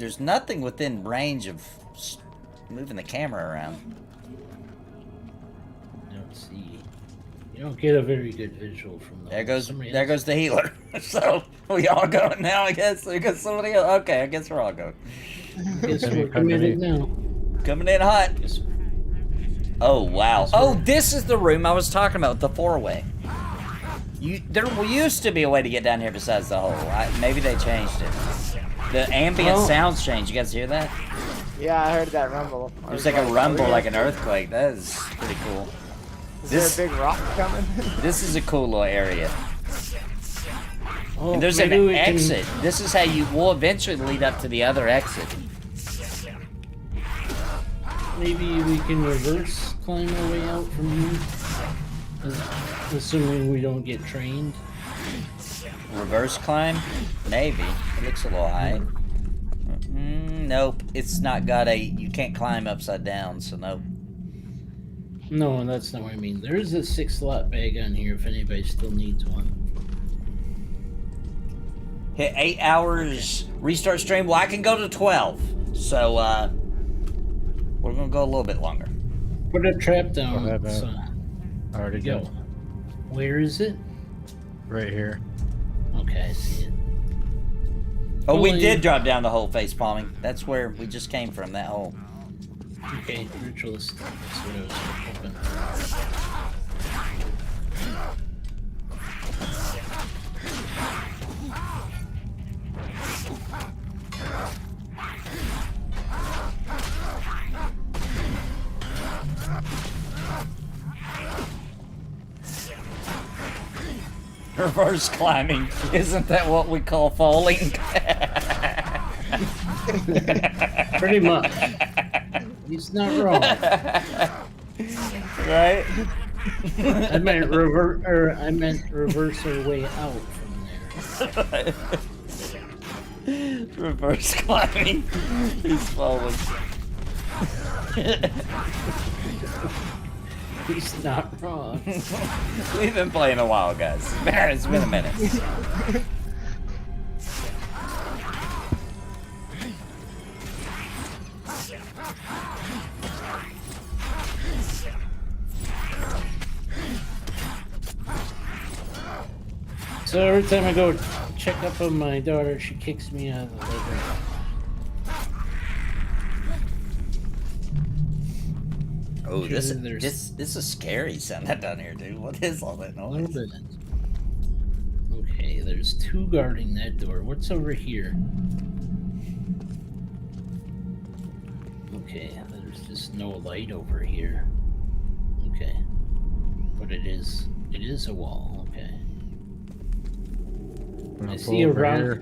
there's nothing within range of moving the camera around. I don't see. You don't get a very good visual from those. There goes the healer. So we all going now, I guess. There goes somebody else. Okay, I guess we're all going. I guess we're committed now. Coming in hot. Oh wow. Oh, this is the room I was talking about, the 4-way. There used to be a way to get down here besides the hole. Maybe they changed it. The ambient sounds changed. You guys hear that? Yeah, I heard that rumble. There's like a rumble, like an earthquake. That is pretty cool. Is there a big rock coming? This is a cool little area. Oh, And there's an exit. This is how will eventually lead up to the other exit. Maybe we can reverse climb our way out from here. Assuming we don't get trained. Reverse climb? Maybe. It looks a little high. Nope. It's not got you can't climb upside down, so nope. No, that's not what I mean. There is a 6-slot bag on here if anybody still needs one. Hit 8 hours, restart stream. Well, I can go to 12. So, we're gonna go a little bit longer. Put a trap down. So, I already go. Where is it? Right here. Okay, I see it. Oh, we did drop down the hole face palming. That's where we just came from, that hole. Okay, ritualist. That's what I was hoping. Reverse climbing. Isn't that what we call falling? Pretty much. He's not wrong. Right? I meant reverse our way out from there. Reverse climbing. He's falling. He's not wrong. We've been playing a while, guys. It's been a minute. So every time I go check up on my daughter, she kicks me out of the living room. Oh, this is scary sounding down here, dude. What is all that noise? Okay, there's 2 guarding that door. What's over here? Okay, there's just no light over here. Okay. But it is a wall, okay. I see a rock.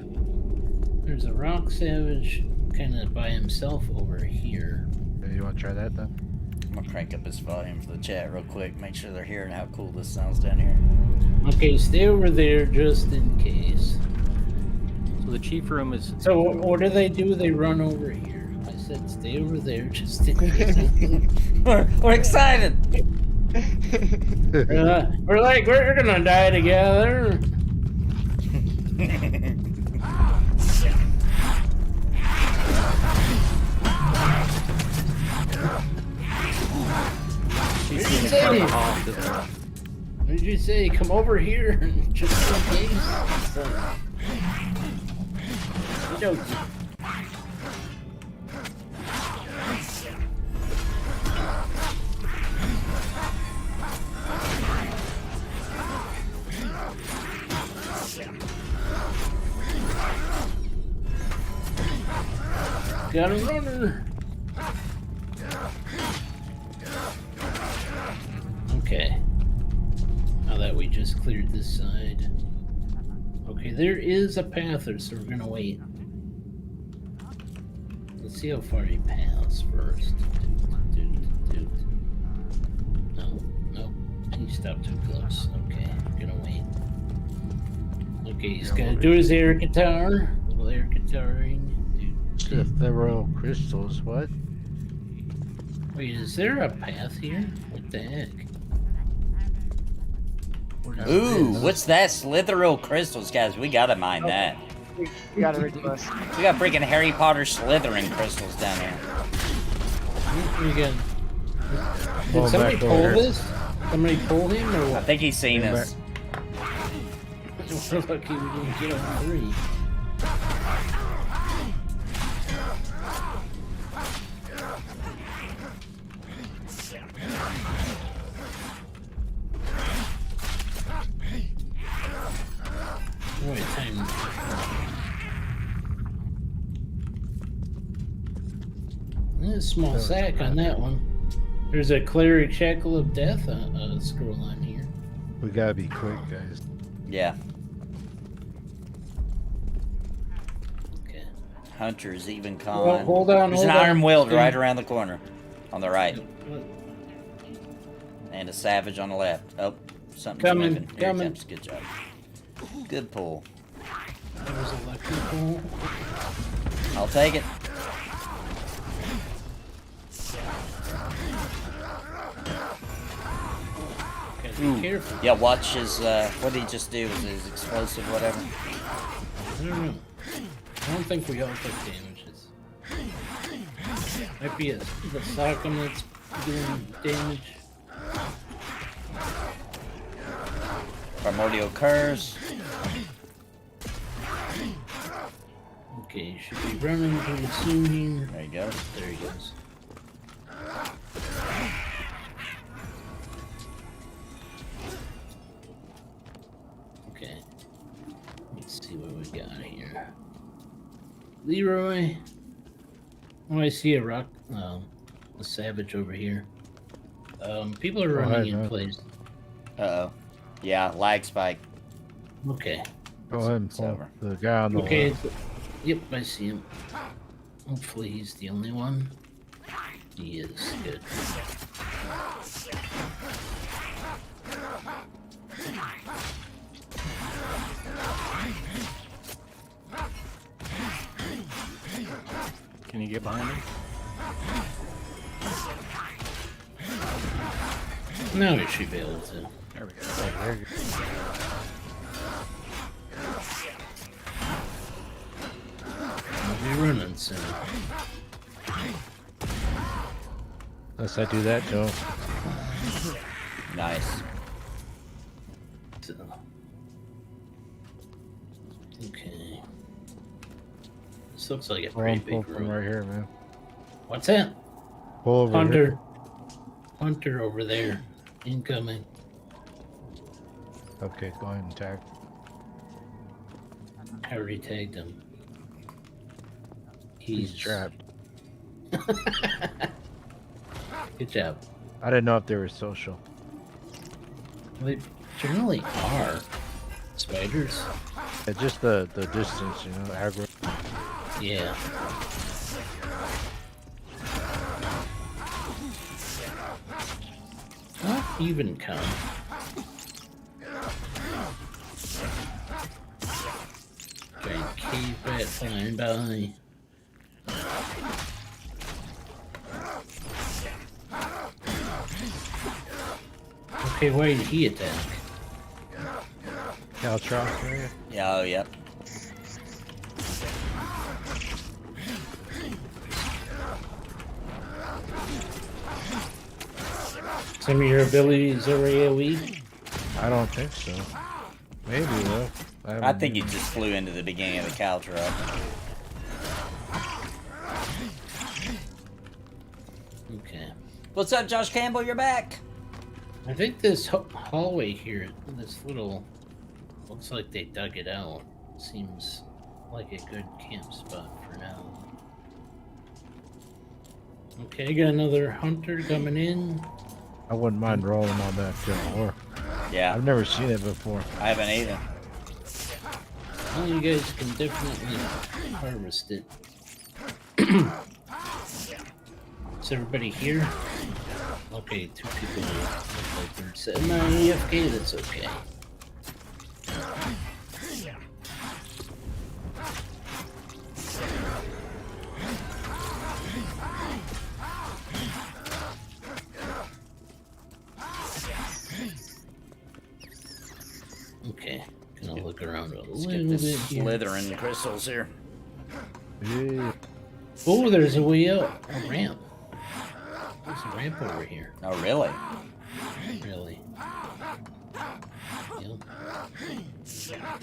There's a rock savage kind of by himself over here. You want to try that then? I'm gonna crank up this volume for the chat real quick, make sure they're hearing how cool this sounds down here. Okay, stay over there just in case. So the chief room is... So what do? They run over here. I said stay over there just in case. We're excited! We're like, we're gonna die together. What did you say? Come over here, just in case. You don't. Got a runner. Okay. Now that we just cleared this side. Okay, there is a path there, so we're gonna wait. Let's see how far he passed first. No. He stopped too close. Okay, gonna wait. Okay, he's gonna do his air guitar. Little air guitaring. The ethereal crystals, what? Wait, is there a path here? What the heck? Ooh, what's that? Slitheril crystals, guys. We gotta mine that. We got a rich bus. We got freaking Harry Potter Slytherin crystals down here. We got. Pull Did somebody back pull over here. this? Somebody pull him or I what? think he's seen Bring us. We're lucky we didn't get on 3. Wait, time. A small sack on that one. There's a cleric shackle of death scroll on here. We gotta be quick, guys. Yeah. Okay. Hunter's even con. Well, hold on, There's hold an on. iron wield right around the corner. On the right. What? And a savage on the left. Oh, something's Coming, moving. Here he coming. comes. Good job. Good pull. That was a lucky pull. I'll take it. Gotta be careful. Yeah, watch his, what did he just do? Was his explosive, whatever? I don't know. I don't think we all took damages. Might be the Sockum that's doing damage. Primordial Curse. Okay, he should be running pretty soon here. There you go. There he goes. Okay. Let's see what we got here. Leroy. Oh, I see a rock, a savage over here. People are running in place. Uh-oh. Yeah, lag spike. Okay. Go ahead and It's pull over. the guy on the Okay. left. Yep, I see him. Hopefully he's the only one. He is. Good. Can you get behind him? Now we should be able to. There we go. There you go. We'll be running soon. Unless I do that, Joe. Nice. So. Okay. This looks like a Pull pretty him, pull big from room. right here, man. What's that? Pull over Hunter. here. Hunter over there. Incoming. Okay, go ahead and tag. I already tagged him. He's trapped. Good job. I didn't know if they were social. They generally are. Spiders. Yeah, just the distance, you know, aggro. Yeah. Not even come. Giant cave rat flying by. Okay, why did he attack? Caltrops area. Yeah, oh, yep. Some of your abilities are AoE? I don't think so. Maybe though. I think he just flew into the beginning of the cow truck. Okay. What's up, Josh Campbell? You're back. I think this hallway here, this little, looks like they dug it out. Seems like a good camp spot for now. Okay, got another hunter coming in. I wouldn't mind rolling on that ore. Yeah. I've never seen it before. I haven't either. Well, you guys can definitely harvest it. Is everybody here? Okay, 2 people look like they're sitting on AFK, that's okay. Okay, gonna look around a Let's get little this bit slithering crystals here. Yeah. Oh, there's a way up. A ramp. There's a ramp over here. Oh, really? Really? Yep.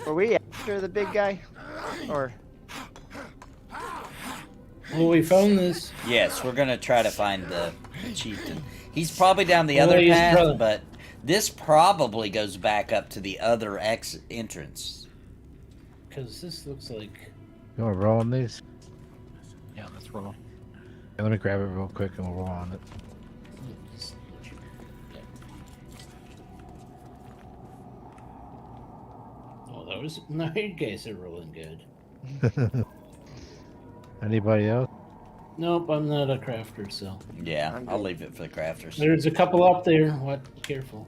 Were we after the big guy? Or Well, we found this. Yes, we're gonna try to find the chieftain. He's probably down the Oh, other he's path, probably- but this probably goes back up to the other entrance. Because this looks like... You want to roll on these? Yeah, let's roll. Yeah, let me grab it real quick and we'll roll on it. Oh, that was... No, you guys are rolling good. Anybody else? Nope, I'm not a crafter, so... Yeah, I'll leave it for the crafters. There's a couple up there. What? Careful.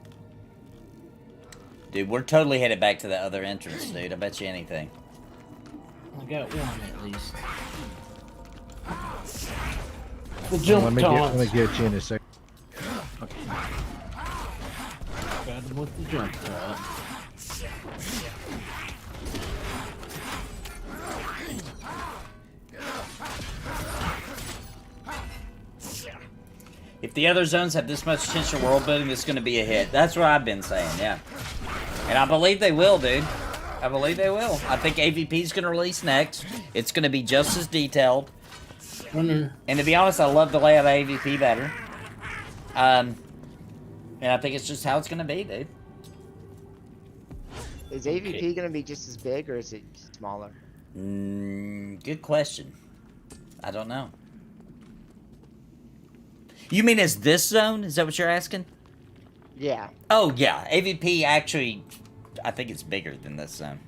Dude, we're totally headed back to the other entrance, dude. I bet you anything. I got one at least. The Well, jump let me taunts. get you in a sec. Okay. Got him with the jump taunt. If the other zones have this much potential world building, it's going to be a hit. That's what I've been saying, yeah. And I believe they will, dude. I believe they will. I think AVP is going to release next. It's going to be just as detailed. And to be honest, I love the layout of AVP better. And I think it's just how it's going to be, dude. is AVP gonna be just as big or is it smaller? Good question. I don't know. You mean as this zone? Is that what you're asking? Yeah. Oh, yeah. AVP actually, I think it's bigger than this zone.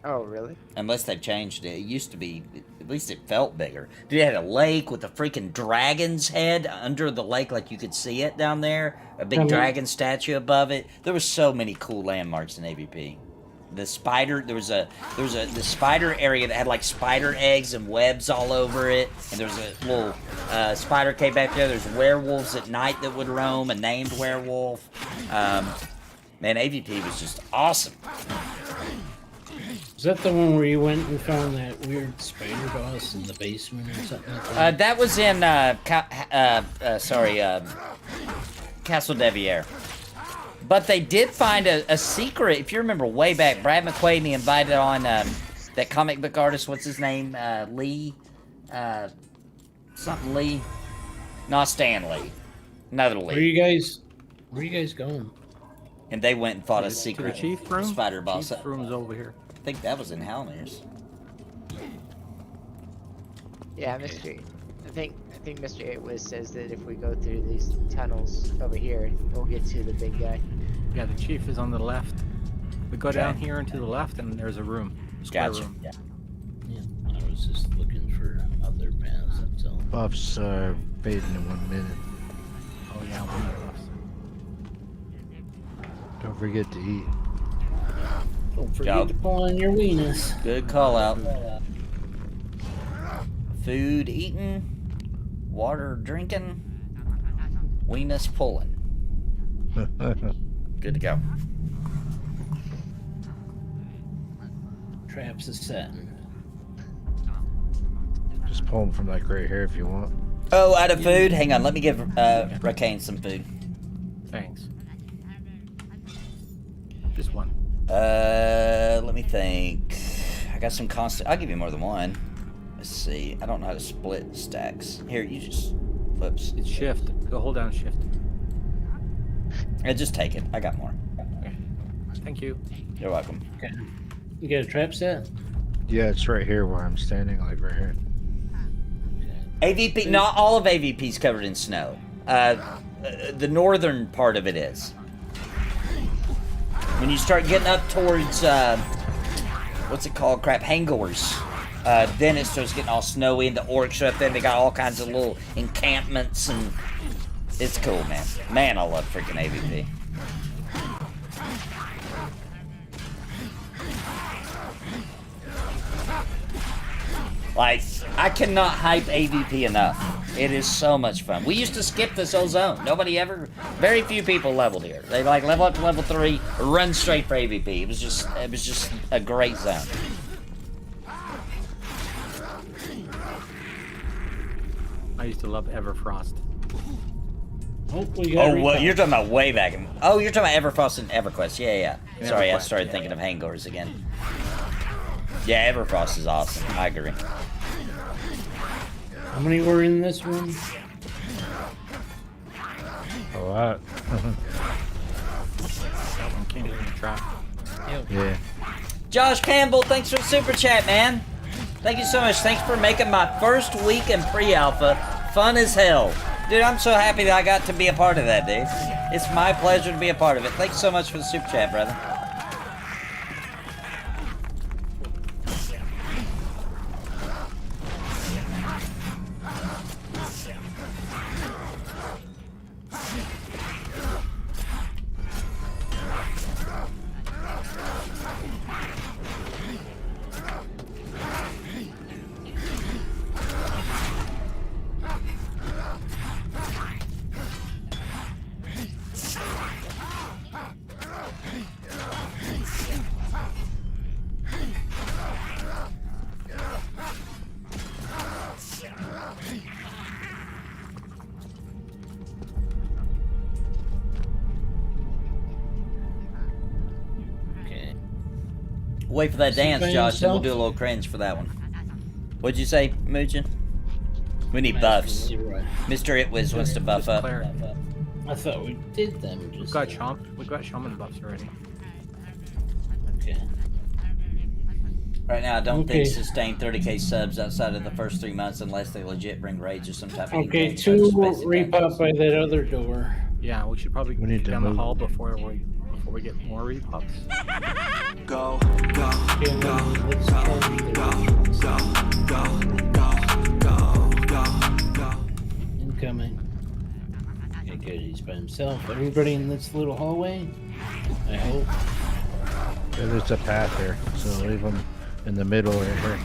Oh, really? Unless they've changed it. It used to be, at least it felt bigger. Dude, it had a lake with a freaking dragon's head under the lake, like you could see it down there. A big dragon statue above it. There were so many cool landmarks in AVP. The spider, there was the spider area that had like spider eggs and webs all over it. And there was a little spider cave back there. There's werewolves at night that would roam, a named werewolf. Man, AVP was just awesome. Is that the one where you went and found that weird spider boss in the basement or something like that? That was in, Castle Deviere. But they did find a secret. If you remember way back, Brad McQuaid, he invited on that comic book artist. What's his name? Lee. Something Lee. Not Stan Lee. Another Lee. Where you guys going? And they went and fought a To secret the chief room? spider boss. Chief's room's over here. I think that was in Halmir's. Yeah, Mr. I think Mr. 8Wiz says that if we go through these tunnels over here, we'll get to the big guy. Yeah, the chief is on the left. We go Okay. down here and to the left, and there's a room. Square Gotcha. room. Yeah, I was just looking for other paths, that's all. Buffs are fading in 1 minute. Oh yeah, one of us. Don't forget to eat. Don't forget to pull on your weenus. Good call out. Food eaten, water drinking, weenus pulling. Good to go. Traps is setting. Just pull them from like right here if you want. Oh, out of food? Hang on, let me give Rakane some food. Thanks. Just one. Let me think. I got some constant. I'll give you more than one. Let's see. I don't know how to split stacks. Here, you just. Whoops. It's shift. Go hold down shift. Yeah, just take it. I got more. Okay. Thank you. You're welcome. Okay. You got a trap set? Yeah, it's right here where I'm standing, like right here. AVP. Not all of AVP's covered in snow. The northern part of it is. When you start getting up towards what's it called? Crap, Hangors. Then it starts getting all snowy, and the orcs are up there. They got all kinds of little encampments, and it's cool, man. Man, I love freaking AVP. Like, I cannot hype AVP enough. It is so much fun. We used to skip this whole zone. Very few people leveled here. They like level up to level 3, run straight for AVP. It was just a great zone. used to love Everfrost. Oh, we got Oh, well, recon. you're talking about way back in... Oh, you're talking about Everfrost and EverQuest. Yeah. Sorry, I EverQuest, started thinking of Hangars again. Yeah, Everfrost is awesome. I agree. How many were in this one? A lot. That one came in the trap. Yeah. Josh Campbell, thanks for the super chat, man. Thank you so much. Thanks for making my first week in pre-alpha fun as hell. Dude, I'm so happy that I got to be a part of that, dude. It's my pleasure to be a part of it. Thanks so much for the super chat, brother. Wait for that dance, by Josh, and we'll himself? do a little cringe for that one. What'd you say, Moochin? We need buffs. Mr. Itwiz wants to buff up. Claire. I thought we did them. We've Just got We've got shaman buffs already. Okay. Right now, I don't Okay. think sustain 30k subs outside of the first 3 months unless they legit bring raids or some type of Okay, in-game 2 basic repop by that other door. Yeah, we should probably We need get to down the move. hall before we get more repops. Go, Okay, let's try incoming. Okay, good. He's by himself. Everybody in this little hallway? I hope. Yeah, there's a path here, so leave them in the middle right here.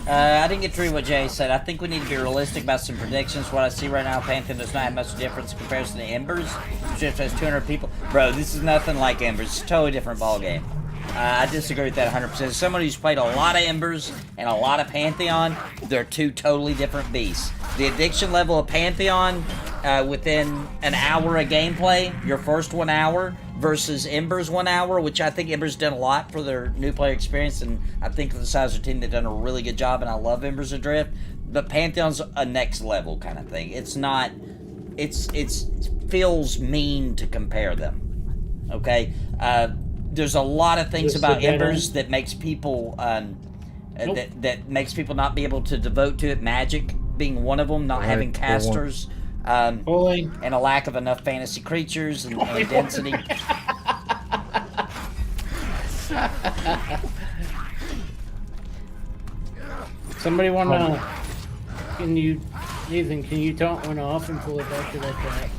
I didn't get to read what Jay said. I think we need to be realistic about some predictions. What I see right now, Pantheon does not have much difference in comparison to Embers. Just has 200 people. Bro, this is nothing like Embers. It's a totally different ballgame. I disagree with that 100%. As somebody who's played a lot of Embers and a lot of Pantheon, they're two totally different beasts. The addiction level of Pantheon within an hour of gameplay, your first 1 hour, versus Ember's 1 hour, which I think Ember's done a lot for their new player experience, and I think for the size of their team, they've done a really good job, and I love Embers Adrift. But Pantheon's a next level kind of thing. It's not, it feels mean to compare them. Okay? There's a lot of things Just about the better- Embers that makes people Nope. that makes people not be able to devote to it. Magic being one of them, not Alright, having go on. casters, Boy. and a lack of enough fantasy creatures and density. Somebody wanna... Can you... Nathan, can you taunt one off and pull it back to that trap?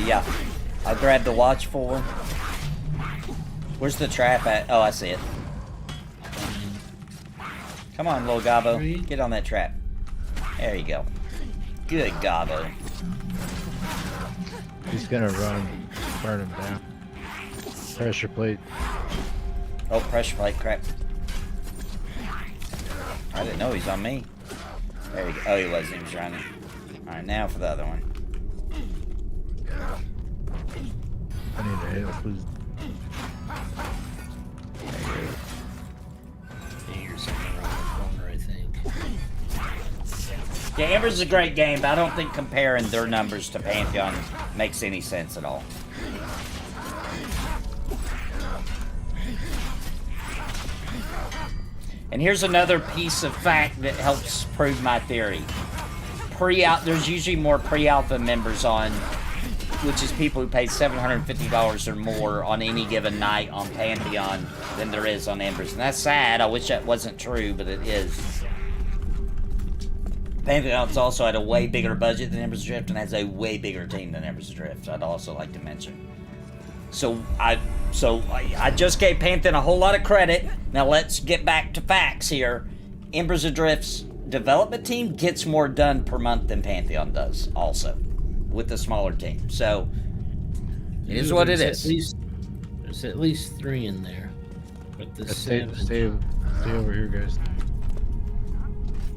Yeah. I'll grab the watchful one. Where's the trap at? Oh, I see it. Come on, little Gobbo. Right. Get on that trap. There you go. Good Gobbo. He's gonna run, burn him down. Pressure plate. Oh, pressure plate, crap. I didn't know he's on me. There you go. Oh, he wasn't. He was running. Alright, now for the other one. I need to help. Who's... Here's something around the corner, I think. Yeah, Ember's is a great game, but I don't think comparing their numbers to Pantheon makes any sense at all. And here's another piece of fact that helps prove my theory. There's usually more pre-alpha members on, which is people who pay $750 or more on any given night on Pantheon than there is on Embers. And that's sad. I wish that wasn't true, but it is. Pantheon's also had a way bigger budget than Embers Adrift and has a way bigger team than Embers Adrift. I'd also like to mention. So I just gave Pantheon a whole lot of credit. Now let's get back to facts here. Embers Adrift's development team gets more done per month than Pantheon does, also, with a smaller team. So it is what it is. There's at least 3 in there. But the Stay savage. over here, guys.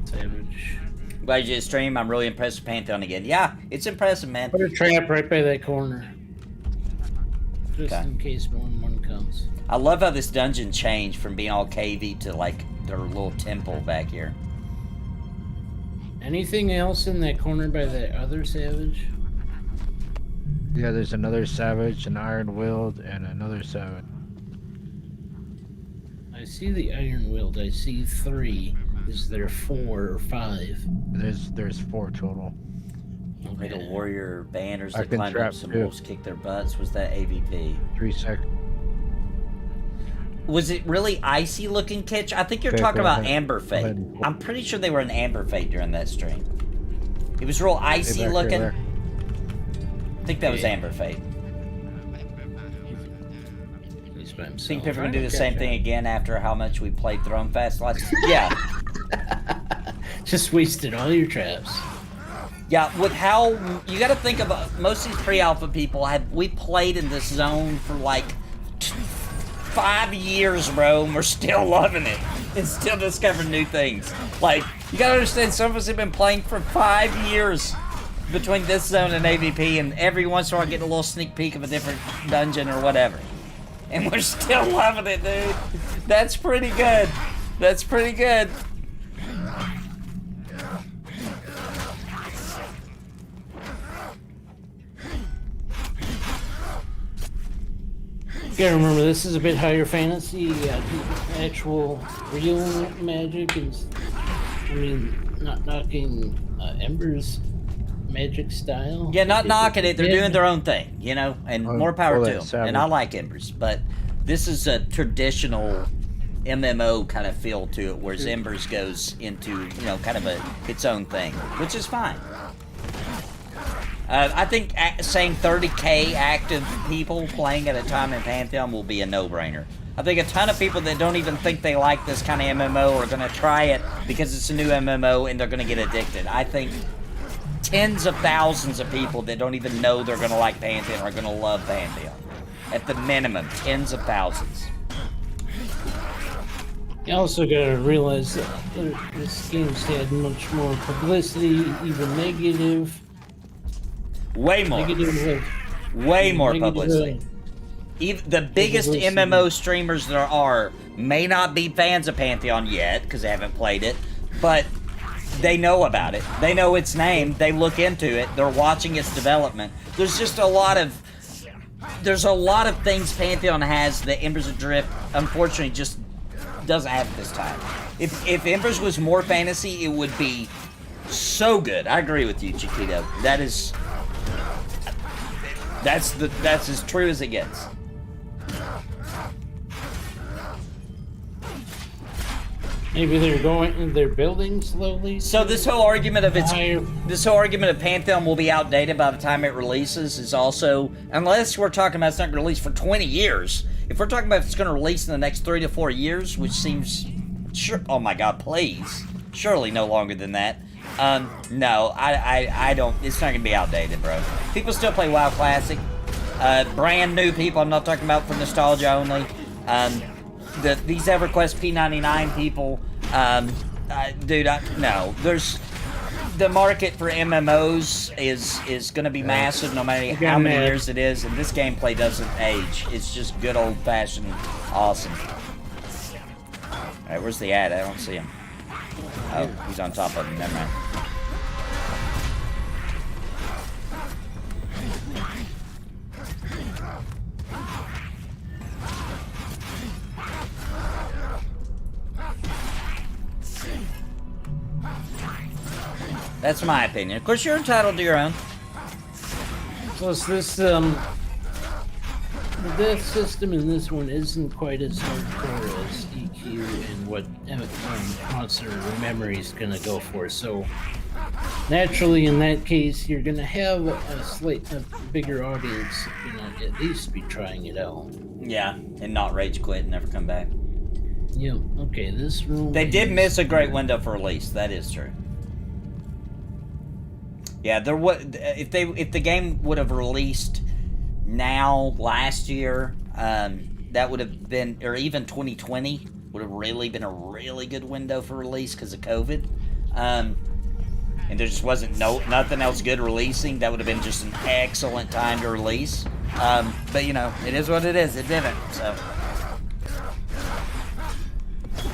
Savage. Glad you stream. I'm really impressed with Pantheon again. Yeah, it's impressive, man. Put a trap right by that corner. Just Okay. in case one comes. I love how this dungeon changed from being all cavey to like their little temple back here. Anything else in that corner by the other savage? Yeah, there's another savage, an iron willed, and another savage. I see the iron willed. I see 3. Is there 4 or 5? There's 4 total. Like a warrior banners I that can climbed trap up some too. wolves, kick their butts. Was that AVP? 3 seconds. Was it really icy looking, Kitch? I think you're Okay, talking go about ahead. Amber Go Fate. ahead. I'm pretty sure they were in Amber Fate during that stream. It was real icy back here, looking. there. I think that was Amber Fate. He's by Think himself. people are gonna do the same thing again after how much we played Throne Fest last? Yeah. Just wasted all your traps. Yeah, with how you got to think about most of these pre-alpha people we played in this zone for like 5 years, bro, and we're still loving it and still discovering new things. Like you got to understand, some of us have been playing for 5 years between this zone and AVP, and every once in a while getting a little sneak peek of a different dungeon or whatever, and we're still loving it, dude. That's pretty good. That's pretty good. You gotta remember, this is a bit higher fantasy. Actual real magic is, I mean, not knocking Ember's magic style. Yeah, not knocking it. They're doing their own thing, you know, and more power to them. And I like Embers, but this is a traditional MMO kind of feel to it, whereas Embers goes into, you know, kind of its own thing, which is fine. I think saying 30k active people playing at a time in Pantheon will be a no-brainer. I think a ton of people that don't even think they like this kind of MMO are going to try it because it's a new MMO and they're going to get addicted. I think tens of thousands of people that don't even know they're going to like Pantheon are going to love Pantheon. At the minimum, tens of thousands. You also gotta realize that this game's had much more publicity, even negative. Way more. Way more publicity. Even the biggest MMO streamers there are may not be fans of Pantheon yet because they haven't played it, but they know about it. They know its name. They look into it. They're watching its development. There's just a lot of things Pantheon has that Embers Adrift unfortunately just doesn't have at this time. If Embers was more fantasy, it would be so good. I agree with you, Chiquito. That's as true as it gets. Maybe they're building slowly. So this whole argument of Pantheon will be outdated by the time it releases is also, unless we're talking about it's not going to release for 20 years. If we're talking about if it's going to release in the next 3 to 4 years, which seems, sure, oh my God, please, surely no longer than that. No, I don't. It's not gonna be outdated, bro. People still play WoW Classic. Brand new people. I'm not talking about for nostalgia only. These EverQuest P99 people. Dude, no. There's the market for MMOs is gonna be massive, no matter how many years it is, and this gameplay doesn't age. It's just good old fashioned awesome. All right, where's the ad? I don't see him. Oh, he's on top of him. Never mind. That's my opinion. Of course, you're entitled to your own. Plus, this the death system in this one isn't quite as hardcore as EQ and what Monster Memory is gonna go for. So naturally, in that case, you're gonna have a bigger audience. At least be trying it out. Yeah, and not rage quit and never come back. Yeah. Okay. This room. They did miss a great window for release. That is true. Yeah, there would if the game would have released now last year, that would have been, or even 2020 would have really been a really good window for release because of COVID. And there just wasn't nothing else good releasing. That would have been just an excellent time to release. But you know, it is what it is. It didn't. So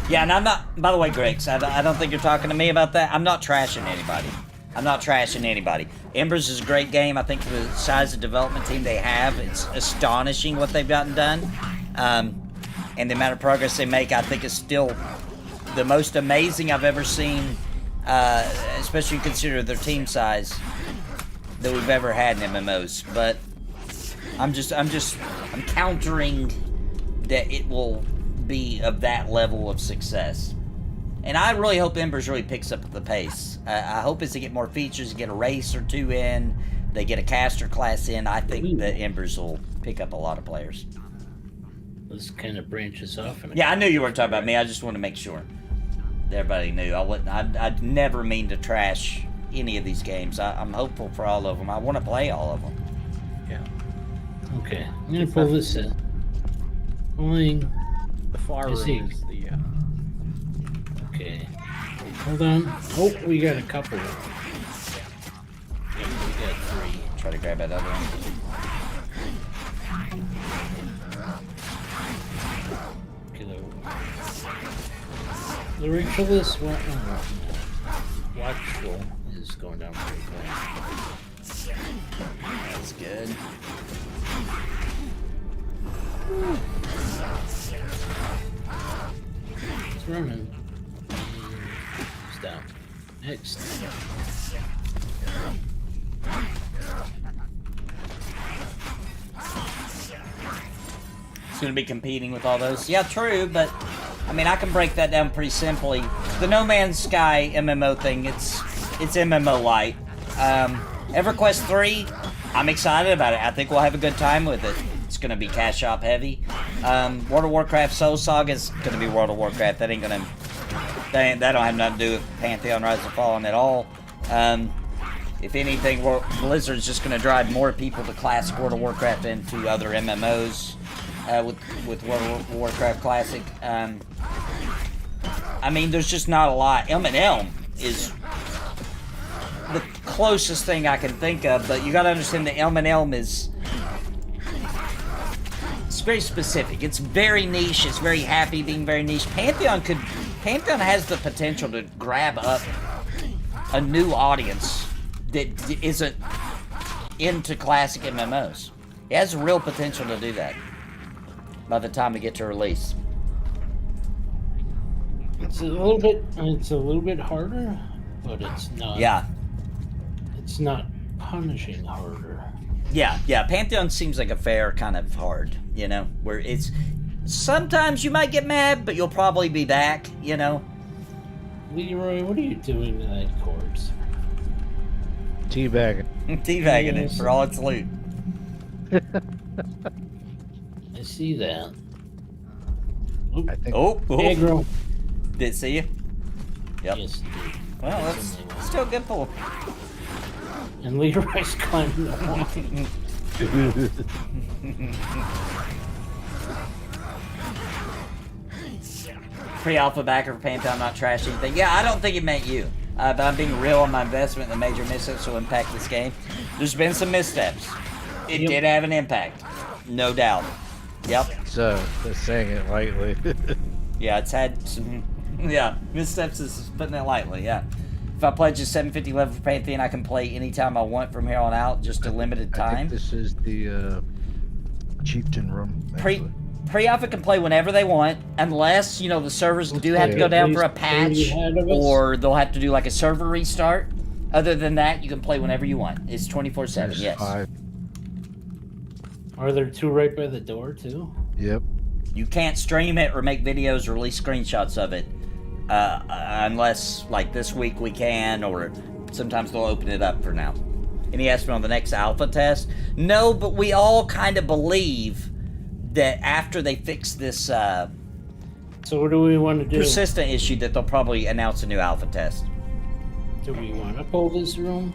yeah, and I'm not. By the way, Griggs, I don't think you're talking to me about that. I'm not trashing anybody. I'm not trashing anybody. Embers is a great game. I think for the size of development team they have, it's astonishing what they've gotten done. And the amount of progress they make, I think, is still the most amazing I've ever seen, especially consider their team size that we've ever had in MMOs. But I'm countering that it will be of that level of success. And I really hope Embers really picks up the pace. I hope as they get more features, get a race or two in, they get a caster class in, I think that Embers will pick up a lot of players. This kind of branches off. Yeah, I knew you weren't talking about me. I just want to make sure that everybody knew. I'd never mean to trash any of these games. I'm hopeful for all of them. I want to play all of them. Yeah. Okay, I'm gonna pull this in. Pulling. The far room is the. Okay. Hold on. Oh, we got a couple. Yeah, we got 3. Try to grab that other one. The ritualist watchful is going down pretty quick. That's good. It's running. It's down. Next. It's going to be competing with all those. Yeah, true, but I mean, I can break that down pretty simply. The No Man's Sky MMO thing, it's MMO light. EverQuest 3, I'm excited about it. I think we'll have a good time with it. It's going to be cash shop heavy. World of Warcraft Soul Saga is going to be World of Warcraft. That ain't going to... That don't have nothing to do with Pantheon Rise of Fallen at all. If anything, Blizzard's just going to drive more people to classic World of Warcraft into other MMOs with World of Warcraft Classic. I mean, there's just not a lot. Elm is the closest thing I can think of, but you got to understand that Elm is... It's very specific. It's very niche. It's very happy being very niche. Pantheon has the potential to grab up a new audience that isn't into classic MMOs. It has real potential to do that by the time we get to release. It's a little bit harder, but it's not. Yeah. It's not punishing harder. Yeah. Pantheon seems like a fair kind of hard, you know, where it's sometimes you might get mad, but you'll probably be back, you know. Leroy, what are you doing to that corpse? Teabagging. Teabagging it for all its loot. I see that. I think. Aggro. Did it see you? Yep. Yes, it did. Well, that's still a good pull. And Leroy's climbing the wall. Pre-alpha backer for Pantheon, not trash anything. Yeah, I don't think it meant you. But I'm being real on my investment. The major missteps will impact this game. There's been some missteps. It did have an impact. No doubt. Yep. So, just saying it lightly. Yeah, it's had some... Yeah, missteps is putting it lightly, yeah. If I pledge a 750 level for Pantheon, I can play anytime I want from here on out, just a limited time. I think this is the chieftain room. Pre-alpha can play whenever they want, unless, you know, the servers do have to go down for a patch, or they'll have to do like a server restart. Other than that, you can play whenever you want. It's 24/7, yes. 5. Are there 2 right by the door, too? Yep. You can't stream it or make videos or release screenshots of it. Unless, like, this week we can, or sometimes they'll open it up for now. And he asked me on the next alpha test. No, but we all kind of believe that after they fix this so what do we want to do? Persistent issue, that they'll probably announce a new alpha test. Do we want to pull this room?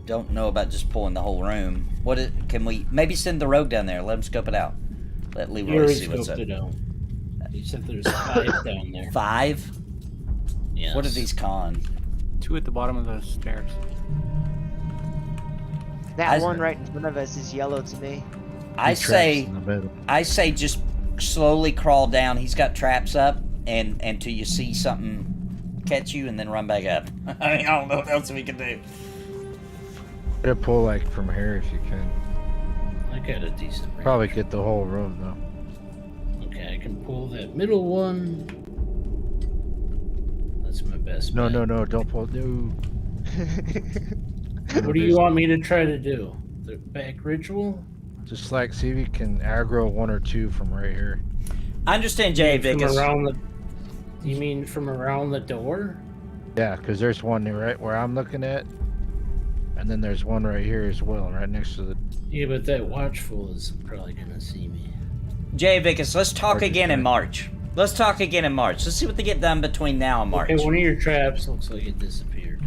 don't know about just pulling the whole room. Can we maybe send the rogue down there? Let him scope it out. Let You Leroy already see what's up. scoped it out. You said there's 5 down there. 5? Yes. What are these con? 2 at the bottom of the stairs. That one right in front of us is yellow to me. I say just slowly crawl down. He's got traps up, and until you see something catch you, and then run back up. I mean, I don't know what else we can do. Try to pull like from here if you can. I got a decent range. Probably get the whole room though. Okay, I can pull that middle one. That's my best No, bet. no, don't pull. No. What do you want me to try to do? The back ritual? Just like see if you can aggro 1 or 2 from right here. I understand, Jay From Vickers. around the. You mean from around the door? Yeah, because there's one right where I'm looking at, and then there's one right here as well, right next to the. Yeah, but that watchful is probably gonna see me. Jay Vickers, let's talk again in March. Let's talk again in March. Let's see what they get done between now and March. Okay, one of your traps looks like it disappeared.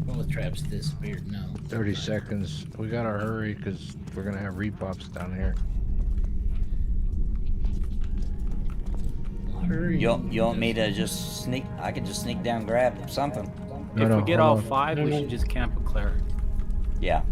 One of the traps disappeared now. 30 seconds. We gotta hurry because we're gonna have repops down here. Hurry. You want me to just sneak? I could just sneak down, and grab something. No, If no, we get hold all on. 5, we should just camp and clear. Yeah.